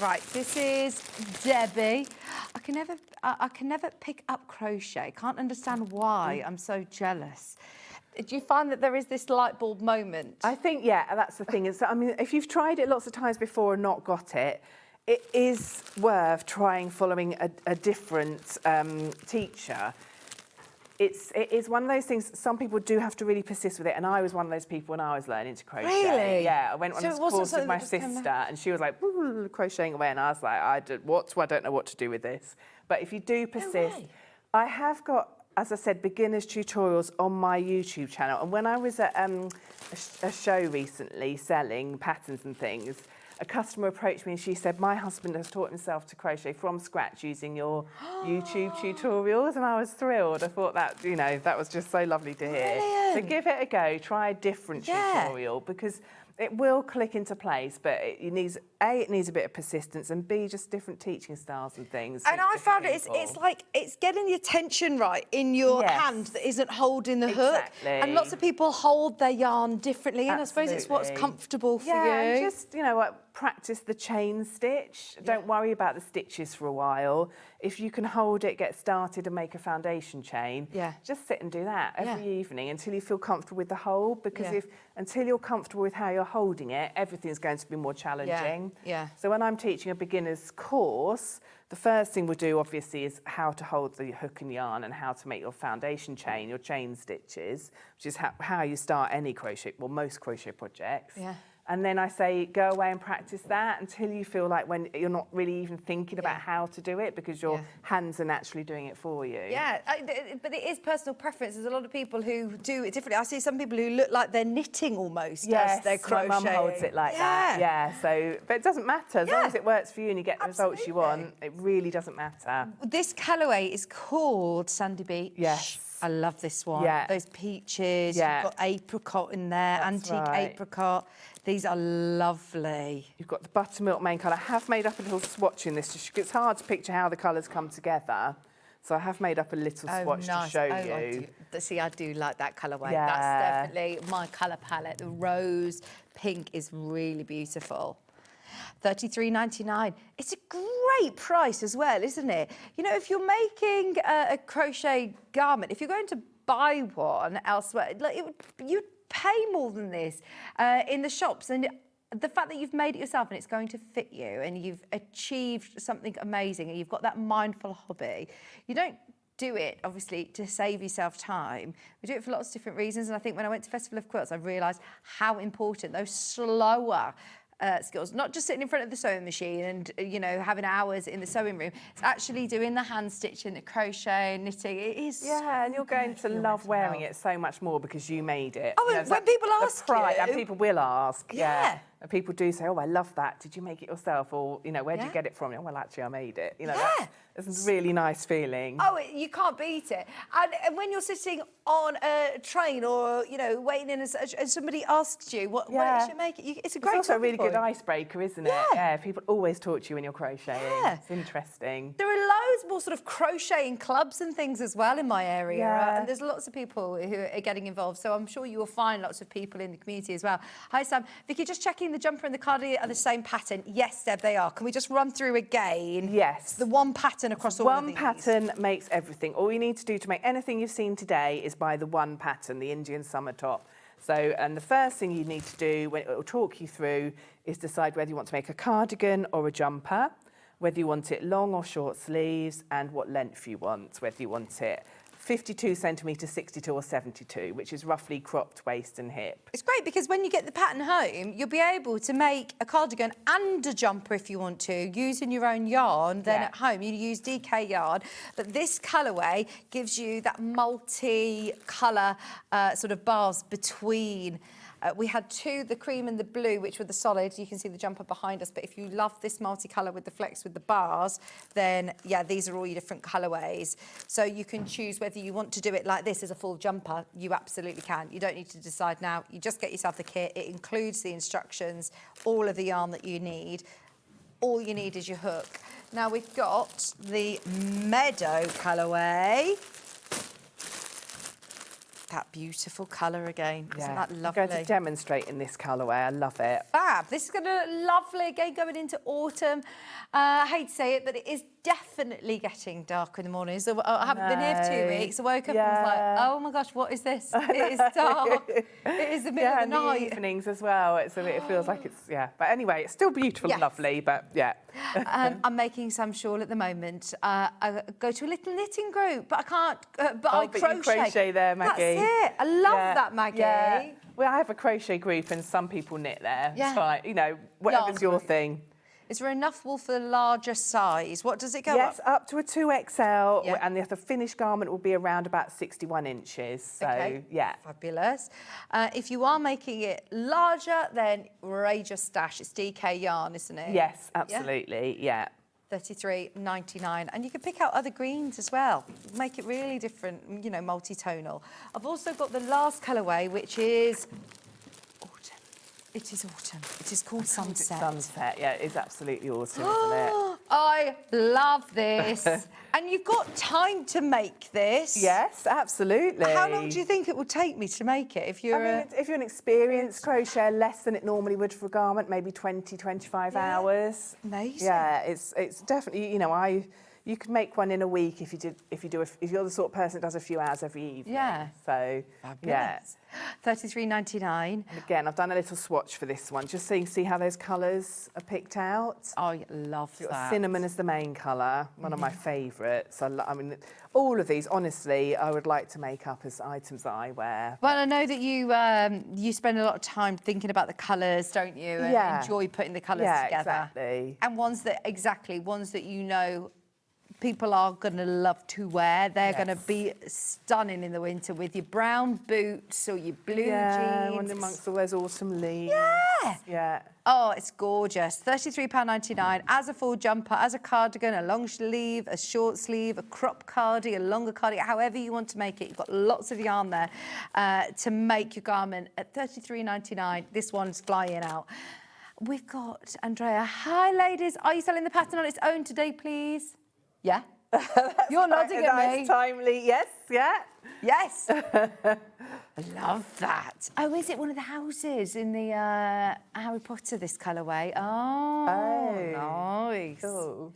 Right, this is Debbie. I can never pick up crochet. Can't understand why. I'm so jealous. Do you find that there is this light bulb moment? I think, that's the thing. I mean, if you've tried it lots of times before and not got it, it is worth trying following a different teacher. It is one of those things, some people do have to really persist with it, and I was one of those people when I was learning to crochet. Really? Yeah, I went on this course with my sister, and she was like, crocheting away, and I was like, I don't know what to do with this. But if you do persist, I have got, as I said, beginners tutorials on my YouTube channel, and when I was at a show recently selling patterns and things, a customer approached me and she said, my husband has taught himself to crochet from scratch using your YouTube tutorials, and I was thrilled. I thought that, you know, that was just so lovely to hear. Brilliant. So give it a go, try a different tutorial, because it will click into place, but it needs a bit of persistence, and B, just different teaching styles and things. And I found it's like it's getting the tension right in your hand that isn't holding the hook. And lots of people hold their yarn differently, and I suppose it's what's comfortable for you. And just, you know what, practice the chain stitch. Don't worry about the stitches for a while. If you can hold it, get started and make a foundation chain, just sit and do that every evening until you feel comfortable with the hold, because until you're comfortable with how you're holding it, everything's going to be more challenging. So when I'm teaching a beginner's course, the first thing we'll do obviously is how to hold the hook and yarn and how to make your foundation chain, your chain stitches, which is how you start any crochet, well, most crochet projects. And then I say, go away and practice that until you feel like when you're not really even thinking about how to do it, because your hands are naturally doing it for you. But it is personal preference. There's a lot of people who do it differently. I see some people who look like they're knitting almost as they're crocheting. My mum holds it like that. So, but it doesn't matter. As long as it works for you and you get the results you want, it really doesn't matter. This colourway is called Sandy Beach. Yes. I love this one. Those peaches, you've got apricot in there, antique apricot. These are lovely. You've got the buttermilk main colour. I have made up a little swatch in this. It's hard to picture how the colours come together. So I have made up a little swatch to show you. See, I do like that colourway. That's definitely my colour palette. The rose pink is really beautiful. $33.99. It's a great price as well, isn't it? You know, if you're making a crochet garment, if you're going to buy one elsewhere, like you'd pay more than this in the shops. And the fact that you've made it yourself and it's going to fit you and you've achieved something amazing and you've got that mindful hobby, you don't do it, obviously, to save yourself time. We do it for lots of different reasons. And I think when I went to Festival of Quilts, I realised how important those slower skills, not just sitting in front of the sewing machine and, you know, having hours in the sewing room. It's actually doing the hand stitching, the crochet, knitting. It is. Yeah, and you're going to love wearing it so much more because you made it. Oh, you know, and when people ask you. And people will ask. Yeah. And people do say, oh, I love that. Did you make it yourself? Or, you know, where did you get it from? Oh, well, actually, I made it. You know, that's a really nice feeling. Oh, you can't beat it. And when you're sitting on a train or, you know, waiting in and somebody asks you, what did you make it? It's a great It's also a really point. good icebreaker, isn't it? Yeah, people always talk to you when you're crocheting. Yeah. It's interesting. There are loads more sort of crocheting clubs and things as well in my area. Yeah. And there's lots of people who are getting involved. So I'm sure you will find lots of people in the community as well. Hi, Sam. Vicky, just checking the jumper and the cardigan are the same pattern. Yes, Deb, they are. Can we just run through again? Yes. The one pattern across all of these. One pattern makes everything. All you need to do to make anything you've seen today is buy the one pattern, the Indian Summer top. So, and the first thing you need to do, when it will talk you through, is decide whether you want to make a cardigan or a jumper, whether you want it long or short sleeves, and what length you want, whether you want it 52 centimetres, 62 or 72, which is roughly cropped waist and hip. It's great because when you get the pattern home, you'll be able to make a cardigan and a jumper if you want to, using your own yarn. Then at home, you use DK yarn. But this colourway gives you that multi-colour sort of bars between. We had two, the cream and the blue, which were the solid. You can see the jumper behind us. But if you love this multicolour with the flex with the bars, then, yeah, these are all your different colourways. So you can choose whether you want to do it like this as a full jumper. You absolutely can. You don't need to decide now. You just get yourself the kit. It includes the instructions, all of the yarn that you need. All you need is your hook. Now, we've got the Meadow colourway. That beautiful colour again. Isn't that lovely? I'm going to demonstrate in this colourway. I love it. Fab. This is going to look lovely again going into autumn. I hate to say it, but it is definitely getting dark in the morning. So I haven't been here for 2 weeks. I woke up and was like, oh my gosh, what is this? It is dark. It is the middle of the night. The evenings as well. It feels like it's, But anyway, it's still beautiful and lovely, but I'm making some shawl at the moment. I go to a little knitting group, but I can't, but I crochet. You crochet there, Maggie. That's it. I love that, Maggie. Yeah. Well, I have a crochet group and some people knit there. Yeah. It's fine. You know, whatever's your thing. Is there enough wool for the larger size? What does it go Yes, up to a 2XL, Yeah. and the finished garment will be around about 61 inches. So, Fabulous. If you are making it larger, then raise your stash. It's DK yarn, isn't it? Yes, absolutely, yeah. $33.99, and you can pick out other greens as well. Make it really different, you know, multi-tonal. I've also got the last colourway, which is autumn. It is autumn. It is called Sunset. Sunset, yeah, it's absolutely autumn, isn't it? I love this. And you've got time to make this. Yes, absolutely. How long do you think it will take me to make it? If you're if you're an experienced crocheter, less than it normally would for a garment, maybe 20, 25 hours. Amazing. Yeah, it's definitely, you know, you could make one in a week if you're the sort of person that does a few hours every evening. Yeah. So, fabulous. $33.99. And again, I've done a little swatch for this one, just so you can see how those colours are picked out. Oh, I love that. Cinnamon is the main colour, one of my favourites. I mean, all of these, honestly, I would like to make up as items that I wear. Well, I know that you spend a lot of time thinking about the colours, don't you? And enjoy putting the colours together. Exactly. And ones that you know people are going to love to wear. They're going to be stunning in the winter with your brown boots or your blue jeans. And amongst all those autumn leaves. Yeah. Oh, it's gorgeous. £33.99 as a full jumper, as a cardigan, a long sleeve, a short sleeve, a crop cardi, a longer cardi, however you want to make it. You've got lots of yarn there to make your garment at $33.99. This one's flying out. We've got Andrea. Hi, ladies. Are you selling the pattern on its own today, please? Yeah. You're nodding at me. Nice, timely. Yes, yeah. Yes. I love that. Oh, is it one of the houses in the Harry Potter, this colourway? Oh, nice. Cool.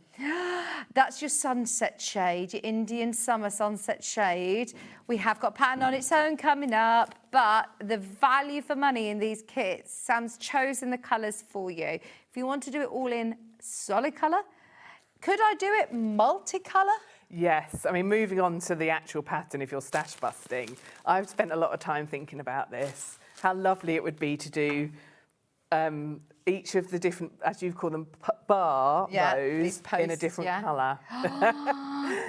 That's your sunset shade, your Indian summer sunset shade. We have got pattern on its own coming up, but the value for money in these kits, Sam's chosen the colours for you. If you want to do it all in solid colour, could I do it multicolour? Yes, I mean, moving on to the actual pattern, if you're stash busting, I've spent a lot of time thinking about this. How lovely it would be to do each of the different, as you call them, bar rows in a different colour.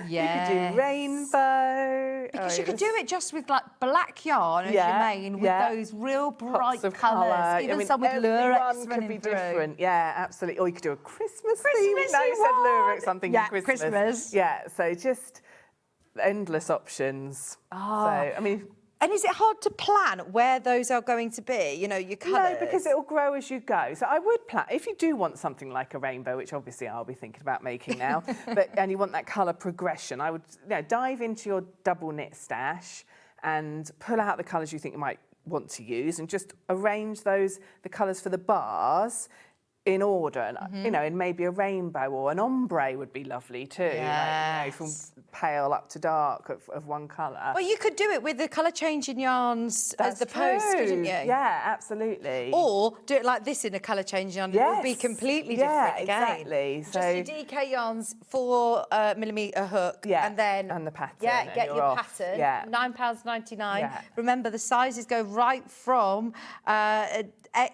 You could do rainbow. Because you could do it just with like black yarn as your main, with those real bright colours. Even some with lurex could be different. Yeah, absolutely. Or you could do a Christmas theme. No, you said lurex, I'm thinking Christmas. Yeah, so just endless options. So, I mean... And is it hard to plan where those are going to be, you know, your colours? No, because it will grow as you go. So I would plan, if you do want something like a rainbow, which obviously I'll be thinking about making now, and you want that colour progression, I would dive into your double knit stash and pull out the colours you think you might want to use and just arrange the colours for the bars in order, and you know, and maybe a rainbow or an ombre would be lovely too. Like, you know, from pale up to dark of one colour. Well, you could do it with the colour changing yarns as the post, couldn't you? Yeah, absolutely. Or do it like this in a colour changing yarn. It would be completely different again. Exactly. So just your DK yarns, 4mm hook, and then and the pattern. Yeah, get your pattern. Yeah. £9.99. Yeah. Remember, the sizes go right from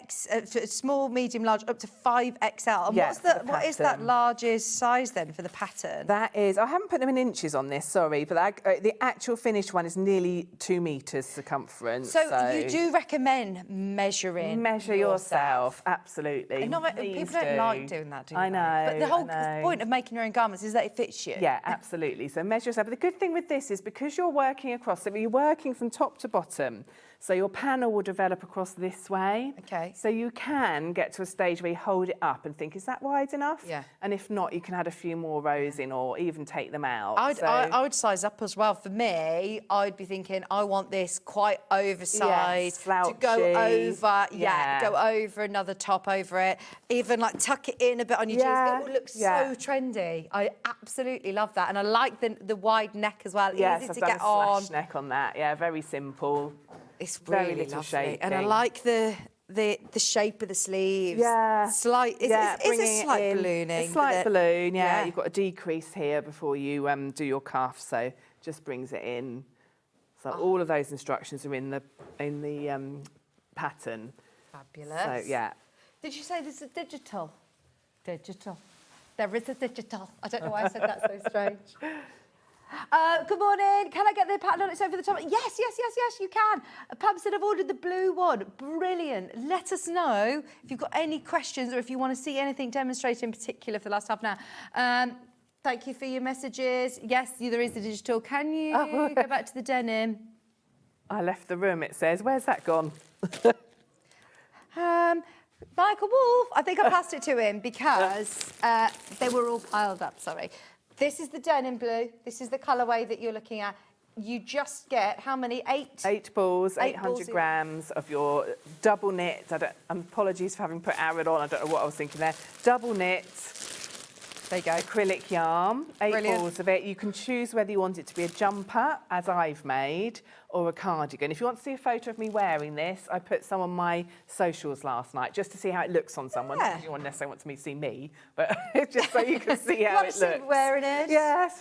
small, medium, large, up to 5XL. And what is that largest size then for the pattern? That is, I haven't put them in inches on this, sorry, but the actual finished one is nearly 2 metres circumference. So you do recommend measuring? Measure yourself, absolutely. And people don't like doing that, do they? I know. But the whole point of making your own garments is that it fits you. Yeah, absolutely. So measure yourself. But the good thing with this is because you're working across, so you're working from top to bottom, so your panel will develop across this way. Okay. So you can get to a stage where you hold it up and think, is that wide enough? Yeah. And if not, you can add a few more rows in or even take them out. I would size up as well. For me, I'd be thinking, I want this quite oversized to go over. Go over another top over it. Even like tuck it in a bit on your jeans. It will look so trendy. I absolutely love that. And I like the wide neck as well. Yes, easy I've to done get a on. slash neck on that. Yeah, very simple. It's very really little lovely. shaping. And I like the shape of the sleeves. Yeah. Slight, is it slight ballooning? A slight balloon, yeah. You've got a decrease here before you do your cuff, so just brings it in. So all of those instructions are in the pattern. Fabulous. So yeah. Did you say there's a digital? Digital. There is a digital. I don't know why I said that so strange. Good morning. Can I get the pattern on its over the top? Yes, you can. Pam said I've ordered the blue one. Brilliant. Let us know if you've got any questions or if you want to see anything demonstrated in particular for the last half an hour. Thank you for your messages. Yes, there is the digital. Can you go back to the denim? I left the room, it says. Where's that gone? Michael Wolf. I think I passed it to him because they were all piled up, sorry. This is the denim blue. This is the colourway that you're looking at. You just get how many? 8 balls, 800 grams of your double knit. Apologies for having put Aaron on. I don't know what I was thinking there. Double knit. There you go. Acrylic yarn. 8 balls of it. You can choose whether you want it to be a jumper, as I've made, or a cardigan. If you want to see a photo of me wearing this, I put some on my socials last night just to see how it looks on someone. Not you necessarily want to see me, but just so you can see how it looks. Wearing it? Yes.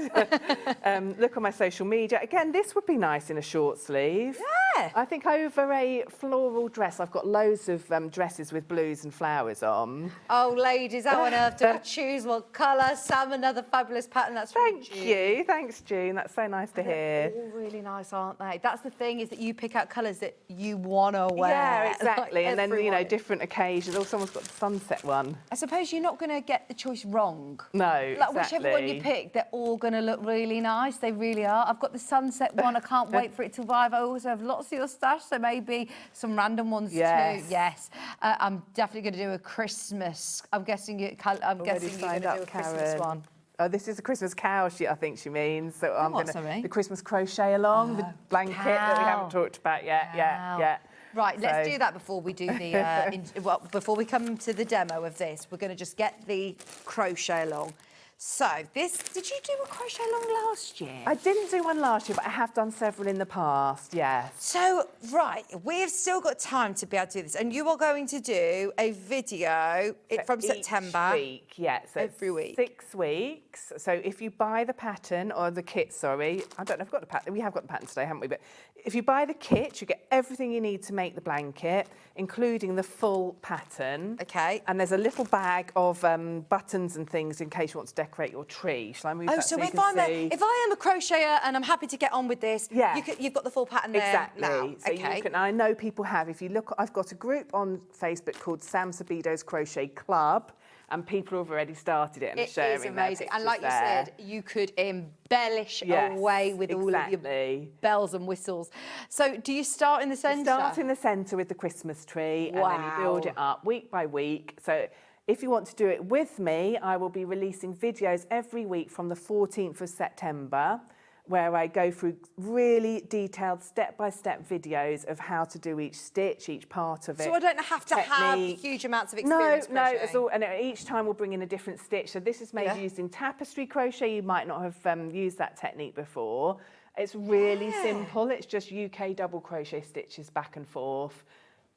Look on my social media. Again, this would be nice in a short sleeve. Yeah. I think over a floral dress, I've got loads of dresses with blues and flowers on. Oh, ladies, how on earth do we choose what colour? Sam, another fabulous pattern. That's from June. Thank you. Thanks, June. That's so nice to hear. They're all really nice, aren't they? That's the thing, is that you pick out colours that you want to wear. Yeah, exactly. Like and then, you know, different occasions. Oh, someone's got the sunset one. I suppose you're not going to get the choice wrong. No, like, whichever one you pick, they're all going to look really nice. They really are. I've got the sunset one. I can't wait for it to arrive. I also have lots of your stash, so maybe some random ones too. Yes. I'm definitely going to do a Christmas. I'm guessing you're going to do a Christmas one. Oh, this is a Christmas cow, I think she means. So I'm going to the Christmas crochet along, the blanket that we haven't talked about yet. Yeah. Right, let's do that before we do the before we come to the demo of this. We're going to just get the crochet along. So did you do a crochet along last year? I didn't do one last year, but I have done several in the past, yes. So, right, we've still got time to be able to do this, and you are going to do a video from September. Each week, yeah. So every week. 6 weeks. So if you buy the pattern, or the kit, sorry, I don't know if I've got the pattern. We have got the pattern today, haven't we? But if you buy the kit, you get everything you need to make the blanket, including the full pattern. Okay. And there's a little bag of buttons and things in case you want to decorate your tree. Shall I move that so you if can see? if I am a crocheter and I'm happy to get on with this, yeah. you've got the full pattern there exactly. now. So you can, I know people have. If you look, I've got a group on Facebook called Sabido's Crochet Club, and people have already started it and are sharing. It is amazing. And like you there. said, you could embellish away with all of your bells and whistles. So do you start in the centre? Start in the centre with the Christmas tree, and then you build it up week by week. So if you want to do it with me, I will be releasing videos every week from the 14th of September, where I go through really detailed step-by-step videos of how to do each stitch, each part of it. So I don't have to have huge amounts of experience No, it's all, and each time we'll bring in a different stitch. So this is maybe used in tapestry crochet. You might not have used that technique before. It's really simple. It's just UK double crochet stitches back and forth.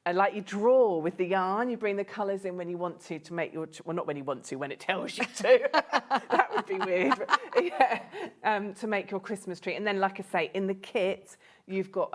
And like you draw with the yarn, you bring the colours in when you want to make your, well, not when you want to, when it tells you to. That would be weird. But yeah, to make your Christmas tree. And then, like I say, in the kit, you've got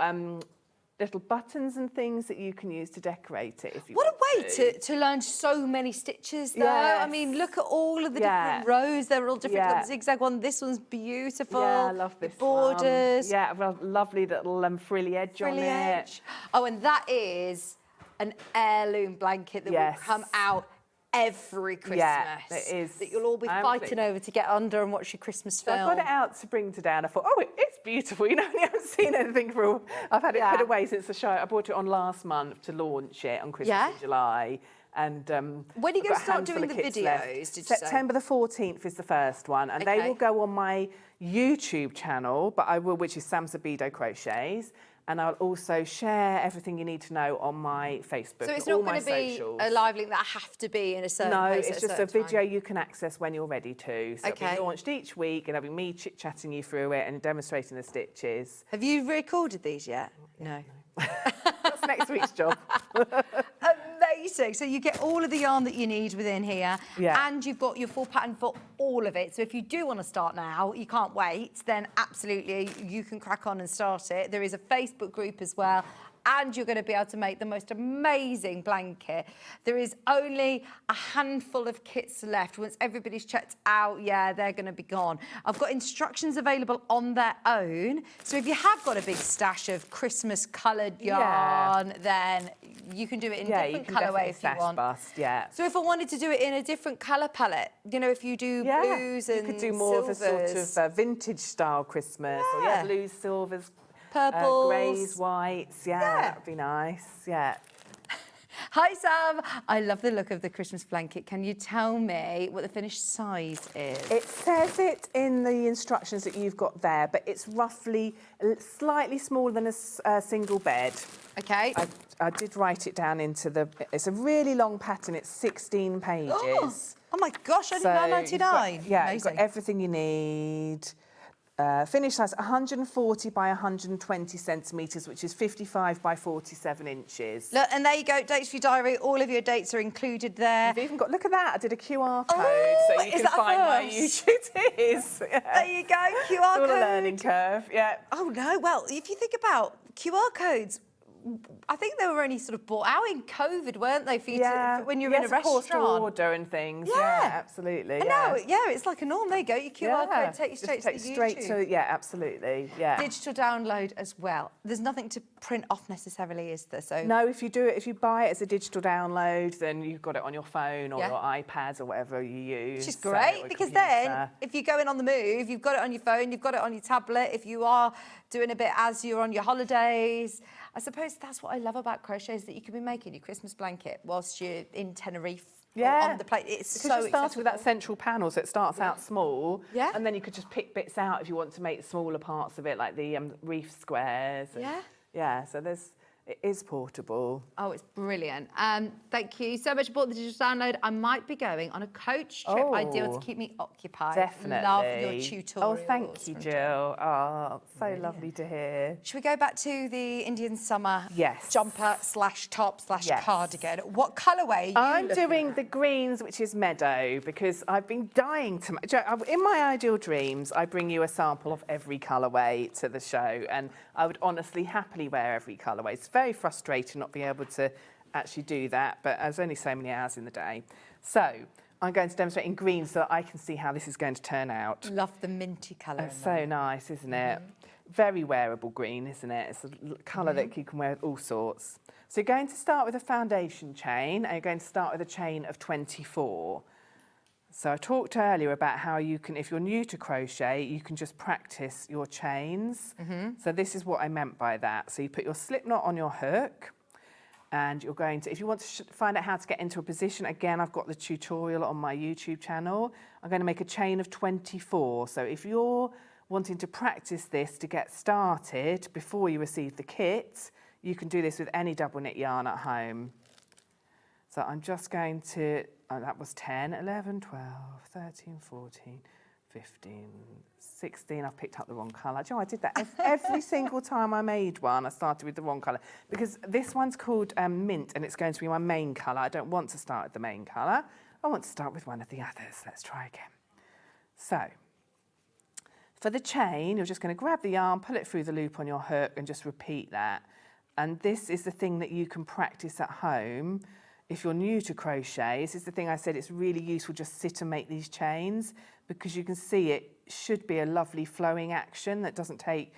little buttons and things that you can use to decorate it. If you what a way to learn so many stitches, though. Yes. I mean, look at all of the different rows. They're all different. You've got the zigzag one. This one's beautiful. Yeah, I love this borders. Yeah, well, lovely little frilly edge on it. Oh, and that is an heirloom blanket that will come out every Christmas. Yeah, it is. That you'll all be fighting over to get under and watch your Christmas film. So I got it out to bring today, and I thought, oh, it's beautiful. You know, I haven't seen anything for. I've had it put away since the show. I bought it on last month to launch it on Christmas in July. And when are you going to start doing the videos? Did you September the 14th is the first one, and they will go on my YouTube channel, which is Sabido Crochets. And I'll also share everything you need to know on my Facebook. So it's not going to be a live link that I have to be in a certain place it's just a video you can access when you're ready to. So it'll be launched each week, and it'll be me chit-chatting you through it and demonstrating the stitches. Have you recorded these yet? No. That's next week's job. Amazing. So you get all of the yarn that you need within here, and you've got your full pattern for all of it. So if you do want to start now, you can't wait, then absolutely you can crack on and start it. There is a Facebook group as well, and you're going to be able to make the most amazing blanket. There is only a handful of kits left. Once everybody's checked out, they're going to be gone. I've got instructions available on their own. So if you have got a big stash of Christmas coloured yarn, then you can do it in different colourways if you want. So if I wanted to do it in a different colour palette, you know, if you do blues and you could do more silvers. of a sort of vintage style Christmas. Or blues, silvers, purples, greys, whites. That would be nice. Yeah. Hi Sam, I love the look of the Christmas blanket. Can you tell me what the finished size is? It says it in the instructions that you've got there, but it's roughly slightly smaller than a single bed. Okay. I did write it down into the. It's a really long pattern. It's 16 pages. Oh my gosh, I didn't know 99. You've got everything you need. Finished size 140 by 120 centimetres, which is 55 by 47 inches. Look, and there you go, dates for your diary. All of your dates are included there. You've even got, look at that, I did a QR code so you can find where it is. There you go, QR code. It's all a learning curve, Oh no, well, if you think about QR codes, I think they were only sort of bought out in COVID, weren't they? For you to, when you're in a restaurant. Of course, to order and things. Yeah, absolutely. And now, it's like a norm. There you go. Your QR code take you straight to the YouTube. Absolutely. Yeah. Digital download as well. There's nothing to print off necessarily, is there? So no, if you buy it as a digital download, then you've got it on your phone or your iPads or whatever you use. Which is great because then, if you're going on the move, you've got it on your phone, you've got it on your tablet. If you are doing a bit as you're on your holidays. I suppose that's what I love about crochet is that you can be making your Christmas blanket whilst you're in Tenerife on the plate. It's because so you started with that central panel, so it starts out small, and then you could just pick bits out if you want to make smaller parts of it, like the reef squares. And, so It is portable. Oh, it's brilliant. Thank you so much for the digital download. I might be going on a coach trip. Ideal to keep me occupied. Definitely. Love your tutorials. Oh, thank you, Jill. Oh, so lovely to hear. Should we go back to the Indian Summer Yes. jumper / top / cardigan? What colourway are you I'm doing the greens, which is meadow, because I've been dying to... In my ideal dreams, I bring you a sample of every colourway to the show, and I would honestly happily wear every colourway. It's very frustrating not being able to actually do that, but there's only so many hours in the day. So I'm going to demonstrate in green so that I can see how this is going to turn out. Love the minty colour. It's so nice, isn't it? Very wearable green, isn't it? It's a colour that you can wear with all sorts. So you're going to start with a foundation chain, and you're going to start with a chain of 24. So I talked earlier about how you can, if you're new to crochet, you can just practice your chains. So this is what I meant by that. So you put your slip knot on your hook, and you're going to, if you want to find out how to get into a position, again, I've got the tutorial on my YouTube channel. I'm going to make a chain of 24. So if you're wanting to practice this to get started before you receive the kit, you can do this with any double knit yarn at home. So I'm just going to, that was 10, 11, 12, 13, 14, 15, 16. I've picked up the wrong colour. Do you know, I did that every single time I made one. I started with the wrong colour because this one's called mint, and it's going to be my main colour. I don't want to start with the main colour. I want to start with one of the others. Let's try again. So for the chain, you're just going to grab the yarn, pull it through the loop on your hook, and just repeat that. And this is the thing that you can practice at home. If you're new to crochet, this is the thing I said, it's really useful just sit and make these chains, because you can see it should be a lovely flowing action that doesn't take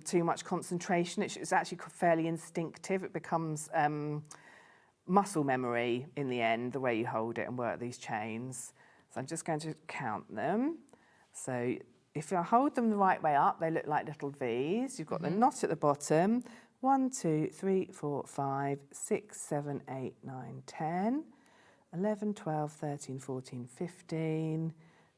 too much concentration. It's actually fairly instinctive. It becomes muscle memory in the end, the way you hold it and work these chains. So I'm just going to count them. So if I hold them the right way up, they look like little V's. You've got the knot at the bottom. 1, 2, 3, 4, 5, 6, 7, 8, 9, 10, 11, 12, 13, 14, 15,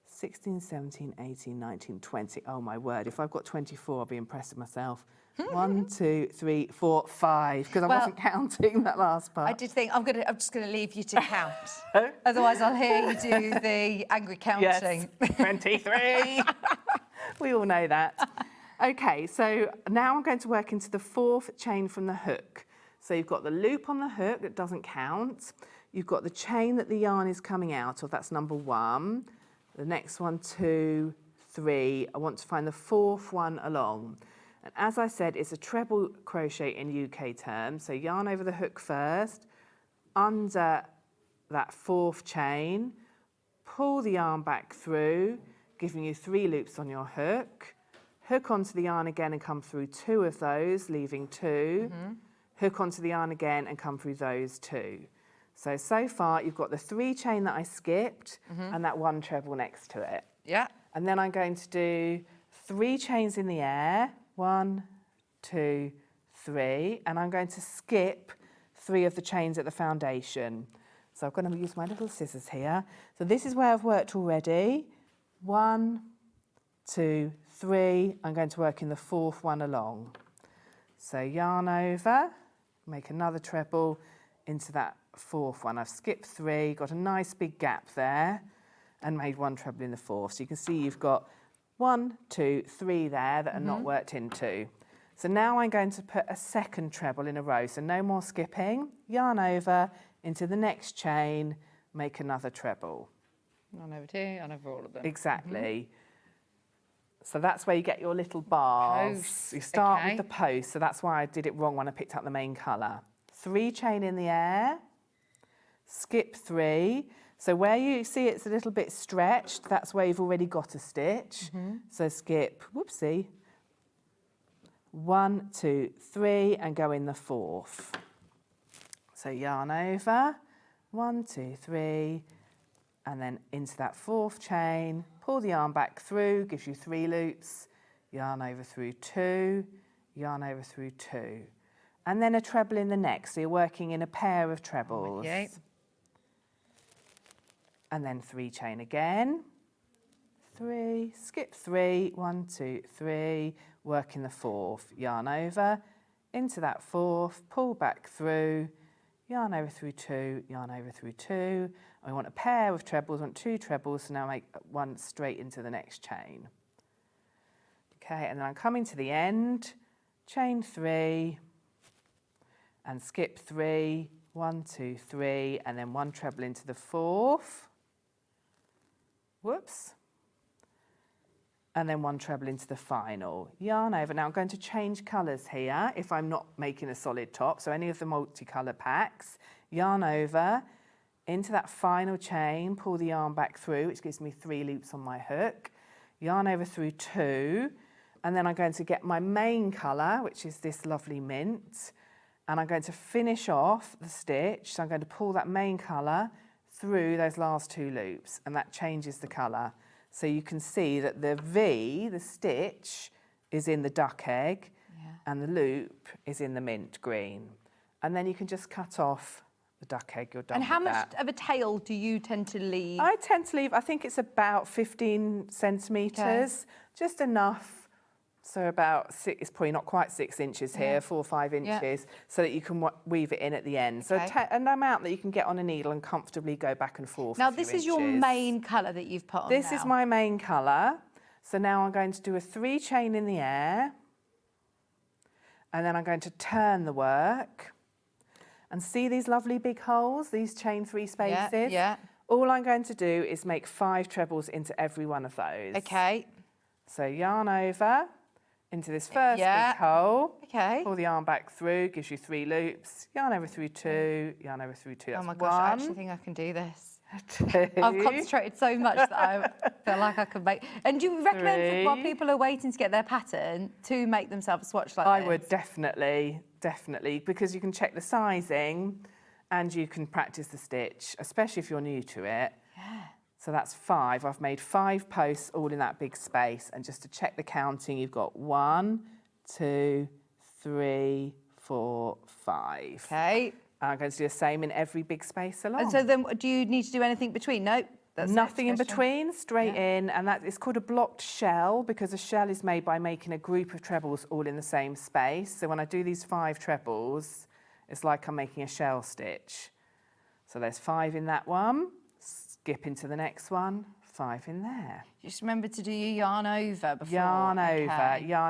16, 17, 18, 19, 20. Oh my word, if I've got 24, I'll be impressed with myself. 1, 2, 3, 4, 5, because I wasn't counting that last part. I did think I'm just gonna leave you to count. Otherwise I'll hear you do the angry counting. Yes, 23. We all know that. Okay, so now I'm going to work into the fourth chain from the hook. So you've got the loop on the hook that doesn't count. You've got the chain that the yarn is coming out of, that's number 1. The next one, 2, 3. I want to find the fourth one along. And as I said, it's a treble crochet in UK terms. So yarn over the hook first, under that fourth chain, pull the yarn back through, giving you 3 loops on your hook. Hook onto the yarn again and come through 2 of those, leaving 2. Hook onto the yarn again and come through those 2. So far you've got the 3 chain that I skipped and that 1 treble next to it. Yeah. And then I'm going to do 3 chains in the air. 1, 2, 3. And I'm going to skip 3 of the chains at the foundation. So I'm going to use my little scissors here. So this is where I've worked already. 1, 2, 3. I'm going to work in the fourth one along. So yarn over, make another treble into that fourth one. I've skipped 3, got a nice big gap there, and made 1 treble in the fourth. So you can see you've got 1, 2, 3 there that are not worked into. So now I'm going to put a second treble in a row. So no more skipping. Yarn over into the next chain, make another treble. Yarn over 2, yarn over all of them. Exactly. So that's where you get your little bars. Posts. You start with the post, so that's why I did it wrong when I picked up the main colour. 3 chain in the air, skip 3. So where you see it's a little bit stretched, that's where you've already got a stitch. So skip, whoopsie, 1, 2, 3, and go in the fourth. So yarn over, 1, 2, 3, and then into that fourth chain, pull the yarn back through, gives you 3 loops, yarn over through 2, yarn over through 2. And then a treble in the next, so you're working in a pair of trebles. Okay. And then 3 chain again, 3, skip 3, 1, 2, 3, work in the fourth, yarn over, into that fourth, pull back through, yarn over through 2, yarn over through 2. And we want a pair of trebles, we want 2 trebles, so now make one straight into the next chain. Okay, and then I'm coming to the end, chain 3, and skip 3, 1, 2, 3, and then 1 treble into the fourth. Whoops. And then 1 treble into the final. Yarn over. Now I'm going to change colours here if I'm not making a solid top. So any of the multicolour packs, yarn over into that final chain, pull the yarn back through, which gives me 3 loops on my hook. Yarn over through 2, and then I'm going to get my main colour, which is this lovely mint, and I'm going to finish off the stitch. So I'm going to pull that main colour through those last 2 loops, and that changes the colour. So you can see that the V, the stitch, is in the duck egg, and the loop is in the mint green. And then you can just cut off the duck egg, you're done. And how with much that. of a tail do you tend to leave? I tend to leave, I think it's about 15 centimetres, just enough. So about 6, it's probably not quite 6 inches here, 4 or 5 inches, so that you can weave it in at the end. So an amount that you can get on a needle and comfortably go back and forth. Now this is your main colour that you've put on This now. is my main colour. So now I'm going to do a 3 chain in the air, and then I'm going to turn the work. And see these lovely big holes, these chain 3 spaces? Yeah. All I'm going to do is make 5 trebles into every one of those. Okay. So yarn over into this first big hole. Okay. Pull the yarn back through, gives you 3 loops. Yarn over through 2, yarn over through 2. That's Oh my gosh, 1. I actually think I can do this. 2. I've concentrated so much that I feel like I could make. And do you recommend while people are waiting to get their pattern to make themselves a swatch like this? I would definitely, because you can check the sizing and you can practice the stitch, especially if you're new to it. Yeah. So that's 5. I've made 5 posts all in that big space. And just to check the counting, you've got 1, 2, 3, 4, 5. Okay. I'm going to do the same in every big space along. And so then do you need to do anything between? No. That's Nothing in between, straight in, and that is called a blocked shell because a shell is made by making a group of trebles all in the same space. So when I do these 5 trebles, it's like I'm making a shell stitch. So there's 5 in that one, skip into the next one, 5 in there. Just remember to do your yarn over before. Yarn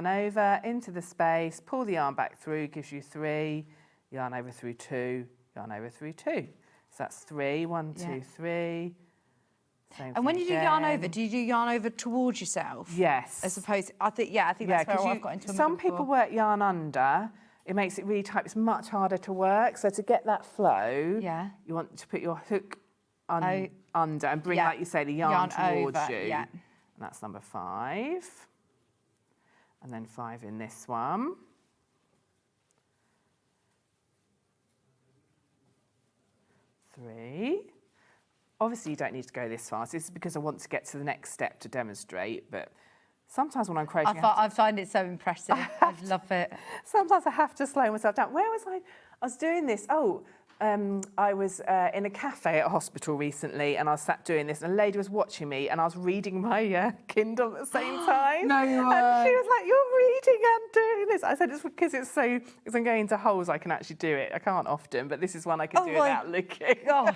over into the space, pull the yarn back through, gives you 3, yarn over through 2, yarn over through 2. So that's 3, 1, 2, 3. Same and when thing you do yarn over, do you do yarn over towards yourself? Yes. As opposed, I think that's where I've got into some people work yarn under. It makes it really tight. It's much harder to work. So to get that flow, you want to put your hook under and bring, like you say, the yarn towards over, you. Yeah. And that's number 5. And then 5 in this one. Three. Obviously, you don't need to go this fast. This is because I want to get to the next step to demonstrate, but sometimes when I'm crocheting... I find it so impressive. I love it. Sometimes I have to slow myself down. Where was I? I was doing this. I was in a cafe at a hospital recently, and I was sat doing this, and a lady was watching me, and I was reading my Kindle at the same time. No, you And weren't. she was like, "You're reading and doing this." I said, "It's because because I'm going into holes, I can actually do it. I can't often, but this is one I can do without looking." Gosh,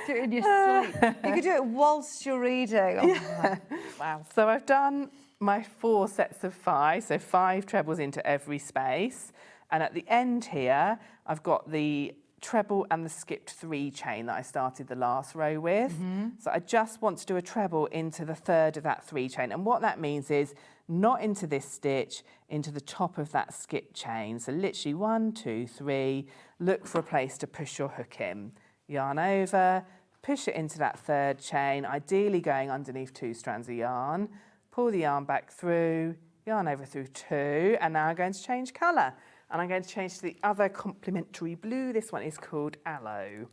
do it in your sleep. You could do it whilst you're reading. Oh, wow. So I've done my 4 sets of 5, so 5 trebles into every space, and at the end here, I've got the treble and the skipped 3 chain that I started the last row with. So I just want to do a treble into the 3rd of that 3 chain. And what that means is not into this stitch, into the top of that skip chain. So literally 1, 2, 3, look for a place to push your hook in. Yarn over, push it into that 3rd chain, ideally going underneath 2 strands of yarn, pull the yarn back through, yarn over through 2, and now I'm going to change colour. And I'm going to change to the other complementary blue. This one is called Aloe.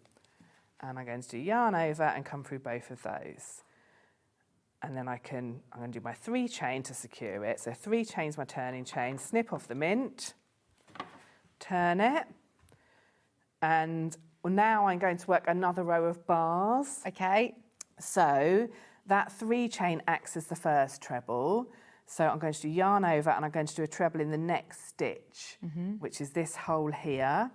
And I'm going to do yarn over and come through both of those. And then I'm going to do my 3 chain to secure it. So 3 chains, my turning chain, snip off the mint, turn it. And now I'm going to work another row of bars. Okay. So that 3 chain acts as the first treble. So I'm going to do yarn over and I'm going to do a treble in the next stitch, which is this hole here.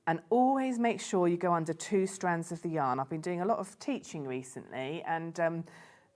And always make sure you go under 2 strands of the yarn. I've been doing a lot of teaching recently, and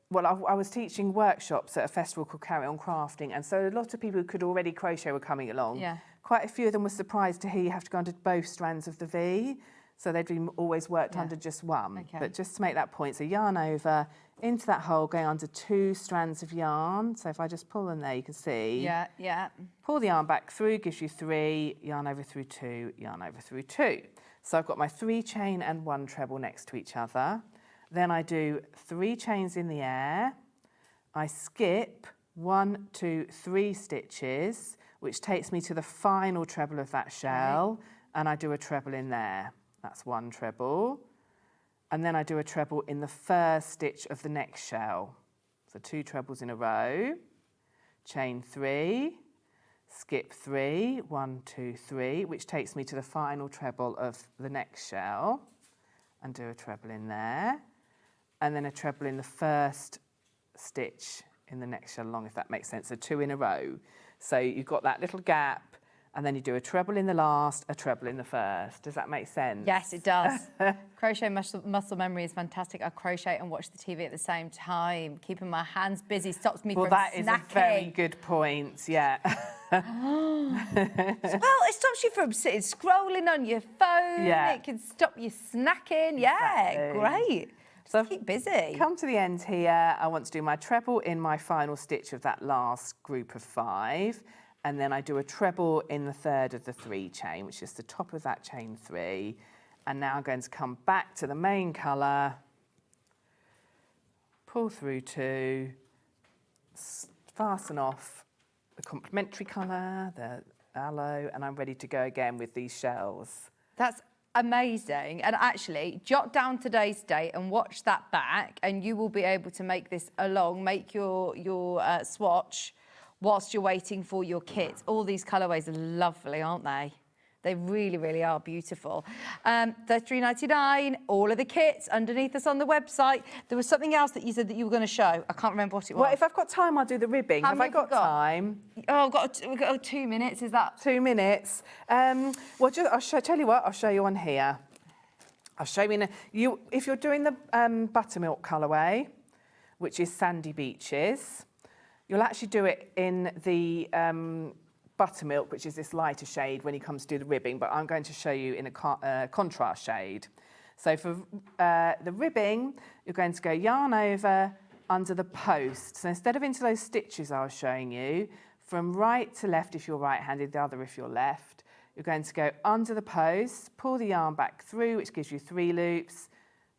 well, I was teaching workshops at a festival called Carroll on crafting, and so a lot of people who could already crochet were coming along. Yeah. Quite a few of them were surprised to hear you have to go under both strands of the V, so they'd been always worked under just one. Okay. But just to make that point, so yarn over, into that hole, going under 2 strands of yarn. So if I just pull them there, you can see. Yeah, yeah. Pull the yarn back through, gives you 3, yarn over through 2, yarn over through 2. So I've got my 3 chain and 1 treble next to each other. Then I do 3 chains in the air. I skip 1, 2, 3 stitches, which takes me to the final treble of that shell, and I do a treble in there. That's 1 treble. And then I do a treble in the first stitch of the next shell. So 2 trebles in a row, chain 3, skip 3, 1, 2, 3, which takes me to the final treble of the next shell, and do a treble in there, and then a treble in the first stitch in the next shell along, if that makes sense. So 2 in a row. So you've got that little gap, and then you do a treble in the last, a treble in the first. Does that make sense? Yes, it does. Crochet muscle memory is fantastic. I crochet and watch the TV at the same time. Keeping my hands busy stops me from snacking. Well, that is a very good point, yeah. Well, it stops you from sitting scrolling on your phone. Yeah. It can stop you snacking. Yeah, Exactly. great. So keep busy. Come to the end here. I want to do my treble in my final stitch of that last group of 5. And then I do a treble in the third of the 3 chain, which is the top of that chain 3. And now I'm going to come back to the main colour, pull through 2, fasten off the complementary colour, the aloe, and I'm ready to go again with these shells. That's amazing. And actually, jot down today's date and watch that back, and you will be able to make this along, make your swatch whilst you're waiting for your kit. All these colourways are lovely, aren't they? They really, really are beautiful. $33.99, all of the kits underneath us on the website. There was something else that you said that you were going to show. I can't remember what it was. Well, if I've got time, I'll do the ribbing. Have I got time? Oh, we've got 2 minutes, is that? 2 minutes. Well, tell you what, I'll show you on here. I'll show you, if you're doing the buttermilk colourway, which is Sandy Beaches, you'll actually do it in the buttermilk, which is this lighter shade when you come to do the ribbing, but I'm going to show you in a contrast shade. So for the ribbing, you're going to go yarn over under the post. So instead of into those stitches I was showing you, from right to left if you're right-handed, the other if you're left, you're going to go under the post, pull the yarn back through, which gives you 3 loops,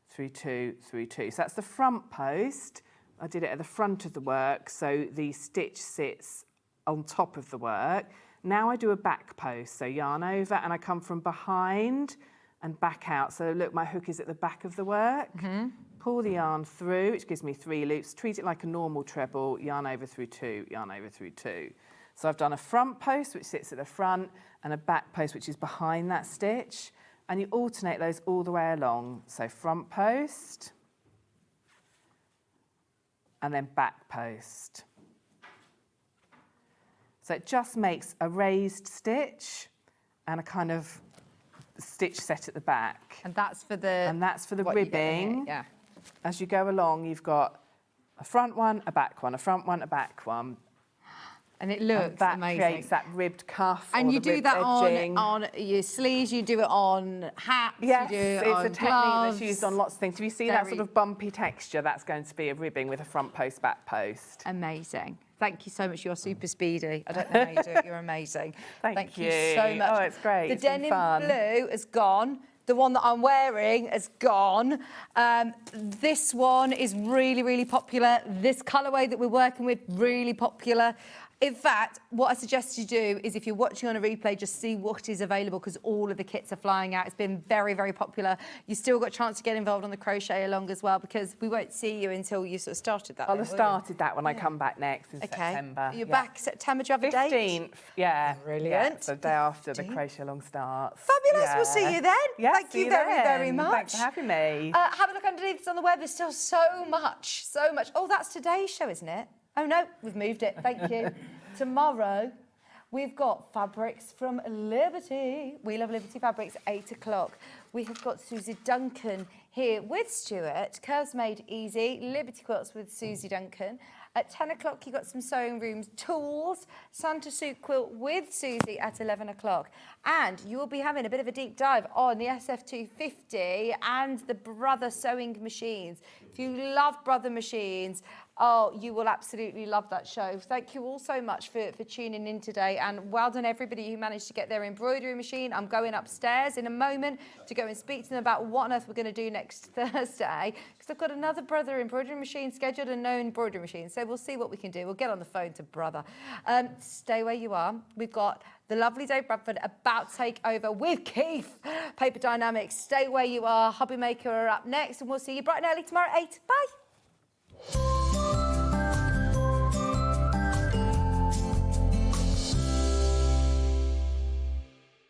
through 2, through 2. So that's the front post. I did it at the front of the work, so the stitch sits on top of the work. Now I do a back post, so yarn over, and I come from behind and back out. So look, my hook is at the back of the work. Pull the yarn through, which gives me 3 loops. Treat it like a normal treble, yarn over through 2, yarn over through 2. So I've done a front post, which sits at the front, and a back post, which is behind that stitch. And you alternate those all the way along. So front post, and then back post. So it just makes a raised stitch and a kind of stitch set at the back. And that's for the... And that's for the ribbing. Yeah. As you go along, you've got a front one, a back one, a front one, a back one. And it looks that amazing. Creates that ribbed cuff. And or you the do ribbed that edging. on your sleeves, you do it on hats, Yes, you do it it's on a technique gloves. that's used on lots of things. If you see that sort of bumpy texture, that's going to be a ribbing with a front post, back post. Amazing. Thank you so much. You're super speedy. I don't know how you do it. You're amazing. Thank you so much. Oh, it's great. The It's been denim fun. blue is gone. The one that I'm wearing is gone. This one is really, really popular. This colourway that we're working with, really popular. In fact, what I suggest you do is if you're watching on a replay, just see what is available because all of the kits are flying out. It's been very, very popular. You still got a chance to get involved on the crochet along as well because we won't see you until you sort of started that. I'll have started that when I come back next in September. You're back September. Do you have a date? 15th, yeah. Brilliant. Yeah, so the day after the crochet along starts. Fabulous. We'll see you then. Yeah, Thank you very, very much. Thanks for having me. Have a look underneath. It's on the web. There's still so much, so much. Oh, that's today's show, isn't it? Oh no, we've moved it. Thank you. Tomorrow, we've got fabrics from Liberty. We Love Liberty Fabrics, 8 o'clock. We have got Susie Duncan here with Stuart. Curves Made Easy, Liberty Quilts with Susie Duncan. At 10 o'clock, you've got some Sewing Rooms tools, Santa Suit Quilt with Susie at 11 o'clock. And you will be having a bit of a deep dive on the SF250 and the Brother sewing machines. If you love Brother machines, oh, you will absolutely love that show. Thank you all so much for tuning in today, and well done everybody who managed to get their embroidery machine. I'm going upstairs in a moment to go and speak to them about what on earth we're going to do next Thursday, because I've got another Brother embroidery machine scheduled and no embroidery machine, so we'll see what we can do. We'll get on the phone to Brother. Stay where you are. We've got the lovely Dave Bradford about to take over with Keith. Paper Dynamics, stay where you are. Hobby Maker are up next, and we'll see you bright and early tomorrow at 8. Bye.